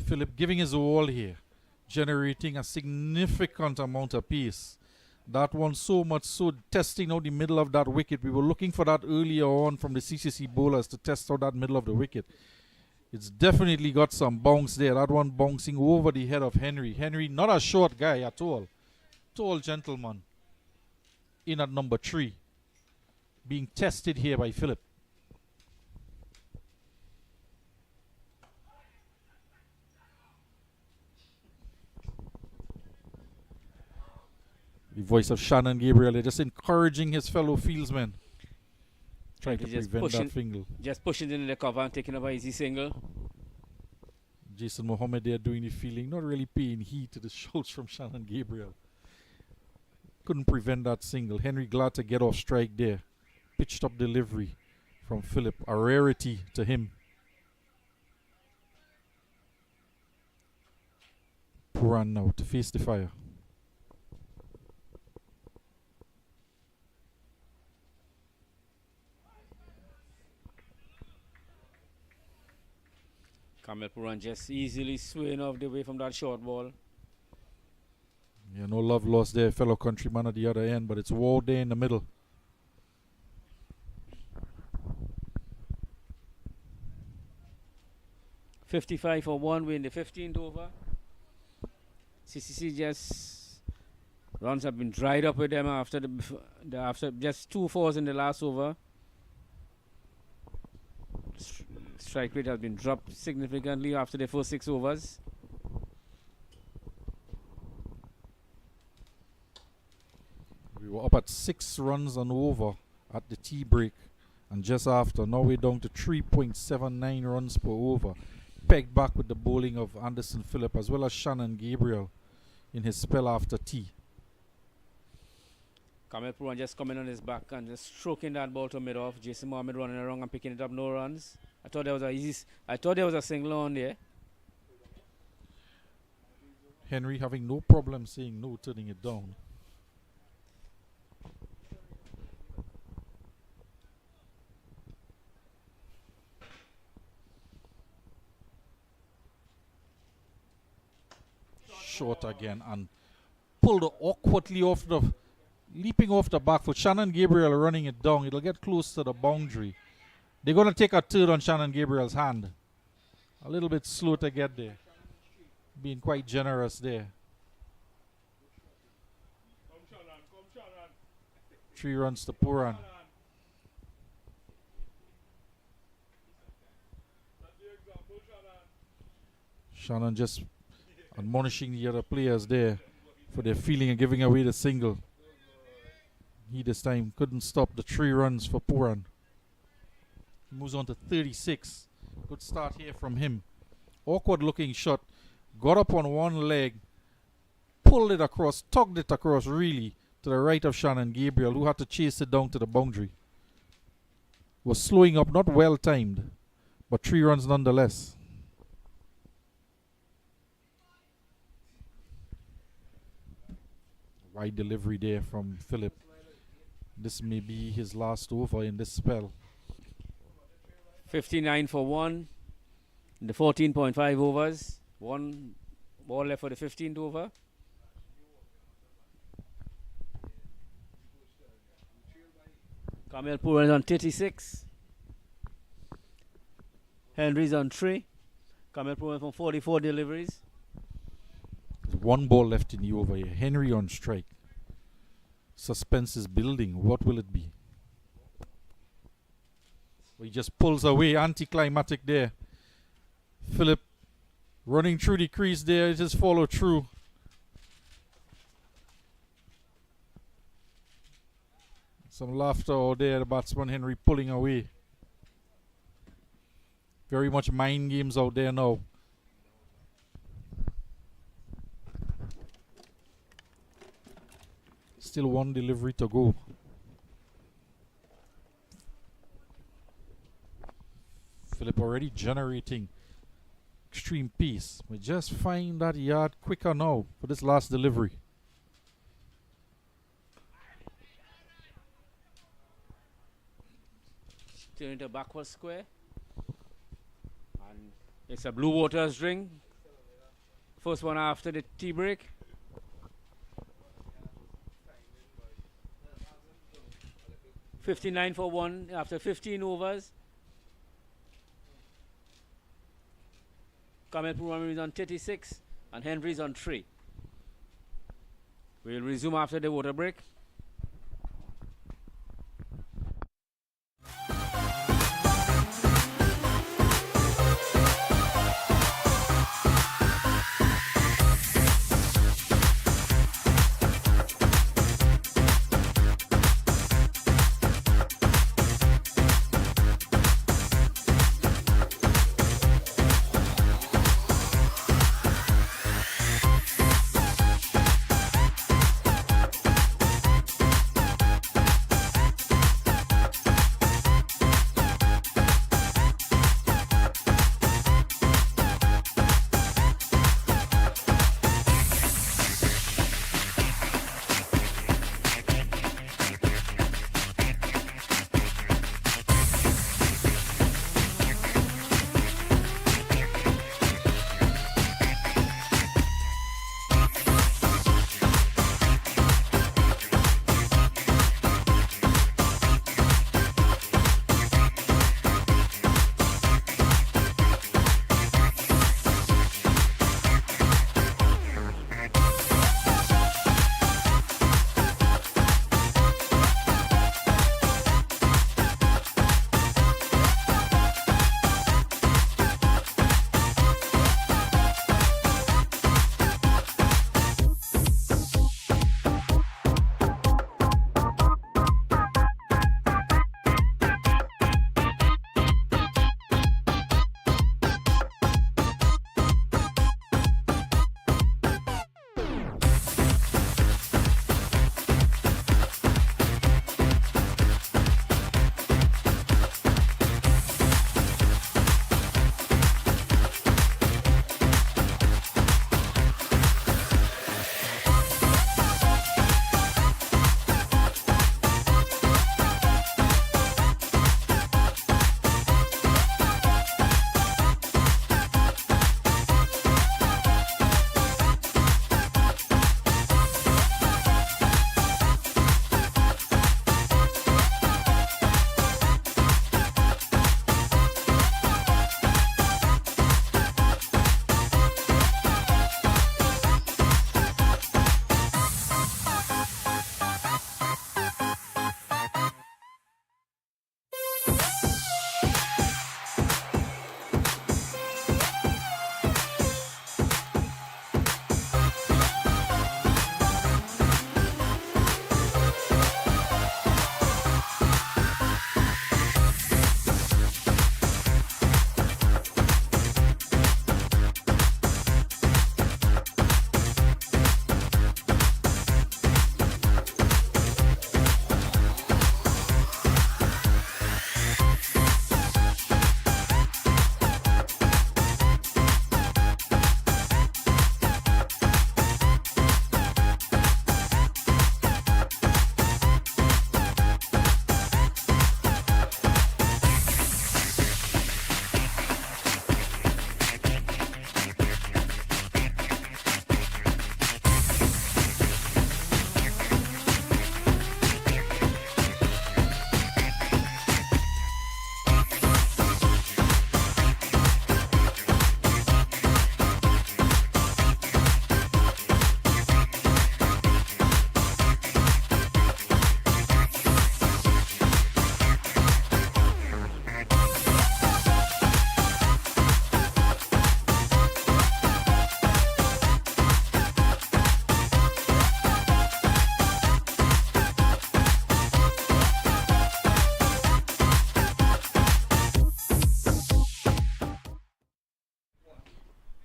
Philip giving his all here, generating a significant amount of pace. That one so much so testing out the middle of that wicket. We were looking for that earlier on from the CCC bowlers to test out that middle of the wicket. It's definitely got some bounce there. That one bouncing over the head of Henry. Henry, not a short guy at all. Tall gentleman. In at number 3. Being tested here by Philip. The voice of Shannon Gabriel, just encouraging his fellow fieldsmen. Trying to Just prevent pushing- that single. Just pushing into the cover and taking up an easy single. Jason Mohammed there doing the fielding, not really paying heed to the shouts from Shannon Gabriel. Couldn't prevent that single. Henry glad to get off strike there. Pitched up delivery from Philip, a rarity to him. Puran now to face the fire. Kamel Puran just easily swaying off the way from that short ball. Yeah, no love lost there, fellow countryman at the other end, but it's Ward there in the middle. .55 for 1, we're in the 15th over. CCC just runs have been dried up with them after after just 2 fours in the last over. Strike rate has been dropped significantly after the first 6 overs. We were up at 6 runs and over at the tea break, and just after, now we're down to 3.79 runs per over. Pegged back with the bowling of Anderson Phillip as well as Shannon Gabriel in his spell after tea. Kamel Puran just coming on his back and just stroking that ball to mid-off. Jason Mohammed running around and picking it up, no runs. I thought there was a single on there. Henry having no problem saying no, turning it down. Short again and pulled awkwardly off the, leaping off the back foot. Shannon Gabriel running it down. It'll get close to the boundary. They're going to take a third on Shannon Gabriel's hand. A little bit slow to get there. Being quite generous there. 3 runs to Puran. Shannon just admonishing the other players there for their feeling and giving away the single. He this time couldn't stop the 3 runs for Puran. He moves on to 36. Good start here from him. Awkward looking shot. Got up on one leg. Pulled it across. Tugged it across really to the right of Shannon Gabriel, who had to chase it down to the boundary. Was slowing up, not well timed, but 3 runs nonetheless. Wide delivery there from Philip. This may be his last over in this spell. 59 for 1 in the 14.5 overs. 1 ball left for the 15th over. Kamel Puran on 36. Henry's on 3. Kamel Puran from 44 deliveries. There's 1 ball left in the over here. Henry on strike. Suspense is building. What will it be? Well, he just pulls away. Anticlimactic there. Philip running through the crease there. It just follow through. Some laughter out there, the batsman Henry pulling away. Very much mind games out there now. Still one delivery to go. Philip already generating extreme pace. We just find that yard quicker now for this last delivery. Turn into backward square. And it's a Blue Waters drink. First one after the tea break. $59 for one after 15 overs. Kamel Purwami is on 36 and Henry is on 3. We'll resume after the water break.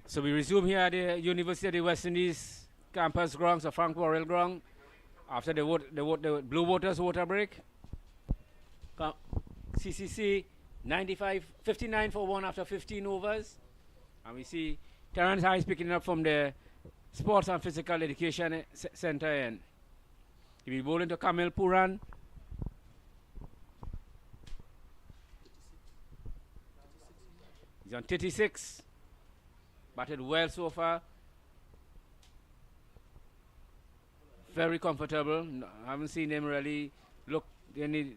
So we resume here at the University of the West Indies campus ground, so Frank Worrell ground, after the Blue Waters water break. CCC 59 for 1 after 15 overs. And we see Terence Hines picking up from the Sports and Physical Education Center end. He will bowl into Kamil Puran. He's on 36. Batted well so far. Very comfortable. No, I haven't seen him really look any.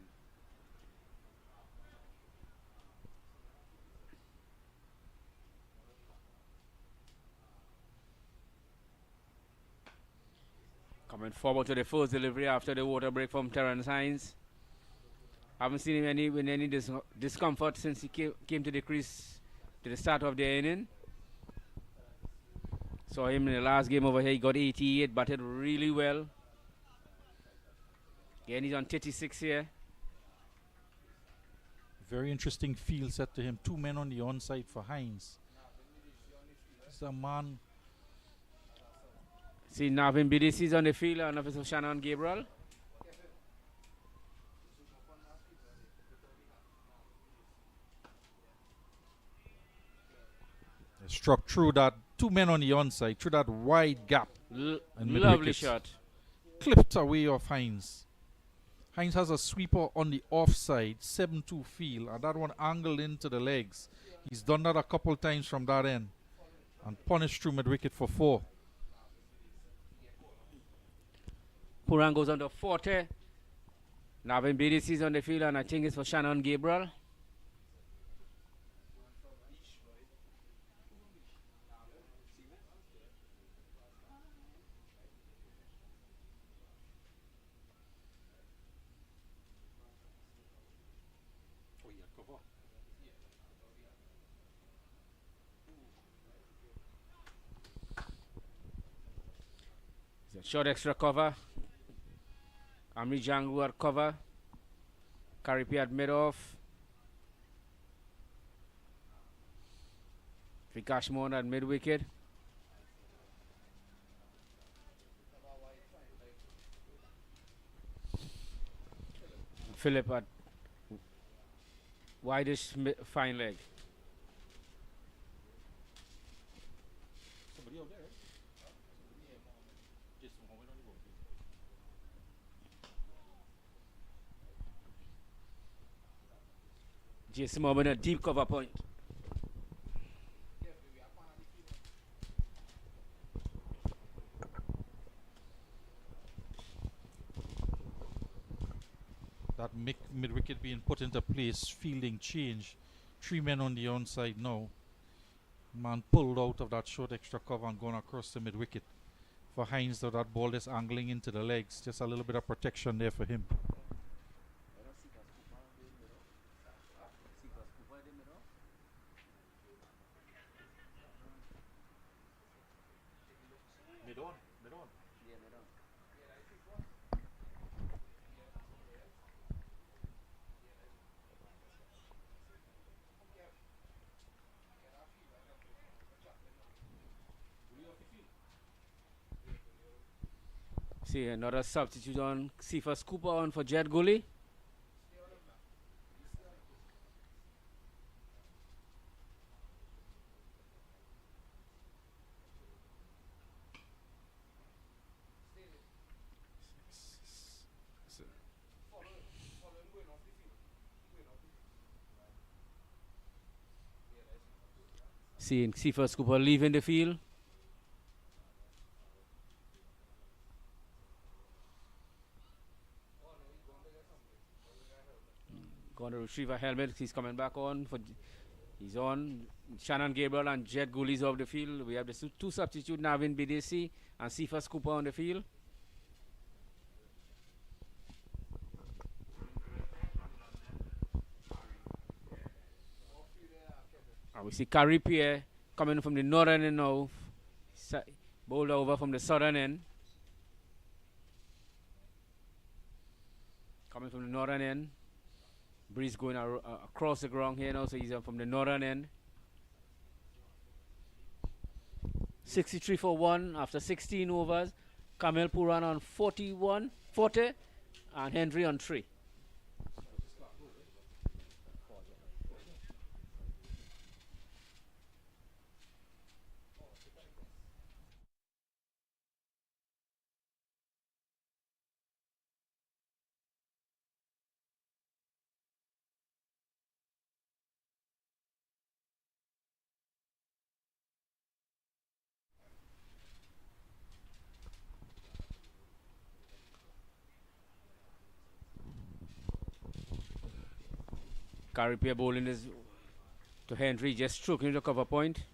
Coming forward to the first delivery after the water break from Terence Hines. Haven't seen him with any discomfort since he came to the crease to the start of the inning. Saw him in the last game over here. He got 88, batted really well. Again, he's on 36 here. Very interesting field set to him. 2 men on the onside for Hines. It's a man. See, Navin Bidis is on the field, and Officer Shannon Gabriel. Struck through that, 2 men on the onside, through that wide gap. Lovely shot. Clipped away off Hines. Hines has a sweeper on the offside, 7-2 field, and that one angled into the legs. He's done that a couple times from that end and punished through mid-wicket for 4. Puran goes on to 40. Navin Bidis is on the field, and I think it's for Shannon Gabriel. Short extra cover. Amri Jangoo at cover. Karipi at mid-off. Vikash Mohan at mid-wicket. Philip at wideish fine leg. Jason Mohammed a deep cover point. That mid-wicket being put into place, fielding change. 3 men on the onside now. Man pulled out of that short extra cover and gone across the mid-wicket. For Hines, though, that ball is angling into the legs. Just a little bit of protection there for him. See another substitute on. Cephas Cooper on for Jet Gully. Seeing Cephas Cooper leaving the field. Going to retrieve a helmet. He's coming back on. He's on. Shannon Gabriel and Jet Gully's off the field. We have the two substitutes, Navin Bidesi and Cephas Cooper on the field. And we see Carrie Pierre coming from the northern end now. Bowled over from the southern end. Coming from the northern end. Breeze going across the ground here now, so he's from the northern end. 63 for 1 after 16 overs. Kamel Puran on 40, and Henry on 3. Caripia bowling is to Henry, just stroking the cover point.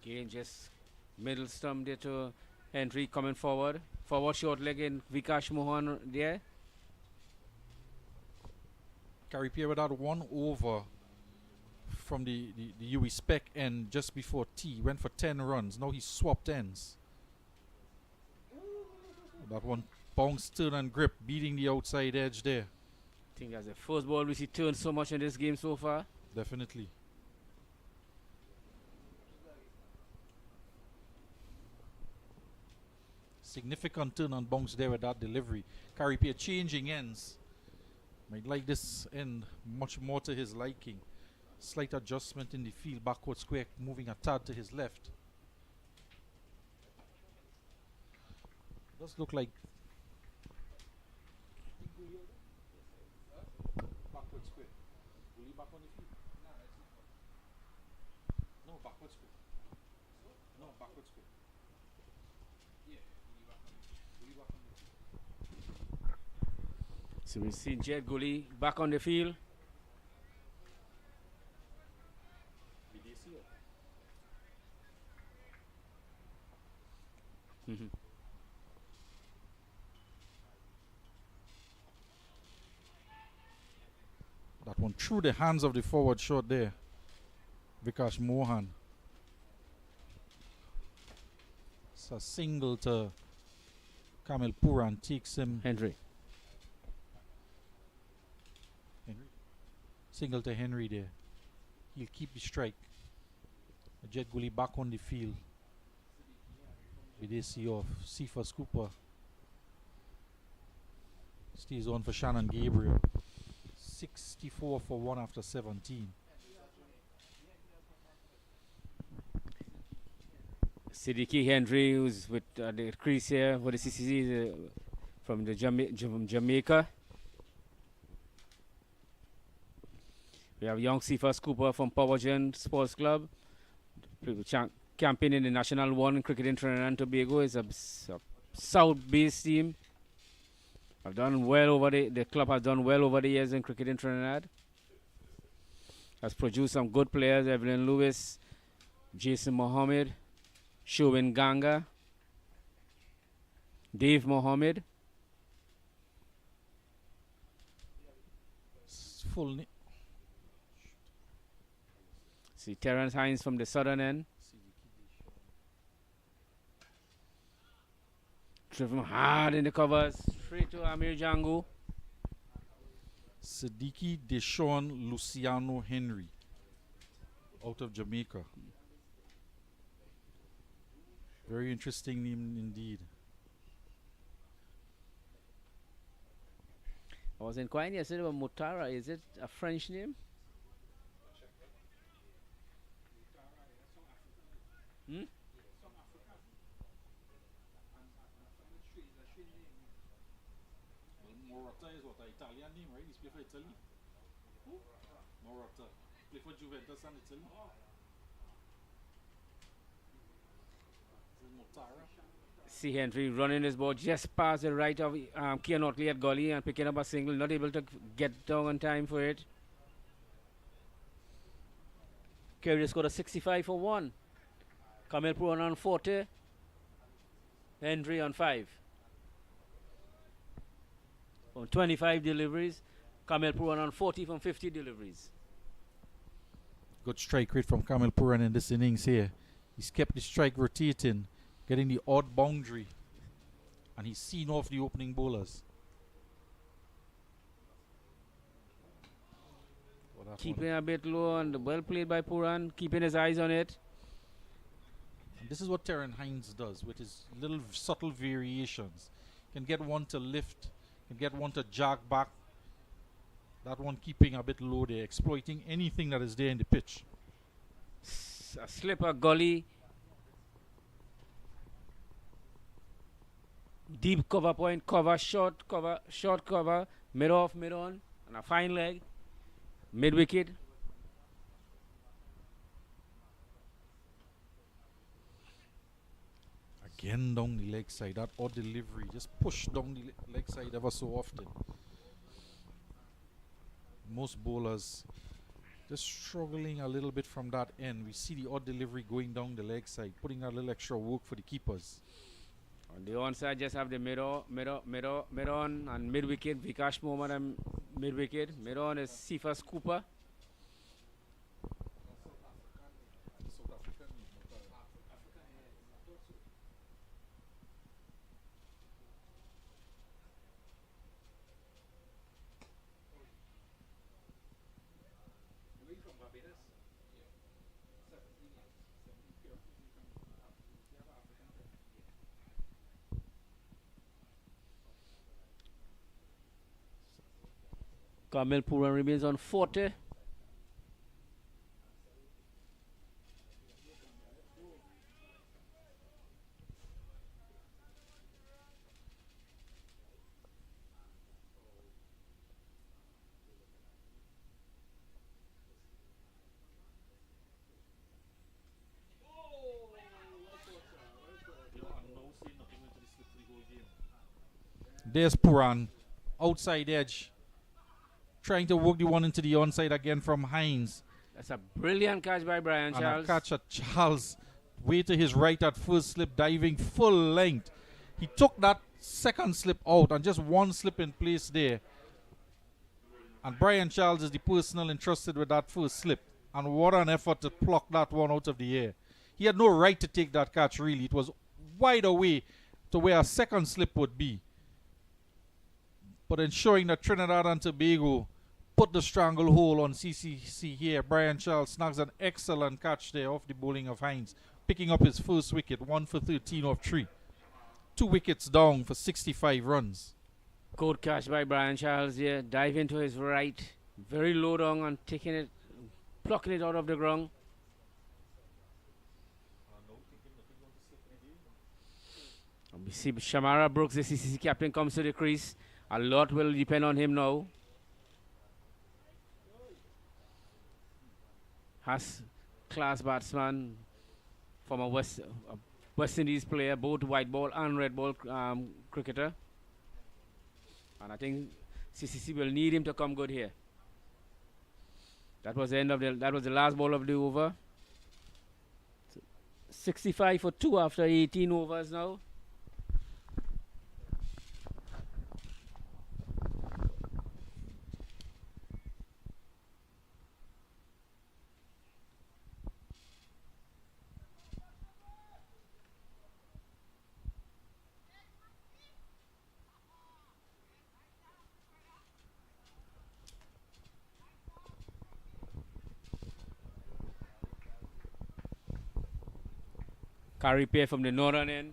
Again, just middle stump there to Henry coming forward. Forward short leg in Vikash Mohan there. Caripia with that 1 over from the UE spec end just before tea. Went for 10 runs. Now he swapped ends. That one bounced, turn and grip, beating the outside edge there. I think that's the first ball which he turned so much in this game so far. Definitely. Significant turn and bounce there with that delivery. Caripia changing ends. Might like this end much more to his liking. Slight adjustment in the field, backward square, moving a tad to his left. Does look like backward square. Will he back on the field? No, backward square. No, backward square. Will he back on the field? So we see Jet Gully back on the field. That one through the hands of the forward shot there. Vikash Mohan. It's a single to Kamel Puran, takes him. Henry. Henry. Single to Henry there. He'll keep the strike. Jet Gully back on the field. With AC off. Sifa Scooper. Stays on for Shannon Gabriel. 64 for 1 after 17. Siddiqui Henry, who's with the crease here for the CCC from the Jamaica. We have young Sifa Scooper from Powergen Sports Club. Campaigning in the National 1 cricket in Trinidad and Tobago. It's a south-based team. I've done well over the club has done well over the years in cricket in Trinidad. Has produced some good players: Evelyn Lewis, Jason Mohammed, Shovin Ganga, Dave Mohammed. Full. See Terence Hines from the southern end. Driven hard in the covers, straight to Amir Jangoo. Siddiqui Deshaun Luciano Henry, out of Jamaica. Very interesting name indeed. I was inquiring yesterday about Mutara. Is it a French name? Hmm? Morata is what, an Italian name, right? He's played for Italy. Morata. Played for Juventus and Italy. Is it Motara? See Henry running his ball just past the right of Kian Otley at Gully and picking up a single, not able to get down on time for it. Kerry scored a 65 for 1. Kamel Puran on 40. Henry on 5. On 25 deliveries. Kamel Puran on 40 from 50 deliveries. Good strike rate from Kamel Puran in this innings here. He's kept the strike rotating, getting the odd boundary, and he's seen off the opening bowlers. for that Keeping one. a bit low and well played by Puran, keeping his eyes on it. And this is what Terran Hines does with his little subtle variations. Can get one to lift, can get one to jog back. That one keeping a bit low there, exploiting anything that is there in the pitch. A slipper gully. Deep cover point, short cover, mid off, mid on, and a fine leg. Mid wicket. Again down the leg side, that odd delivery, just push down the leg side ever so often. Most bowlers just struggling a little bit from that end. We see the odd delivery going down the leg side, putting a little extra work for the keepers. On the onside, just have the mid on, and mid wicket. Vikash Mohammed and mid wicket. Mid on is Cephas Cooper. Kamil Puran remains on 40. There's Puran, outside edge, trying to work the one into the onside again from Hines. That's a brilliant catch by Brian And Charles. a catch at Charles, way to his right at first slip, diving full length. He took that second slip out and just one slip in place there. And Brian Charles is the personal entrusted with that first slip. And what an effort to pluck that one out of the air. He had no right to take that catch, really. It was wide away to where a second slip would be. But ensuring that Trinidad and Tobago put the stranglehold on CCC here. Brian Charles snags an excellent catch there off the bowling of Hines, picking up his first wicket, 1 for 13 off 3. 2 wickets down for 65 runs. Good catch by Brian Charles here. Dive into his right. Very low down and taking it, plucking it out of the ground. And we see Shamara Brooks, the CCC captain, comes to the crease. A lot will depend on him now. Has class batsman from a West Indies player, both white ball and red ball cricketer. And I think CCC will need him to come good here. That was the end of that was the last ball of the over. 65 for 2 after 18 overs now. Carry pair from the northern end.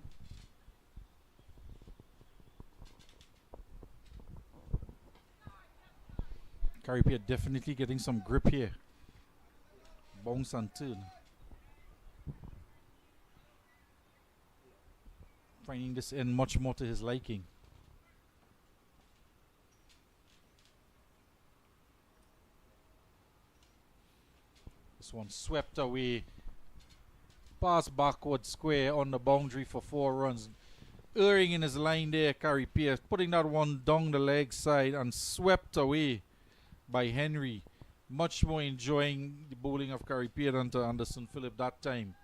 Carripier definitely getting some grip here. Bounce and turn. Finding this end much more to his liking. This one swept away. Pass backward square on the boundary for 4 runs. Erring in his line there, Carey Pierce, putting that one down the leg side and swept away by Henry. Much more enjoying the bowling of Carey Pierce than to Anderson Phillip that time.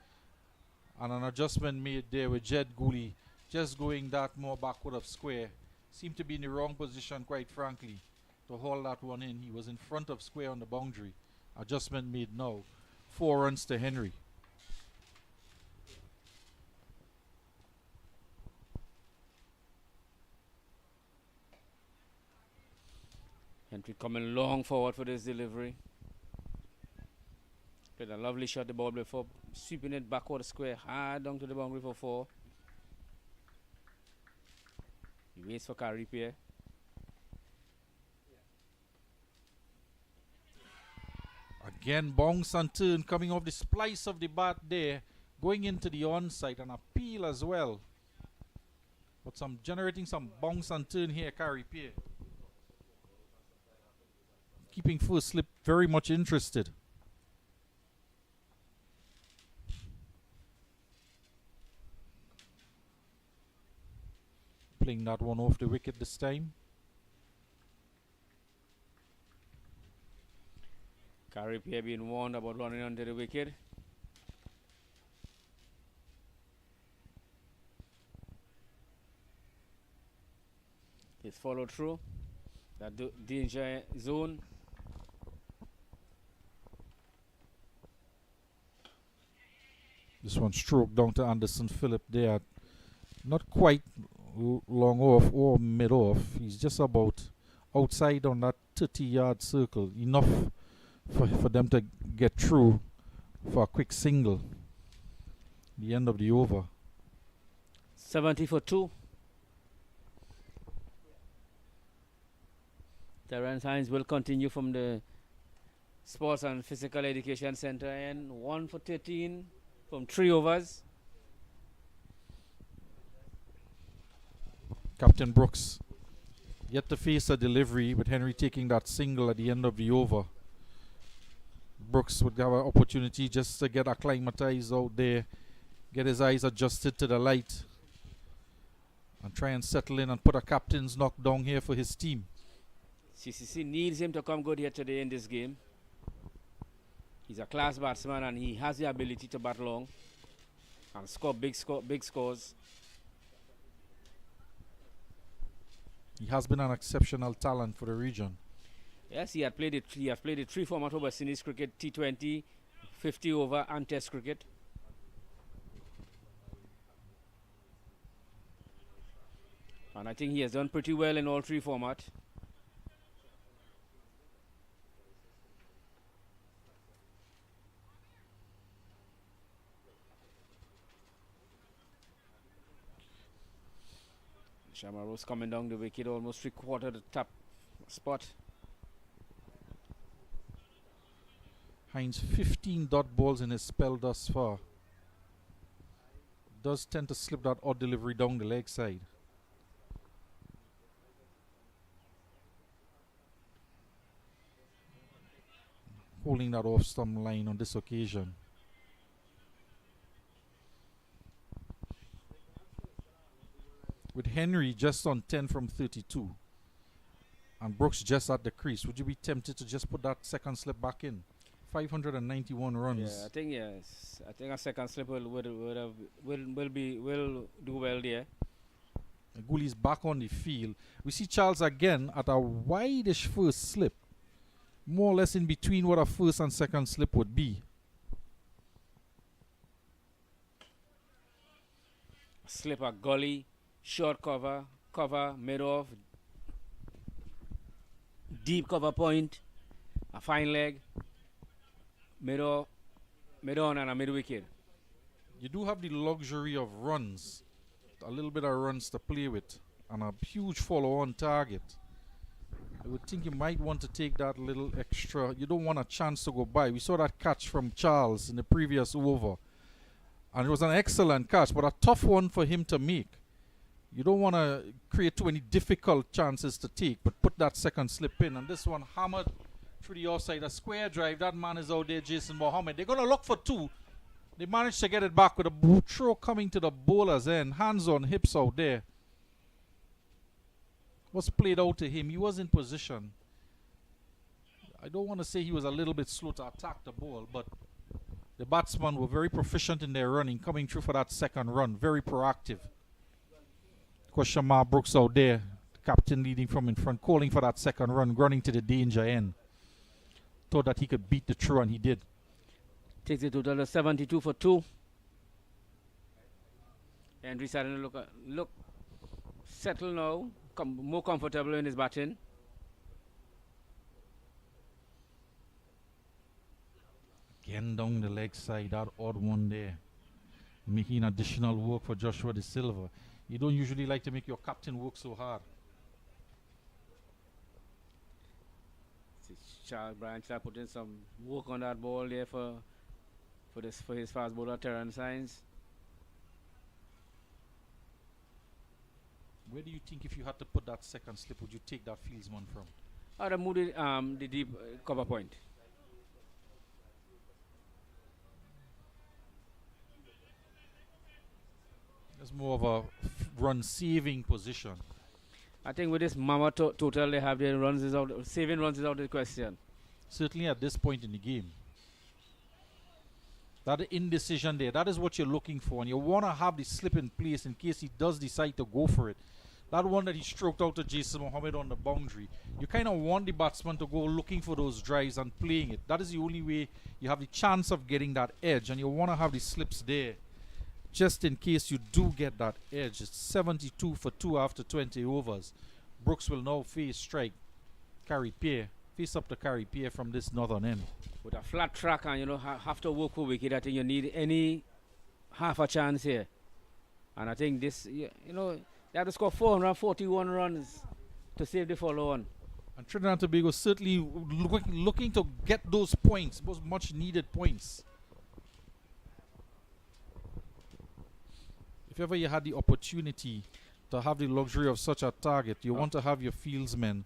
And an adjustment made there with Jed Gooley just going that more backward of square. Seemed to be in the wrong position, quite frankly, to hold that one in. He was in front of square on the boundary. Adjustment made now. 4 runs to Henry. Henry coming long forward for this delivery. Played a lovely shot the ball before, sweeping it backward square, hard down to the boundary for 4. He waits for carry pair. Again, bounce and turn coming off the splice of the bat there, going into the onside and a peel as well. But generating some bounce and turn here, carry pair. Keeping first slip very much interested. Playing that one off the wicket this time. Carry pair being warned about running under the wicket. It's followed through that danger zone. This one stroked down to Anderson Phillip there. Not quite long off or mid off. He's just about outside on that 30-yard circle. Enough for them to get through for a quick single. The end of the over. 70 for 2. Terence Hines will continue from the Sports and Physical Education Center and 1 for 13 from 3 overs. Captain Brooks yet to face a delivery with Henry taking that single at the end of the over. Brooks would have an opportunity just to get acclimatized out there, get his eyes adjusted to the light, and try and settle in and put a captain's knock down here for his team. CCC needs him to come good here today in this game. He's a class batsman and he has the ability to bat long and score big scores. He has been an exceptional talent for the region. Yes, he has played the 3 format of West Indies cricket: T20, 50 over, and Test cricket. And I think he has done pretty well in all 3 formats. Shamaro's coming down the wicket, almost 3/4 the top spot. Hines 15 dot balls in his spell thus far. Does tend to slip that odd delivery down the leg side. Holding that off stump line on this occasion. With Henry just on 10 from 32 and Brooks just at the crease, would you be tempted to just put that second slip back in? 591 runs. Yeah, I think yes. I think a second slip will do well there. Gooley's back on the field. We see Charles again at a wide-ish first slip, more or less in between what a first and second slip would be. Slip a gully, short cover, mid-off, deep cover point, a fine leg, mid-on and a mid-wicket. You do have the luxury of runs, a little bit of runs to play with, and a huge follow-on target. I would think you might want to take that little extra. You don't want a chance to go by. We saw that catch from Charles in the previous over, and it was an excellent catch, but a tough one for him to make. You don't want to create too many difficult chances to take, but put that second slip in. And this one hammered through the offside, a square drive. That man is out there, Jason Mohammed. They're going to look for 2. They managed to get it back with a throw coming to the bowler's end. Hands on hips out there. Was played out to him. He was in position. I don't want to say he was a little bit slow to attack the ball, but the batsmen were very proficient in their running, coming through for that second run. Very proactive. Of course, Shamar Brooks out there, the captain leading from in front, calling for that second run, running to the danger end. Thought that he could beat the throw, and he did. Takes it to 72 for 2. Henry starting to look settled now, more comfortable in his batting. Again down the leg side, that odd one there. Making additional work for Joshua De Silva. You don't usually like to make your captain work so hard. Brian Shaw put in some work on that ball there for his fast bowler Terrence Hines. Where do you think if you had to put that second slip, would you take that fieldsman from? I'd have moved the deep cover point. It's more of a run-saving position. I think with this mama total they have, their runs is out. Saving runs is out of the question. Certainly at this point in the game. That indecision there, that is what you're looking for. And you want to have the slip in place in case he does decide to go for it. That one that he stroked out to Jason Mohammed on the boundary. You kind of want the batsman to go looking for those drives and playing it. That is the only way you have the chance of getting that edge. And you want to have the slips there, just in case you do get that edge. It's 72 for 2 after 20 overs. Brooks will now face strike. Carry Pierre. Face up to Carry Pierre from this northern end. With a flat track and have to work for wicket, I think you need any half a chance here. And I think this, they have to score 441 runs to save the follow on. And Trinidad and Tobago certainly looking to get those points, those much needed points. If ever you had the opportunity to have the luxury of such a target, you want to have your fieldsmen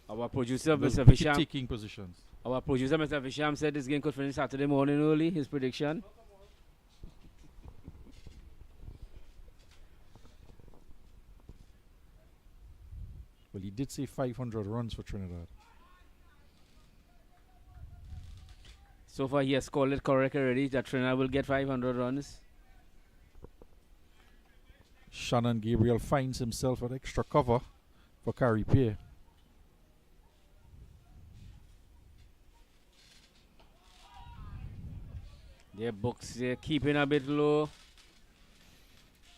Our producer, Mr. wicket Visham, taking positions. our producer, Mr. Visham, said this game could finish Saturday morning early, his prediction. Well, he did say 500 runs for Trinidad. So far, he has called it correct already that Trinidad will get 500 runs. Shannon Gabriel finds himself an extra cover for Carey Pierre. Their books, they're keeping a bit low.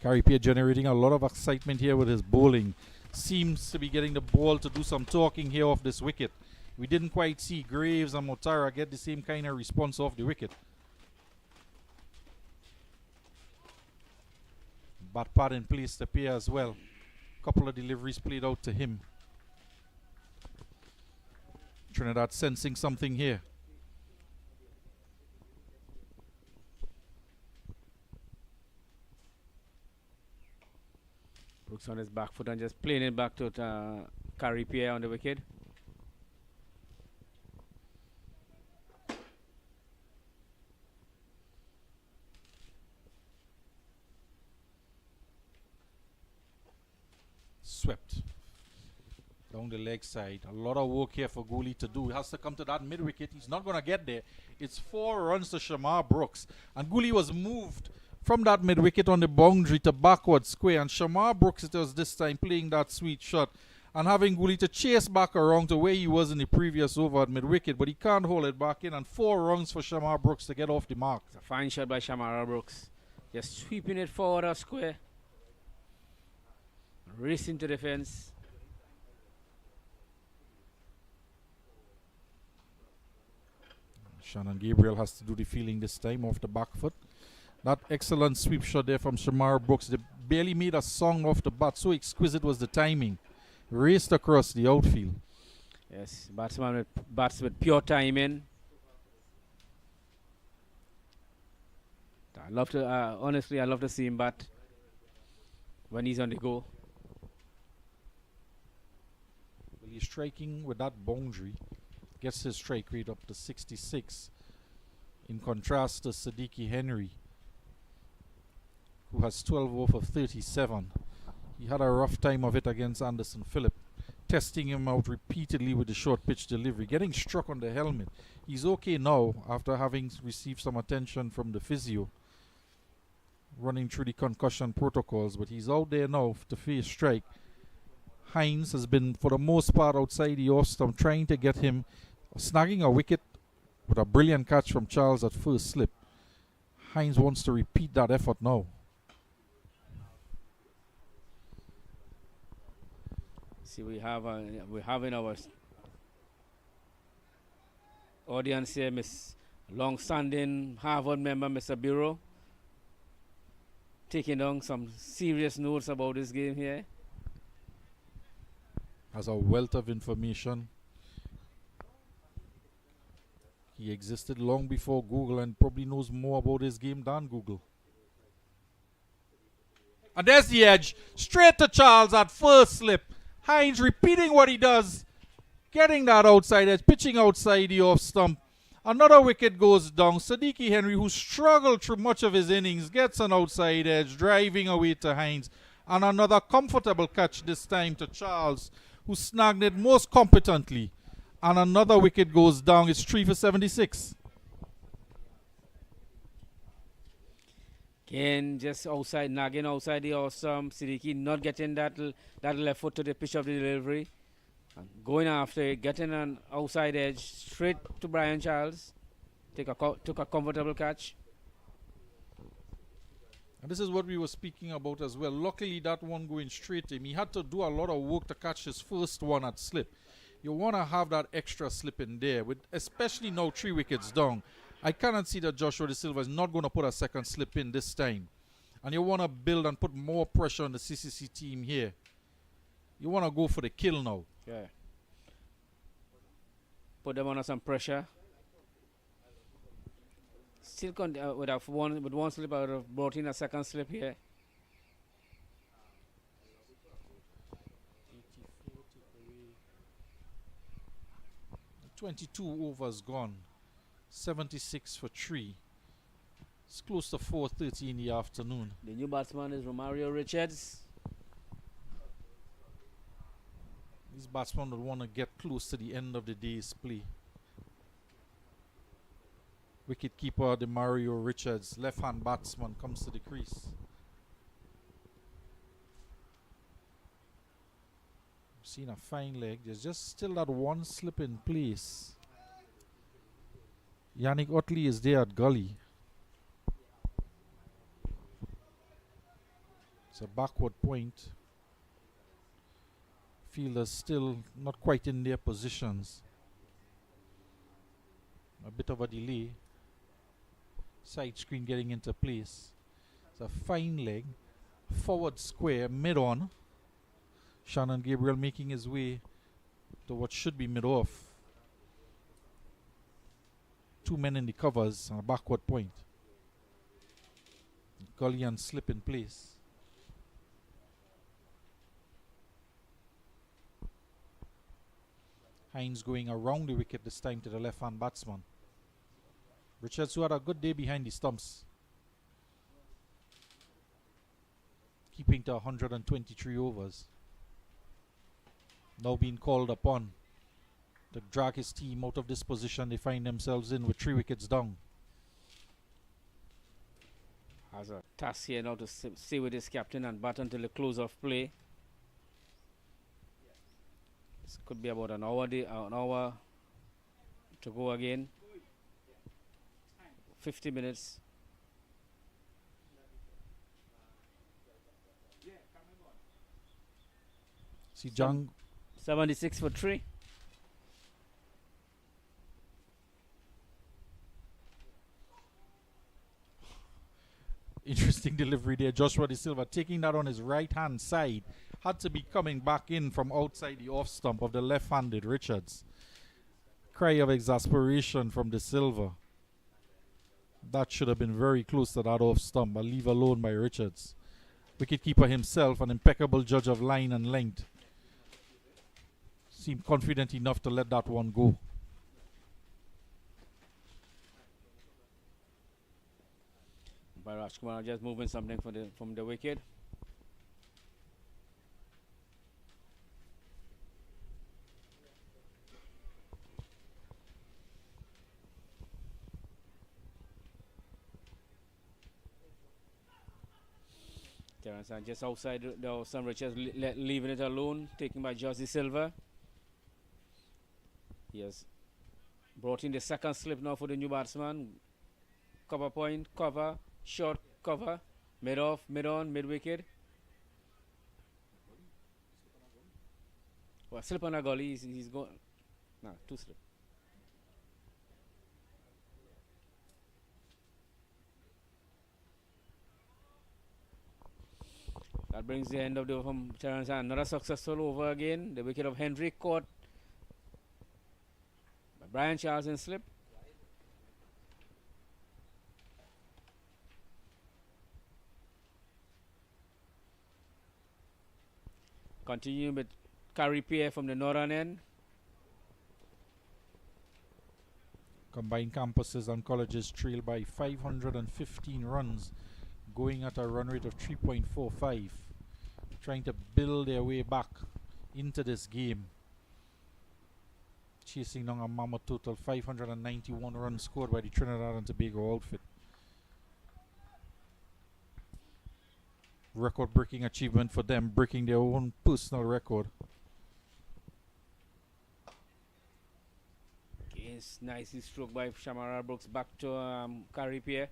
Carey Pierre generating a lot of excitement here with his bowling. Seems to be getting the ball to do some talking here off this wicket. We didn't quite see Graves and Motara get the same kind of response off the wicket. Bat pad in place to Pierre as well. Couple of deliveries played out to him. Trinidad sensing something here. Brooks on his back foot and just playing it back to Carey Pierre on the wicket. Swept down the leg side. A lot of work here for Gooley to do. He has to come to that mid wicket. He's not going to get there. It's 4 runs to Shamar Brooks. And Gooley was moved from that mid wicket on the boundary to backward square. And Shamar Brooks, it was this time playing that sweet shot and having Gooley to chase back around to where he was in the previous over at mid wicket. But he can't hold it back in. And 4 runs for Shamar Brooks to get off the mark. It's a fine shot by Shamara Brooks. Just sweeping it forward a square. Racing to the fence. Shannon Gabriel has to do the fielding this time off the back foot. That excellent sweep shot there from Shamar Brooks. They barely made a song off the bat. So exquisite was the timing. Raced across the outfield. Yes, bats with pure timing. I love to, honestly, I love to see him bat when he's on the go. Well, he's striking with that boundary. Gets his strike rate up to 66. In contrast to Siddiqui Henry, who has 12 over 37. He had a rough time of it against Anderson Phillip, testing him out repeatedly with the short pitch delivery, getting struck on the helmet. He's okay now after having received some attention from the physio, running through the concussion protocols, but he's out there now to face strike. Hines has been, for the most part, outside the off stump, trying to get him, snagging a wicket with a brilliant catch from Charles at first slip. Hines wants to repeat that effort now. See, we have in our audience here, Miss long-standing Harvard member, Mr. Bureau, taking down some serious notes about this game here. Has a wealth of information. He existed long before Google and probably knows more about this game than Google. And there's the edge. Straight to Charles at first slip. Hines repeating what he does. Getting that outside edge. Pitching outside the off stump. Another wicket goes down. Sadiqi Henry, who struggled through much of his innings, gets an outside edge, driving away to Hines. And another comfortable catch this time to Charles, who snagged it most competently. And another wicket goes down. It's 3 for 76. Again, just outside, nagging outside the awesome. Siddiqui not getting that left foot to the pitch of the delivery. And going after it, getting an outside edge straight to Brian Charles. Took a comfortable catch. And this is what we were speaking about as well. Luckily, that one going straight to him. He had to do a lot of work to catch his first one at slip. You want to have that extra slip in there, with especially now 3 wickets down. I cannot see that Joshua De Silva is not going to put a second slip in this time. And you want to build and put more pressure on the CCC team here. You want to go for the kill now. Yeah. Put them under some pressure. Still with one slip, I would have brought in a second slip here. 22 overs gone. 76 for 3. It's close to 4:30 in the afternoon. The new batsman is Romario Richards. These batsmen would want to get close to the end of the day's play. Wicketkeeper Mario Richards, left-hand batsman, comes to the crease. Seen a fine leg. There's just still that one slip in place. Yannick Otley is there at gully. It's a backward point. Fielders still not quite in their positions. A bit of a delay. Side screen getting into place. It's a fine leg. Forward square, mid-on. Shannon Gabriel making his way to what should be mid-off. 2 men in the covers and a backward point. Gully and slip in place. Hines going around the wicket this time to the left-hand batsman. Richards, who had a good day behind the stumps. Keeping to 123 overs. Now being called upon to drag his team out of this position they find themselves in with 3 wickets down. Has a task here now to stay with his captain and bat until the close of play. This could be about an hour to go again. 50 minutes. See Jangoo. 76 for 3. Interesting delivery there. Joshua De Silva taking that on his right hand side. Had to be coming back in from outside the off stump of the left-handed Richards. Cry of exasperation from De Silva. That should have been very close to that off stump, but leave alone by Richards. Wicketkeeper himself, an impeccable judge of line and length. Seemed confident enough to let that one go. By Rajkumar just moving something from the wicket. Terence and just outside the some Richards leaving it alone, taken by Josh De Silva. He has brought in the second slip now for the new batsman. Cover point, cover, short cover, mid-off, mid-on, mid-wicket. Well, slip on a gully, he's going. No, 2 slip. That brings the end of the over from Terence. Another successful over again. The wicket of Henry caught by Brian Charles in slip. Continuing with Curry Pierre from the northern end. Combined campuses and colleges trail by 515 runs, going at a run rate of 3.45, trying to build their way back into this game. Chasing down a mammoth total 591 runs scored by the Trinidad and Tobago outfit. Record-breaking achievement for them, breaking their own personal record. It's nicely stroked by Shamara Brooks back to Curry Pierre.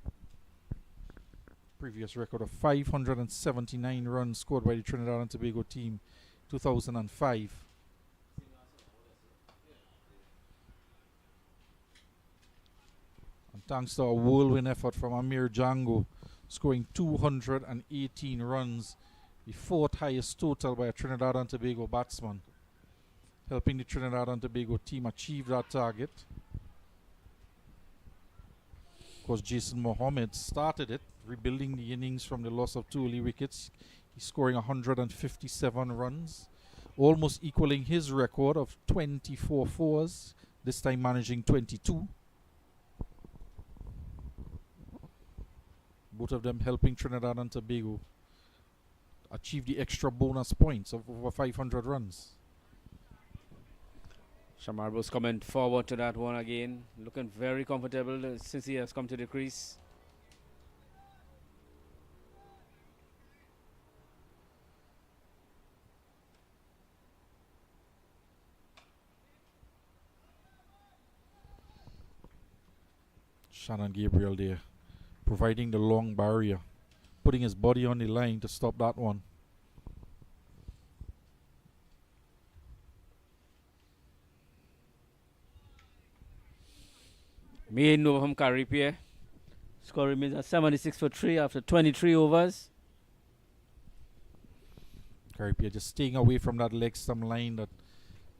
Previous record of 579 runs scored by the Trinidad and Tobago team, 2005. And thanks to a whirlwind effort from Amir Jangoo, scoring 218 runs, the fourth highest total by a Trinidad and Tobago batsman, helping the Trinidad and Tobago team achieve that target. Of course, Jason Mohammed started it, rebuilding the innings from the loss of 2 early wickets. He's scoring 157 runs, almost equaling his record of 24 fours, this time managing 22. Both of them helping Trinidad and Tobago achieve the extra bonus points of over 500 runs. Shamar Brooks coming forward to that one again, looking very comfortable since he has come to the crease. Shannon Gabriel there, providing the long barrier, putting his body on the line to stop that one. Maiden over from Curry Pierre. Score remains at 76 for 3 after 23 overs. Curry Pierre just staying away from that leg stump line that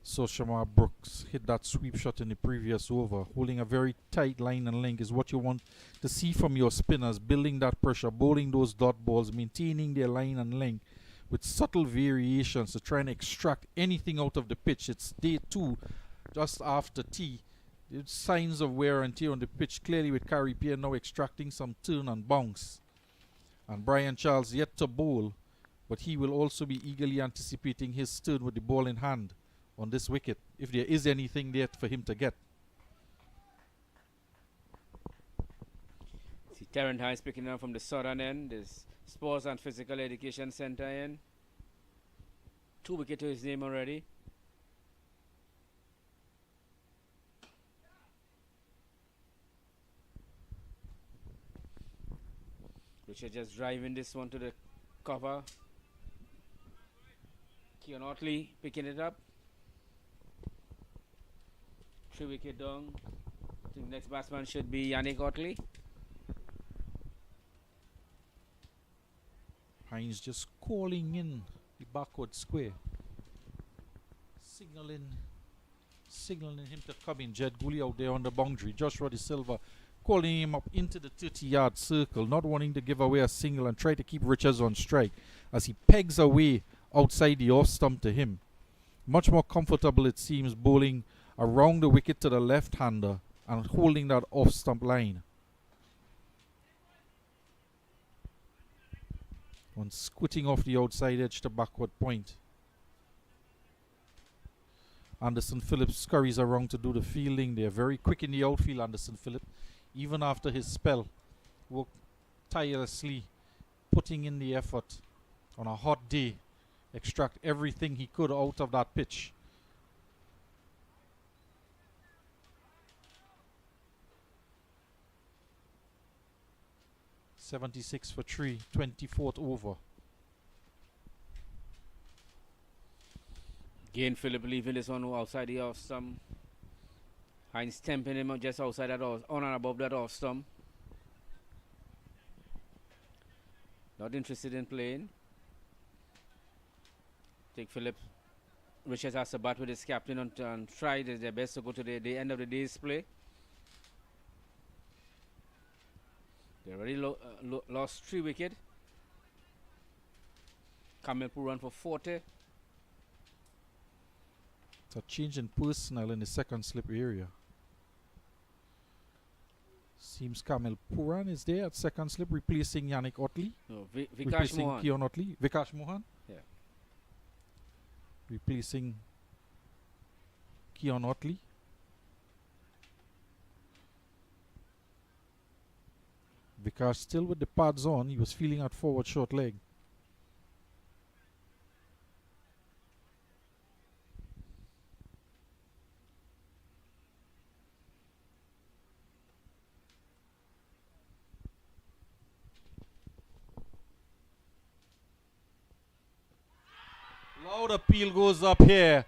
Shamar Brooks hit that sweep shot in the previous over. Holding a very tight line and length is what you want to see from your spinners, building that pressure, bowling those dot balls, maintaining their line and length with subtle variations to try and extract anything out of the pitch. It's day 2, just after tea. There's signs of wear and tear on the pitch, clearly with Curry Pierre now extracting some turn and bounce. And Brian Charles yet to bowl, but he will also be eagerly anticipating his turn with the ball in hand on this wicket, if there is anything there for him to get. See Terrence Hines picking up from the southern end, this Sports and Physical Education Center end. 2 wickets to his name already. Richard just driving this one to the cover. Keon Otley picking it up. 3 wicket down. I think next batsman should be Yannick Otley. Hines just calling in the backward square, signaling him to come in. Jed Gooley out there on the boundary. Joshua De Silva calling him up into the 30-yard circle, not wanting to give away a single and try to keep Richards on strike as he pegs away outside the off stump to him. Much more comfortable, it seems, bowling around the wicket to the left-hander and holding that off stump line. One squitting off the outside edge to backward point. Anderson Phillips scurries around to do the fielding. They're very quick in the outfield, Anderson Phillips. Even after his spell, worked tirelessly, putting in the effort on a hot day, extract everything he could out of that pitch. .76 for 3, 24th over. Again, Philip leaving this one outside the off stump. Hines temping him up just outside that on and above that off stump. Not interested in playing. think Philip Richards has to bat with his captain and try their best to go to the end of the day's play. They already lost 3 wickets. Kamil Puran for 40. It's a change in personnel in the second slip area. Seems Kamil Puran is there at second slip, replacing Yannick Otley. No, Vikash Replacing Mohan. Keon Otley. Vikash Mohan? Yeah. Replacing Keon Otley. Vikash still with the pads on. He was feeling at forward short leg. Loud appeal goes up here.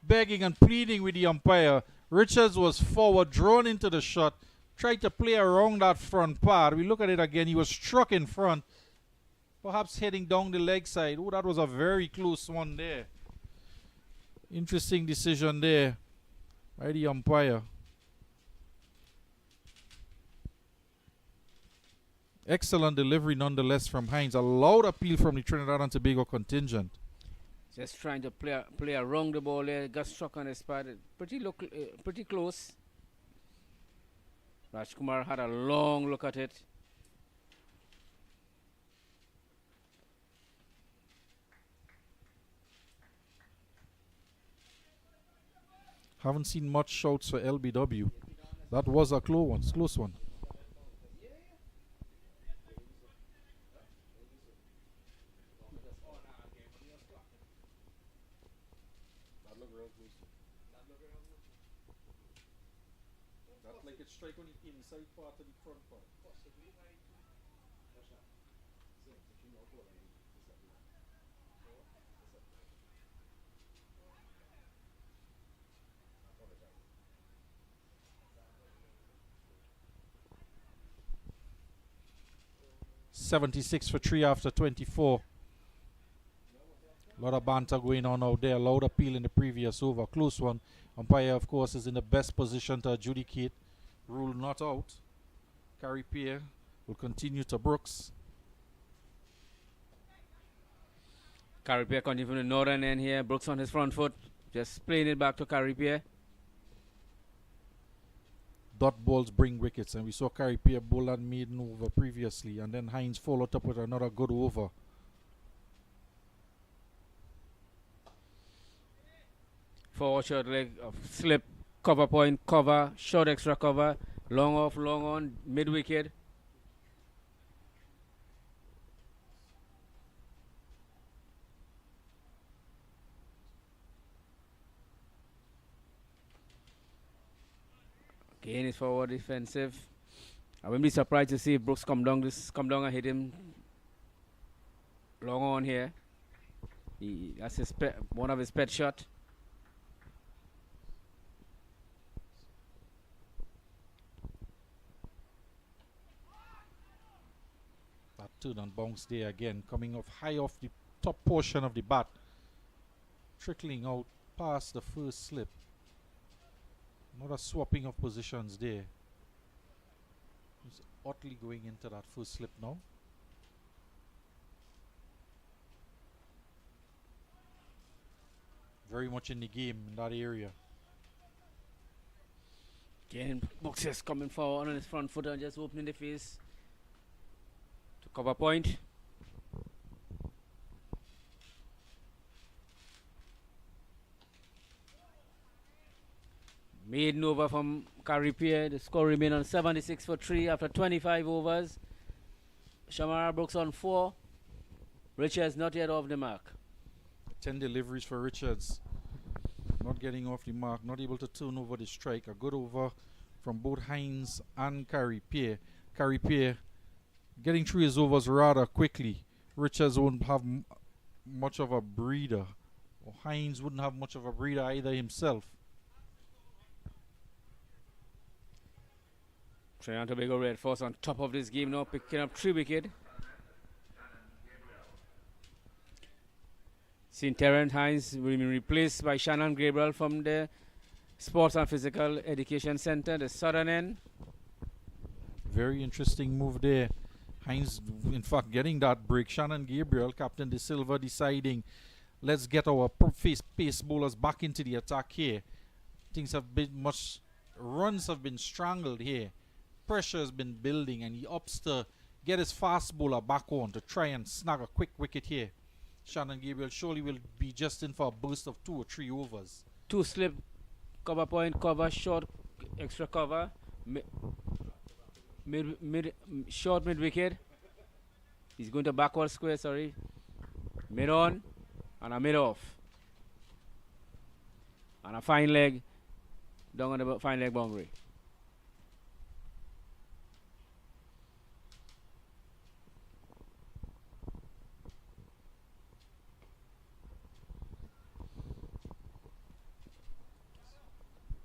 Begging and pleading with the umpire. Richards was forward, drawn into the shot. Tried to play around that front pad. We look at it again. He was struck in front. Perhaps heading down the leg side. Oh, that was a very close one there. Interesting decision there by the umpire. Excellent delivery nonetheless from Hines. A loud appeal from the Trinidad and Tobago contingent. Just trying to play around the ball there. Got struck on his pad. Pretty close. Rajkumar had a long look at it. Haven't seen much shouts for LBW. That was a close one. That's like it strike on the inside part of the front part. Possibly, right? What's that? .76 for 3 after 24. A lot of banter going on out there. Loud appeal in the previous over. Close one. Umpire, of course, is in the best position to adjudicate. Rule not out. Carry Pierre will continue to Brooks. Carripier coming from the northern end here. Brooks on his front foot. Just playing it back to Carripier. Dot balls bring wickets, and we saw Carripier bowl and maiden over previously, and then Hines followed up with another good over. Forward short leg of slip, cover point, cover, short extra cover, long off, long on, mid wicket. Again, it's forward defensive. I wouldn't be surprised to see if Brooks come down and hit him long on here. That's his one of his pet shot. That turn and bounce there again, coming off high off the top portion of the bat, trickling out past the first slip. Not a swapping of positions there. It's Otley going into that first slip now. Very much in the game in that area. Again, Brooks is coming forward on his front foot and just opening the face to cover point. Maiden over from Carripier. The score remained on 76 for 3 after 25 overs. Shamara Brooks on 4. Richards not yet off the mark. 10 deliveries for Richards. Not getting off the mark, not able to turn over the strike. A good over from both Hines and Carripier. Carripier getting through his overs rather quickly. Richards won't have much of a breather. Or Hines wouldn't have much of a breather either himself. Trinidad Tobago Red Force on top of this game now, picking up 3 wickets. Seen Terrence Hines will be replaced by Shannon Gabriel from the Sports and Physical Education Center, the southern end. Very interesting move there. Hines, in fact, getting that break. Shannon Gabriel, Captain De Silva, deciding, let's get our pace bowlers back into the attack here. Things have been runs have been strangled here. Pressure has been building, and he opts to get his fast bowler back on to try and snag a quick wicket here. Shannon Gabriel surely will be just in for a burst of 2 or 3 overs. 2 slip, cover point, cover, short, extra cover, short mid wicket. He's going to backward square, sorry. Mid on and a mid off. And a fine leg down on the fine leg boundary.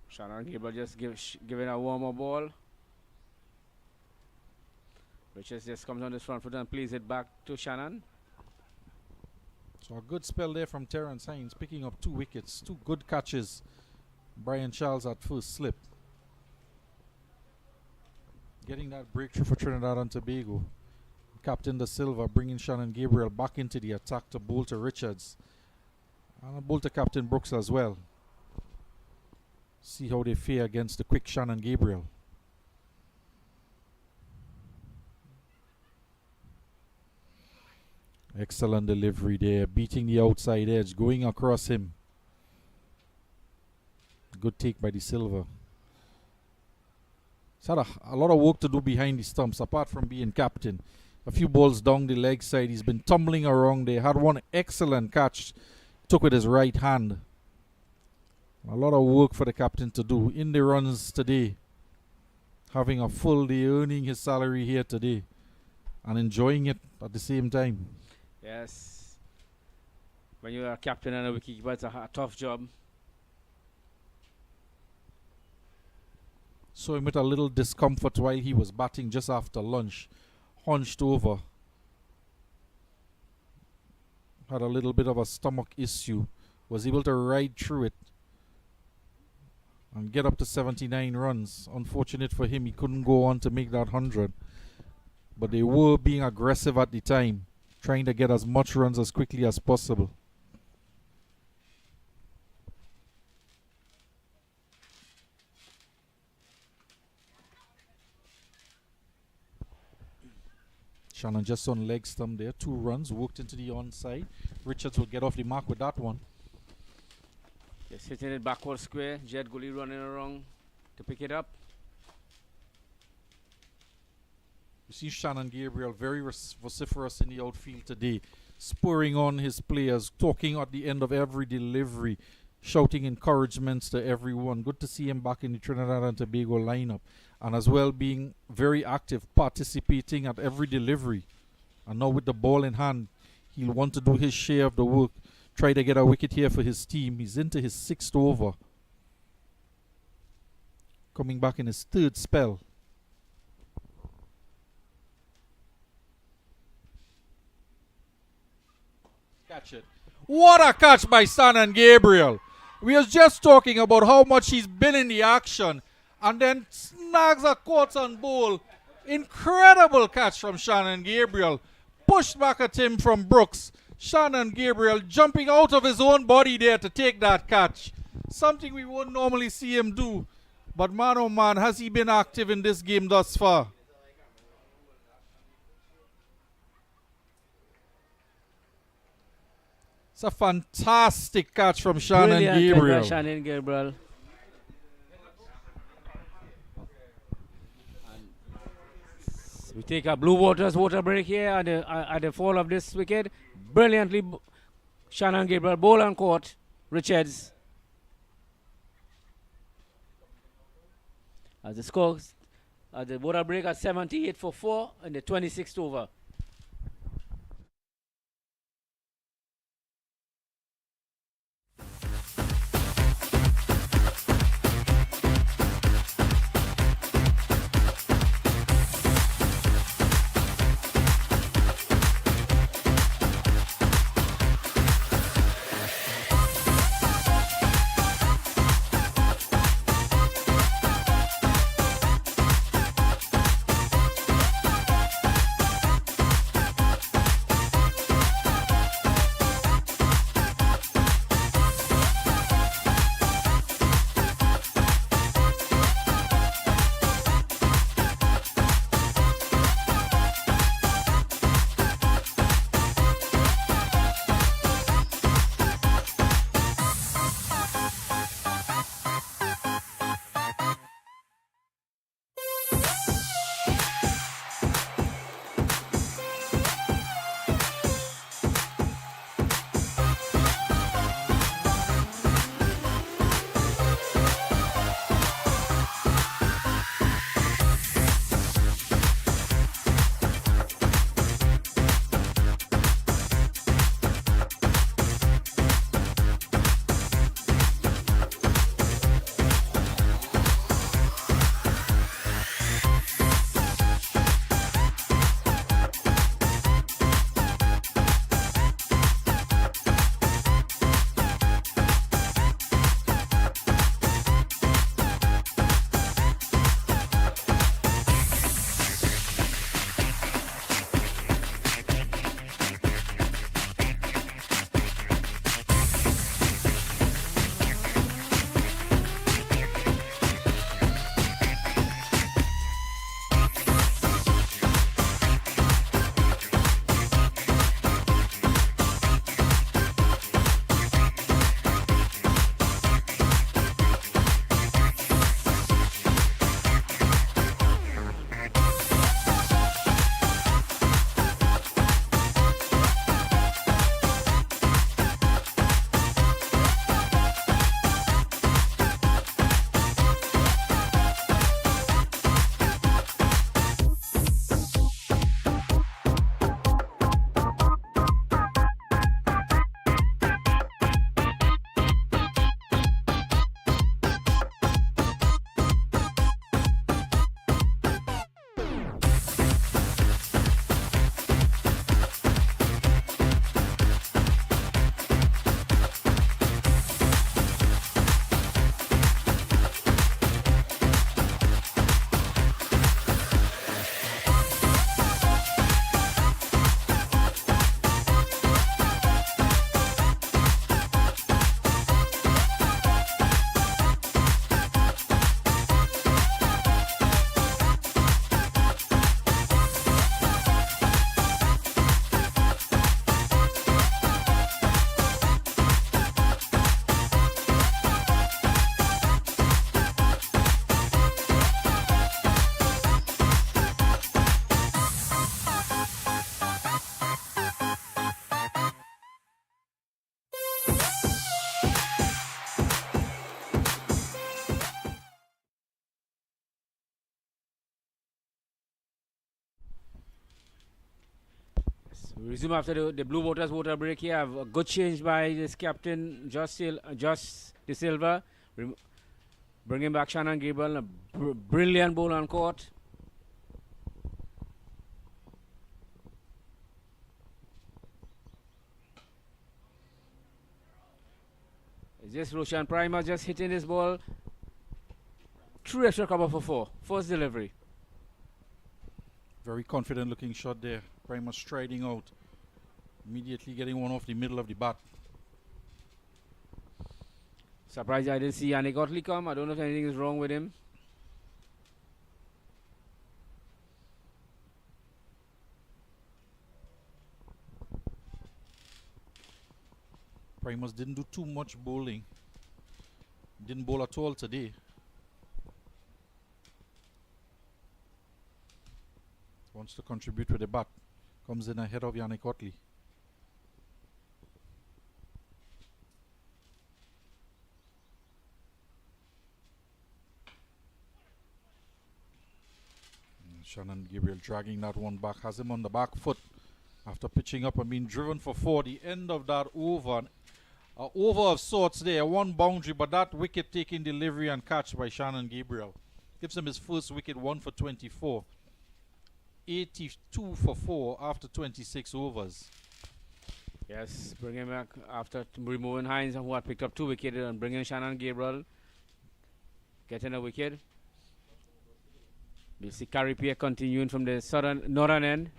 Shannon Gabriel just giving a warm-up ball. Richards just comes on his front foot and plays it back to Shannon. So a good spell there from Terrence Hines, picking up 2 wickets, 2 good catches. Brian Charles at first slip. Getting that breakthrough for Trinidad and Tobago. Captain De Silva bringing Shannon Gabriel back into the attack to bowl to Richards. And a bowl to Captain Brooks as well. See how they fare against the quick Shannon Gabriel. Excellent delivery there, beating the outside edge, going across him. Good take by De Silva. He's had a lot of work to do behind the stumps, apart from being captain. A few balls down the leg side. He's been tumbling around there. Had one excellent catch, took with his right hand. A lot of work for the captain to do in the runs today. Having a full day, earning his salary here today, and enjoying it at the same time. Yes. When you are a captain and a wicketkeeper, it's a tough job. Saw him with a little discomfort while he was batting just after lunch. Hunched over. Had a little bit of a stomach issue. Was able to ride through it and get up to 79 runs. Unfortunate for him, he couldn't go on to make that 100. But they were being aggressive at the time, trying to get as much runs as quickly as possible. Shannon just on leg stump there. 2 runs, worked into the onside. Richards will get off the mark with that one. Just hitting it backward square. Jet Gully running around to pick it up. You see Shannon Gabriel very vociferous in the outfield today, spurring on his players, talking at the end of every delivery, shouting encouragements to everyone. Good to see him back in the Trinidad and Tobago lineup, and as well being very active, participating at every delivery. And now with the ball in hand, he'll want to do his share of the work, try to get a wicket here for his team. He's into his 6th over, coming back in his 3rd spell. Catch it. What a catch by Shannon Gabriel. We was just talking about how much he's been in the action, and then snags a quarter and bowl. Incredible catch from Shannon Gabriel. Pushed back at him from Brooks. Shannon Gabriel jumping out of his own body there to take that catch. Something we wouldn't normally see him do. But man oh man, has he been active in this game thus far. It's a fantastic catch from Shannon Gabriel. Shannon Gabriel. We take a Blue Waters water break here at the fall of this wicket. Brilliantly, Shannon Gabriel, ball and caught. Richards. As the score, the water break at 78 for 4 in the 26th over. Resume after the Blue Waters water break here. Have a good change by this captain, Josh De Silva. Bringing back Shannon Gabriel. A brilliant ball on court. Is this Roshan Primer just hitting this ball? True extra cover for 4. First delivery. Very confident looking shot there. Primer striding out. Immediately getting one off the middle of the bat. Surprised I didn't see Yannick Otley come. I don't know if anything is wrong with him. Primus didn't do too much bowling. Didn't bowl at all today. Wants to contribute with the bat. Comes in ahead of Yannick Otley. Shannon Gabriel dragging that one back. Has him on the back foot after pitching up and being driven for 4. The end of that over. Over of sorts there. One boundary, but that wicket taking delivery and catch by Shannon Gabriel. Gives him his first wicket, 1 for 24. 82 for 4 after 26 overs. Yes, bringing back after removing Hines, who had picked up 2 wickets, and bringing Shannon Gabriel, getting a wicket. We'll see Carrie Pierre continuing from the northern end.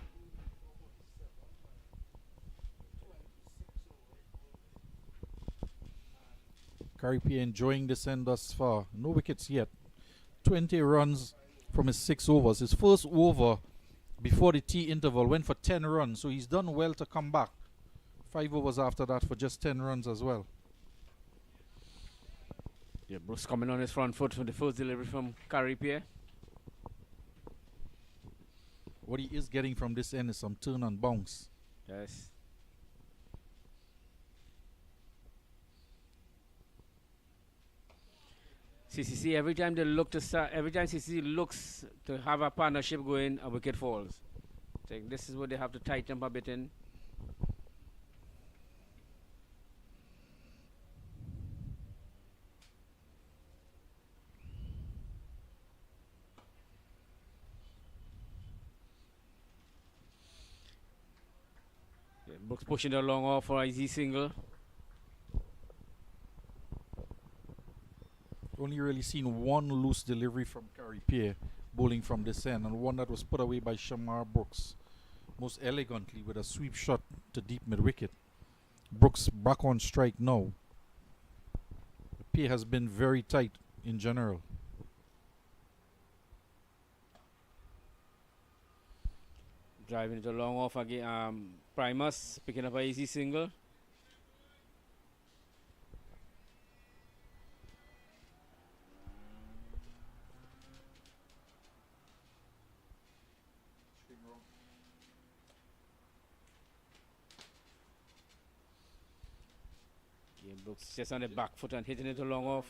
Carrie Pierre enjoying this end thus far. No wickets yet. 20 runs from his 6 overs. His first over before the tea interval went for 10 runs, so he's done well to come back. 5 overs after that for just 10 runs as well. Yeah, Bruce coming on his front foot for the first delivery from Carrie Pierre. What he is getting from this end is some turn and bounce. Yes. CCC, every time CCC looks to have a partnership going, a wicket falls. I think this is what they have to tighten up a bit in. Yeah, Brooks pushing it along off for a easy single. Only really seen one loose delivery from Carrie Pierre bowling from this end, and one that was put away by Shamar Brooks most elegantly with a sweep shot to deep mid wicket. Brooks back on strike now. Pierre has been very tight in general. Driving it along off again. Primus picking up a easy single. Brooks just on the back foot and hitting it along off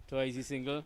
to an easy single.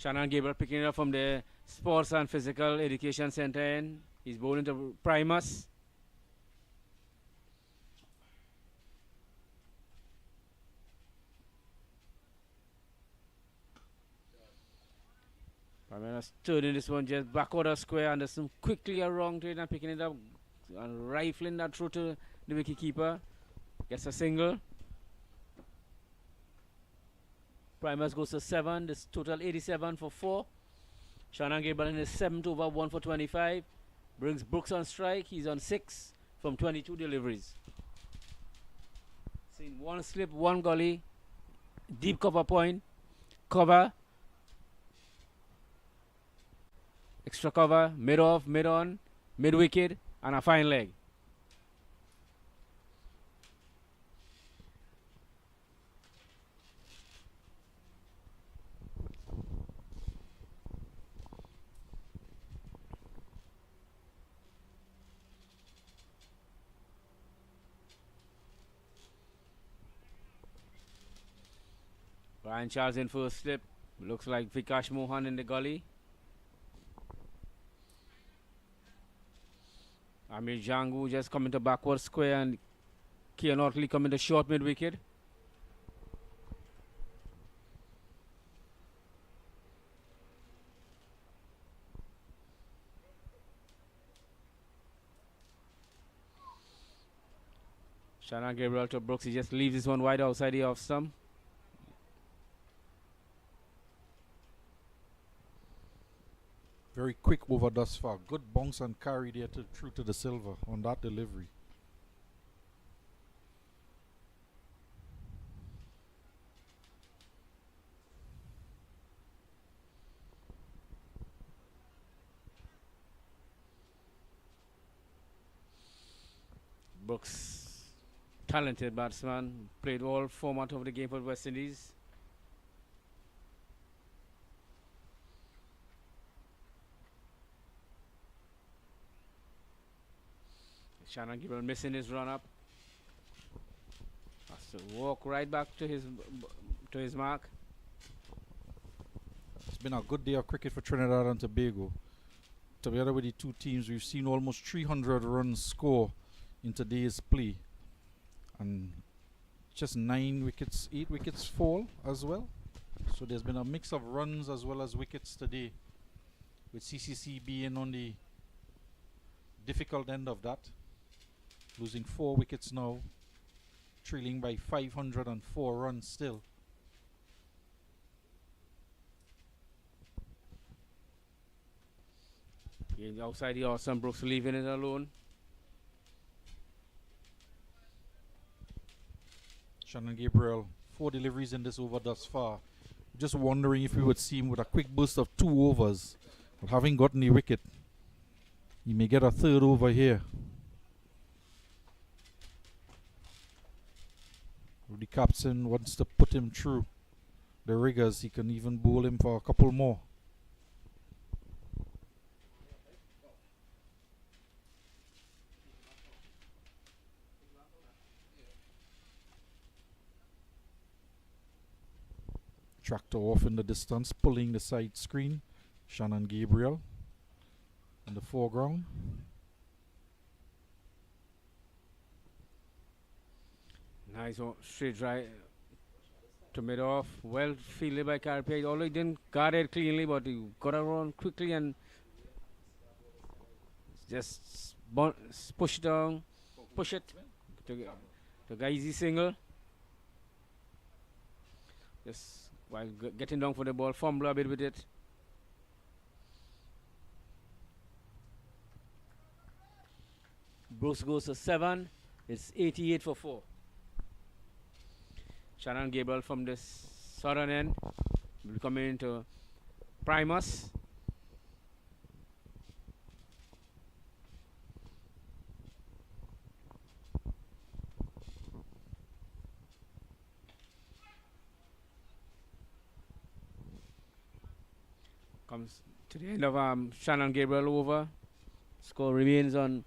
Shannon Gabriel picking it up from the Sports and Physical Education Center end. He's bowling to Primus. Primus turning this one just back out of square. Anderson quickly around to it and picking it up and rifling that through to the wicketkeeper. Gets a single. Primus goes to 7. This total 87 for 4. Shannon Gabriel in his 7th over, 1 for 25. Brings Brooks on strike. He's on 6 from 22 deliveries. Seen one slip, one gully. Deep cover point. Cover. Extra cover. Mid off, mid on, mid wicket, and a fine leg. Ryan Charles in first slip. Looks like Vikash Mohan in the gully. Amir Jangoo just coming to backward square and Kian Otley coming to short mid wicket. Shannon Gabriel to Brooks. He just leaves this one wide outside the off stump. Very quick over thus far. Good bounce and carry there through to the silver on that delivery. Brooks, talented batsman, played all format of the game for West Indies. Shannon Gabriel missing his run up. Has to walk right back to his mark. It's been a good day of cricket for Trinidad and Tobago. Together with the two teams, we've seen almost 300 runs score in today's play. And just 8 wickets fall as well. So there's been a mix of runs as well as wickets today, with CCC being on the difficult end of that. Losing 4 wickets now, trailing by 504 runs still. Outside the awesome, Brooks leaving it alone. Shannon Gabriel, 4 deliveries in this over thus far. Just wondering if we would see him with a quick burst of 2 overs. But having gotten the wicket, he may get a 3rd over here. If the captain wants to put him through the riggers, he can even bowl him for a couple more. Tractor off in the distance, pulling the side screen. Shannon Gabriel in the foreground. Nice straight drive to mid off. Well fielded by Carpet. Although he didn't guard it cleanly, but he got around quickly and just push down, push it to easy single. Just while getting down for the ball, fumble a bit with it. Brooks goes to 7. It's 88 for 4. Shannon Gabriel from this southern end will come into Primus. Comes to the end of Shannon Gabriel over. Score remains on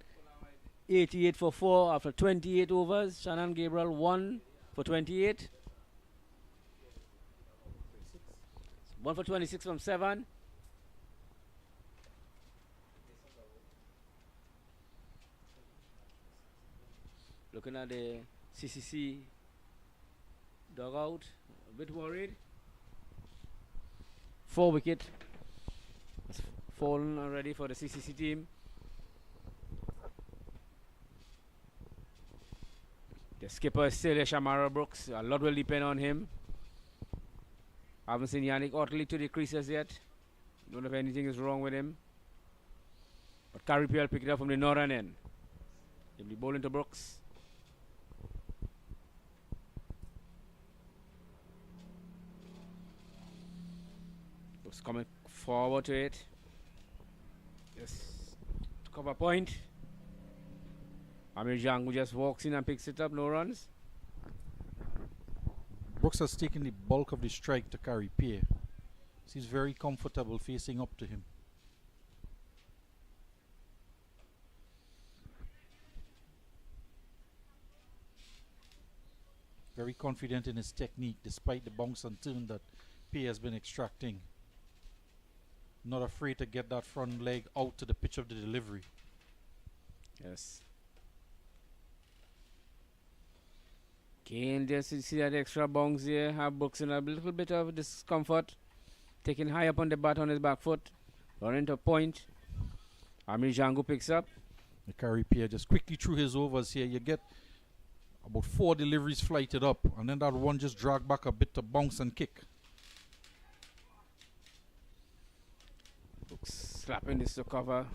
88 for 4 after 28 overs. Shannon Gabriel 1 for 28. 1 for 26 from 7. Looking at the CCC dugout, a bit worried. 4 wicket has fallen already for the CCC team. The skipper is still Shamara Brooks. A lot will depend on him. Haven't seen Yannick Otley to the creases yet. Don't know if anything is wrong with him. But Carripiel picked it up from the northern end. He'll be bowling to Brooks. Brooks coming forward to it. Yes. Cover point. Jangoo just walks in and picks it up, no runs. Brooks has taken the bulk of the strike to Carripiel. He's very comfortable facing up to him. Very confident in his technique despite the bounce and turn that P has been extracting. Not afraid to get that front leg out to the pitch of the delivery. Yes. Again, just you see that extra bounce here. Have Brooks in a little bit of discomfort. Taking high up on the bat on his back foot. Running to point. Jangoo picks up. The Carripiel just quickly threw his overs here. You get about 4 deliveries flighted up, and then that one just dragged back a bit to bounce and kick. Brooks slapping this to cover.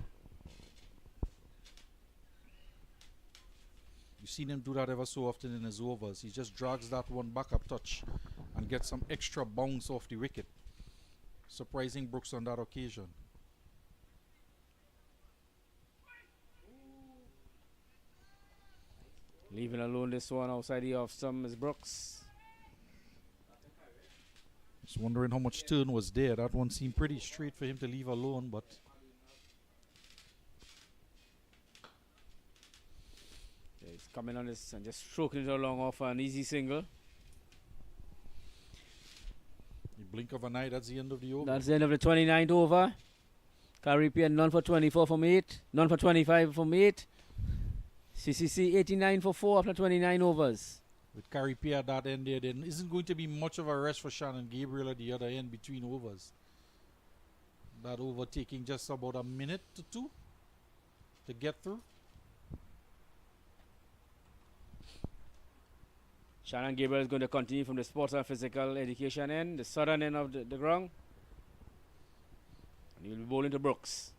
You've seen him do that ever so often in his overs. He just drags that one back up touch and gets some extra bounce off the wicket. Surprising Brooks on that occasion. Leaving alone this one outside the off stump is Brooks. Just wondering how much turn was there. That one seemed pretty straight for him to leave alone, but yeah, he's coming on this and just stroking it along off an easy single. the blink of an eye, that's the end of the over. That's the end of the 29th over. Carripiel none for 24 from 8, none for 25 from 8. CCC 89 for 4 after 29 overs. With Carripiel at that end there, there isn't going to be much of a rest for Shannon Gabriel at the other end between overs. That over taking just about a minute to 2 to get through. Shannon Gabriel is going to continue from the sports and physical education end, the southern end of the ground. And he'll be bowling to Brooks.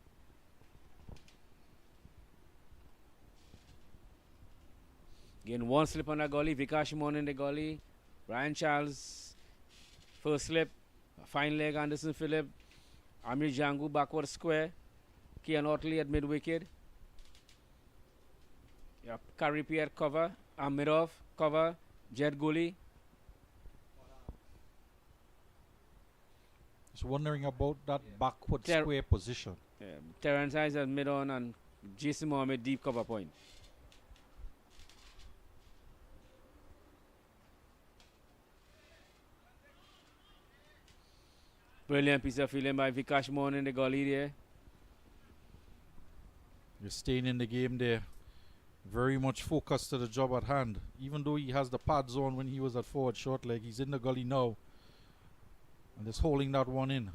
Again, one slip on the gully, Vikash Mon in the gully, Brian Charles, first slip, a fine leg, Anderson Phillip, Jangoo backward square, Kian Otley at mid wicket. Yep, Carripiel cover, Amirov cover, Jet Gully. Just wondering about that backward square position. Terrence Hayes at mid on and Jason Mohammed deep cover point. Brilliant piece of fielding by Vikash Mon in the gully there. You're staying in the game there. Very much focused to the job at hand. Even though he has the pads on when he was at forward short leg, he's in the gully now. And just holding that one in.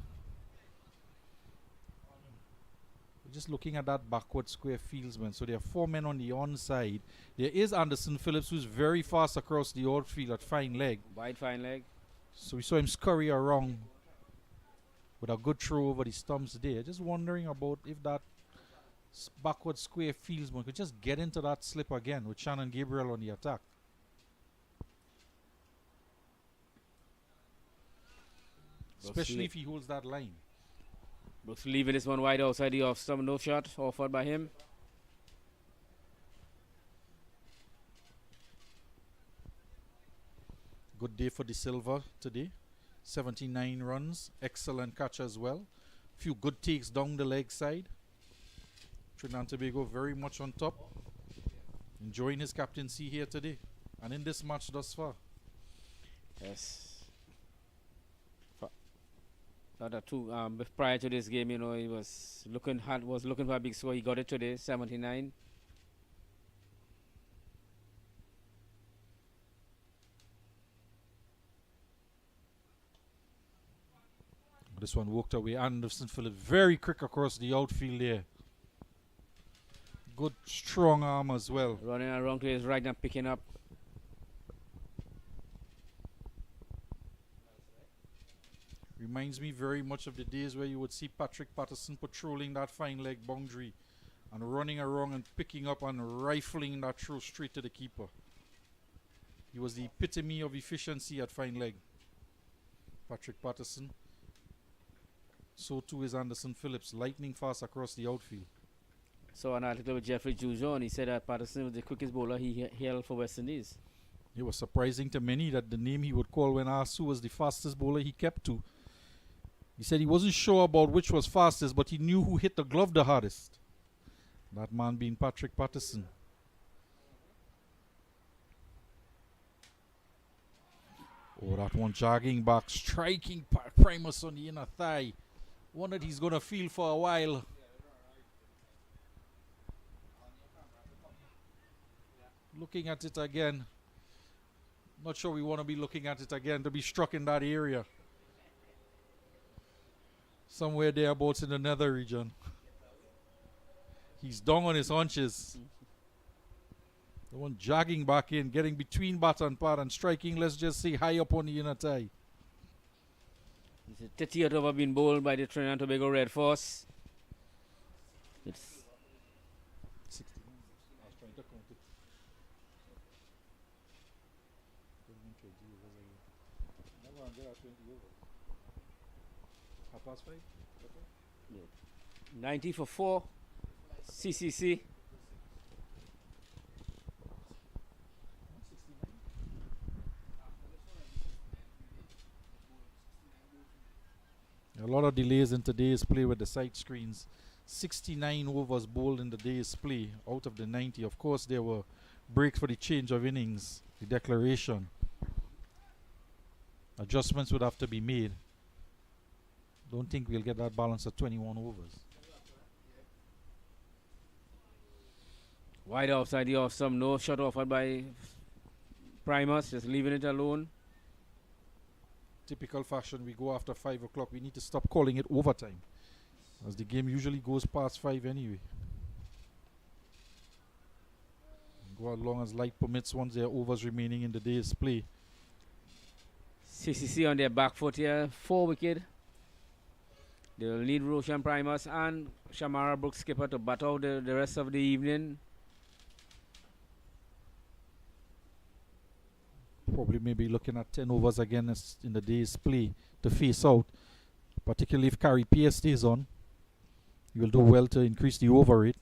Just looking at that backward square fieldsman. So there are 4 men on the onside. There is Anderson Phillips, who's very fast across the outfield at fine leg. Wide fine leg. So we saw him scurry around with a good throw over the stumps there. Just wondering about if that backward square fieldsman could just get into that slip again with Shannon Gabriel on the attack. Especially if he holds that line. Brooks leaving this one wide outside the off stump. No shot offered by him. Good day for De Silva today. 79 runs. Excellent catch as well. Few good takes down the leg side. Trinidad Tobago very much on top. Enjoying his captaincy here today. And in this match thus far. Yes. Prior to this game, he was looking for a big score. He got it today, 79. This one walked away. Anderson Phillips very quick across the outfield there. Good strong arm as well. Running around to his right and picking up. Reminds me very much of the days where you would see Patrick Patterson patrolling that fine leg boundary and running around and picking up and rifling that throw straight to the keeper. He was the epitome of efficiency at fine leg, Patrick Patterson. So too is Anderson Phillips, lightning fast across the outfield. So an article with Jeffrey Jujon, he said that Patterson was the quickest bowler he held for West Indies. It was surprising to many that the name he would call when asked who was the fastest bowler he kept to. He said he wasn't sure about which was fastest, but he knew who hit the glove the hardest. That man being Patrick Patterson. Oh, that one jogging back, striking Primus on the inner thigh. One that he's going to feel for a while. Looking at it again. Not sure we want to be looking at it again, to be struck in that area. Somewhere thereabouts in the nether region. He's down on his haunches. The one jogging back in, getting between bat and pad and striking, let's just say, high up on the inner thigh. It's a 30th over being bowled by the Trinidad Tobago Red Force. It's 60. I was trying to count it. 90 for 4. CCC. A lot of delays in today's play with the side screens. 69 overs bowled in the day's play out of the 90. Of course, there were breaks for the change of innings, the declaration. Adjustments would have to be made. Don't think we'll get that balance at 21 overs. Wide outside the off some, no shot offered by Primus, just leaving it alone. Typical fashion, we go after 5 o'clock. We need to stop calling it overtime, as the game usually goes past 5 anyway. Go as long as light permits once there are overs remaining in the day's play. CCC on their back foot here, 4 wicket. They'll need Roshan Primus and Shamara Brooks skipper to bat out the rest of the evening. Probably maybe looking at 10 overs again in the day's play to face out. Particularly if Carey Pierce stays on. You will do well to increase the over rate.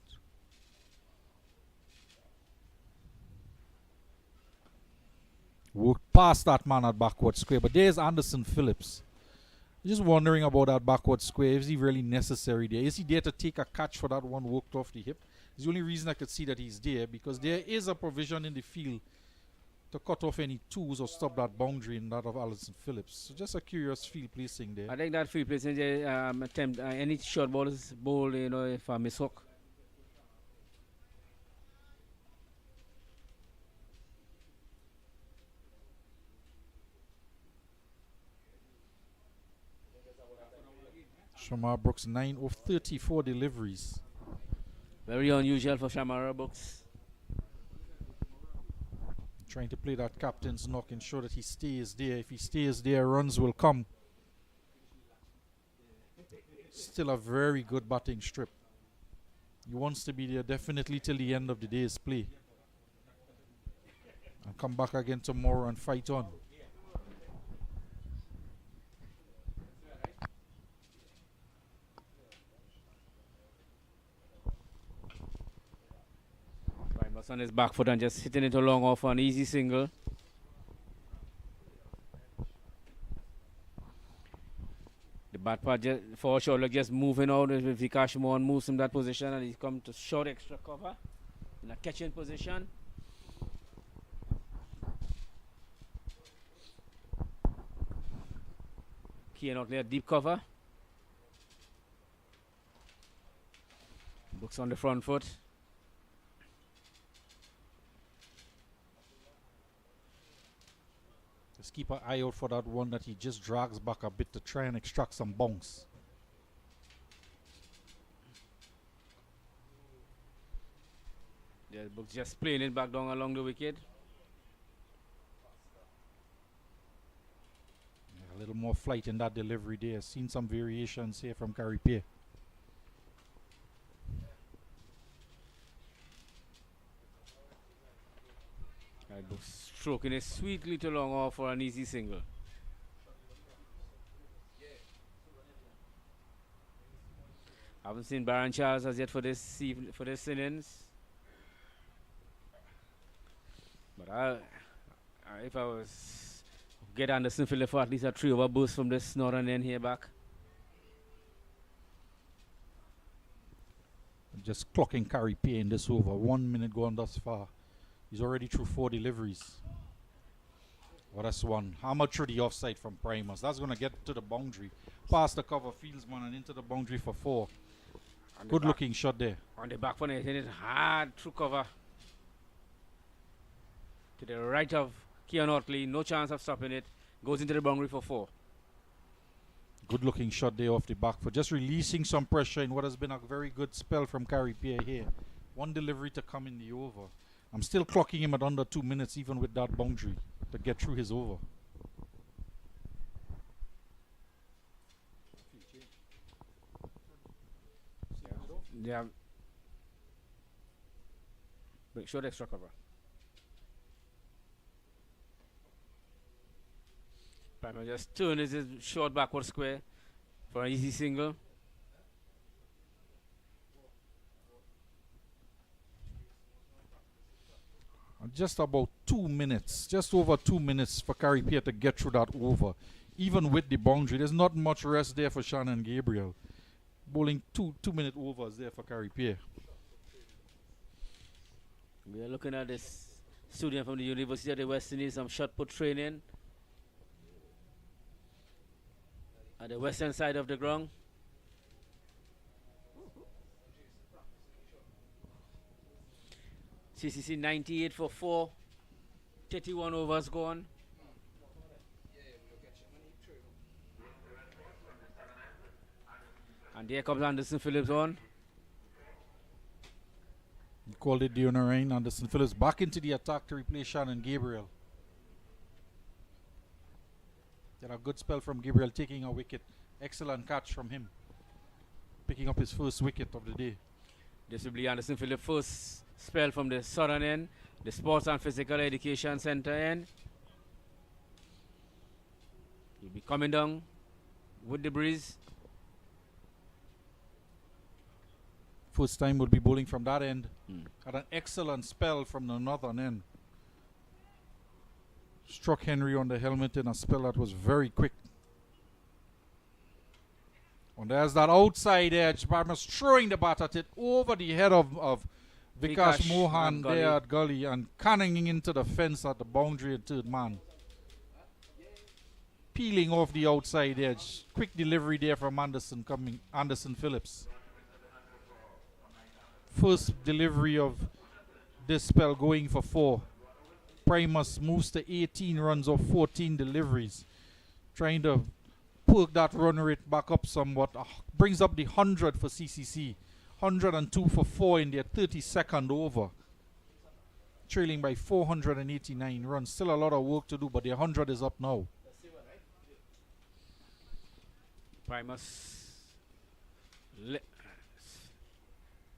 Worked past that man at backward square. But there's Anderson Phillips. Just wondering about that backward square. Is he really necessary there? Is he there to take a catch for that one worked off the hip? It's the only reason I could see that he's there, because there is a provision in the field to cut off any twos or stop that boundary in that of Anderson Phillips. So just a curious field placing there. I think that field placing there, attempt any short ball is bowled, if I mishook. Shamar Brooks 9 of 34 deliveries. Very unusual for Shamara Brooks. Trying to play that captain's knock, ensure that he stays there. If he stays there, runs will come. Still a very good batting strip. He wants to be there definitely till the end of the day's play. And come back again tomorrow and fight on. On his back foot and just hitting it along off an easy single. The bat pad just for sure, like just moving out. If Vikash Mohan moves from that position and he's come to short extra cover in a catching position. Key and out there, deep cover. Brooks on the front foot. Just keep an eye out for that one that he just drags back a bit to try and extract some bounce. Yeah, Brooks just playing it back down along the wicket. Yeah, a little more flight in that delivery there. Seen some variations here from Carripier. Right, Brooks stroking it sweetly to long off for an easy single. Haven't seen Baron Charles as yet for this innings. But if I was get Anderson Phillip for at least a 3-over boost from this northern end here back. Just clocking Carripier in this over. 1 minute gone thus far. He's already through 4 deliveries. Well, that's one. Hammered through the offside from Primus. That's going to get to the boundary. Past the cover fieldsman and into the boundary for 4. Good looking shot there. On the back foot, hitting it hard through cover. To the right of Keon Otley. No chance of stopping it. Goes into the boundary for 4. Good looking shot there off the back foot. Just releasing some pressure in what has been a very good spell from Carripier here. 1 delivery to come in the over. I'm still clocking him at under 2 minutes even with that boundary to get through his over. Yeah. Break short extra cover. Primer just turn his short backward square for an easy single. Just about 2 minutes, just over 2 minutes for Carripier to get through that over. Even with the boundary, there's not much rest there for Shannon Gabriel. Bowling 2-minute overs there for Carripier. We are looking at this student from the University of the West Indies, some shot put training at the western side of the ground. CCC 98 for 4, 31 overs gone. And there comes Anderson Phillips on. He called it the rain. Anderson Phillips back into the attack to replace Shannon Gabriel. Get a good spell from Gabriel taking a wicket. Excellent catch from him. Picking up his first wicket of the day. This will be Anderson Phillips' first spell from the southern end, the Sports and Physical Education Center end. He'll be coming down with the breeze. First time would be bowling from that end. Had an excellent spell from the northern end. Struck Henry on the helmet in a spell that was very quick. And there's that outside edge. Barmas throwing the bat at it over the head of Vikash Mohan there at gully and canning into the fence at the boundary at third man. Peeling off the outside edge. Quick delivery there from Anderson Phillips. First delivery of this spell going for 4. Primus moves to 18 runs of 14 deliveries. Trying to perk that run rate back up somewhat. Brings up the 100 for CCC. 102 for 4 in their 32nd over. Trailing by 489 runs. Still a lot of work to do, but their 100 is up now. Primus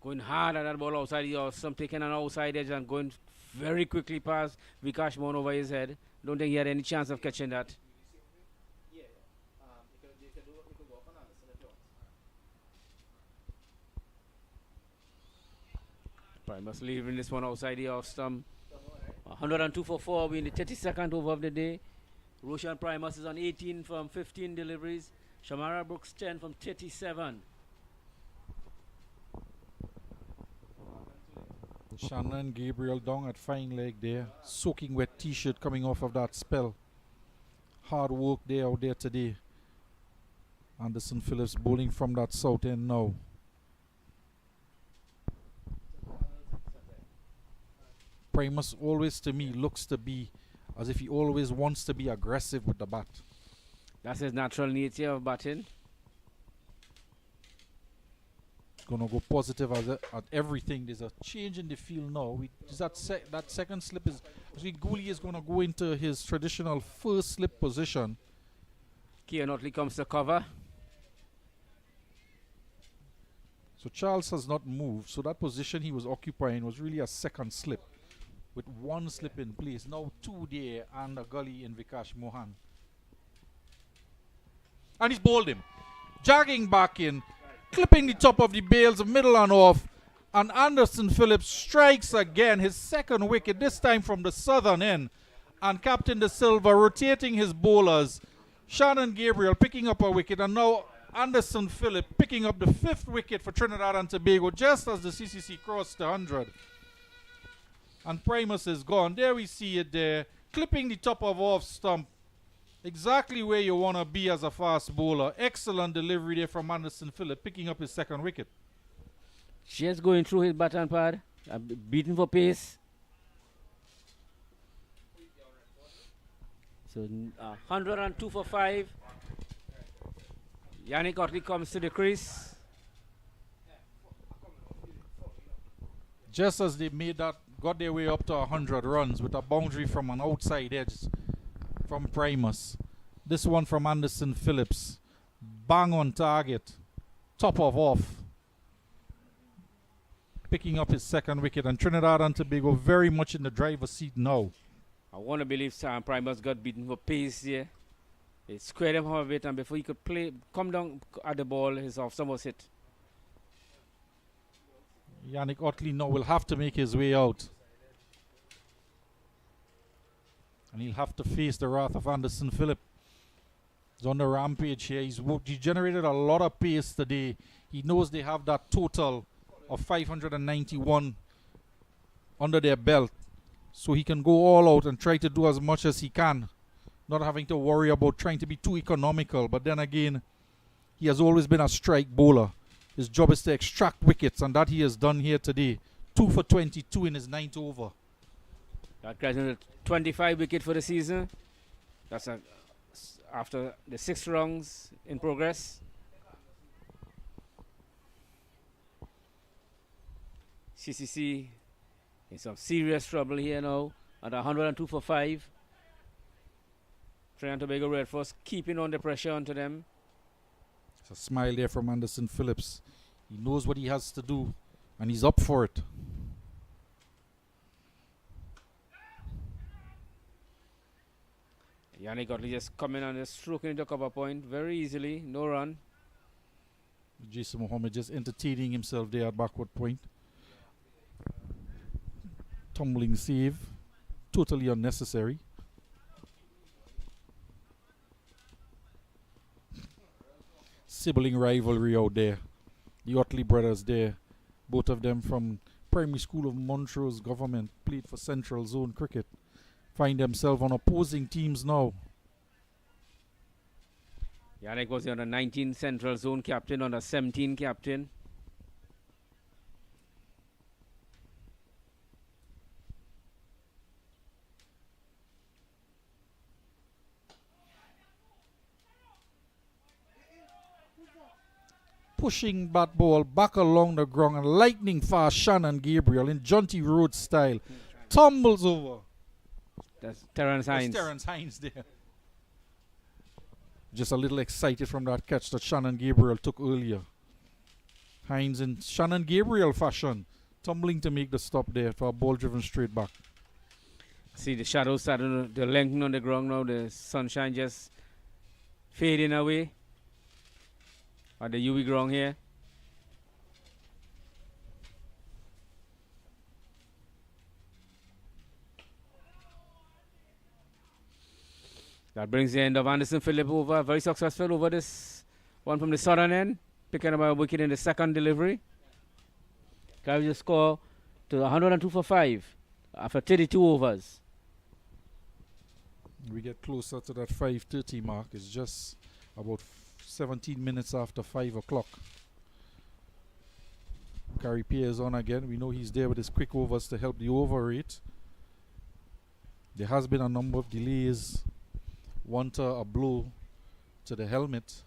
going hard at that ball outside the Awesome, taking an outside edge and going very quickly past Vikash Mohan over his head. Don't think he had any chance of catching that. Primus leaving this one outside the off stump. 102 for 4 in the 32nd over of the day. Roshan Primus is on 18 from 15 deliveries. Shamara Brooks 10 from 37. Shannon Gabriel down at fine leg there. Soaking wet t-shirt coming off of that spell. Hard work there out there today. Anderson Phillips bowling from that south end now. Primus always, to me, looks to be as if he always wants to be aggressive with the bat. That's his natural nature of batting. Gonna go positive at everything. There's a change in the field now. That second slip is actually Gooley is gonna go into his traditional first slip position. Kean Otley comes to cover. So Charles has not moved. So that position he was occupying was really a second slip, with one slip in place. Now two there and a gully in Vikash Mohan. And he's bowled him, jogging back in, clipping the top of the bails, middle and off, and Anderson Phillips strikes again, his second wicket, this time from the southern end, and Captain De Silva rotating his bowlers, Shannon Gabriel picking up a wicket, and now Anderson Phillips picking up the 5th wicket for Trinidad and Tobago just as the CCC crossed the 100. And Primus is gone. There we see it there, clipping the top of off stump. Exactly where you want to be as a fast bowler. Excellent delivery there from Anderson Phillips, picking up his second wicket. Just going through his baton pad, beating for pace. So 102 for 5. Yannick Otley comes to the crease. Just as they got their way up to 100 runs with a boundary from an outside edge from Primus. This one from Anderson Phillips. Bang on target. Top of off. Picking up his second wicket, and Trinidad and Tobago very much in the driver's seat now. I want to believe Sam Primus got beaten for pace here. They squared him a bit, and before he could come down at the ball, his off stump was hit. Yannick Otley now will have to make his way out. And he'll have to face the wrath of Anderson Phillips. He's on the rampage here. He generated a lot of pace today. He knows they have that total of 591 under their belt. So he can go all out and try to do as much as he can, not having to worry about trying to be too economical. But then again, he has always been a strike bowler. His job is to extract wickets, and that he has done here today. 2 for 22 in his 9th over. That gets him 25 wicket for the season. That's after the 6 rounds in progress. CCC in some serious trouble here now at 102 for 5. Trinidad and Tobago Red Force keeping on the pressure onto them. It's a smile there from Anderson Phillips. He knows what he has to do, and he's up for it. Yannick Otley just coming and just stroking into cover point very easily, no run. Jason Mohammed just entertaining himself there at backward point. Tumbling save, totally unnecessary. Sibling rivalry out there. The Otley brothers there, both of them from Primary School of Montrose Government, played for Central Zone Cricket. Find themselves on opposing teams now. Yannick was on the 19 Central Zone captain, on the 17 captain. Pushing bat ball back along the ground, and lightning fast Shannon Gabriel in Jaunty Road style tumbles over. That's Terrence Hines. That's Terrence Hines there. Just a little excited from that catch that Shannon Gabriel took earlier. Hines in Shannon Gabriel fashion, tumbling to make the stop there for a ball driven straight back. See the shadows starting to lengthen on the ground now. The sunshine just fading away at the UV ground here. That brings the end of Anderson Phillips over. Very successful over this one from the southern end. Picking up a wicket in the second delivery. Carries the score to 102 for 5 after 32 overs. We get closer to that 5:30 mark. It's just about 17 minutes after 5 o'clock. Gary Pierre is on again. We know he's there with his quick overs to help the over rate. There has been a number of delays. One to a blow to the helmet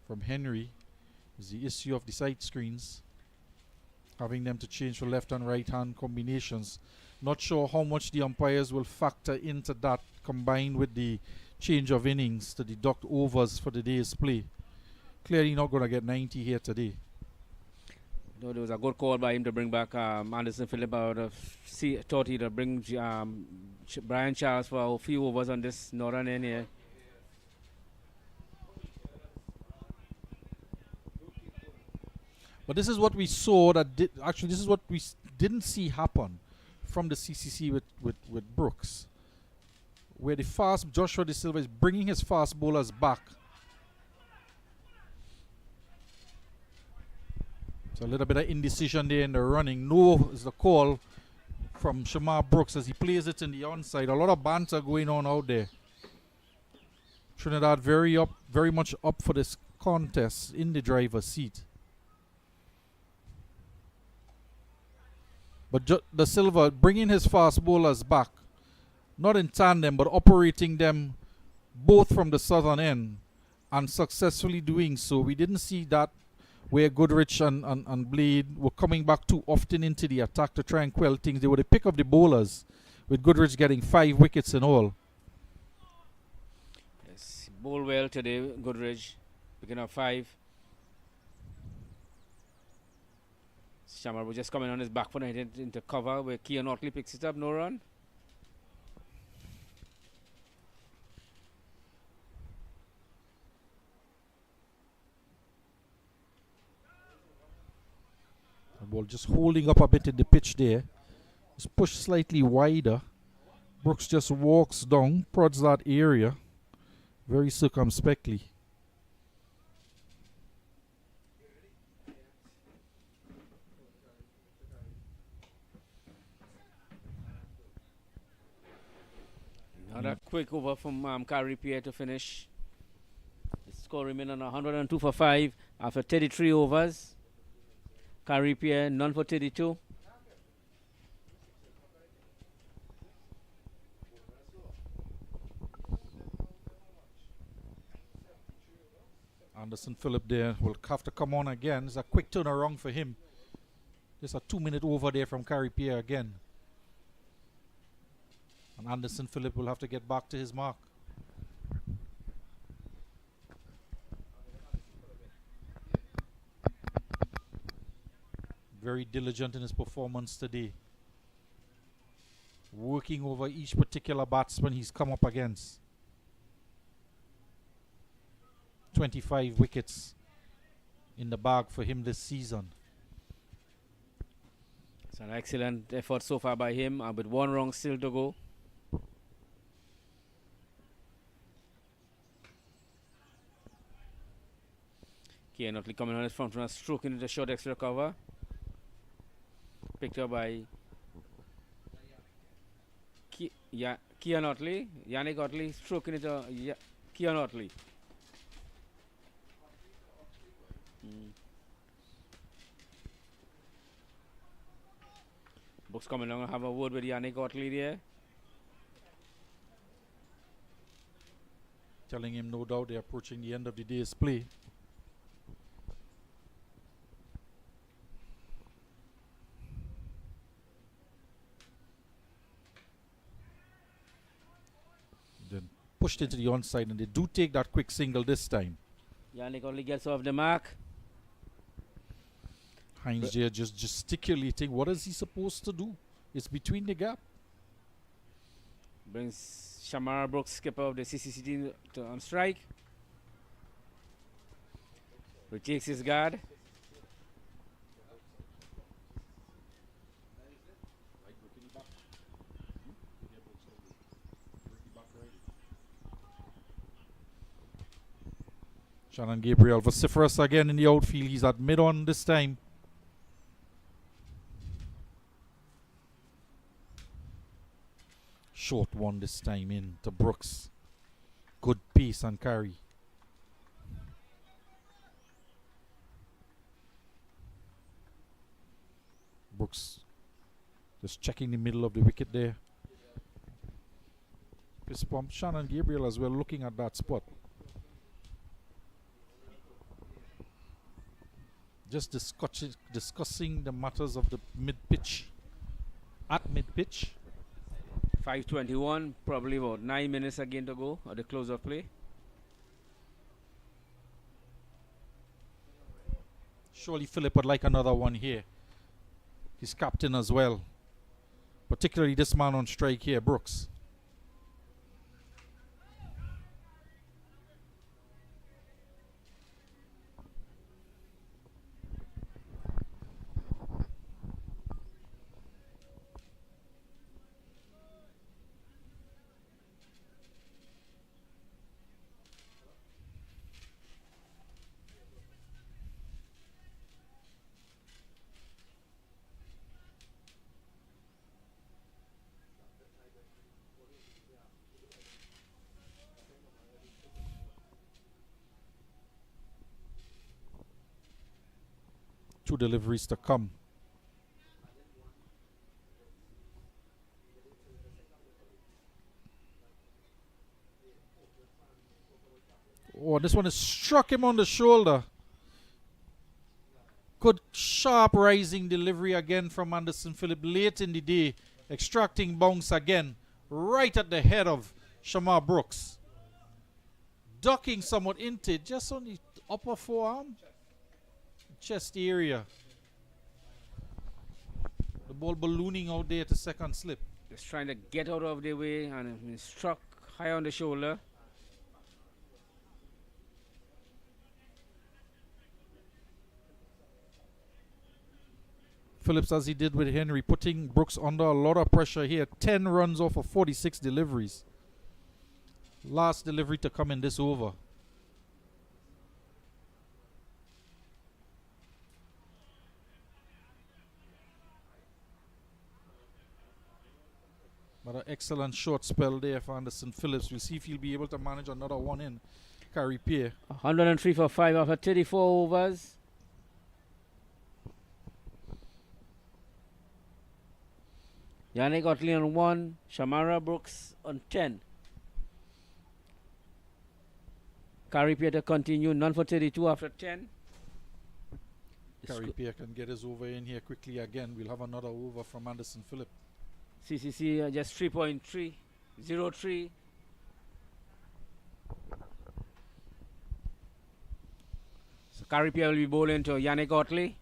from Henry is the issue of the side screens, having them to change for left and right hand combinations. Not sure how much the umpires will factor into that, combined with the change of innings to deduct overs for the day's play. Clearly not going to get 90 here today. No, there was a good call by him to bring back Anderson Phillip out of thought he'd bring Brian Charles for a few overs on this northern end here. But this is what we saw actually this is what we didn't see happen from the CCC with Brooks, where the fast Joshua De Silva is bringing his fast bowlers back. So a little bit of indecision there in the running. No is the call from Shamar Brooks as he plays it in the onside. A lot of banter going on out there. Trinidad very much up for this contest in the driver's seat. But De Silva bringing his fast bowlers back, not in tandem, but operating them both from the southern end and successfully doing so. We didn't see that where Goodrich and Blade were coming back too often into the attack to try and quell things. They were the pick of the bowlers, with Goodrich getting 5 wickets in all. Yes, bowl well today, Goodrich, picking up 5. Shamar was just coming on his back foot and hit into cover where Kean Otley picks it up, no run. The ball just holding up a bit in the pitch there. It's pushed slightly wider. Brooks just walks down, prods that area very circumspectly. Another quick over from Carey Pierre to finish. The score remained on 102 for 5 after 33 overs. Carey Pierre, none for 32. Anderson Phillip there will have to come on again. It's a quick turnaround for him. Just a 2-minute over there from Carey Pierre again. And Anderson Phillip will have to get back to his mark. Very diligent in his performance today. Working over each particular batsman he's come up against. 25 wickets in the bag for him this season. It's an excellent effort so far by him, with 1 wrong still to go. Kean Otley coming on his front runner, stroking into short extra cover. Picked up by Kean Otley. Yannick Otley stroking into Kean Otley. Brooks coming along and have a word with Yannick Otley there. Telling him no doubt they're approaching the end of the day's play. Then pushed into the onside, and they do take that quick single this time. Yannick Otley gets off the mark. Hines there just gesticulating. What is he supposed to do? It's between the gap. Brings Shamar Brooks, skipper of the CCC team, on strike. Retakes his guard. Shannon Gabriel vociferous again in the outfield. He's at mid-on this time. Short one this time in to Brooks. Good pace and carry. Brooks just checking the middle of the wicket there. Fist pump. Shannon Gabriel as well looking at that spot. Just discussing the matters of the mid-pitch. At mid-pitch. 5:21, probably about 9 minutes again to go at the close of play. Surely Philip would like another one here. He's captain as well. Particularly this man on strike here, Brooks. Two deliveries to come. Oh, this one has struck him on the shoulder. Good sharp rising delivery again from Anderson Phillip late in the day. Extracting bounce again. Right at the head of Shamar Brooks. Ducking somewhat into it. Just on the upper forearm. Chest area. The ball ballooning out there to second slip. Just trying to get out of the way and struck high on the shoulder. Phillips, as he did with Henry, putting Brooks under a lot of pressure here. 10 runs off of 46 deliveries. Last delivery to come in this over. But an excellent short spell there for Anderson Phillips. We'll see if he'll be able to manage another one in. Carry Pierre. 103 for 5 after 34 overs. Yannick Otley on 1, Shamara Brooks on 10. Carry Pierre to continue, none for 32 after 10. Carry Pierre can get his over in here quickly again. We'll have another over from Anderson Phillip. CCC just 3.303. So Carry Pierre will be bowling to Yannick Otley.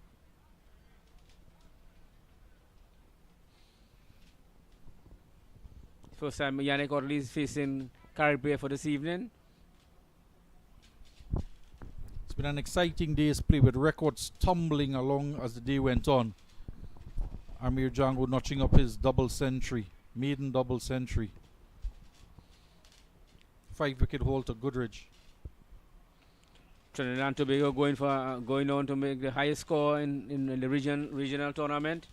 First time Yannick Otley is facing Carry Pierre for this evening. It's been an exciting day's play with records tumbling along as the day went on. Amir Jangoo notching up his double century, maiden double century. 5-wicket haul to Goodridge. Trinidad Tobago going on to make the highest score in the regional tournament.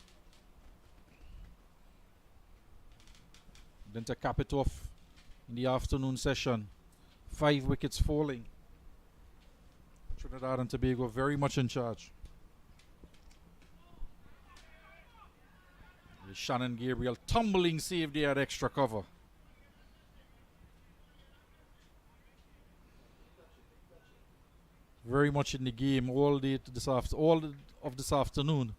Then to cap it off in the afternoon session. 5 wickets falling. Trinidad and Tobago very much in charge. Shannon Gabriel tumbling save there at extra cover. Very much in the game all day to all of this afternoon.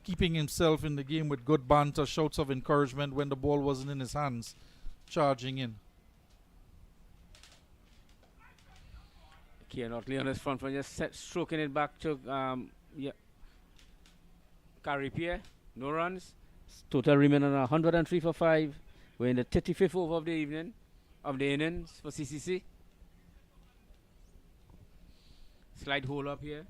Keeping himself in the game with good banter, shouts of encouragement when the ball wasn't in his hands. Charging in. Kian Otley on his front foot, just stroking it back to Carry Pierre. No runs. Total remaining 103 for 5. We're in the 35th over of the evening, of the innings for CCC. Slight hole up here.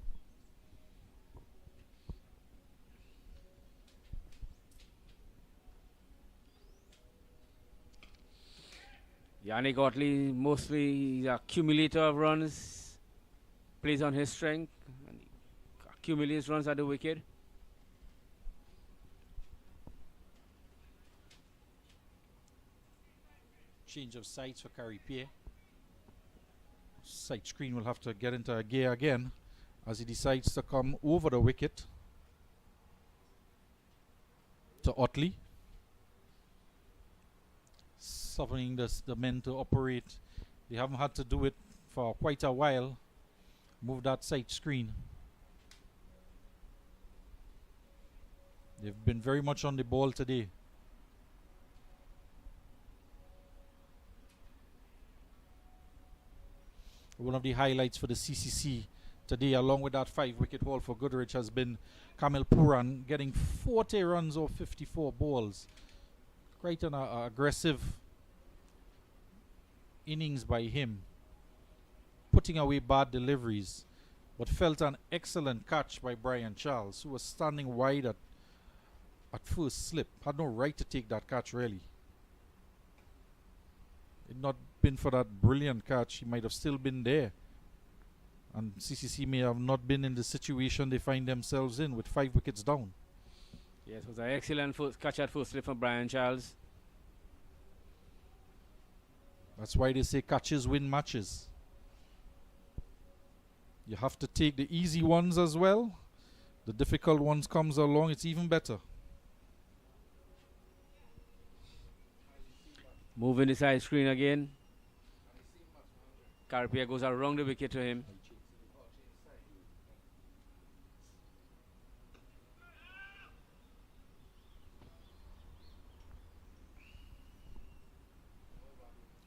Yannick Otley, mostly the accumulator of runs, plays on his strength, and accumulates runs at the wicket. Change of sights for Carry Pierre. Sight screen will have to get into a gear again as he decides to come over the wicket to Otley. summoning the men to operate. They haven't had to do it for quite a while. Move that side screen. They've been very much on the ball today. One of the highlights for the CCC today, along with that 5-wicket haul for Goodrich, has been Kamil Puran getting 40 runs off 54 balls. Quite an aggressive innings by him, putting away bad deliveries, but felt an excellent catch by Brian Charles, who was standing wide at first slip. Had no right to take that catch, really. It not been for that brilliant catch, he might have still been there, and CCC may have not been in the situation they find themselves in with 5 wickets down. Yes, it was an excellent catch at first slip from Brian Charles. That's why they say catches win matches. You have to take the easy ones as well. The difficult ones comes along, it's even better. Moving the side screen again. Carpia goes around the wicket to him.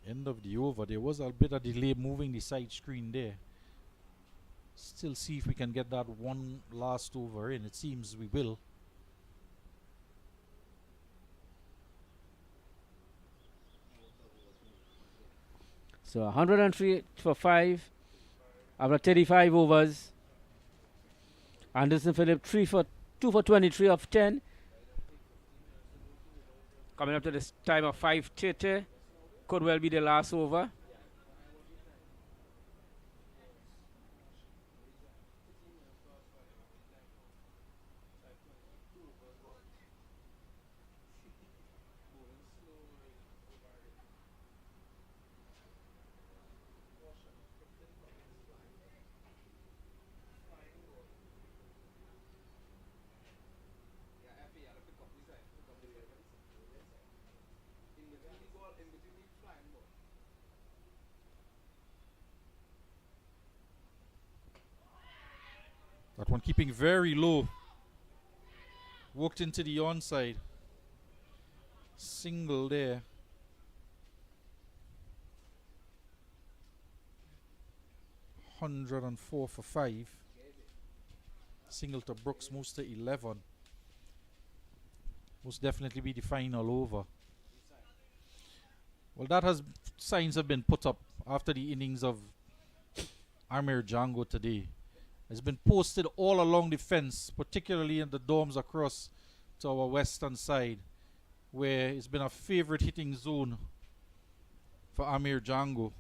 End of the over. There was a bit of delay moving the side screen there. Still see if we can get that one last over in. It seems we will. So 103 for 5 after 35 overs. Anderson Phillip 2 for 23 of 10. Coming up to this time of 5:30. Could well be the last over. That one keeping very low. Walked into the onside. Single there. $104 for 5. Single to Brooks, moves to 11. Most definitely be the final over. Well, that has signs have been put up after the innings of Amir Jangoo today. It's been posted all along the fence, particularly in the dorms across to our western side, where it's been a favorite hitting zone for Amir Jangoo.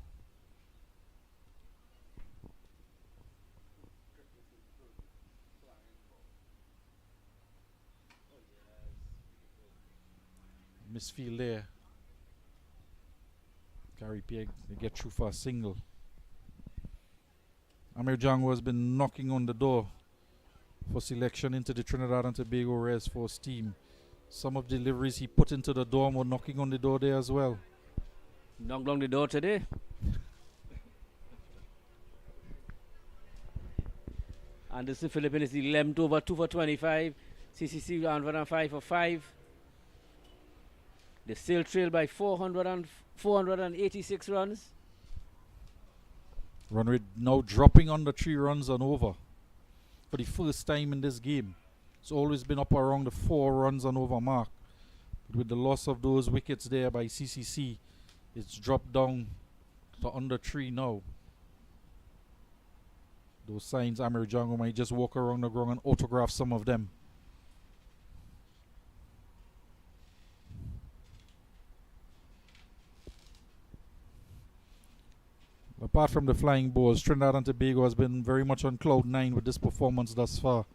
Misfield there. Gary Pegg, they get through for a single. Amir Jangoo has been knocking on the door for selection into the Trinidad and Tobago Race Force team. Some of the deliveries he put into the dorm were knocking on the door there as well. Knocked on the door today. Anderson Philippine is the 11th over, 2 for 25. CCC 105 for 5. They still trail by 486 runs. Run rate now dropping under 3 runs and over for the first time in this game. It's always been up around the 4 runs and over mark. But with the loss of those wickets there by CCC, it's dropped down to under 3 now. Those signs Amir Jangoo might just walk around the ground and autograph some of them. Apart from the flying balls, Trinidad and Tobago has been very much on cloud 9 with this performance thus far.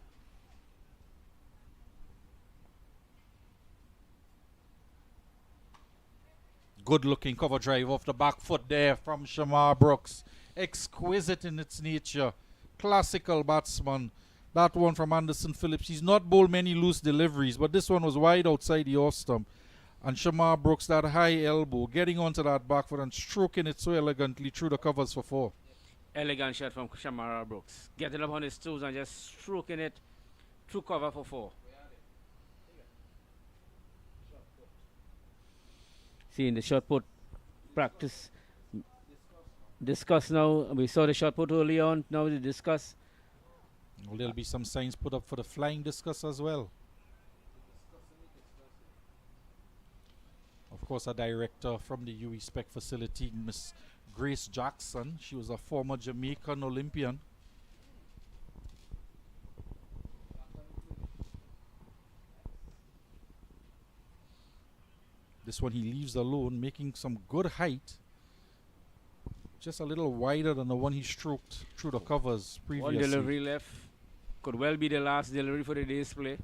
Good looking cover drive off the back foot there from Shamar Brooks. Exquisite in its nature. Classical batsman. That one from Anderson Phillips. He's not bowled many loose deliveries, but this one was wide outside the off stump. And Shamar Brooks, that high elbow, getting onto that back foot and stroking it so elegantly through the covers for 4. Elegant shot from Shamara Brooks. Getting up on his toes and just stroking it through cover for 4. Seeing the shot put practice. Discuss now. We saw the shot put early on. Now we discuss. Well, there'll be some signs put up for the flying discus as well. Of course, a director from the UE Spec facility, Miss Grace Jackson. She was a former Jamaican Olympian. This one he leaves alone, making some good height. Just a little wider than the one he stroked through the covers previously. One delivery left. Could well be the last delivery for the day's play.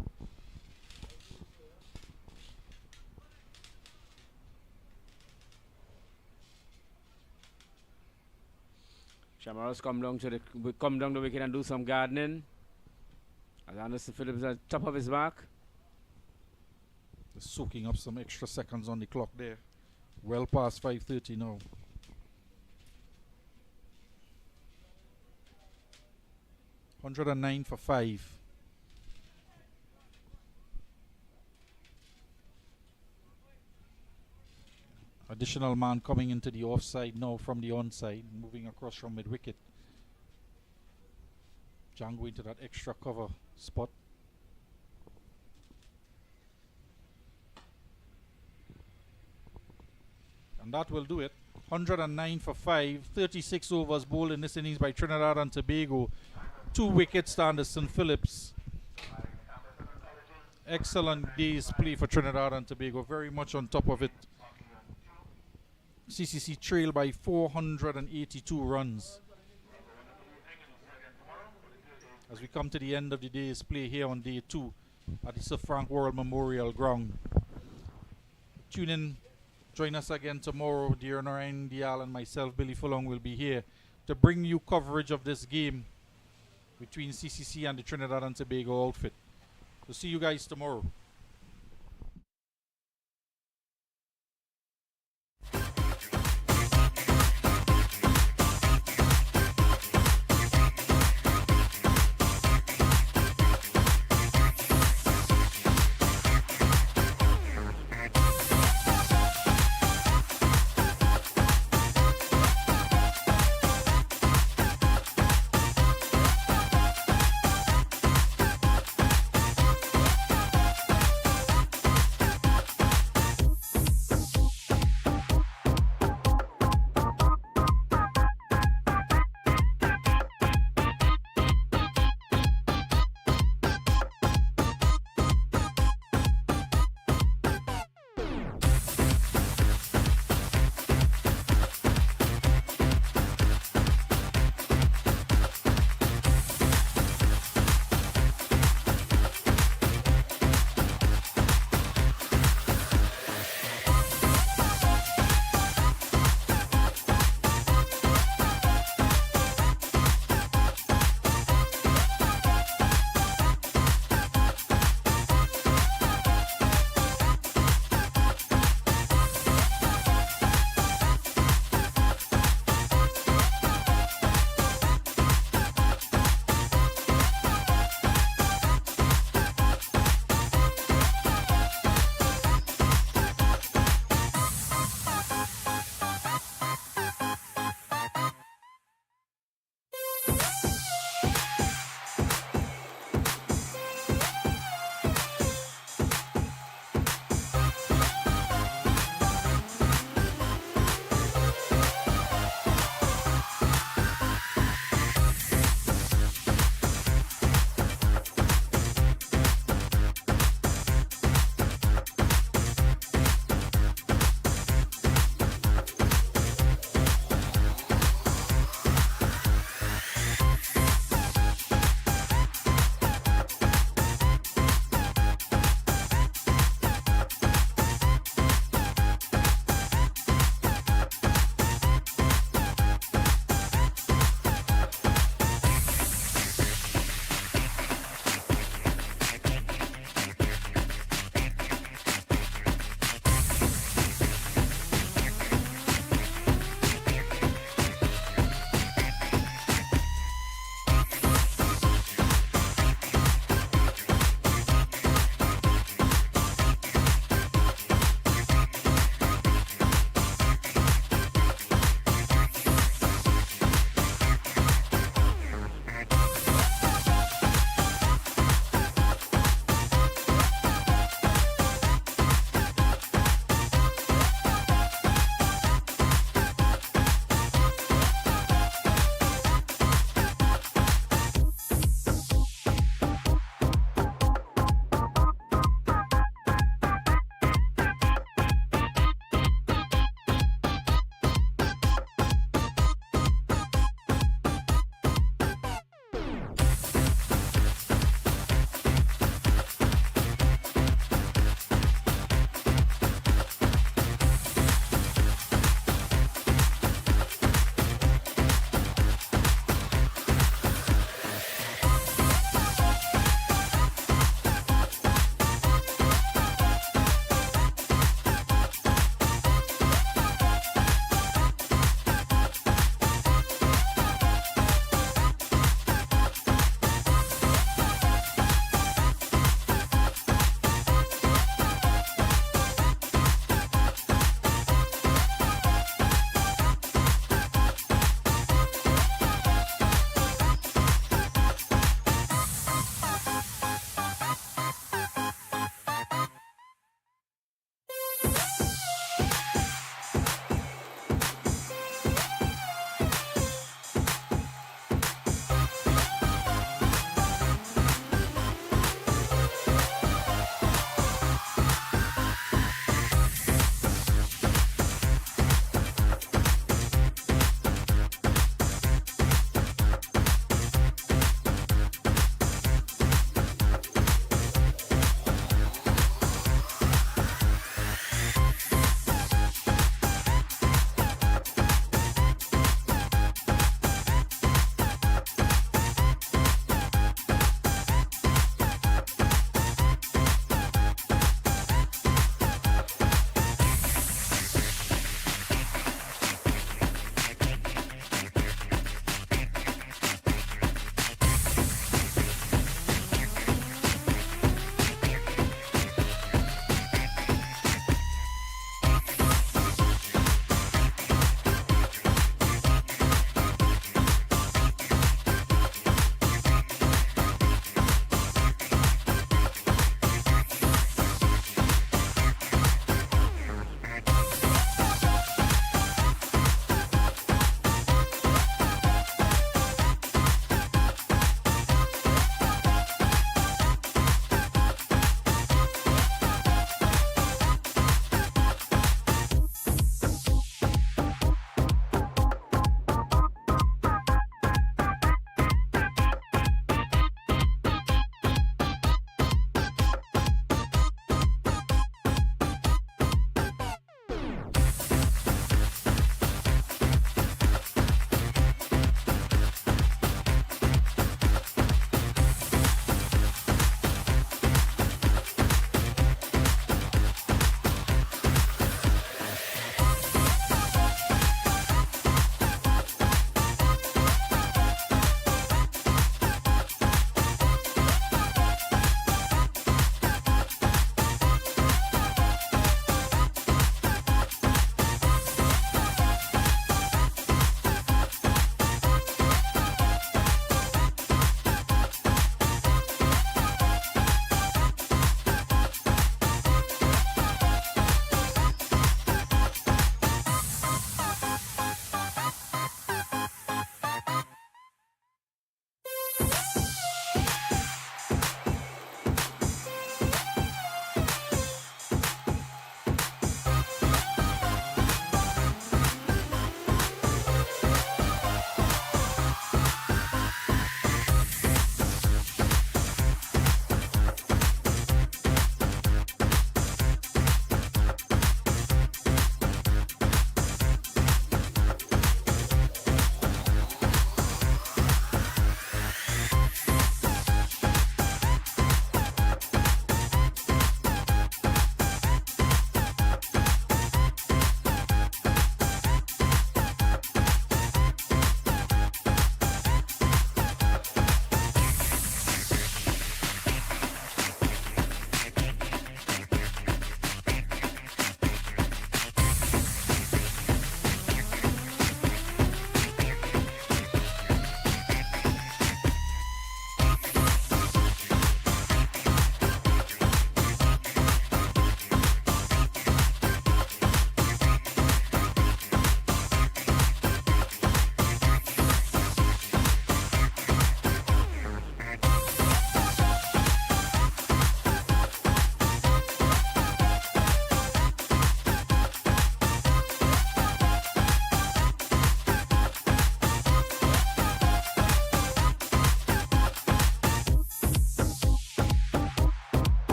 Shamara's come down the wicket and do some gardening. As Anderson Phillips at top of his mark. Just soaking up some extra seconds on the clock there. Well past 5:30 now. $109 for 5. Additional man coming into the offside now from the onside, moving across from mid wicket. Jangoo into that extra cover spot. And that will do it. 109 for 5. 36 overs bowled in this innings by Trinidad and Tobago. 2 wickets to Anderson Phillips. Excellent day's play for Trinidad and Tobago. Very much on top of it. CCC trail by 482 runs. As we come to the end of the day's play here on day 2 at the Sir Frank Worrell Memorial Ground. Tune in, join us again tomorrow. Dear Narayan Dial and myself, Billy Fulong, will be here to bring you coverage of this game between CCC and the Trinidad and Tobago outfit. We'll see you guys tomorrow.